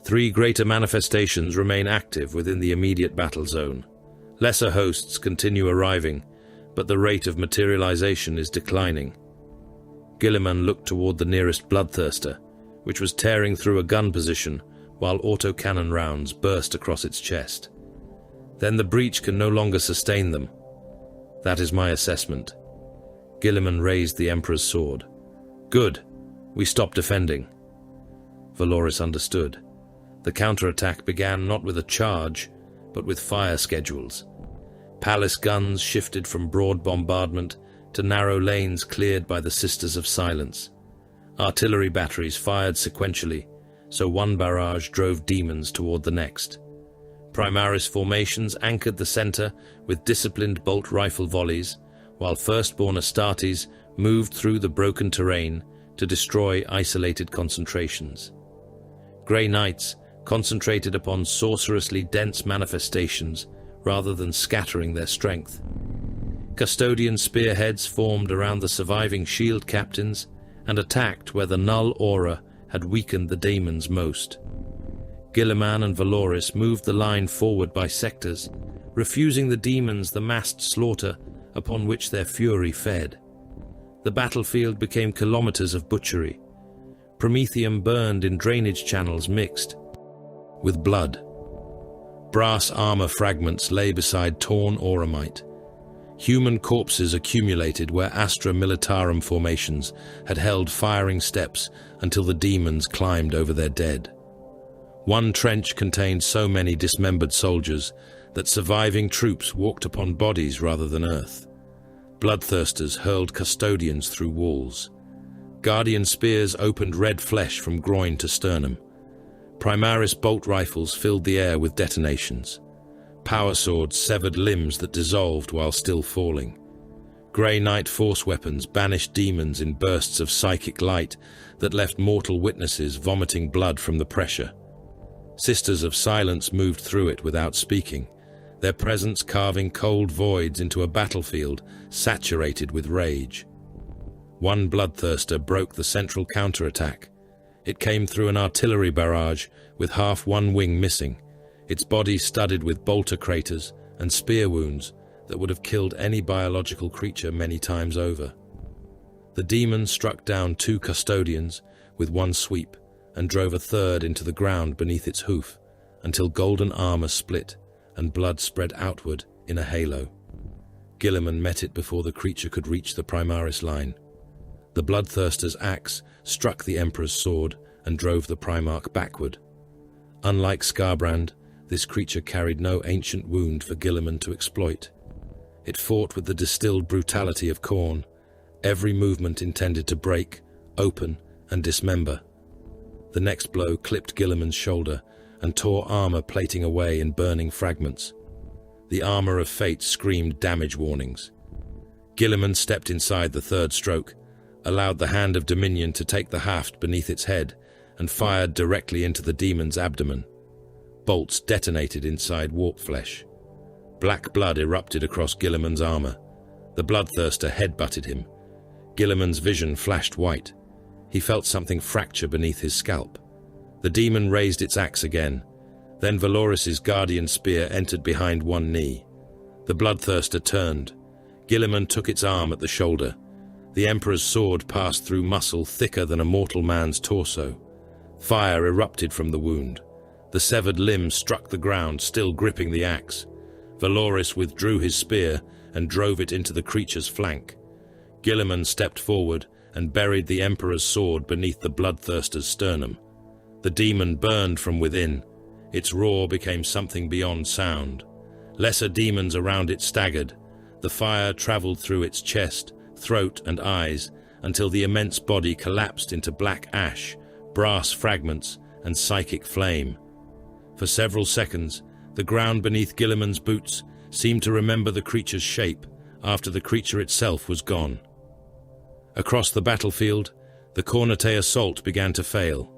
3 greater manifestations remain active within the immediate battle zone. Lesser hosts continue arriving, but the rate of materialization is declining." Guilliman looked toward the nearest bloodthirster, which was tearing through a gun position while autocannon rounds burst across its chest. "Then the breach can no longer sustain them. That is my assessment." Guilliman raised the Emperor's sword. "Good. We stop defending." Valoris understood. The counterattack began not with a charge, but with fire schedules. Palace guns shifted from broad bombardment to narrow lanes cleared by the Sisters of Silence. Artillery batteries fired sequentially, so one barrage drove demons toward the next. Primaris formations anchored the center with disciplined bolt rifle volleys, while firstborn Astartes moved through the broken terrain to destroy isolated concentrations. Grey Knights concentrated upon sorcerously dense manifestations rather than scattering their strength. Custodian spearheads formed around the surviving shield captains and attacked where the null aura had weakened the demons most. Guilliman and Valoris moved the line forward by sectors, refusing the demons the massed slaughter upon which their fury fed. The battlefield became kilometers of butchery. Promethium burned in drainage channels mixed with blood. Brass armor fragments lay beside torn auramite. Human corpses accumulated where Astra Militarum formations had held firing steps until the demons climbed over their dead. One trench contained so many dismembered soldiers that surviving troops walked upon bodies rather than earth. Bloodthirsters hurled custodians through walls. Guardian spears opened red flesh from groin to sternum. Primaris bolt rifles filled the air with detonations. Power swords severed limbs that dissolved while still falling. Grey Knight force weapons banished demons in bursts of psychic light that left mortal witnesses vomiting blood from the pressure. Sisters of Silence moved through it without speaking, their presence carving cold voids into a battlefield saturated with rage. One bloodthirster broke the central counterattack. It came through an artillery barrage with half one wing missing, its body studded with bolter craters and spear wounds that would have killed any biological creature many times over. The demon struck down 2 custodians with one sweep and drove a third into the ground beneath its hoof until golden armor split and blood spread outward in a halo. Guilliman met it before the creature could reach the Primaris line. The bloodthirster's axe struck the Emperor's sword and drove the Primarch backward. Unlike Skarbrand, this creature carried no ancient wound for Guilliman to exploit. It fought with the distilled brutality of Khorne, every movement intended to break, open, and dismember. The next blow clipped Guilliman's shoulder and tore armor plating away in burning fragments. The armor of fate screamed damage warnings. Guilliman stepped inside the third stroke, allowed the hand of Dominion to take the haft beneath its head, and fired directly into the demon's abdomen. Bolts detonated inside warp flesh. Black blood erupted across Guilliman's armor. The bloodthirster headbutted him. Guilliman's vision flashed white. He felt something fracture beneath his scalp. The demon raised its axe again. Then Valoris's guardian spear entered behind one knee. The bloodthirster turned. Guilliman took its arm at the shoulder. The Emperor's sword passed through muscle thicker than a mortal man's torso. Fire erupted from the wound. The severed limb struck the ground, still gripping the axe. Valoris withdrew his spear and drove it into the creature's flank. Guilliman stepped forward and buried the Emperor's sword beneath the bloodthirster's sternum. The demon burned from within. Its roar became something beyond sound. Lesser demons around it staggered. The fire traveled through its chest, throat, and eyes until the immense body collapsed into black ash, brass fragments, and psychic flame. For several seconds, the ground beneath Guilliman's boots seemed to remember the creature's shape after the creature itself was gone. Across the battlefield, the Khornate assault began to fail.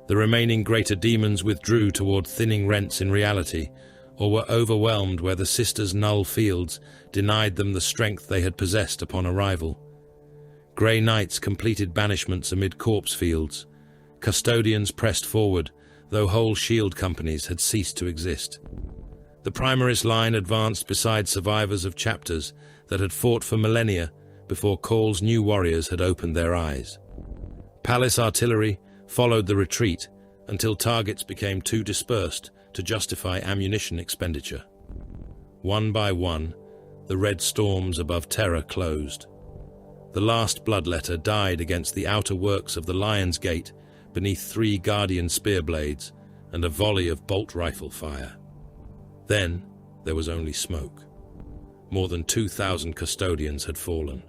The remaining greater demons withdrew toward thinning rents in reality, or were overwhelmed where the Sisters' null fields denied them the strength they had possessed upon arrival. Grey Knights completed banishments amid corpse fields. Custodians pressed forward, though whole shield companies had ceased to exist. The Primaris line advanced beside survivors of chapters that had fought for millennia before Khorne's new warriors had opened their eyes. Palace artillery followed the retreat until targets became too dispersed to justify ammunition expenditure. One by one, the red storms above Terra closed. The last bloodletter died against the outer works of the Lion's Gate beneath 3 guardian spear blades and a volley of bolt rifle fire. Then there was only smoke. More than 2,000 custodians had fallen.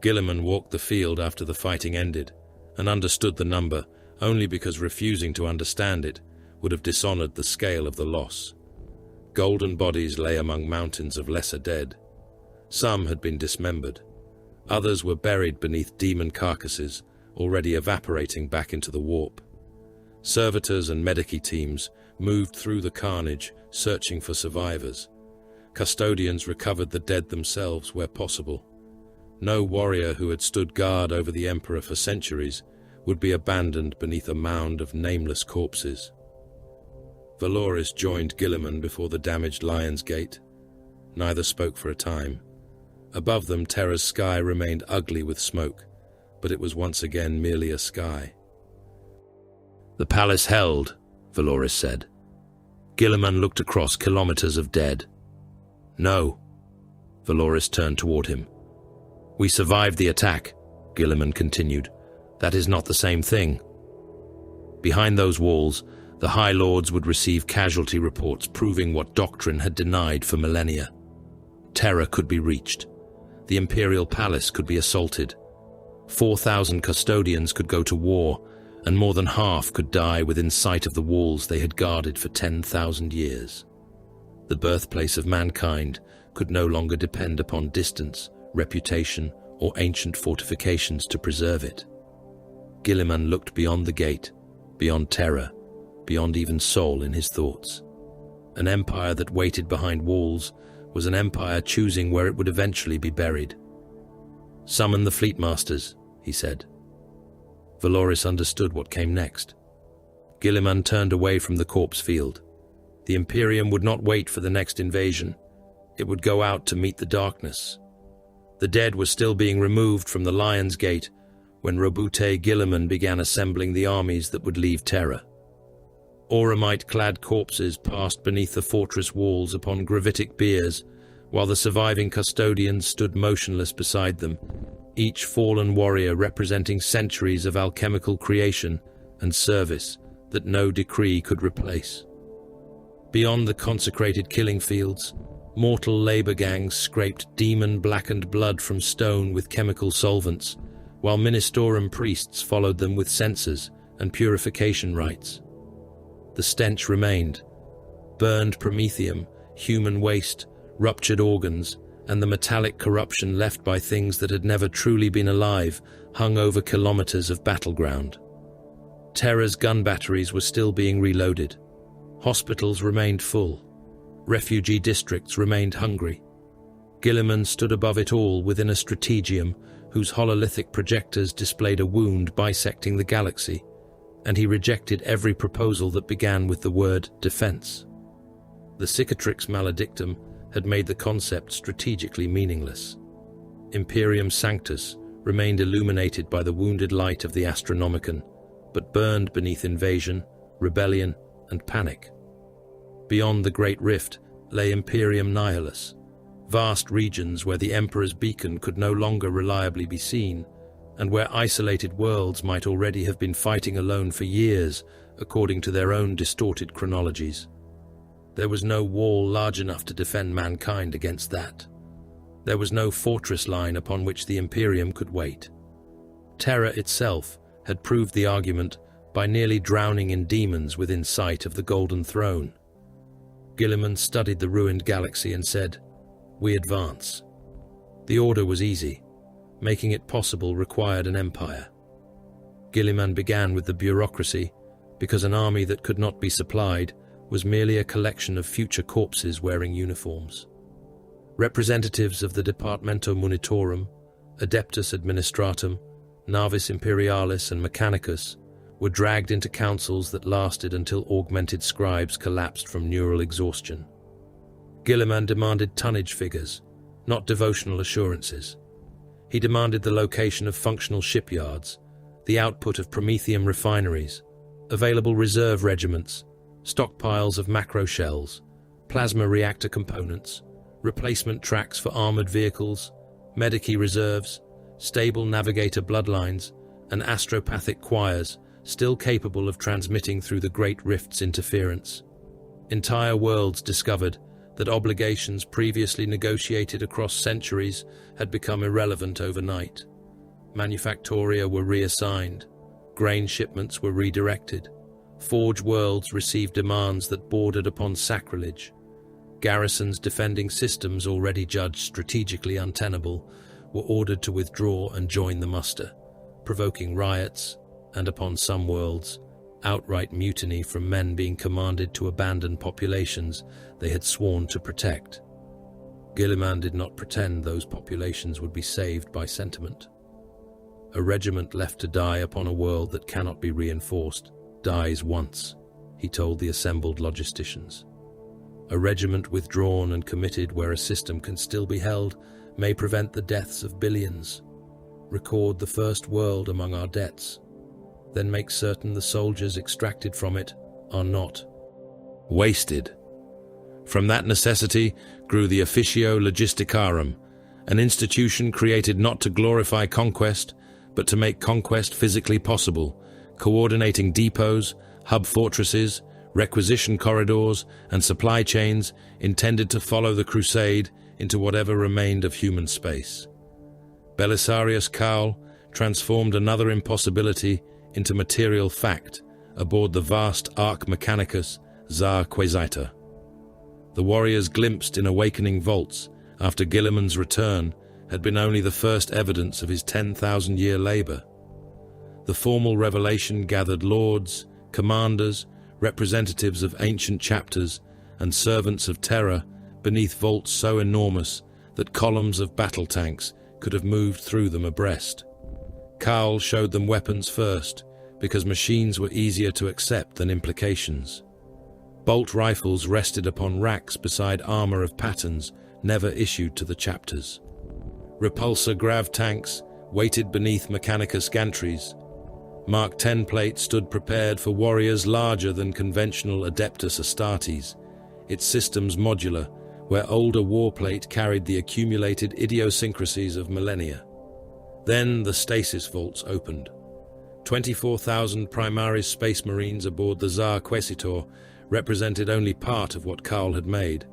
Guilliman walked the field after the fighting ended and understood the number only because refusing to understand it would have dishonored the scale of the loss. Golden bodies lay among mountains of lesser dead. Some had been dismembered. Others were buried beneath demon carcasses, already evaporating back into the warp. Servitors and medici teams moved through the carnage, searching for survivors. Custodians recovered the dead themselves where possible. No warrior who had stood guard over the Emperor for centuries would be abandoned beneath a mound of nameless corpses. Valoris joined Guilliman before the damaged Lion's Gate. Neither spoke for a time. Above them, Terra's sky remained ugly with smoke, but it was once again merely a sky. "The palace held," Valoris said. Guilliman looked across kilometers of dead. "No." Valoris turned toward him. "We survived the attack," Guilliman continued. "That is not the same thing." Behind those walls, the High Lords would receive casualty reports proving what doctrine had denied for millennia. Terra could be reached. The Imperial Palace could be assaulted. 4,000 custodians could go to war, and more than half could die within sight of the walls they had guarded for 10,000 years. The birthplace of mankind could no longer depend upon distance, reputation, or ancient fortifications to preserve it. Guilliman looked beyond the gate, beyond Terra, beyond even Sol in his thoughts. An empire that waited behind walls was an empire choosing where it would eventually be buried. "Summon the fleet masters," he said. Valoris understood what came next. Guilliman turned away from the corpse field. The Imperium would not wait for the next invasion. It would go out to meet the darkness. The dead were still being removed from the Lion's Gate when Roboute Guilliman began assembling the armies that would leave Terra. Auramite-clad corpses passed beneath the fortress walls upon gravitic biers, while the surviving custodians stood motionless beside them, each fallen warrior representing centuries of alchemical creation and service that no decree could replace. Beyond the consecrated killing fields, mortal labor gangs scraped demon-blackened blood from stone with chemical solvents, while Ministorum priests followed them with censers and purification rites. The stench remained: burned promethium, human waste, ruptured organs, and the metallic corruption left by things that had never truly been alive hung over kilometers of battleground. Terra's gun batteries were still being reloaded. Hospitals remained full. Refugee districts remained hungry. Guilliman stood above it all within a strategium whose hololithic projectors displayed a wound bisecting the galaxy, and he rejected every proposal that began with the word defense. The Cicatrix Maledictum had made the concept strategically meaningless. Imperium Sanctus remained illuminated by the wounded light of the Astronomicon, but burned beneath invasion, rebellion, and panic. Beyond the Great Rift lay Imperium Nihilus, vast regions where the Emperor's beacon could no longer reliably be seen, and where isolated worlds might already have been fighting alone for years, according to their own distorted chronologies. There was no wall large enough to defend mankind against that. There was no fortress line upon which the Imperium could wait. Terra itself had proved the argument by nearly drowning in demons within sight of the Golden Throne. Guilliman studied the ruined galaxy and said, "We advance." The order was easy. Making it possible required an empire. Guilliman began with the bureaucracy, because an army that could not be supplied was merely a collection of future corpses wearing uniforms. Representatives of the Departamento Munitorum, Adeptus Administratum, Navis Imperialis and Mechanicus were dragged into councils that lasted until augmented scribes collapsed from neural exhaustion. Guilliman demanded tonnage figures, not devotional assurances. He demanded the location of functional shipyards, the output of promethium refineries, available reserve regiments, stockpiles of macro shells, plasma reactor components, replacement tracks for armored vehicles, medici reserves, stable navigator bloodlines, and astropathic choirs still capable of transmitting through the Great Rift's interference. Entire worlds discovered that obligations previously negotiated across centuries had become irrelevant overnight. Manufactoria were reassigned, grain shipments were redirected, Forge worlds received demands that bordered upon sacrilege. Garrisons defending systems already judged strategically untenable were ordered to withdraw and join the muster, provoking riots, and upon some worlds, outright mutiny from men being commanded to abandon populations they had sworn to protect. Guilliman did not pretend those populations would be saved by sentiment. A regiment left to die upon a world that cannot be reinforced dies once, he told the assembled logisticians. A regiment withdrawn and committed where a system can still be held may prevent the deaths of billions. Record the first world among our debts, then make certain the soldiers extracted from it are not wasted. From that necessity grew the Officio Logisticarum, an institution created not to glorify conquest, but to make conquest physically possible, coordinating depots, hub fortresses, requisition corridors, and supply chains intended to follow the crusade into whatever remained of human space. Belisarius Caul transformed another impossibility into material fact aboard the vast Arc Mechanicus Zar Quasita. The warriors glimpsed in awakening vaults after Guilliman's return had been only the first evidence of his 10,000-year labor. The formal revelation gathered lords, commanders, representatives of ancient chapters, and servants of terror beneath vaults so enormous that columns of battle tanks could have moved through them abreast. Caul showed them weapons first, because machines were easier to accept than implications. Bolt rifles rested upon racks beside armor of patterns never issued to the chapters. Repulsor grav tanks waited beneath Mechanicus gantries. Mark 10 plates stood prepared for warriors larger than conventional Adeptus Astartes, its systems modular, where older warplate carried the accumulated idiosyncrasies of millennia. Then the stasis vaults opened. 24,000 Primaris Space Marines aboard the Tsar Quesitor represented only part of what Karl had made.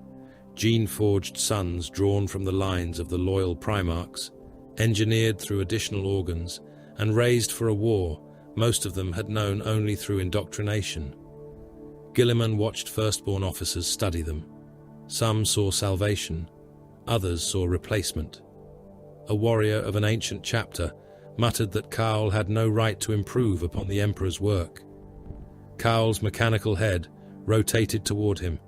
Gene-forged suns drawn from the lines of the loyal Primarchs, engineered through additional organs, and raised for a war most of them had known only through indoctrination. Guilliman watched firstborn officers study them. Some saw salvation, others saw replacement. A warrior of an ancient chapter muttered that Karl had no right to improve upon the Emperor's work. Karl's mechanical head rotated toward him.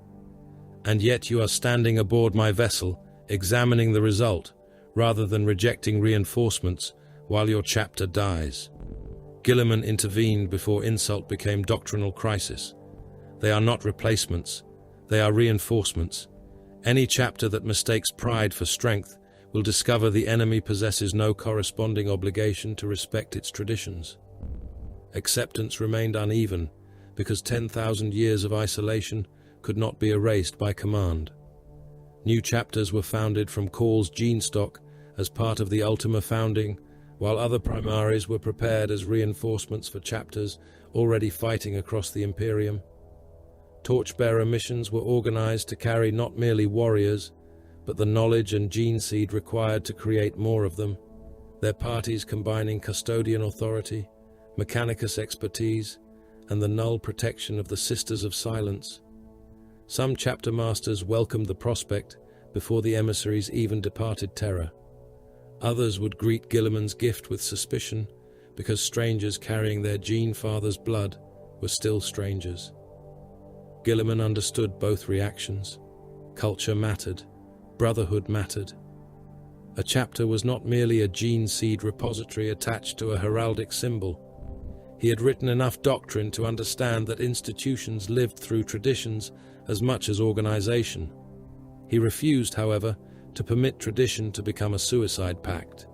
"And yet you are standing aboard my vessel, examining the result, rather than rejecting reinforcements while your chapter dies." Guilliman intervened before insult became doctrinal crisis. "They are not replacements, they are reinforcements. Any chapter that mistakes pride for strength will discover the enemy possesses no corresponding obligation to respect its traditions." Acceptance remained uneven because 10,000 years of isolation could not be erased by command. New chapters were founded from Karl's gene stock as part of the Ultima founding, while other Primaris were prepared as reinforcements for chapters already fighting across the Imperium. Torchbearer missions were organized to carry not merely warriors, but the knowledge and gene seed required to create more of them, their parties combining custodian authority, mechanicus expertise, and the null protection of the Sisters of Silence. Some chapter masters welcomed the prospect before the emissaries even departed Terra. Others would greet Guilliman's gift with suspicion, because strangers carrying their gene father's blood were still strangers. Guilliman understood both reactions. Culture mattered. Brotherhood mattered. A chapter was not merely a gene seed repository attached to a heraldic symbol. He had written enough doctrine to understand that institutions lived through traditions as much as organization. He refused, however, to permit tradition to become a suicide pact.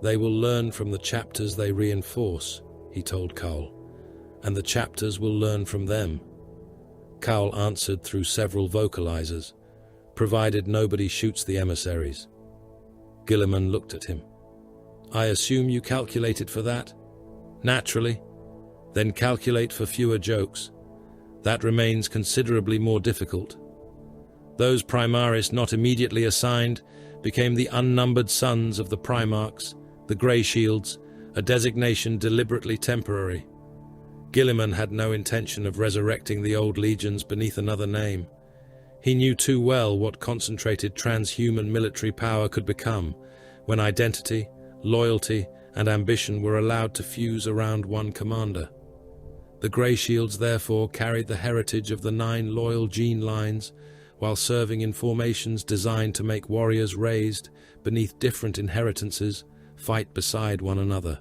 "They will learn from the chapters they reinforce," he told Karl, "and the chapters will learn from them." Karl answered through several vocalizers, provided nobody shoots the emissaries. Guilliman looked at him. "I assume you calculated for that?" "Naturally. Then calculate for fewer jokes. That remains considerably more difficult. Those Primaris not immediately assigned became the unnumbered sons of the Primarchs, the Grey Shields, a designation deliberately temporary. Guilliman had no intention of resurrecting the old legions beneath another name. He knew too well what concentrated transhuman military power could become when identity, loyalty, and ambition were allowed to fuse around one commander. The Grey Shields therefore carried the heritage of the 9 loyal gene lines, while serving in formations designed to make warriors raised beneath different inheritances fight beside one another.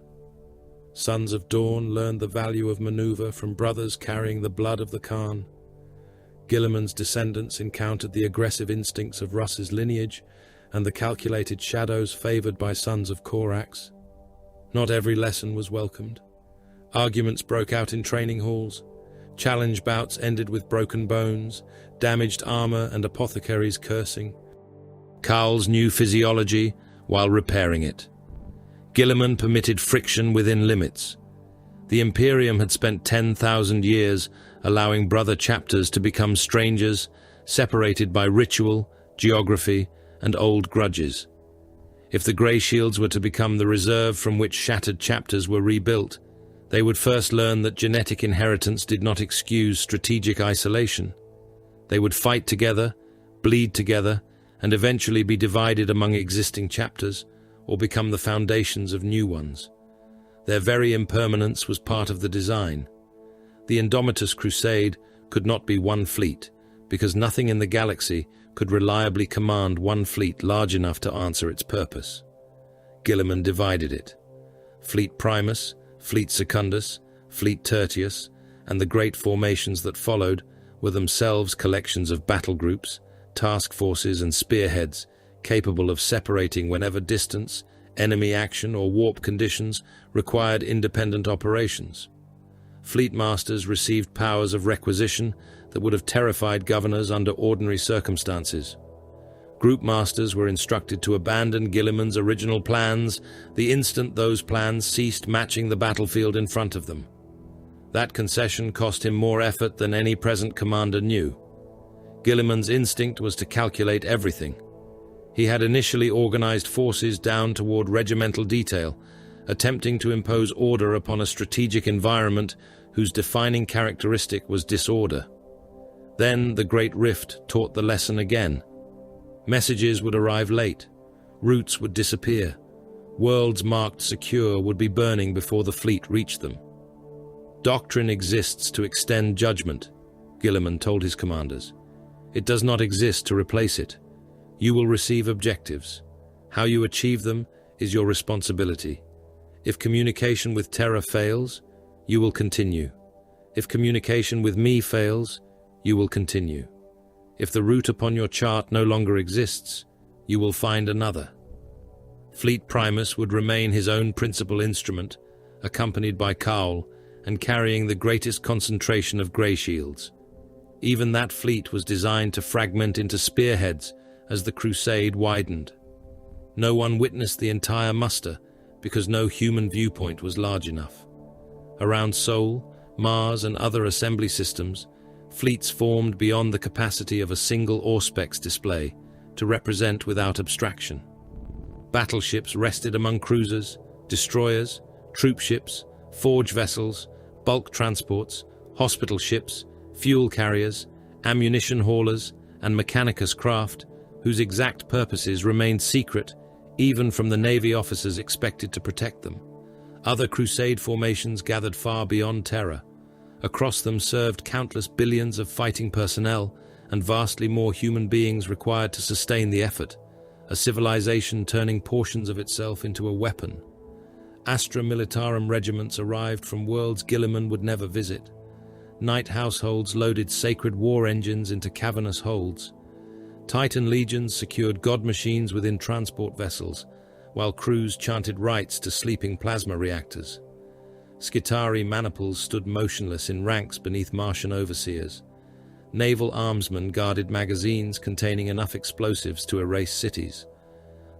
Sons of Dawn learned the value of maneuver from brothers carrying the blood of the Khan. Guilliman's descendants encountered the aggressive instincts of Russ's lineage and the calculated shadows favored by sons of Korax. Not every lesson was welcomed. Arguments broke out in training halls. Challenge bouts ended with broken bones, damaged armor, and apothecaries cursing. Karl's knew physiology while repairing it. Guilliman permitted friction within limits. The Imperium had spent 10,000 years allowing brother chapters to become strangers, separated by ritual, geography, and old grudges. If the Grey Shields were to become the reserve from which shattered chapters were rebuilt, they would first learn that genetic inheritance did not excuse strategic isolation. They would fight together, bleed together, and eventually be divided among existing chapters, or become the foundations of new ones. Their very impermanence was part of the design. The Indomitus crusade could not be one fleet, because nothing in the galaxy could reliably command one fleet large enough to answer its purpose. Guilliman divided it. Fleet Primus, Fleet Secundus, Fleet Tertius, and the great formations that followed were themselves collections of battle groups, task forces, and spearheads capable of separating whenever distance, enemy action, or warp conditions required independent operations. Fleet masters received powers of requisition that would have terrified governors under ordinary circumstances. Group masters were instructed to abandon Guilliman's original plans the instant those plans ceased matching the battlefield in front of them. That concession cost him more effort than any present commander knew. Guilliman's instinct was to calculate everything. He had initially organized forces down toward regimental detail, attempting to impose order upon a strategic environment whose defining characteristic was disorder. Then the Great Rift taught the lesson again. Messages would arrive late, routes would disappear, worlds marked secure would be burning before the fleet reached them. Doctrine exists to extend judgment, Guilliman told his commanders. It does not exist to replace it. You will receive objectives. How you achieve them is your responsibility. If communication with Terra fails, you will continue. If communication with me fails, you will continue. If the route upon your chart no longer exists, you will find another. Fleet Primus would remain his own principal instrument, accompanied by Cowl and carrying the greatest concentration of grey shields. Even that fleet was designed to fragment into spearheads as the crusade widened. No one witnessed the entire muster because no human viewpoint was large enough. Around Sol, Mars, and other assembly systems, fleets formed beyond the capacity of a single Auspex display to represent without abstraction. Battleships rested among cruisers, destroyers, troop ships, forge vessels, bulk transports, hospital ships, fuel carriers, ammunition haulers, and mechanicus craft, whose exact purposes remained secret even from the Navy officers expected to protect them. Other crusade formations gathered far beyond Terra. Across them served countless billions of fighting personnel and vastly more human beings required to sustain the effort, a civilization turning portions of itself into a weapon. Astra Militarum regiments arrived from worlds Guilliman would never visit. Night households loaded sacred war engines into cavernous holds. Titan legions secured god machines within transport vessels, while crews chanted rites to sleeping plasma reactors. Skitari maniples stood motionless in ranks beneath Martian overseers. Naval armsmen guarded magazines containing enough explosives to erase cities.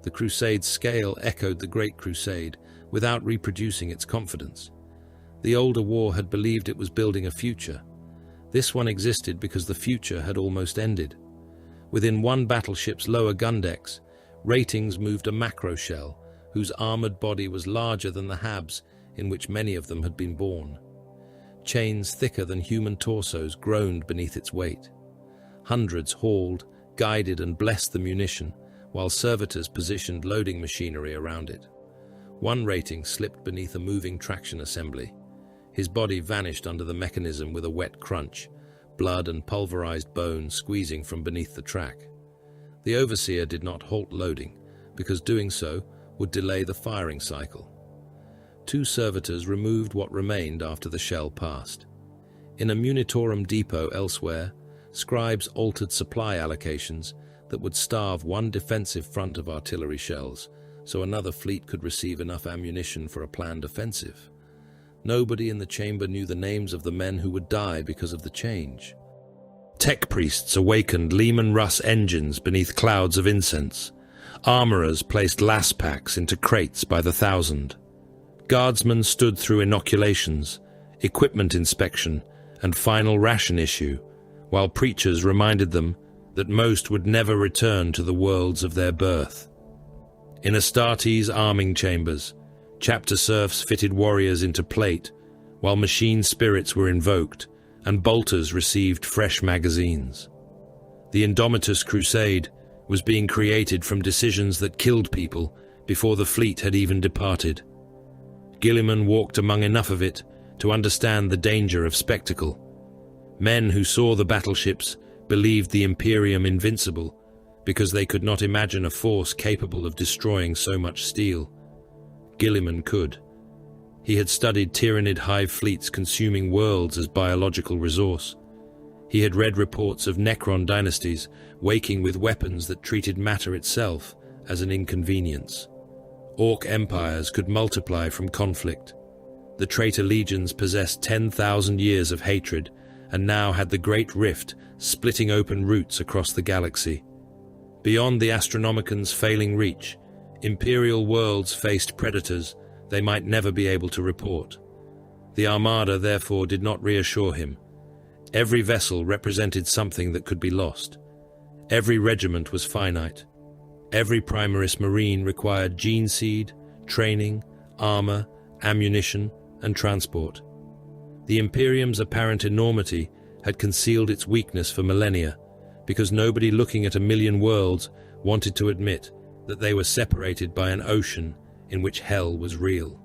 The Crusade's scale echoed the Great Crusade, without reproducing its confidence. The older war had believed it was building a future. This one existed because the future had almost ended. Within one battleship's lower gun decks, ratings moved a macro shell, whose armored body was larger than the habs in which many of them had been born. Chains thicker than human torsos groaned beneath its weight. Hundreds hauled, guided, and blessed the munition, while servitors positioned loading machinery around it. One rating slipped beneath a moving traction assembly. His body vanished under the mechanism with a wet crunch, blood and pulverized bone squeezing from beneath the track. The overseer did not halt loading, because doing so would delay the firing cycle. Two servitors removed what remained after the shell passed. In a Munitorum depot elsewhere, scribes altered supply allocations that would starve one defensive front of artillery shells, so another fleet could receive enough ammunition for a planned offensive. Nobody in the chamber knew the names of the men who would die because of the change. Tech priests awakened Lehman Russ engines beneath clouds of incense. Armorers placed las packs into crates by the thousand. Guardsmen stood through inoculations, equipment inspection, and final ration issue, while preachers reminded them that most would never return to the worlds of their birth. In Astartes' arming chambers, chapter serfs fitted warriors into plate, while machine spirits were invoked, and bolters received fresh magazines. The Indomitus crusade was being created from decisions that killed people before the fleet had even departed. Guilliman walked among enough of it to understand the danger of spectacle. Men who saw the battleships believed the Imperium invincible because they could not imagine a force capable of destroying so much steel. Guilliman could. He had studied Tyranid hive fleets consuming worlds as biological resource. He had read reports of Necron dynasties waking with weapons that treated matter itself as an inconvenience. Orc empires could multiply from conflict. The traitor legions possessed 10,000 years of hatred and now had the Great Rift splitting open routes across the galaxy. Beyond the Astronomican's failing reach, imperial worlds faced predators they might never be able to report. The Armada, therefore, did not reassure him. Every vessel represented something that could be lost. Every regiment was finite. Every Primaris Marine required gene seed, training, armor, ammunition, and transport. The Imperium's apparent enormity had concealed its weakness for millennia, because nobody looking at a million worlds wanted to admit that they were separated by an ocean in which hell was real.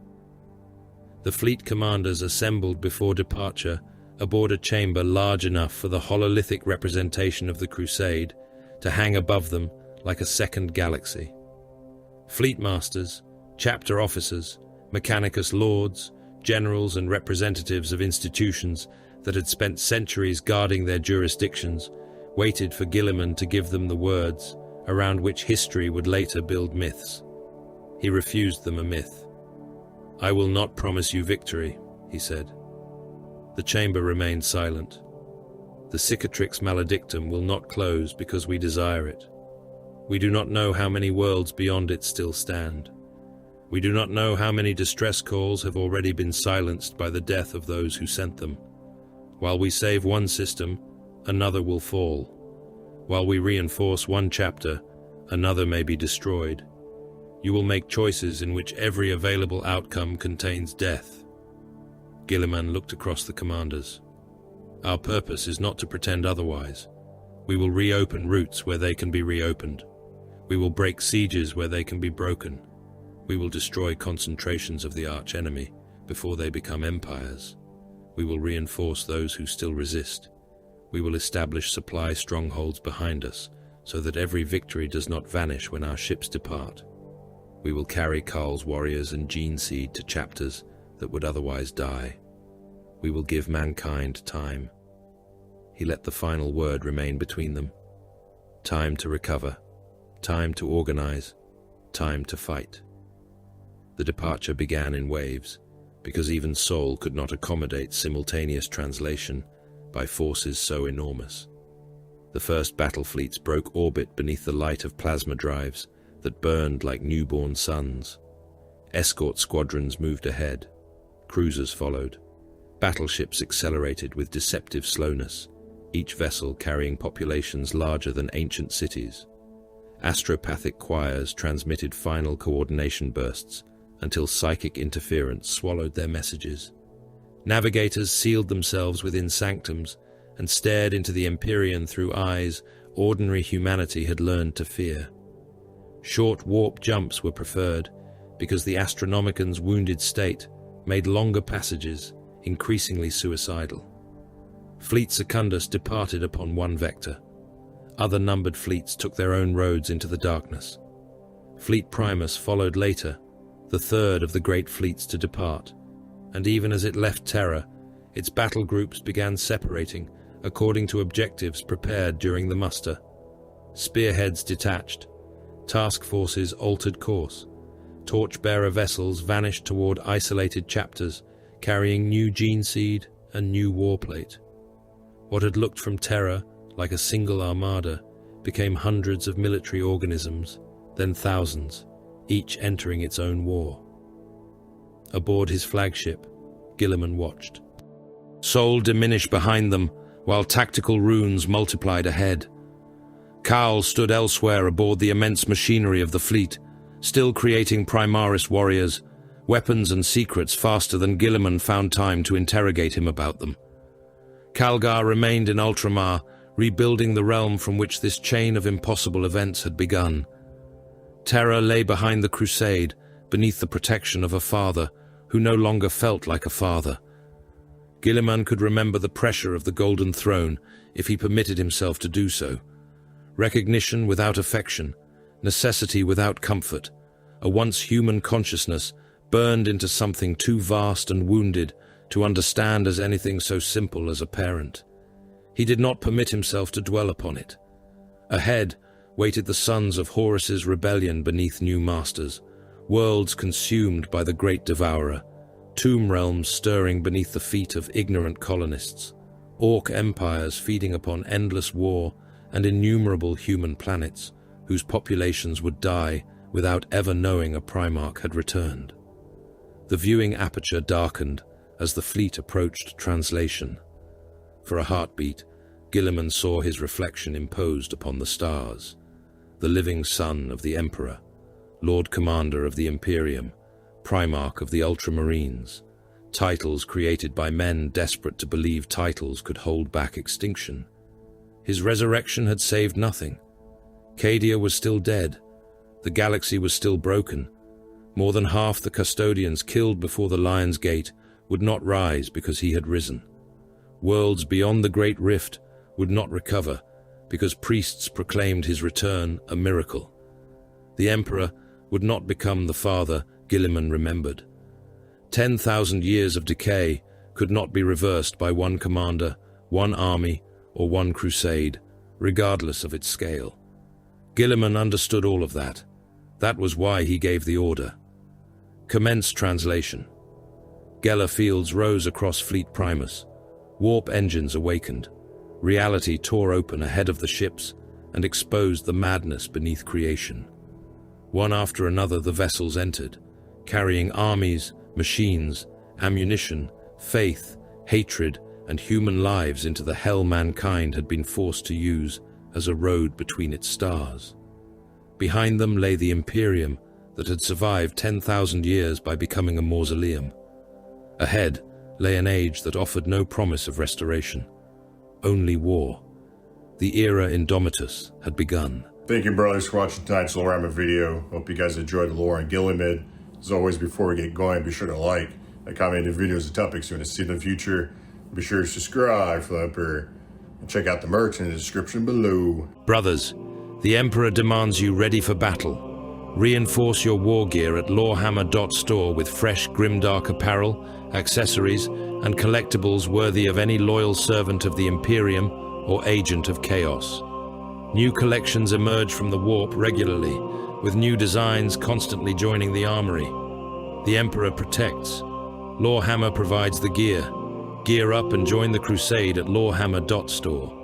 The fleet commanders assembled before departure aboard a chamber large enough for the hololithic representation of the Crusade to hang above them like a second galaxy. Fleet masters, chapter officers, mechanicus lords, generals and representatives of institutions that had spent centuries guarding their jurisdictions waited for Guilliman to give them the words around which history would later build myths. He refused them a myth. "I will not promise you victory," he said. The chamber remained silent. The cicatrix maledictum will not close because we desire it. We do not know how many worlds beyond it still stand. We do not know how many distress calls have already been silenced by the death of those who sent them. While we save one system, another will fall. While we reinforce one chapter, another may be destroyed. You will make choices in which every available outcome contains death. Guilliman looked across the commanders. Our purpose is not to pretend otherwise. We will reopen routes where they can be reopened. We will break sieges where they can be broken. We will destroy concentrations of the arch-enemy before they become empires. We will reinforce those who still resist. We will establish supply strongholds behind us so that every victory does not vanish when our ships depart. We will carry Karl's warriors and gene seed to chapters that would otherwise die. We will give mankind time. He let the final word remain between them. Time to recover, time to organize, time to fight. The departure began in waves, because even Sol could not accommodate simultaneous translation by forces so enormous. The first battle fleets broke orbit beneath the light of plasma drives that burned like newborn suns. Escort squadrons moved ahead. Cruisers followed. Battleships accelerated with deceptive slowness, each vessel carrying populations larger than ancient cities. Astropathic choirs transmitted final coordination bursts until psychic interference swallowed their messages. Navigators sealed themselves within sanctums and stared into the Empyrean through eyes ordinary humanity had learned to fear. Short warp jumps were preferred because the Astronomican's wounded state made longer passages increasingly suicidal. Fleet Secundus departed upon one vector. Other numbered fleets took their own roads into the darkness. Fleet Primus followed later, the third of the great fleets to depart, and even as it left Terra, its battle groups began separating according to objectives prepared during the muster. Spearheads detached, task forces altered course, torchbearer vessels vanished toward isolated chapters carrying new gene seed and new warplate. What had looked from Terra like a single armada became hundreds of military organisms, then thousands, each entering its own war. Aboard his flagship, Guilliman watched. Sol diminished behind them, while tactical runes multiplied ahead. Karl stood elsewhere aboard the immense machinery of the fleet, still creating Primaris warriors, weapons and secrets faster than Guilliman found time to interrogate him about them. Calgar remained in Ultramar, rebuilding the realm from which this chain of impossible events had begun. Terra lay behind the Crusade, beneath the protection of a father who no longer felt like a father. Guilliman could remember the pressure of the Golden Throne if he permitted himself to do so. Recognition without affection, necessity without comfort, a once human consciousness burned into something too vast and wounded to understand as anything so simple as a parent. He did not permit himself to dwell upon it. Ahead waited the sons of Horus's rebellion beneath new masters, worlds consumed by the great devourer, tomb realms stirring beneath the feet of ignorant colonists, orc empires feeding upon endless war and innumerable human planets whose populations would die without ever knowing a Primarch had returned. The viewing aperture darkened as the fleet approached translation. For a heartbeat, Guilliman saw his reflection imposed upon the stars. The living son of the Emperor, Lord Commander of the Imperium, Primarch of the Ultramarines, titles created by men desperate to believe titles could hold back extinction. His resurrection had saved nothing. Cadia was still dead. The galaxy was still broken. More than half the custodians killed before the Lion's Gate would not rise because he had risen. Worlds beyond the Great Rift would not recover because priests proclaimed his return a miracle. The Emperor would not become the father Guilliman remembered. 10,000 years of decay could not be reversed by one commander, one army, or one crusade, regardless of its scale. Guilliman understood all of that. That was why he gave the order. Commence translation. Geller fields rose across Fleet Primus. Warp engines awakened. Reality tore open ahead of the ships and exposed the madness beneath creation. One after another the vessels entered, carrying armies, machines, ammunition, faith, hatred, and human lives into the hell mankind had been forced to use as a road between its stars. Behind them lay the Imperium that had survived 10,000 years by becoming a mausoleum. Ahead lay an age that offered no promise of restoration, only war. The era Indomitus had begun. Thank you, brothers, for watching tonight's Warhammer video. Hope you guys enjoyed the lore on Guilliman. As always, before we get going, be sure to like and comment the videos and topics you want to see in the future. Be sure to subscribe for the Emperor and check out the merch in the description below. Brothers, the Emperor demands you ready for battle. Reinforce your war gear at Warhammer.store with fresh grimdark apparel, accessories, and collectibles worthy of any loyal servant of the Imperium or agent of chaos. New collections emerge from the warp regularly, with new designs constantly joining the armory. The Emperor protects. Lorehammer provides the gear. Gear up and join the crusade at Lorehammer.store.